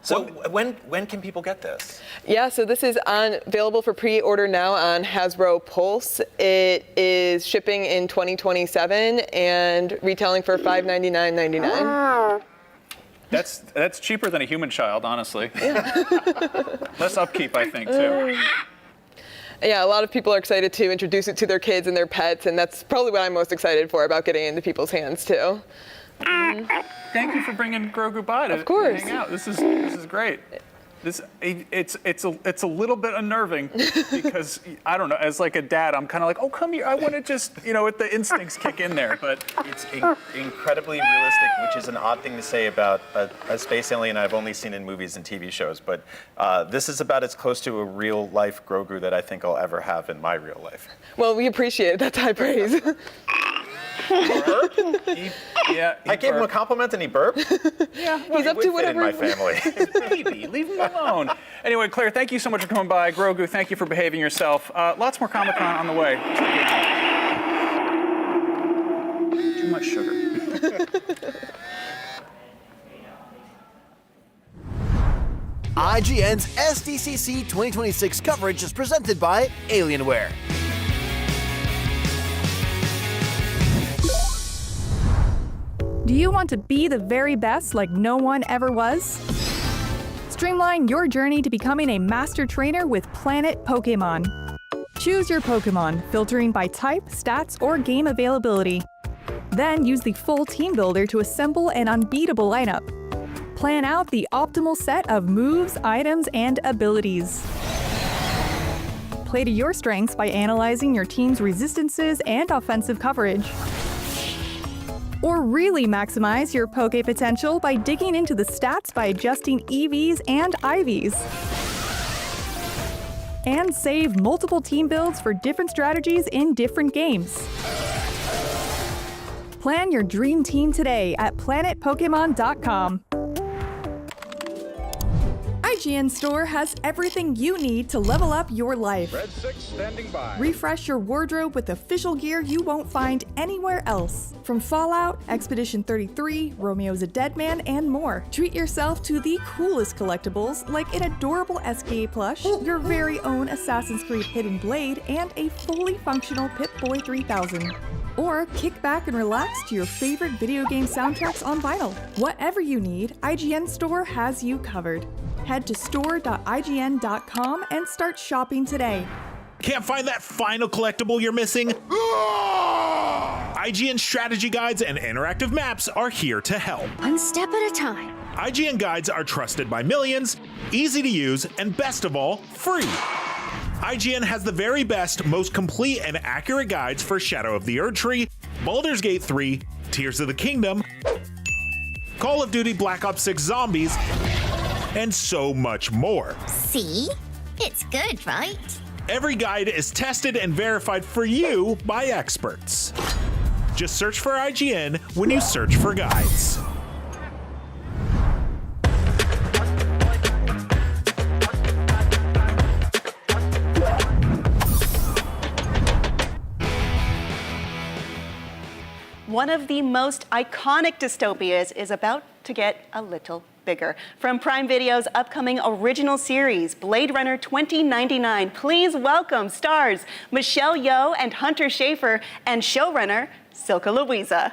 So when can people get this? Yeah, so this is available for pre-order now on Hasbro Pulse. It is shipping in 2027 and retailing for $599.99. That's cheaper than a human child, honestly. Yeah. Less upkeep, I think, too. Yeah, a lot of people are excited to introduce it to their kids and their pets, and that's probably what I'm most excited for about getting it into people's hands too. Thank you for bringing Grogu by to hang out. This is great. It's a little bit unnerving because I don't know. As like a dad, I'm kind of like, oh, come here. I want to just the instincts kick in there. But it's incredibly realistic, which is an odd thing to say about a space alien I've only seen in movies and TV shows. But this is about as close to a real life Grogu that I think I'll ever have in my real life. Well, we appreciate it. That's high praise. I gave him a compliment and he burped. Yeah, he's up to whatever. In my family. Baby, leave him alone. Anyway, Claire, thank you so much for coming by. Grogu, thank you for behaving yourself. Lots more Comic-Con on the way. Too much sugar. IGN's SDCC 2026 coverage is presented by Alienware. Do you want to be the very best like no one ever was? Streamline your journey to becoming a master trainer with Planet Pokemon. Choose your Pokemon, filtering by type, stats, or game availability. Then use the full team builder to assemble an unbeatable lineup. Plan out the optimal set of moves, items, and abilities. Play to your strengths by analyzing your team's resistances and offensive coverage. Or really maximize your Poke potential by digging into the stats by adjusting EVs and IVs. And save multiple team builds for different strategies in different games. Plan your dream team today at planetpokemon.com. IGN Store has everything you need to level up your life. Red 6 standing by. Refresh your wardrobe with official gear you won't find anywhere else. From Fallout, Expedition 33, Romeo's a Dead Man, and more. Treat yourself to the coolest collectibles like an adorable SKA plush, your very own Assassin's Creed Hidden Blade, and a fully functional Pip-Boy 3000. Or kick back and relax to your favorite video game soundtracks on vinyl. Whatever you need, IGN Store has you covered. Head to store.ign.com and start shopping today. Can't find that final collectible you're missing? IGN strategy guides and interactive maps are here to help. One step at a time. IGN guides are trusted by millions, easy to use, and best of all, free. IGN has the very best, most complete and accurate guides for Shadow of the Erdtree, Baldur's Gate 3, Tears of the Kingdom, Call of Duty Black Ops 6 Zombies, and so much more. See? It's good, right? Every guide is tested and verified for you by experts. Just search for IGN when you search for guides. One of the most iconic dystopias is about to get a little bigger. From Prime Video's upcoming original series, Blade Runner 2099, please welcome stars Michelle Yeoh and Hunter Schafer and showrunner Silke Louisa.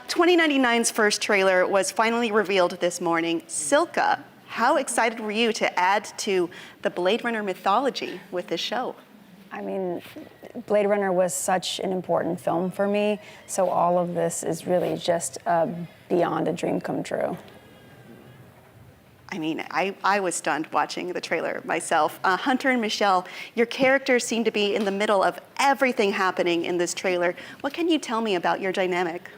2099's first trailer was finally revealed this morning. Silke, how excited were you to add to the Blade Runner mythology with this show? I mean, Blade Runner was such an important film for me, so all of this is really just beyond a dream come true. I mean, I was stunned watching the trailer myself. Hunter and Michelle, your characters seem to be in the middle of everything happening in this trailer. What can you tell me about your dynamic?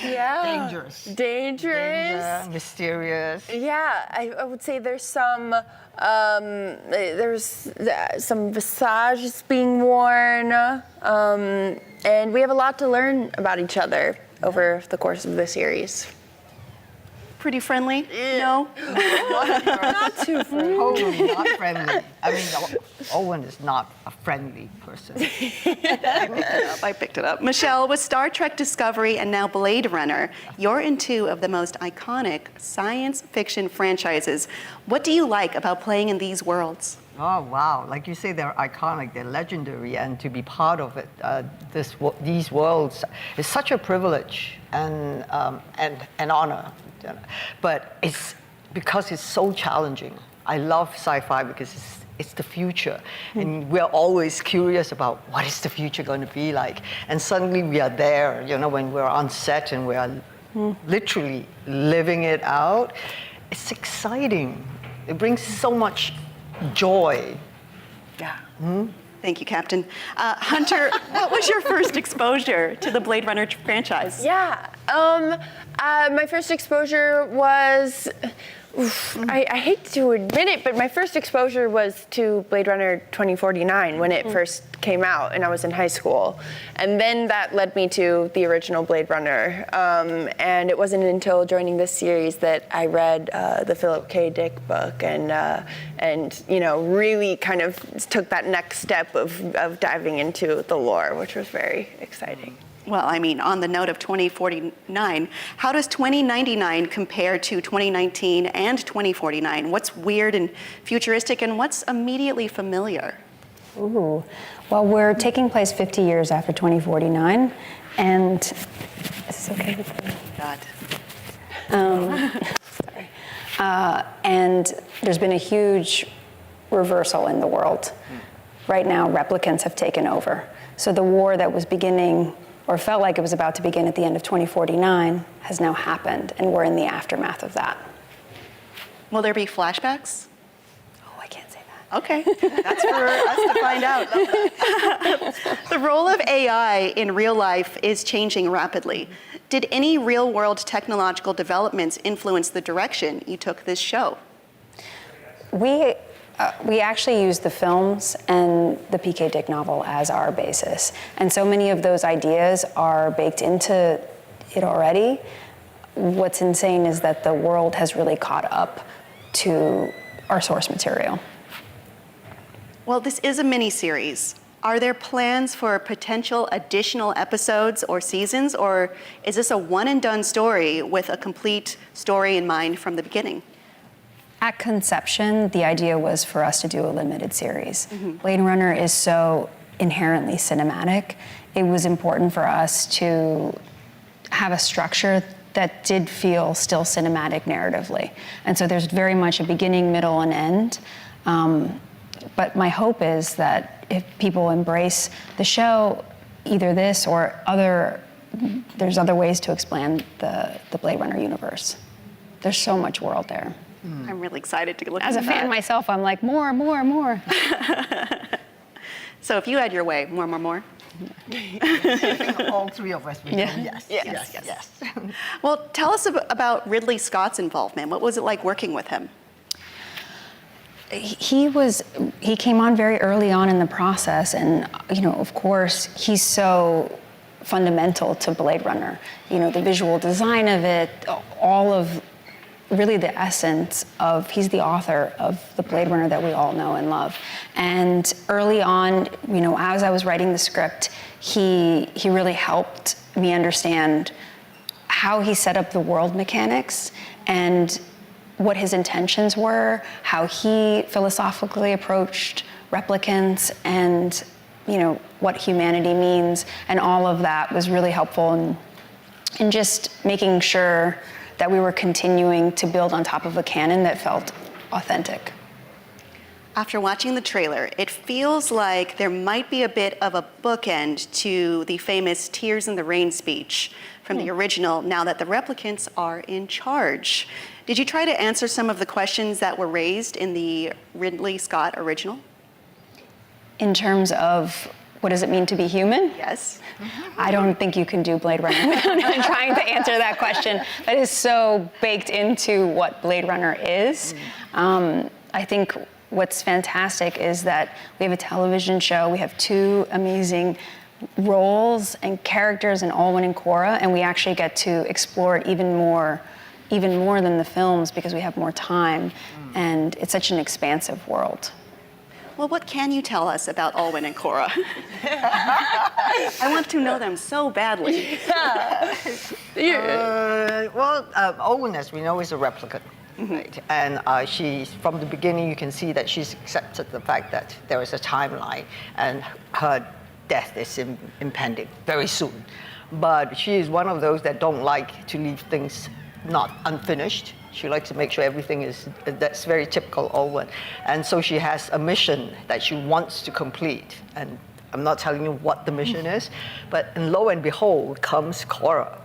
Yeah. Dangerous. Mysterious. Yeah, I would say there's some visages being worn, and we have a lot to learn about each other over the course of the series. Pretty friendly? No? Not too friendly. Totally not friendly. I mean, Owen is not a friendly person. I picked it up. Michelle, with Star Trek Discovery and now Blade Runner, you're in two of the most iconic science fiction franchises. What do you like about playing in these worlds? Oh, wow. Like you say, they're iconic, they're legendary, and to be part of it, these worlds is such a privilege and an honor. But it's because it's so challenging. I love sci-fi because it's the future, and we're always curious about what is the future going to be like. And suddenly we are there, when we're on set and we are literally living it out. It's exciting. It brings so much joy. Yeah. Thank you, Captain. Hunter, what was your first exposure to the Blade Runner franchise? Yeah, my first exposure was, I hate to admit it, but my first exposure was to Blade Runner 2049 when it first came out and I was in high school. And then that led me to the original Blade Runner. And it wasn't until joining this series that I read the Philip K. Dick book and really kind of took that next step of diving into the lore, which was very exciting. Well, I mean, on the note of 2049, how does 2099 compare to 2019 and 2049? What's weird and futuristic, and what's immediately familiar? Ooh, well, we're taking place 50 years after 2049, and is this okay with you? God. Sorry. And there's been a huge reversal in the world. Right now, replicants have taken over. So the war that was beginning, or felt like it was about to begin at the end of 2049, has now happened, and we're in the aftermath of that. Will there be flashbacks? Oh, I can't say that. Okay, that's for us to find out. The role of AI in real life is changing rapidly. Did any real-world technological developments influence the direction you took this show? We actually used the films and the P.K. Dick novel as our basis. And so many of those ideas are baked into it already. What's insane is that the world has really caught up to our source material. Well, this is a mini-series. Are there plans for potential additional episodes or seasons, or is this a one-and-done story with a complete story in mind from the beginning? At conception, the idea was for us to do a limited series. Blade Runner is so inherently cinematic. It was important for us to have a structure that did feel still cinematic narratively. And so there's very much a beginning, middle, and end. But my hope is that if people embrace the show, either this or there's other ways to expand the Blade Runner universe. There's so much world there. I'm really excited to look As into a fan that. myself, I'm like, more. So if you had your way, more. All three of us would Yeah. go yes. Well, tell us about Ridley Scott's involvement. What was it like working with him? He came on very early on in the process, and of course he's so fundamental to Blade Runner. The visual design of it, all of really the essence of, he's the author of the Blade Runner that we all know and love. And early on, as I was writing the script, he really helped me understand how he set up the world mechanics and what his intentions were, how he philosophically approached replicants, and what humanity means, and all of that was really helpful in just making sure that we were continuing to build on top of a canon that felt authentic. After watching the trailer, it feels like there might be a bit of a bookend to the famous Tears in the Rain speech from the original, now that the replicants are in charge. Did you try to answer some of the questions that were raised in the Ridley Scott original? In terms of what does it mean to be human? Yes. I don't think you can do Blade Runner without trying to answer that question. That is so baked into what Blade Runner is. I think what's fantastic is that we have a television show, we have two amazing roles and characters in Alwyn and Cora, and we actually get to explore it even more than the films because we have more time, and it's such an expansive world. Well, what can you tell us about Alwyn and Cora? I want to know them so badly. Alwyn, as we know, is a replicant. Right? And she's, from the beginning, you can see that she's accepted the fact that there is a timeline and her death is impending very soon. But she is one of those that don't like to leave things not unfinished. She likes to make sure everything is, that's very typical Alwyn. And so she has a mission that she wants to complete. And I'm not telling you what the mission is, but lo and behold comes Cora.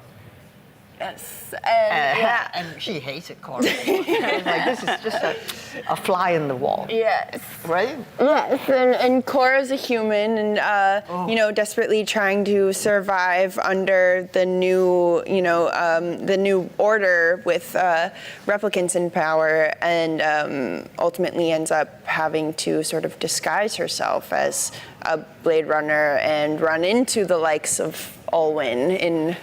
Yes, and she hated Cora. Like, this is just a fly in the wall. Yes. Right? Yes, and Cora's a human, and desperately trying to survive under the new, the new order with replicants in power, and ultimately ends up having to sort of disguise herself as a Blade Runner and run into the likes of Alwyn in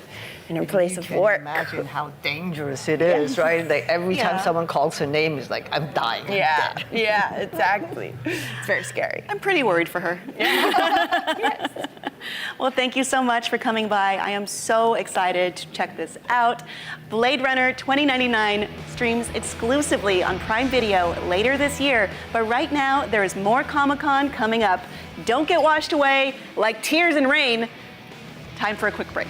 a place of work. Imagine how dangerous it is, right? Like every time someone calls her name, it's like, I'm dying. Yeah, I'm dead. yeah, exactly. It's very scary. I'm pretty worried for her. Yes. Well, thank you so much for coming by. I am so excited to check this out. Blade Runner 2099 streams exclusively on Prime Video later this year. But right now, there is more Comic-Con coming up. Don't get washed away like tears and rain. Time for a quick break.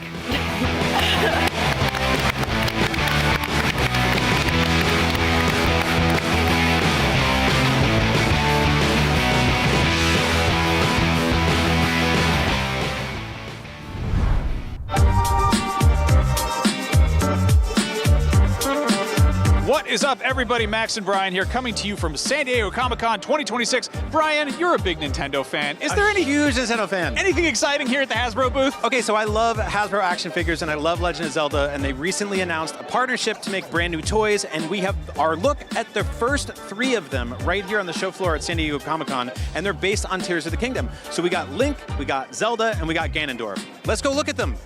What is up, everybody? Max and Brian here, coming to you from San Diego Comic-Con 2026. Brian, you're a big Nintendo fan. Is there any huge Nintendo fan? Anything exciting here at the Hasbro booth? Okay, so I love Hasbro action figures and I love Legend of Zelda, and they recently announced a partnership to make brand new toys, and we have our look at the first 3 of them right here on the show floor at San Diego Comic-Con, and they're based on Tears of the Kingdom. So we got Link, we got Zelda, and we got Ganondorf. Let's go look at them.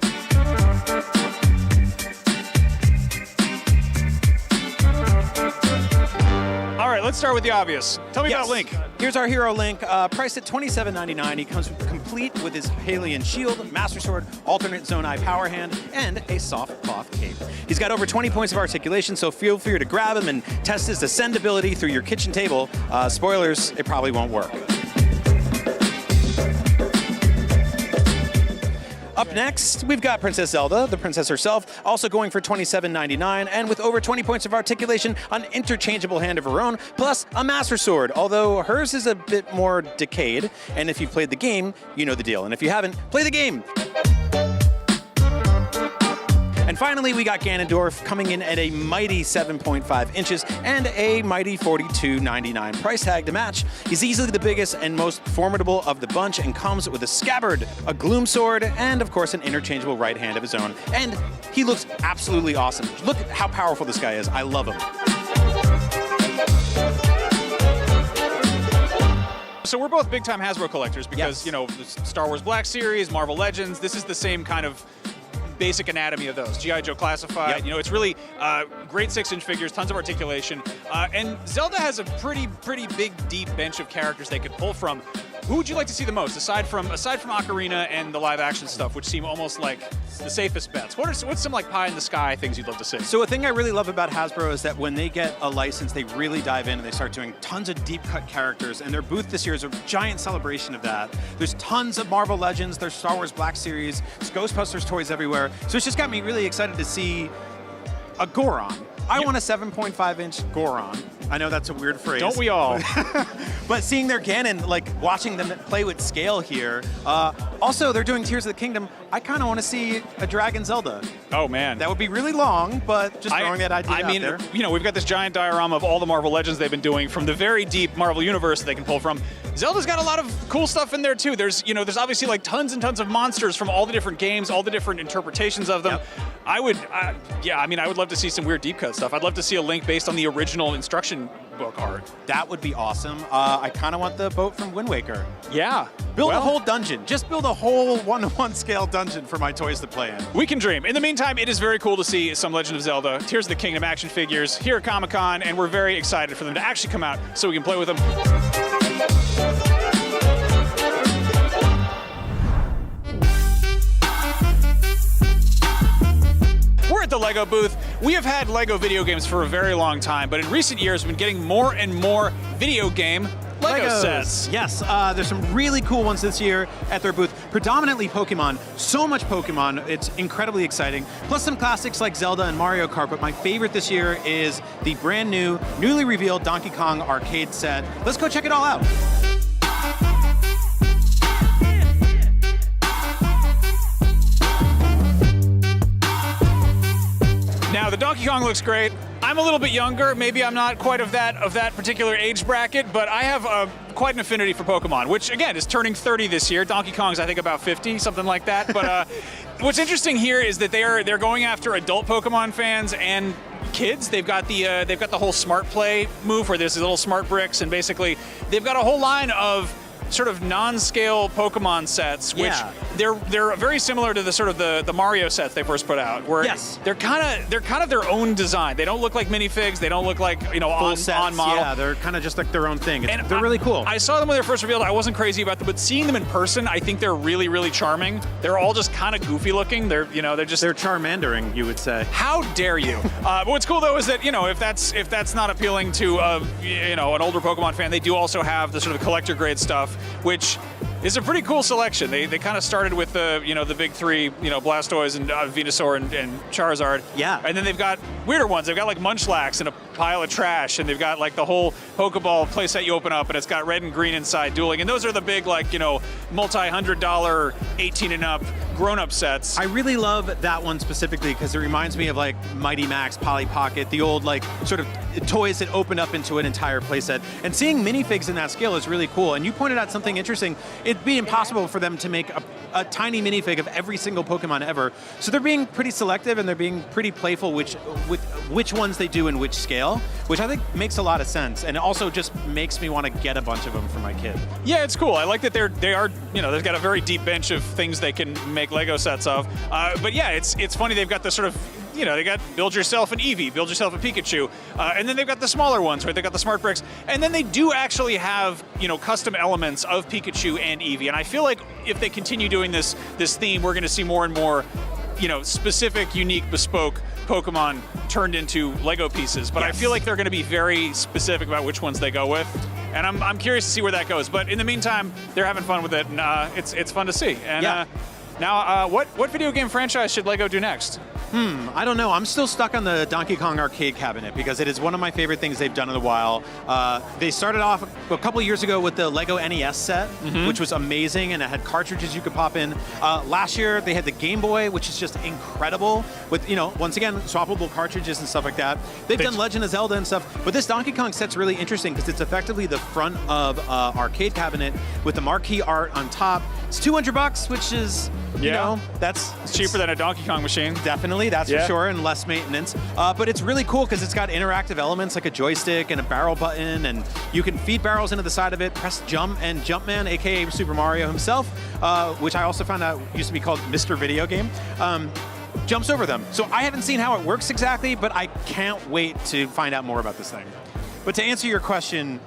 All right, let's start with the obvious. Tell me about Link. Here's our hero Link, priced at $27.99. He comes complete with his Hylian shield, Master Sword, alternate zone eye power hand, and a soft cloth cape. He's got over 20 points of articulation, so feel free to grab him and test his ascend ability through your kitchen table. Spoilers, it probably won't work. Up next, we've got Princess Zelda, the princess herself, also going for $27.99, and with over 20 points of articulation, an interchangeable hand of her own, plus a Master Sword, although hers is a bit more decayed, and if you've played the game, you know the deal, and if you haven't, play the game! And finally, we got Ganondorf coming in at a mighty 7.5 inches and a mighty $42.99 price tag to match. He's easily the biggest and most formidable of the bunch and comes with a scabbard, a gloom sword, and of course an interchangeable right hand of his own. And he looks absolutely awesome. Look at how powerful this guy is. I love him. So we're both big-time Hasbro collectors because, you know, the Star Wars Black Series, Marvel Legends, this is the same kind of basic anatomy of those. G.I. Joe Classified, you know, it's really great 6-inch figures, tons of articulation. And Zelda has a pretty big, deep bench of characters they could pull from. Who would you like to see the most, aside from Ocarina and the live-action stuff, which seem almost like the safest bets? What's some like pie-in-the-sky things you'd love to see? So a thing I really love about Hasbro is that when they get a license, they really dive in and they start doing tons of deep-cut characters, and their booth this year is a giant celebration of that. There's tons of Marvel Legends, there's Star Wars Black Series, there's Ghostbusters toys everywhere. So it's just got me really excited to see a Goron. I want a 7.5-inch Goron. I know that's a weird phrase. Don't we all? But seeing their Ganon, like watching them play with scale here. Also, they're doing Tears of the Kingdom. I kind of want to see a Dragon Zelda. Oh, man. That would be really long, but just throwing that idea out there. You know, we've got this giant diorama of all the Marvel Legends they've been doing from the very deep Marvel universe they can pull from. Zelda's got a lot of cool stuff in there, too. There's obviously like tons and tons of monsters from all the different games, all the different interpretations of them. Yep. I would love to see some weird deep cut stuff. I'd love to see a Link based on the original instruction book art. That would be awesome. I kind of want the boat from Wind Waker. Yeah. Build a whole dungeon. Just build a whole 1-to-1 scale dungeon for my toys to play in. We can dream. In the meantime, it is very cool to see some Legend of Zelda, Tears of the Kingdom action figures here at Comic-Con, and we're very excited for them to actually come out so we can play with them. We're at the LEGO booth. We have had LEGO video games for a very long time, but in recent years, we've been getting more and more video game LEGO sets. Yes, there's some really cool ones this year at their booth. Predominantly Pokemon. So much Pokemon. It's incredibly exciting. Plus some classics like Zelda and Mario Kart, but my favorite this year is the brand new, newly revealed Donkey Kong arcade set. Let's go check it all out. Now, the Donkey Kong looks great. I'm a little bit younger. Maybe I'm not quite of that particular age bracket, but I have quite an affinity for Pokemon, which, again, is turning 30 this year. Donkey Kong's, I think, about 50, something like that. But what's interesting here is that they're going after adult Pokemon fans and kids. They've got the whole Smart Play move where there's these little smart bricks, and basically they've got a whole line of sort of non-scale Pokemon sets, which they're very similar to the sort of the Mario sets they first put out, where they're kind of their own design. They don't look like minifigs. They don't look like full sets, on model. Yeah, they're kind of just like their own thing. They're really cool. I saw them when they were first revealed. I wasn't crazy about them, but seeing them in person, I think they're really, really charming. They're all just kind of goofy looking. They're Charmandering, you would say. How dare you? But what's cool though is that if that's not appealing to an older Pokemon fan, they do also have the sort of collector grade stuff, which is a pretty cool selection. They kind of started with the big three, Blastoise and Venusaur and Charizard. Yeah. And then they've got weirder ones. They've got like Munchlax and a pile of trash, and they've got like the whole Pokeball playset you open up, and it's got red and green inside dueling. And those are the big multi-$100, 18 and up grown-up sets. I really love that one specifically because it reminds me of like Mighty Max, Polly Pocket, the old like sort of toys that open up into an entire playset. And seeing minifigs in that scale is really cool. And you pointed out something interesting. It'd be impossible for them to make a tiny minifig of every single Pokemon ever. So they're being pretty selective and they're being pretty playful with which ones they do in which scale, which I think makes a lot of sense. And it also just makes me want to get a bunch of them for my kid. Yeah, it's cool. I like that they are they've got a very deep bench of things they can make Lego sets of. But yeah, it's funny they've got the sort of they got build yourself an Eevee, build yourself a Pikachu, and then they've got the smaller ones, right? They got the smart bricks, and then they do actually have custom elements of Pikachu and Eevee. And I feel like if they continue doing this theme, we're going to see more and more specific, unique, bespoke Pokemon turned into Lego pieces. But I feel like they're going to be very specific about which ones they go with, and I'm curious to see where that goes. But in the meantime, they're having fun with it, and it's fun to see. And now, what video game franchise should Lego do next? I don't know. I'm still stuck on the Donkey Kong arcade cabinet because it is one of my favorite things they've done in a while. They started off a couple of years ago with the Lego NES set, which was amazing, and it had cartridges you could pop in. Last year, they had the Game Boy, which is just incredible with, once again, swappable cartridges and stuff like that. They've done Legend of Zelda and stuff, but this Donkey Kong set's really interesting because it's effectively the front of arcade cabinet with the marquee art on top. It's $200, which is, it's cheaper than a Donkey Kong machine. Definitely, that's for sure, and less maintenance. But it's really cool because it's got interactive elements like a joystick and a barrel button, and you can feed barrels into the side of it, press jump, and Jumpman, aka Super Mario himself, which I also found out used to be called Mr. Video Game, jumps over them. So I haven't seen how it works exactly, but I can't wait to find out more about this thing. But to answer your question,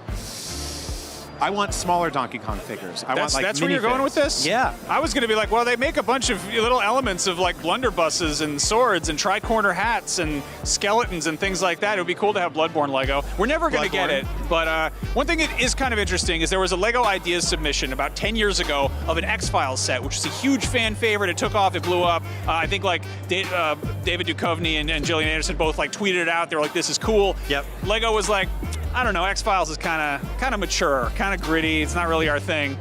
I want smaller Donkey Kong figures. That's where you're going with this? Yeah. I was going to be like, well, they make a bunch of little elements of like blunderbusses and swords and tri-corner hats and skeletons and things like that. It would be cool to have Bloodborne Lego. We're never going to get it, but one thing that is kind of interesting is there was a Lego Ideas submission about 10 years ago of an X-Files set, which was a huge fan favorite. It took off, it blew up. I think like David Duchovny and Gillian Anderson both like tweeted it out. They were like, this is cool. Yep. Lego was like, I don't know, X-Files is kind of mature, kind of gritty. It's not really our thing.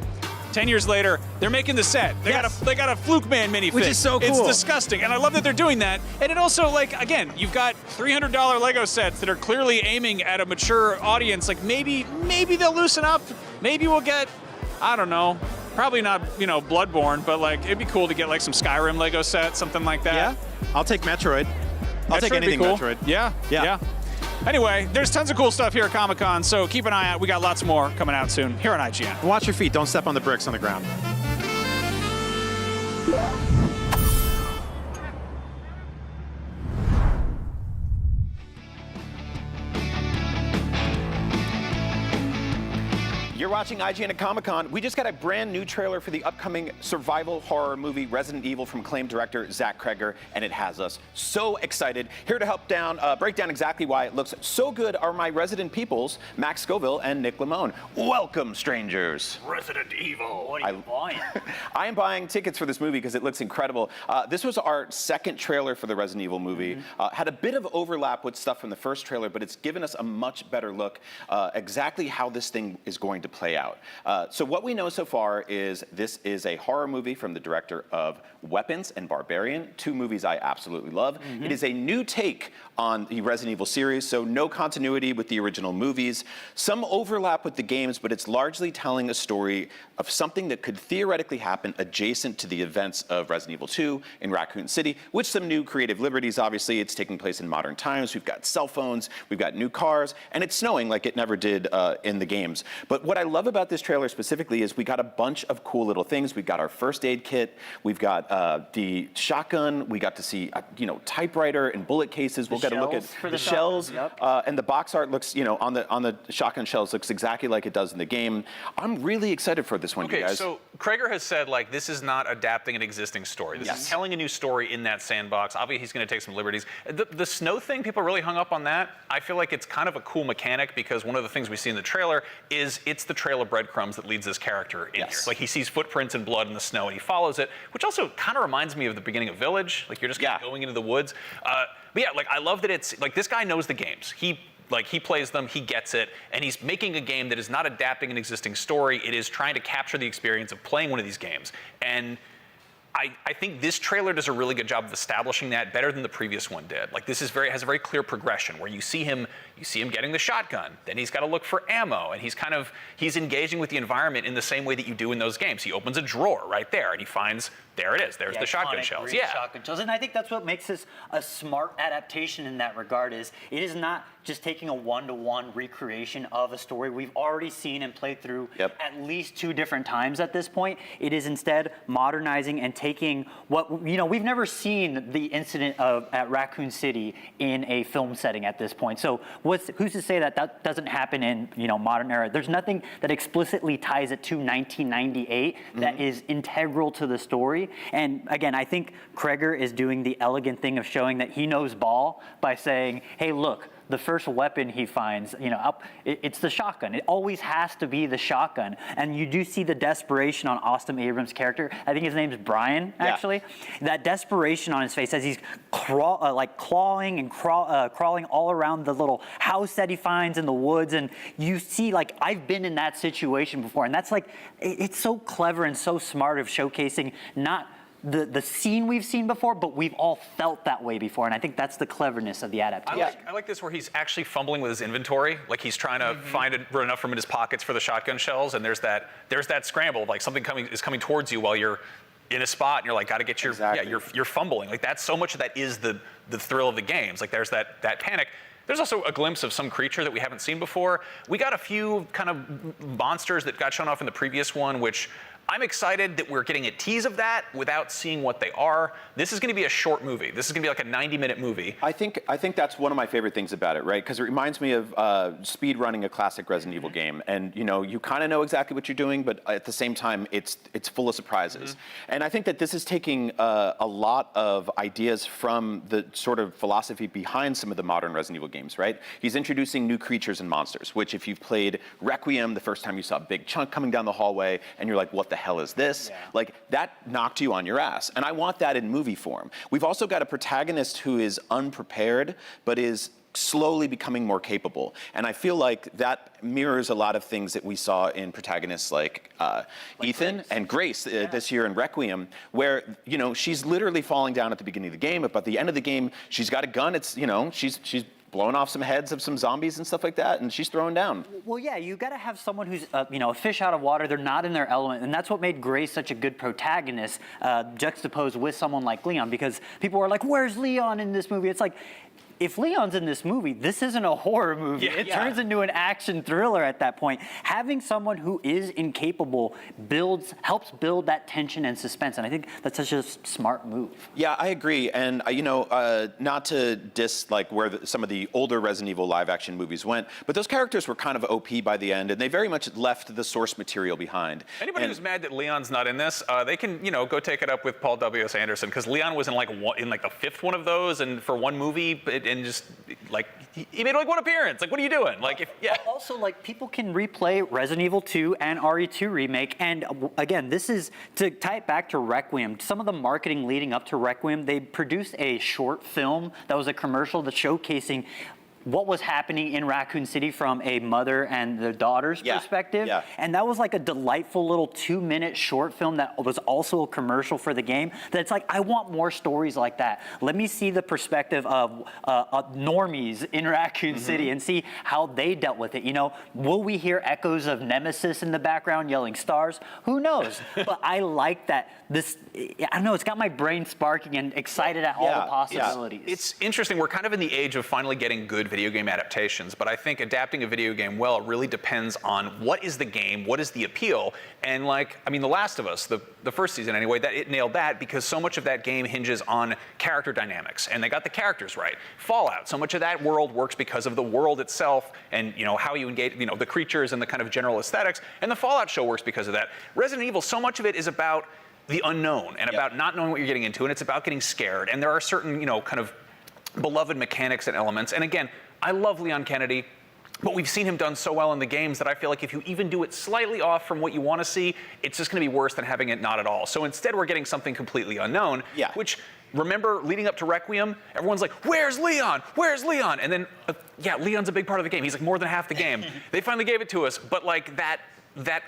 10 years later, they're making the set. They got a Fluke Man minifig. Which is so cool. It's disgusting, and I love that they're doing that. And it also, like, again, you've got $300 Lego sets that are clearly aiming at a mature audience. Like, maybe they'll loosen up. Maybe we'll get, I don't know, probably not, Bloodborne, but like, it'd be cool to get like some Skyrim Lego set, something like that. Yeah, I'll take Metroid. I'll take anything cool. Metroid. Yeah. Anyway, there's tons of cool stuff here at Comic-Con, so keep an eye out. We got lots more coming out soon here on IGN. Watch your feet. Don't step on the bricks on the ground. You're watching IGN at Comic-Con. We just got a brand new trailer for the upcoming survival horror movie Resident Evil from acclaimed director Zach Kreger, and it has us so excited. Here to help break down exactly why it looks so good are my resident peoples, Max Scoville and Nick Lamone. Welcome, strangers. Resident Evil, what are you buying? I am buying tickets for this movie because it looks incredible. This was our second trailer for the Resident Evil movie. Had a bit of overlap with stuff from the first trailer, but it's given us a much better look exactly how this thing is going to play out. So what we know so far is this is a horror movie from the director of Weapons and Barbarian, two movies I absolutely love. It is a new take on the Resident Evil series, so no continuity with the original movies. Some overlap with the games, but it's largely telling a story of something that could theoretically happen adjacent to the events of Resident Evil 2 in Raccoon City, with some new creative liberties. Obviously, it's taking place in modern times. We've got cell phones, we've got new cars, and it's snowing like it never did in the games. But what I love about this trailer specifically is we got a bunch of cool little things. We've got our first aid kit, we've got the shotgun, we got to see typewriter and bullet cases. We'll get a look at the shells, and the box art looks, on the shotgun shells looks exactly like it does in the game. I'm really excited for this one, you guys. So Kreger has said like this is not adapting an existing story. This is telling a new story in that sandbox. Obviously, he's going to take some liberties. The snow thing, people really hung up on that. I feel like it's kind of a cool mechanic because one of the things we see in the trailer is it's the trail of breadcrumbs that leads this character in here. Like he sees footprints and blood in the snow and he follows it, which also kind of reminds me of the beginning of Village. Like you're just kind of going into the woods. But yeah, like I love that it's like this guy knows the games. He plays them, he gets it, and he's making a game that is not adapting an existing story. It is trying to capture the experience of playing one of these games. And I think this trailer does a really good job of establishing that better than the previous one did. Like this is has a very clear progression where you see him getting the shotgun, then he's got to look for ammo, and he's engaging with the environment in the same way that you do in those games. He opens a drawer right there and he finds, there it is, there's the shotgun shells. Shotgun shells. And I think that's what makes this a smart adaptation in that regard is it is not just taking a one-to-one recreation of a story we've already seen and played through at least 2 different times at this point. It is instead modernizing and taking what, we've never seen the incident at Raccoon City in a film setting at this point. So who's to say that doesn't happen in, modern era? There's nothing that explicitly ties it to 1998 that is integral to the story. And again, I think Kreger is doing the elegant thing of showing that he knows ball by saying, hey, look, the first weapon he finds, it's the shotgun. It always has to be the shotgun. And you do see the desperation on Austin Abrams' character. I think his name's Brian, actually. That desperation on his face as he's clawing and crawling all around the little house that he finds in the woods. And you see, like, I've been in that situation before. And that's like, it's so clever and so smart of showcasing not the scene we've seen before, but we've all felt that way before, and I think that's the cleverness of the adaptation. I like this where he's actually fumbling with his inventory, like he's trying to find enough room in his pockets for the shotgun shells, and there's that scramble, like something is coming towards you while you're in a spot, and you're like, got to get your you're fumbling. Like that's so much of that is the thrill of the games. Like there's that panic. There's also a glimpse of some creature that we haven't seen before. We got a few kind of monsters that got shown off in the previous one, which I'm excited that we're getting a tease of that without seeing what they are. This is going to be a short movie. This is going to be like a 90-minute movie. I think that's one of my favorite things about it, right? Because it reminds me of speed running a classic Resident Evil game, and you kind of know exactly what you're doing, but at the same time, it's full of surprises. And I think that this is taking a lot of ideas from the sort of philosophy behind some of the modern Resident Evil games, right? He's introducing new creatures and monsters, which if you've played Requiem, the first time you saw a big chunk coming down the hallway, and you're like, what the hell is this? Like, that knocked you on your ass. And I want that in movie form. We've also got a protagonist who is unprepared, but is slowly becoming more capable. And I feel like that mirrors a lot of things that we saw in protagonists like Ethan and Grace this year in Requiem, where, she's literally falling down at the beginning of the game, but by the end of the game, she's got a gun. It's, she's blowing off some heads of some zombies and stuff like that, and she's throwing down. Well, yeah, you got to have someone who's, a fish out of water. They're not in their element, and that's what made Grace such a good protagonist, juxtaposed with someone like Leon, because people are like, "Where's Leon in this movie?" It's like, if Leon's in this movie, this isn't a horror movie. It turns into an action thriller at that point. Having someone who is incapable helps build that tension and suspense, and I think that's such a smart move. Yeah, I agree, and not to diss like where some of the older Resident Evil live-action movies went, but those characters were kind of OP by the end, and they very much left the source material behind. Anybody who's mad that Leon's not in this, they can go take it up with Paul W.S. Anderson, because Leon was in the fifth one of those, and for one movie. And just like he made like one appearance. Like, what are you doing? Also, like, people can replay Resident Evil 2 and RE2 remake, and again, this is to tie it back to Requiem. Some of the marketing leading up to Requiem, they produced a short film that was a commercial that's showcasing what was happening in Raccoon City from a mother and the daughter's perspective. Yeah. And that was like a delightful little 2-minute short film that was also a commercial for the game. That's like, I want more stories like that. Let me see the perspective of normies in Raccoon City and see how they dealt with it. Will we hear echoes of Nemesis in the background yelling stars? Who knows? But I like that. I don't know, it's got my brain sparking and excited at all the possibilities. It's interesting. We're kind of in the age of finally getting good video game adaptations, but I think adapting a video game well really depends on what is the game, what is the appeal, and The Last of Us, the first season anyway, that it nailed that because so much of that game hinges on character dynamics, and they got the characters right. Fallout, so much of that world works because of the world itself and how you engage, the creatures and the kind of general aesthetics, and the Fallout show works because of that. Resident Evil, so much of it is about the unknown and about not knowing what you're getting into, and it's about getting scared, and there are certain, kind of beloved mechanics and elements. And again, I love Leon Kennedy, but we've seen him done so well in the games that I feel like if you even do it slightly off from what you want to see, it's just going to be worse than having it not at all. So instead, we're getting something completely unknown, which, remember, leading up to Requiem, everyone's like, where's Leon? Where's Leon? And then, Leon's a big part of the game. He's like more than half the game. They finally gave it to us, but like that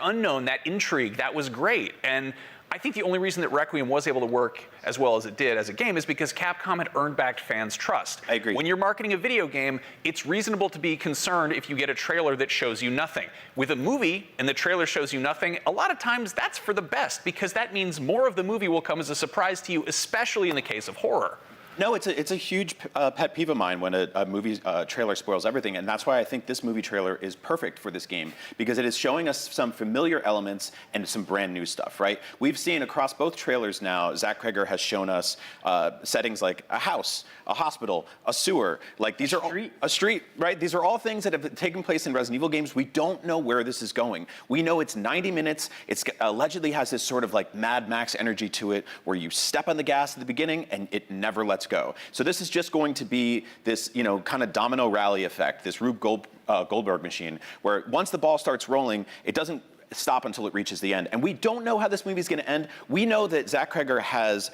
unknown, that intrigue, that was great. And I think the only reason that Requiem was able to work as well as it did as a game is because Capcom had earned back fans' trust. I agree. When you're marketing a video game, it's reasonable to be concerned if you get a trailer that shows you nothing. With a movie and the trailer shows you nothing, a lot of times that's for the best because that means more of the movie will come as a surprise to you, especially in the case of horror. No, it's a huge pet peeve of mine when a movie trailer spoils everything, and that's why I think this movie trailer is perfect for this game, because it is showing us some familiar elements and some brand new stuff, right? We've seen across both trailers now, Zach Kreger has shown us settings like a house, a hospital, a sewer, like these are a street, right? These are all things that have taken place in Resident Evil games. We don't know where this is going. We know it's 90 minutes. It's allegedly has this sort of like Mad Max energy to it, where you step on the gas at the beginning and it never lets let's go. So this is just going to be this, kind of domino rally effect, this Rube Goldberg machine, where once the ball starts rolling, it doesn't stop until it reaches the end. And we don't know how this movie is going to end. We know that Zach Cregger has,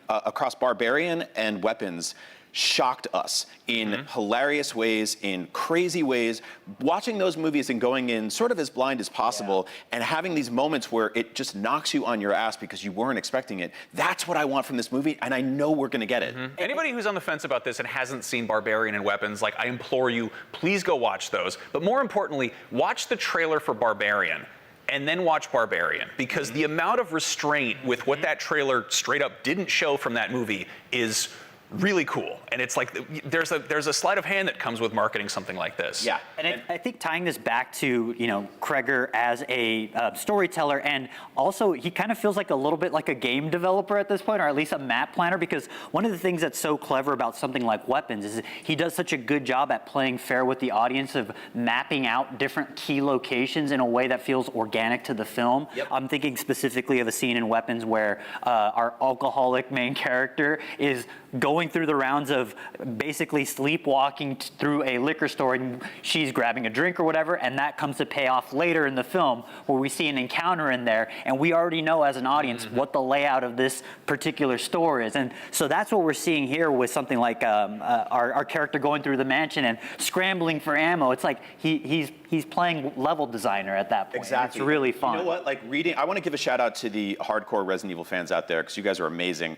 across Barbarian and Weapons, shocked us in hilarious ways, in crazy ways, watching those movies and going in sort of as blind as possible and having these moments where it just knocks you on your ass because you weren't expecting it. That's what I want from this movie, and I know we're gonna get it. Anybody who's on the fence about this and hasn't seen Barbarian and Weapons, like, I implore you, please go watch those. But more importantly, watch the trailer for Barbarian and then watch Barbarian, because the amount of restraint with what that trailer straight up didn't show from that movie is really cool. And it's like there's a sleight of hand that comes with marketing something like this. Yeah, and I think tying this back to Cregger as a storyteller, and also he kind of feels like a little bit like a game developer at this point, or at least a map planner, because one of the things that's so clever about something like Weapons is he does such a good job at playing fair with the audience of mapping out different key locations in a way that feels organic to the film. Yep. I'm thinking specifically of a scene in Weapons where our alcoholic main character is going through the rounds of basically sleepwalking through a liquor store, and she's grabbing a drink or whatever, and that comes to pay off later in the film where we see an encounter in there, and we already know as an audience what the layout of this particular store is. And so that's what we're seeing here with something like our character going through the mansion and scrambling for ammo. It's like he's playing level designer at that point. Exactly. It's really fun. You know what? Like I want to give a shout out to the hardcore Resident Evil fans out there, because you guys are amazing.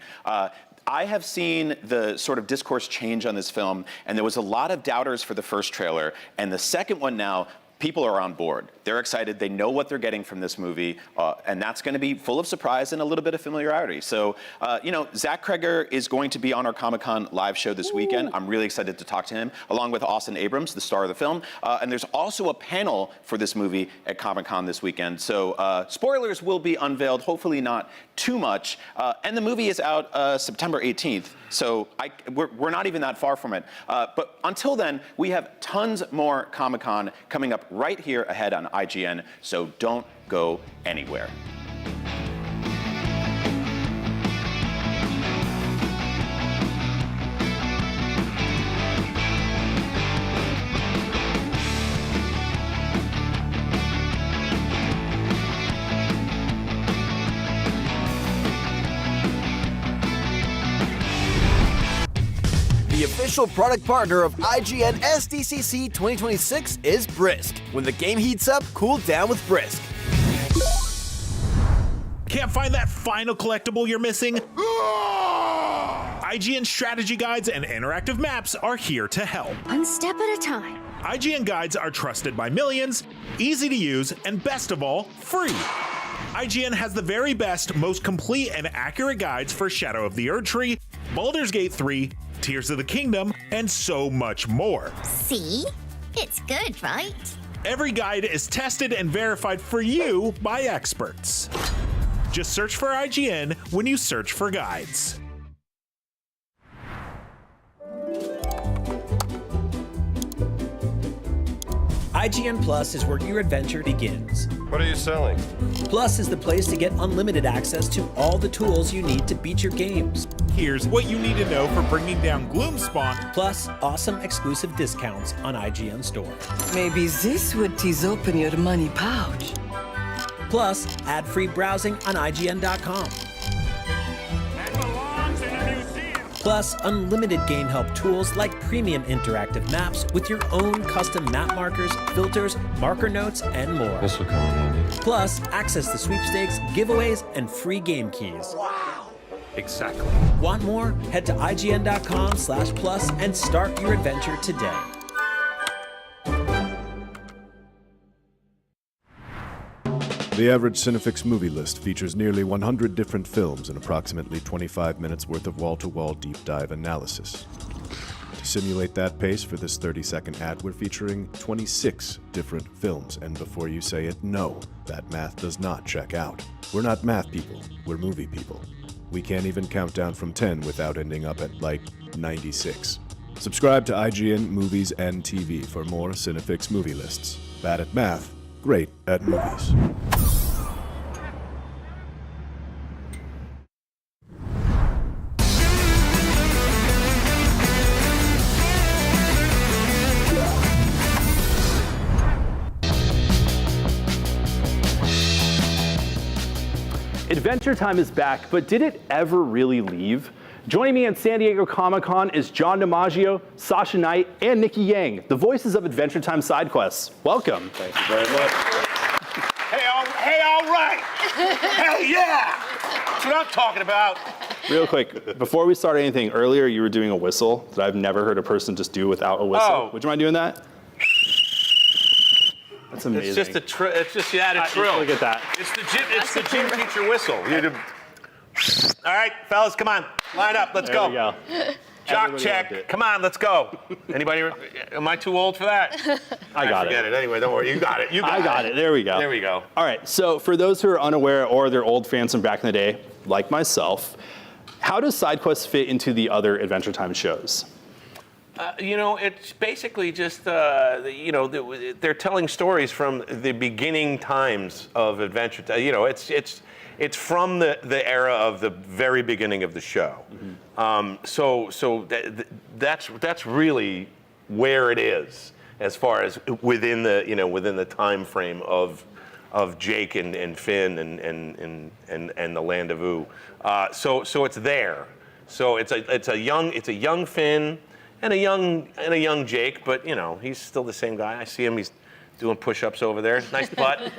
I have seen the sort of discourse change on this film, and there was a lot of doubters for the first trailer, and the second one now, people are on board. They're excited. They know what they're getting from this movie, and that's going to be full of surprise and a little bit of familiarity. So, Zach Cregger is going to be on our Comic-Con live show this weekend. I'm really excited to talk to him, along with Austin Abrams, the star of the film. And there's also a panel for this movie at Comic-Con this weekend. So, spoilers will be unveiled, hopefully not too much. And the movie is out September 18th. So we're not even that far from it. But until then, we have tons more Comic-Con coming up right here ahead on IGN, so don't go anywhere. The official product partner of IGN SDCC 2026 is Brisk. When the game heats up, cool down with Brisk. Can't find that final collectible you're missing? IGN strategy guides and interactive maps are here to help. One step at a time. IGN guides are trusted by millions, easy to use, and best of all, free. IGN has the very best, most complete and accurate guides for Shadow of the Erdtree, Baldur's Gate 3, Tears of the Kingdom, and so much more. See? It's good, right? Every guide is tested and verified for you by experts. Just search for IGN when you search for guides. IGN Plus is where your adventure begins. What are you selling? Plus is the place to get unlimited access to all the tools you need to beat your games. Here's what you need to know for bringing down Gloomspawn. Plus, awesome exclusive discounts on IGN Store. Maybe this would tease open your money pouch. Plus, ad-free browsing on IGN.com. Plus, unlimited game help tools like premium interactive maps with your own custom map markers, filters, marker notes, and more. This will come in handy. Plus, access to sweepstakes, giveaways, and free game keys. Wow! Exactly. Want more? Head to IGN.com/plus and start your adventure today. The average Cinefix movie list features nearly 100 different films and approximately 25 minutes worth of wall-to-wall deep dive analysis. To simulate that pace for this 30-second ad, we're featuring 26 different films, and before you say it, no, that math does not check out. We're not math people, we're movie people. We can't even count down from 10 without ending up at, 96. Subscribe to IGN Movies and TV for more Cinefix movie lists. Bad at math, great at movies. Adventure Time is back, but did it ever really leave? Joining me at San Diego Comic-Con is John DiMaggio, Sasha Knight, and Nikki Yang, the voices of Adventure Time side quests. Welcome. Thank you very much. Hey, all right. Hell yeah. That's what I'm talking about. Real quick, before we start anything, earlier you were doing a whistle that I've never heard a person just do without a whistle. Oh. Would you mind doing that? That's amazing. It's just it's just you add a trill. Look at that. It's the gym teacher whistle. All right, fellas, come on, line up, let's There go. we go. Jock Everybody loved check. it. Come on, let's go. Anybody? Am I too old for that? I got Forget it. Anyway, don't worry. You got it. I got it. There we go. There we go. All right. So for those who are unaware or they're old fans from back in the day, like myself, how does side quests fit into the other Adventure Time shows? It's basically just, they're telling stories from the beginning times of Adventure Time. It's from the era of the very beginning of the show. That's really where it is as far as within the time frame of Jake and Finn and the Land of Ooo. So it's there. So it's a young Finn and a young Jake, but he's still the same guy. I see him. He's doing push-ups over there. Nice butt.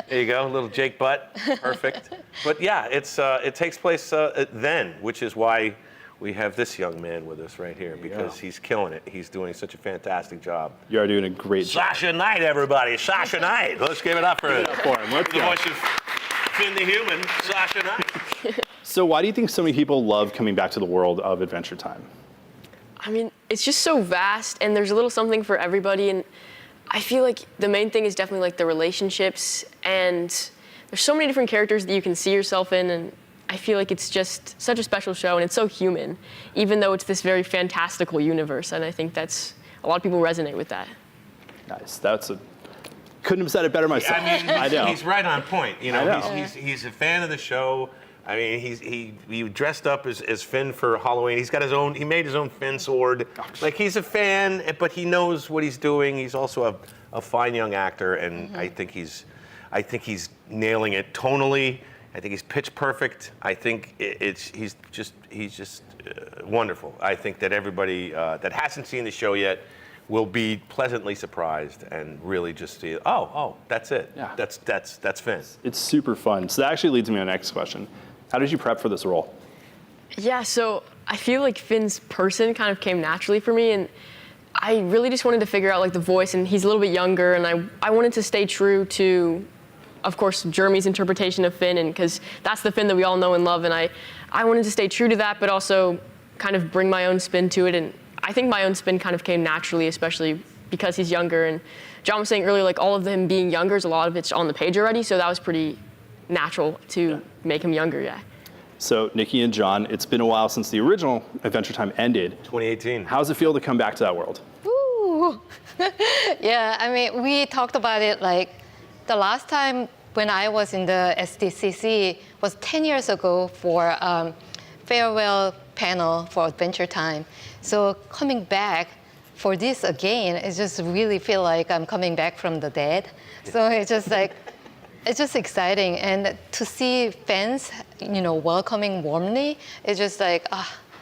There you go, little Jake butt. Perfect. But yeah, it takes place then, which is why we have this young man with us right here, because he's killing it. He's doing such a fantastic job. You are doing a great job. Sasha Knight, everybody. Sasha Knight. Let's give it up for him. Let's The go. voice of Finn the Human, Sasha Knight. So why do you think so many people love coming back to the world of Adventure Time? I mean, it's just so vast, and there's a little something for everybody, and I feel like the main thing is definitely like the relationships, and there's so many different characters that you can see yourself in, and I feel like it's just such a special show, and it's so human, even though it's this very fantastical universe, and I think that's, a lot of people resonate with that. Nice. Couldn't have said it better myself. I mean, I know. he's right on point. I know. He's a fan of the show. I mean, he dressed up as Finn for Halloween. He made his own Finn sword. Like, he's a fan, but he knows what he's doing. He's also a fine young actor, and I think he's nailing it tonally. I think he's pitch perfect. I think he's just wonderful. I think that everybody that hasn't seen the show yet will be pleasantly surprised and really just see, that's it. Yeah. That's Finn. It's super fun. So that actually leads me to my next question. How did you prep for this role? Yeah, so I feel like Finn's person kind of came naturally for me, and I really just wanted to figure out like the voice, and he's a little bit younger, and I wanted to stay true to, of course, Jeremy's interpretation of Finn, and because that's the Finn that we all know and love, and I wanted to stay true to that, but also kind of bring my own spin to it, and I think my own spin kind of came naturally, especially because he's younger, and John was saying earlier, like all of them being younger, a lot of it's on the page already, so that was pretty natural to make him younger, yeah. So Nikki and John, it's been a while since the original Adventure Time ended. 2018. How does it feel to come back to that world? Ooh. Yeah, I mean, we talked about it like the last time when I was in the SDCC was 10 years ago for farewell panel for Adventure Time. So coming back for this again, it just really feel like I'm coming back from the dead. So it's just like, it's just exciting. And to see fans, welcoming warmly, it's just like,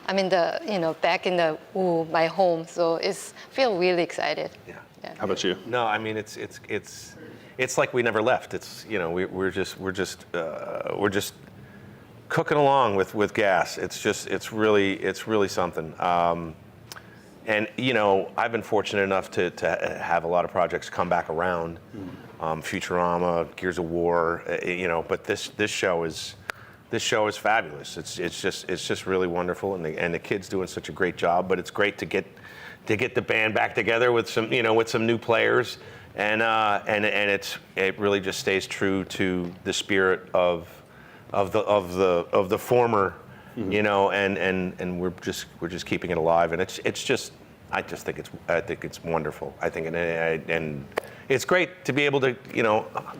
I'm in the, back in the, my home. So it's feel really excited. Yeah. How about you? No, I mean, it's like we never left. It's, we're just cooking along with gas. It's really something. And I've been fortunate enough to have a lot of projects come back around. Futurama, Gears of War, but this show is fabulous. It's just really wonderful, and the kid's doing such a great job. But it's great to get the band back together with some new players, and it really just stays true to the spirit of the former, and we're just keeping it alive, and I think it's wonderful. I think and it's great to be able to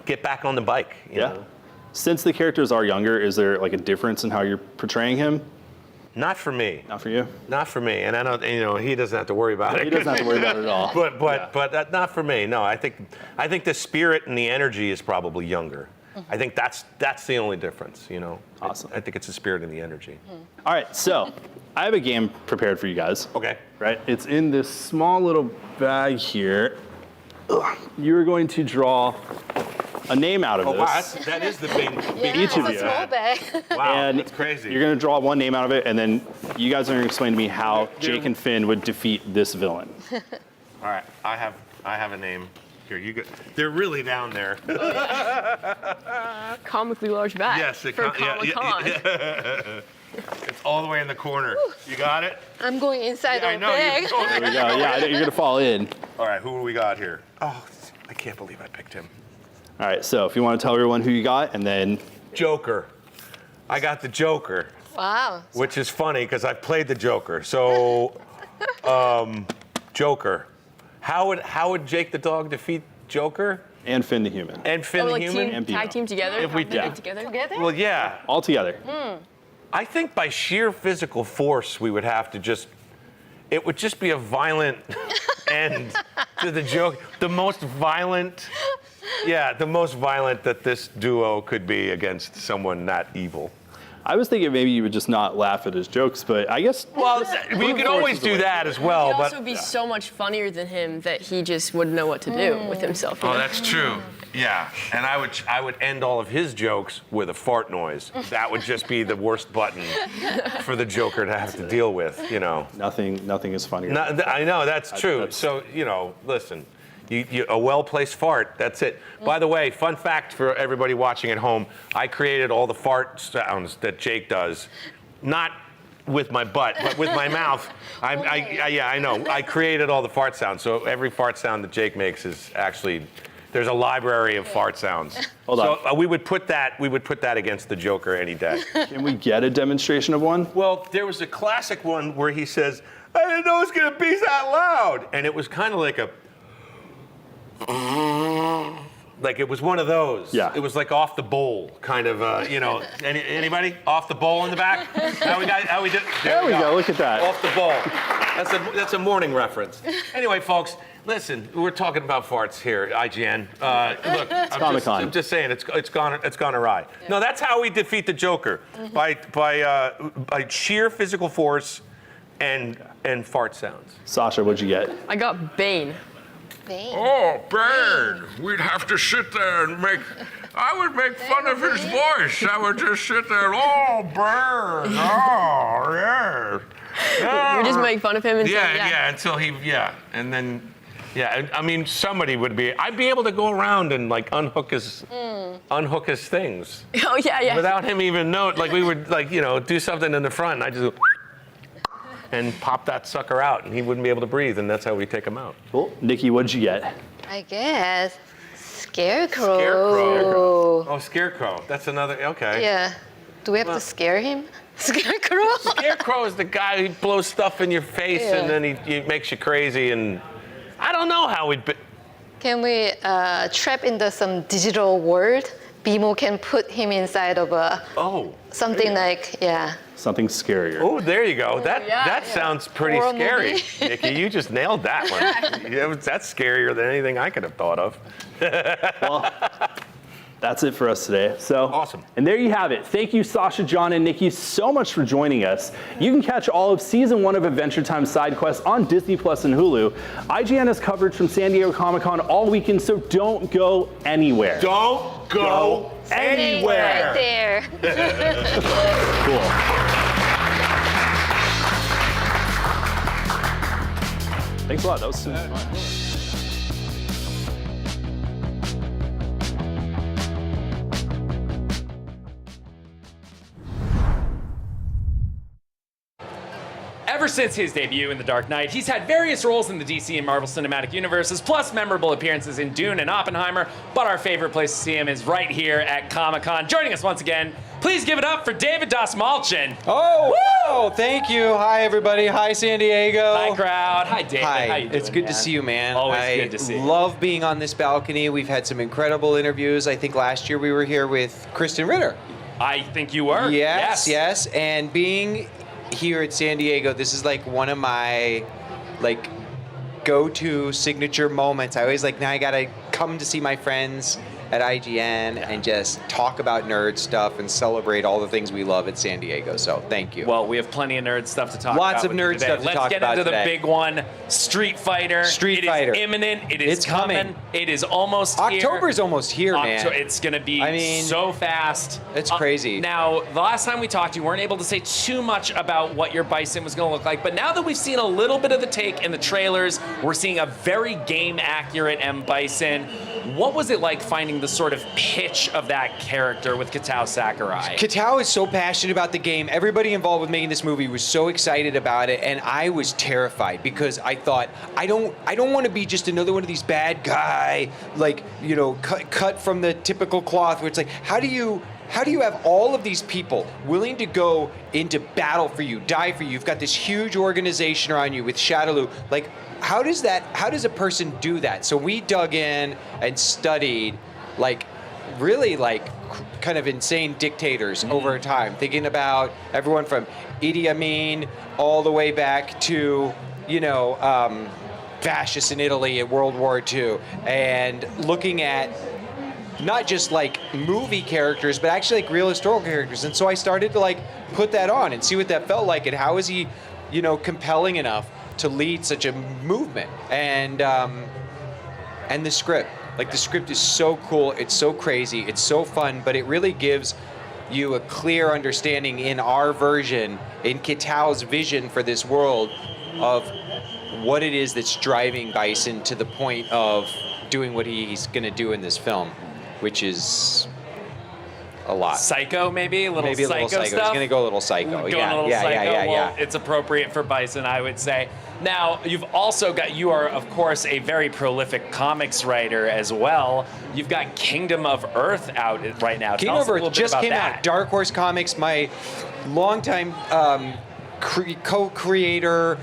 get back on the bike. You know? Since the characters are younger, is there like a difference in how you're portraying him? Not for me. Not for you? Not for me. And I don't, he doesn't have to worry about it. He doesn't have to worry about it at all. But not for me. No, I think the spirit and the energy is probably younger. I think that's the only difference, you know. Awesome. I think it's the spirit and the energy. All right, so I have a game prepared for you guys. Okay. Right? It's in this small little bag here. You're going to draw a name out of Oh, this. wow, that is the big Each of you. Wow, And that's crazy. You're going to draw one name out of it, and then you guys are going to explain to me how Jake and Finn would defeat this villain. All right, I have a name. Here, you go. They're really down there. Comically large bag. Yes, for Comic-Con. It's all the way in the corner. You got it? I'm going inside I the know. bag. There we go. Yeah, you're going to fall in. All right, who do we got here? Oh, I can't believe I picked him. All right, so if you want to tell everyone who you got, and then... Joker. I got the Joker. Wow. Which is funny because I've played the Joker. So, Joker. How would Jake the dog defeat Joker? And Finn the human. And Finn the human? Tag team together? If we Have them did. together? Well, yeah. All together. I think by sheer physical force, we would have to just, it would just be a violent end to the joke. The most violent that this duo could be against someone that evil. I was thinking maybe you would just not laugh at his jokes, but I guess... Well, we could always do that as well, He'd but... also be so much funnier than him that he just wouldn't know what to do with himself. you Oh, know? that's true. Yeah, and I would end all of his jokes with a fart noise. That would just be the worst button for the Joker to have to deal with, you know. Nothing is funnier. I know, that's true. So, you know, listen, a well-placed fart, that's it. By the way, fun fact for everybody watching at home, I created all the fart sounds that Jake does. Not with my butt, but with my mouth. Yeah, I know. I created all the fart sounds. So every fart sound that Jake makes is actually, there's a library of fart sounds. Hold on. So we would put that against the Joker any day. Can we get a demonstration of one? Well, there was a classic one where he says, I didn't know it was going to be that loud. And it was kind of like like it was one of those. Yeah. It was like off the bowl, kind of, you know. Anybody? Off the bowl in the back? How we did? There we go. Look at that. Off the bowl. That's a morning reference. Anyway, folks, listen, we're talking about farts here, IGN. Look, I'm just saying, it's gone awry. No, that's how we defeat the Joker, by sheer physical force and fart sounds. Sasha, what'd you get? I got Bane. Oh, Bane! We'd have to sit there and I would make fun of his voice. I would just sit there, oh, Bane! Oh, yeah. You just make fun of him and until and then, I mean, somebody would be, I'd be able to go around and like unhook his things. Oh, yeah. Without him even know, like we would like, you know, do something in the front and I just go, and pop that sucker out, and he wouldn't be able to breathe, and that's how we take him out. Cool. Nikki, what'd you get? I guess Scarecrow. Oh, Scarecrow. That's another, okay. Yeah. Do we have to scare him? Scarecrow? Scarecrow is the guy who blows stuff in your face, and then he makes you crazy, and I don't know how we'd be. Can we trap into some digital world? BMO can put him inside of something like, Something scarier. Oh, there you go. That sounds pretty Horror scary. movie. Nikki, you just nailed that one. That's scarier than anything I could have thought of. Well, that's it for us today. So awesome. And there you have it. Thank you, Sasha, John, and Nikki, so much for joining us. You can catch all of Season 1 of Adventure Time Side Quest on Disney Plus and Hulu. IGN has coverage from San Diego Comic-Con all weekend, so don't go anywhere. Don't go anywhere. Right there. Cool. Thanks a lot. That was super fun. Ever since his debut in The Dark Knight, he's had various roles in the DC and Marvel Cinematic Universes, plus memorable appearances in Dune and Oppenheimer, but our favorite place to see him is right here at Comic-Con. Joining us once again, please give it up for David Dastmalchian. Oh, thank you. Hi, everybody. Hi, San Diego. Hi, crowd. Hi, David. Hi. How you doing, It's good man? to see you, man. Always good to see you. I love being on this balcony. We've had some incredible interviews. I think last year we were here with Kristen Ritter. I think you were. Yes. And being here at San Diego, this is like one of my go-to signature moments. I always now I gotta come to see my friends at IGN and just talk about nerd stuff and celebrate all the things we love at San Diego. So thank you. Well, we have plenty of nerd stuff to talk about. Lots of with you nerd today. stuff to Let's talk get about into today. the big one, Street Fighter. Street Fighter. It is imminent. It is It's coming. It is almost here. October's almost here, man. It's going to be so fast. It's crazy. Now, the last time we talked, you weren't able to say too much about what your Bison was going to look like, but now that we've seen a little bit of the take in the trailers, we're seeing a very game-accurate M. Bison. What was it like finding the sort of pitch of that character with Kitao Sakurai? Kitao is so passionate about the game. Everybody involved with making this movie was so excited about it, and I was terrified because I thought, I don't want to be just another one of these bad guy, like, you know, cut from the typical cloth where it's like, how do you have all of these people willing to go into battle for you, die for you? You've got this huge organization around you with Shadaloo. Like, how does a person do that? So we dug in and studied, like, really, like, kind of insane dictators over time, thinking about everyone from Idi Amin all the way back to, you know, fascists in Italy in World War II, and looking at not just like movie characters, but actually like real historical characters. And so I started to like put that on and see what that felt like, and how is he, you know, compelling enough to lead such a movement. And the script, like the script is so cool, it's so crazy, it's so fun, but it really gives you a clear understanding in our version, in Kitao's vision for this world, of what it is that's driving Bison to the point of doing what he's going to do in this film, which is a lot. Psycho, maybe? Maybe a little psycho. He's stuff? going to go a little psycho. Yeah. It's appropriate for Bison, I would say. Now, you've also got, you are, of course, a very prolific comics writer as well. You've got Kingdom of Earth out right now. Kingdom of Earth just came out. Dark Horse Comics, my longtime co-creator,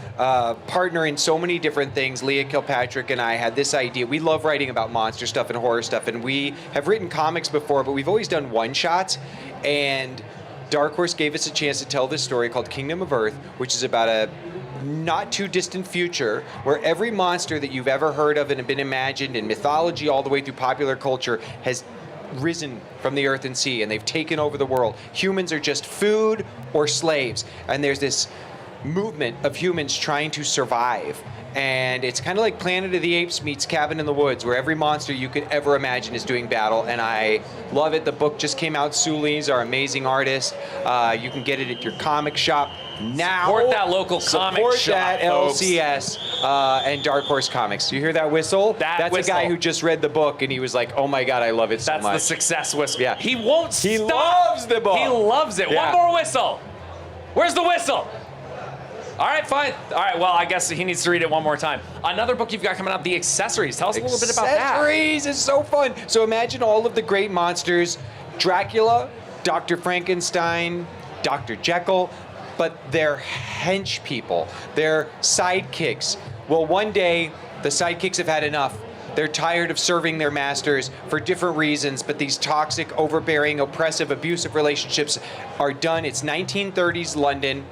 partner in so many different things, Leah Kilpatrick and I had this idea. We love writing about monster stuff and horror stuff, and we have written comics before, but we've always done one-shots, and Dark Horse gave us a chance to tell this story called Kingdom of Earth, which is about a not too distant future where every monster that you've ever heard of and have been imagined in mythology all the way through popular culture has risen from the earth and sea, and they've taken over the world. Humans are just food or slaves, and there's this movement of humans trying to survive. And it's kind of like Planet of the Apes meets Cabin in the Woods, where every monster you could ever imagine is doing battle, and I love it. The book just came out. Suli's our amazing artist. You can get it at your comic shop now. Support that local comic shop, Support that folks. LCS and Dark Horse Comics. You hear that whistle? That's whistle. a guy who just read the book, and he was like, oh my God, I love it so much. That's the success whistle. Yeah. He won't stop. He loves the book. He loves it. Yeah. One more whistle. Where's the whistle? All right, fine. All right, well, I guess he needs to read it one more time. Another book you've got coming out, The Accessories. Tell us a little bit about that. Accessories is so fun. So imagine all of the great monsters: Dracula, Dr. Frankenstein, Dr. Jekyll, but they're hench people. They're sidekicks. Well, one day, the sidekicks have had enough. They're tired of serving their masters for different reasons, but these toxic, overbearing, oppressive, abusive relationships are done. It's 1930s London.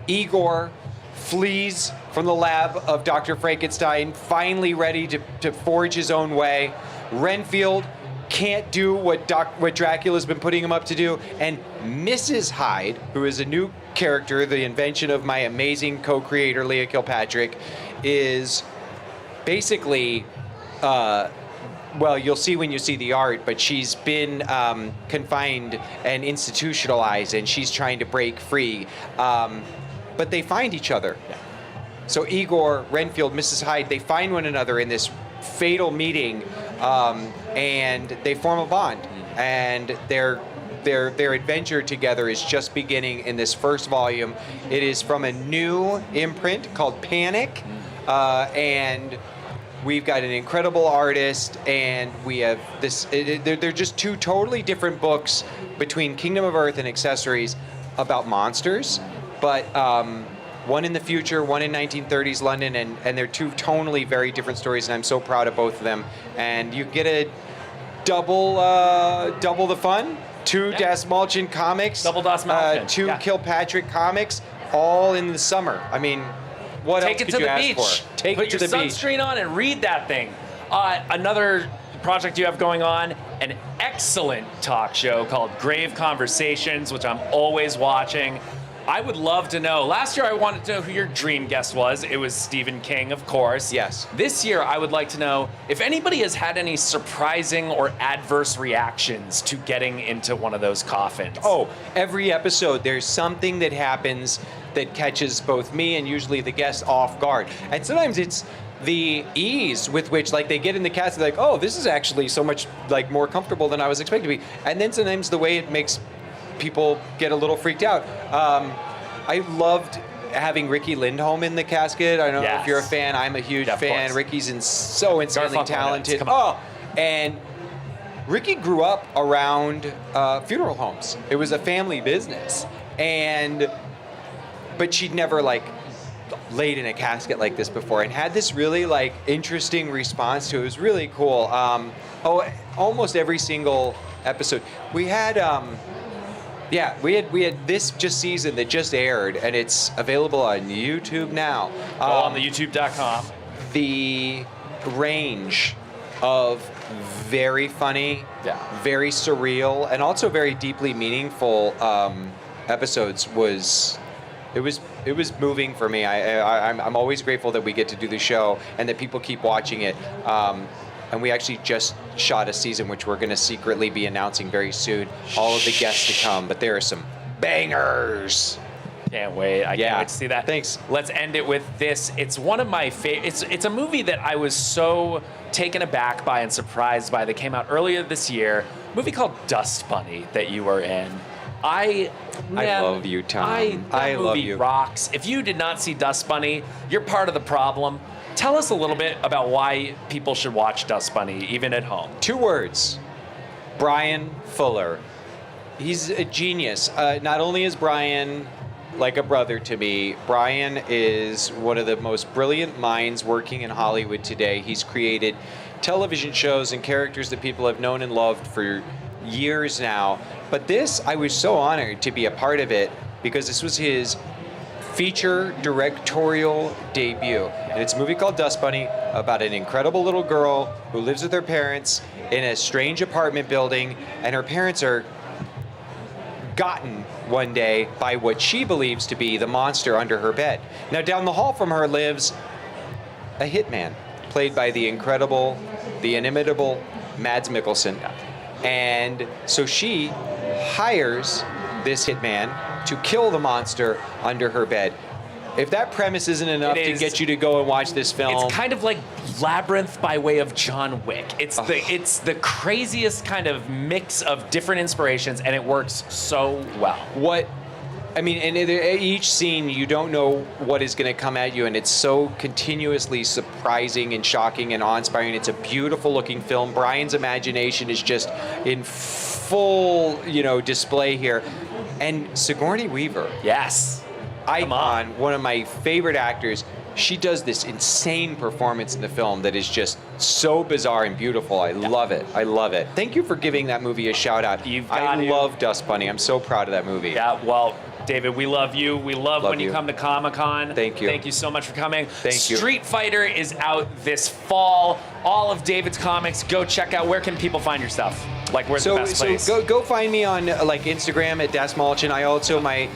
Igor flees from the lab of Dr. Frankenstein, finally ready to forge his own way. Renfield can't do what Dracula's been putting him up to do, and Mrs. Hyde, who is a new character, the invention of my amazing co-creator Leah Kilpatrick, is basically, well, you'll see when you see the art, but she's been confined and institutionalized, and she's trying to break free. But they find each other. So Igor, Renfield, Mrs. Hyde, they find one another in this fatal meeting, and they form a bond. And their adventure together is just beginning in this first volume. It is from a new imprint called Panic, and we've got an incredible artist, and we have this. They're just two totally different books between Kingdom of Earth and Accessories about monsters. But one in the future, one in 1930s London, and they're two tonally very different stories, and I'm so proud of both of them. And you get a double the fun, two Das Malchin comics, double Das Malchin, two Kilpatrick comics, all in the summer. I mean, what Take else it could to you the ask beach. for? Take Put it to your the beach. sunscreen on and read that thing. Another project you have going on, an excellent talk show called Grave Conversations, which I'm always watching. I would love to know. Last year, I wanted to know who your dream guest was. It was Stephen King, of course. Yes. This year, I would like to know if anybody has had any surprising or adverse reactions to getting into one of those coffins. Oh, every episode, there's something that happens that catches both me and usually the guest off guard. And sometimes it's the ease with which, like, they get in the cast, they're like, oh, this is actually so much, like, more comfortable than I was expecting to be. And then sometimes the way it makes people get a little freaked out. I loved having Ricky Lindholm in the casket. I don't know if you're a fan. I'm a huge fan. Ricky's so insanely talented. Oh, and Ricky grew up around funeral homes. It was a family business, but she'd never laid in a casket like this before, and had this really interesting response to it. It was really cool. Almost every single episode we had. We had this season that just aired, and it's available on YouTube now. On the YouTube.com. The range of very funny, very surreal, and also very deeply meaningful episodes was moving for me. I'm always grateful that we get to do the show and that people keep watching it. And we actually just shot a season, which we're going to secretly be announcing very soon. All of the guests to come, but there are some bangers. Can't wait. I can't wait to see that. Thanks. Let's end it with this. It's one of my favorite. It's a movie that I was so taken aback by and surprised by that came out earlier this year. A movie called Dust Bunny that you were in. I love you, Tom. I love you. Rocks. If you did not see Dust Bunny, you're part of the problem. Tell us a little bit about why people should watch Dust Bunny, even at home. 2 words. Brian Fuller. He's a genius. Not only is Brian like a brother to me, Brian is one of the most brilliant minds working in Hollywood today. He's created television shows and characters that people have known and loved for years now. But this, I was so honored to be a part of it because this was his feature directorial debut. And it's a movie called Dust Bunny about an incredible little girl who lives with her parents in a strange apartment building, and her parents are gotten one day by what she believes to be the monster under her bed. Now, down the hall from her lives a hitman, played by the incredible, the inimitable Mads Mikkelsen. And so she hires this hitman to kill the monster under her bed. If that premise isn't enough to get you to go and watch this film, it's kind of like Labyrinth by way of John Wick. It's the craziest kind of mix of different inspirations, and it works so well. And each scene, you don't know what is going to come at you, and it's so continuously surprising and shocking and awe-inspiring. It's a beautiful looking film. Brian's imagination is just in full, display here. And Sigourney Weaver. Yes. Icon, one of my favorite actors. She does this insane performance in the film that is just so bizarre and beautiful. I love it. I love it. Thank you for giving that movie a shout out. I love Dust Bunny. I'm so proud of that movie. Yeah, well, David, we love you. We love when you come to Comic-Con. Thank you. Thank you so much for coming. Thank you. Street Fighter is out this fall. All of David's comics. Go check out. Where can people find your stuff? Where's the best place? So go find me on Instagram at Das Mulchin. I also my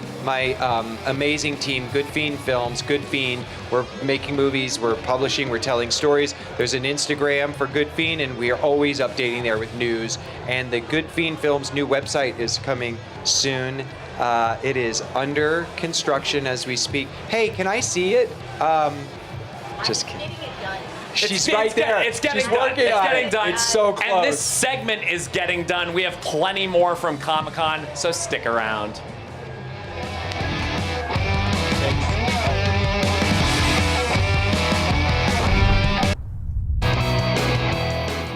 amazing team, Good Fiend Films. Good Fiend. We're making movies. We're publishing. We're telling stories. There's an Instagram for Good Fiend, and we are always updating there with news. And the Good Fiend Films new website is coming soon. It is under construction as we speak. Hey, can I see it? Just kidding. She's right there. It's getting She's done. working It's on getting it. done. It's so close. And this segment is getting done. We have plenty more from Comic-Con, so stick around.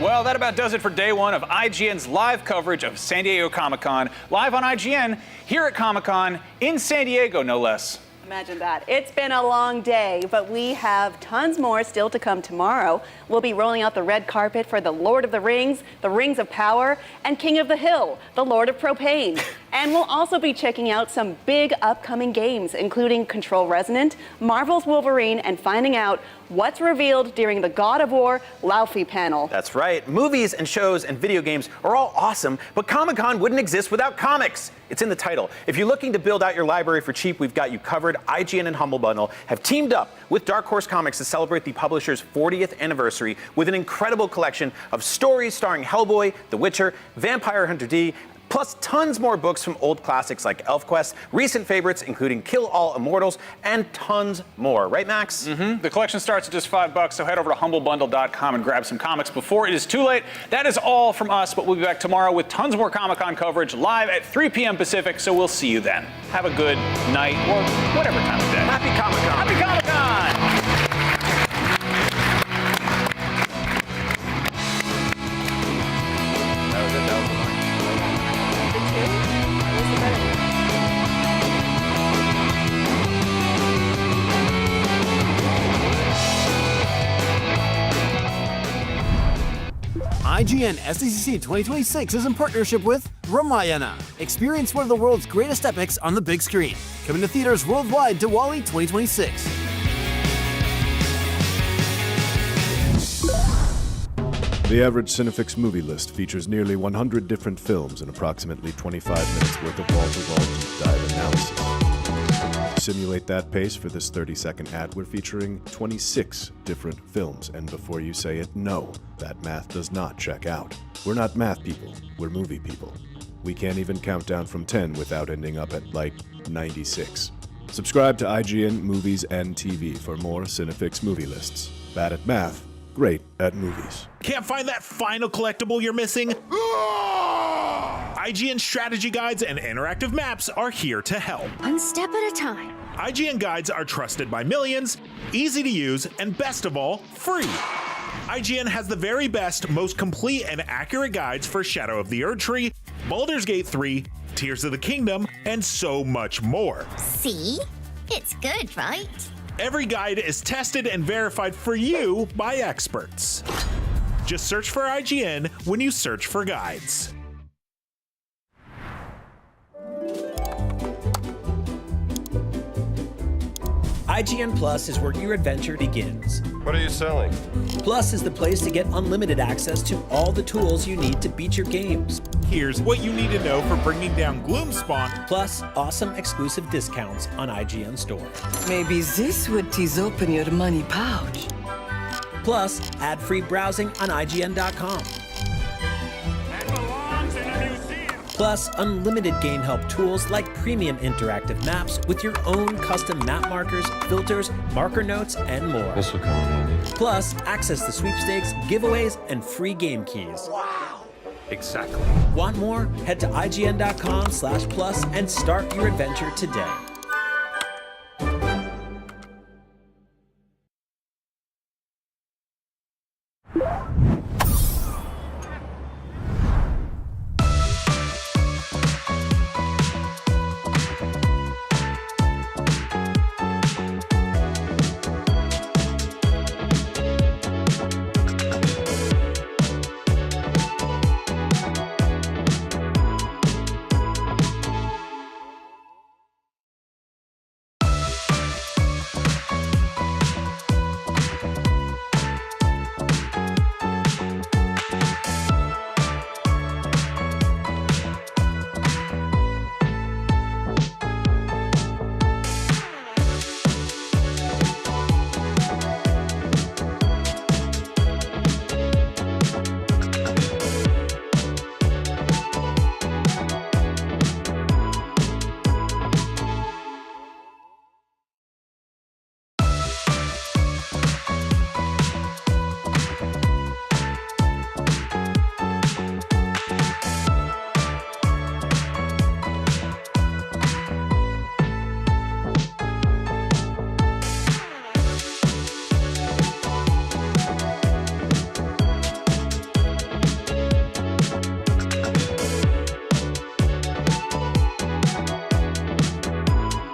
Well, that about does it for day one of IGN's live coverage of San Diego Comic-Con. Live on IGN, here at Comic-Con, in San Diego, no less. Imagine that. It's been a long day, but we have tons more still to come tomorrow. We'll be rolling out the red carpet for The Lord of the Rings of Power, and King of the Hill, The Lord of Propane. And we'll also be checking out some big upcoming games, including Control Resonant, Marvel's Wolverine, and finding out what's revealed during the God of War Laufey panel. That's right. Movies and shows and video games are all awesome, but Comic-Con wouldn't exist without comics. It's in the title. If you're looking to build out your library for cheap, we've got you covered. IGN and Humble Bundle have teamed up with Dark Horse Comics to celebrate the publisher's 40th anniversary with an incredible collection of stories starring Hellboy, The Witcher, Vampire Hunter D, plus tons more books from old classics like ElfQuest, recent favorites including Kill All Immortals, and tons more. Right, Max? Mm-hmm. The collection starts at just $5, so head over to humblebundle.com and grab some comics before it is too late. That is all from us, but we'll be back tomorrow with tons more Comic-Con coverage live at 3 p.m. Pacific, so we'll see you then. Have a good night or whatever time of day. Happy Comic-Con! Happy Comic-Con! IGN SDCC 2026 is in partnership with Ramayana. Experience one of the world's greatest epics on the big screen. Coming to theaters worldwide Diwali 2026. The average Cinefix movie list features nearly 100 different films and approximately 25 minutes worth of wall-to-wall deep dive analysis. To simulate that pace for this 30-second ad, we're featuring 26 different films, and before you say it, no, that math does not check out. We're not math people, we're movie people. We can't even count down from 10 without ending up at, like, 96. Subscribe to IGN Movies and TV for more Cinefix movie lists. Bad at math, great at movies. Can't find that final collectible you're missing? IGN strategy guides and interactive maps are here to help. One step at a time. IGN guides are trusted by millions, easy to use, and best of all, free. IGN has the very best, most complete and accurate guides for Shadow of the Erdtree, Baldur's Gate 3, Tears of the Kingdom, and so much more. See? It's good, right? Every guide is tested and verified for you by experts. Just search for IGN when you search for guides. IGN Plus is where your adventure begins. What are you selling? Plus is the place to get unlimited access to all the tools you need to beat your games. Here's what you need to know for bringing down Gloomspawn. Plus awesome exclusive discounts on IGN Store. Maybe this would tease open your money pouch. Plus ad-free browsing on IGN.com. Plus, unlimited game help tools like premium interactive maps with your own custom map markers, filters, marker notes, and more. This will come in handy. Plus, access to sweepstakes, giveaways, and free game keys. Wow! Exactly. Want more? Head to IGN.com/plus and start your adventure today.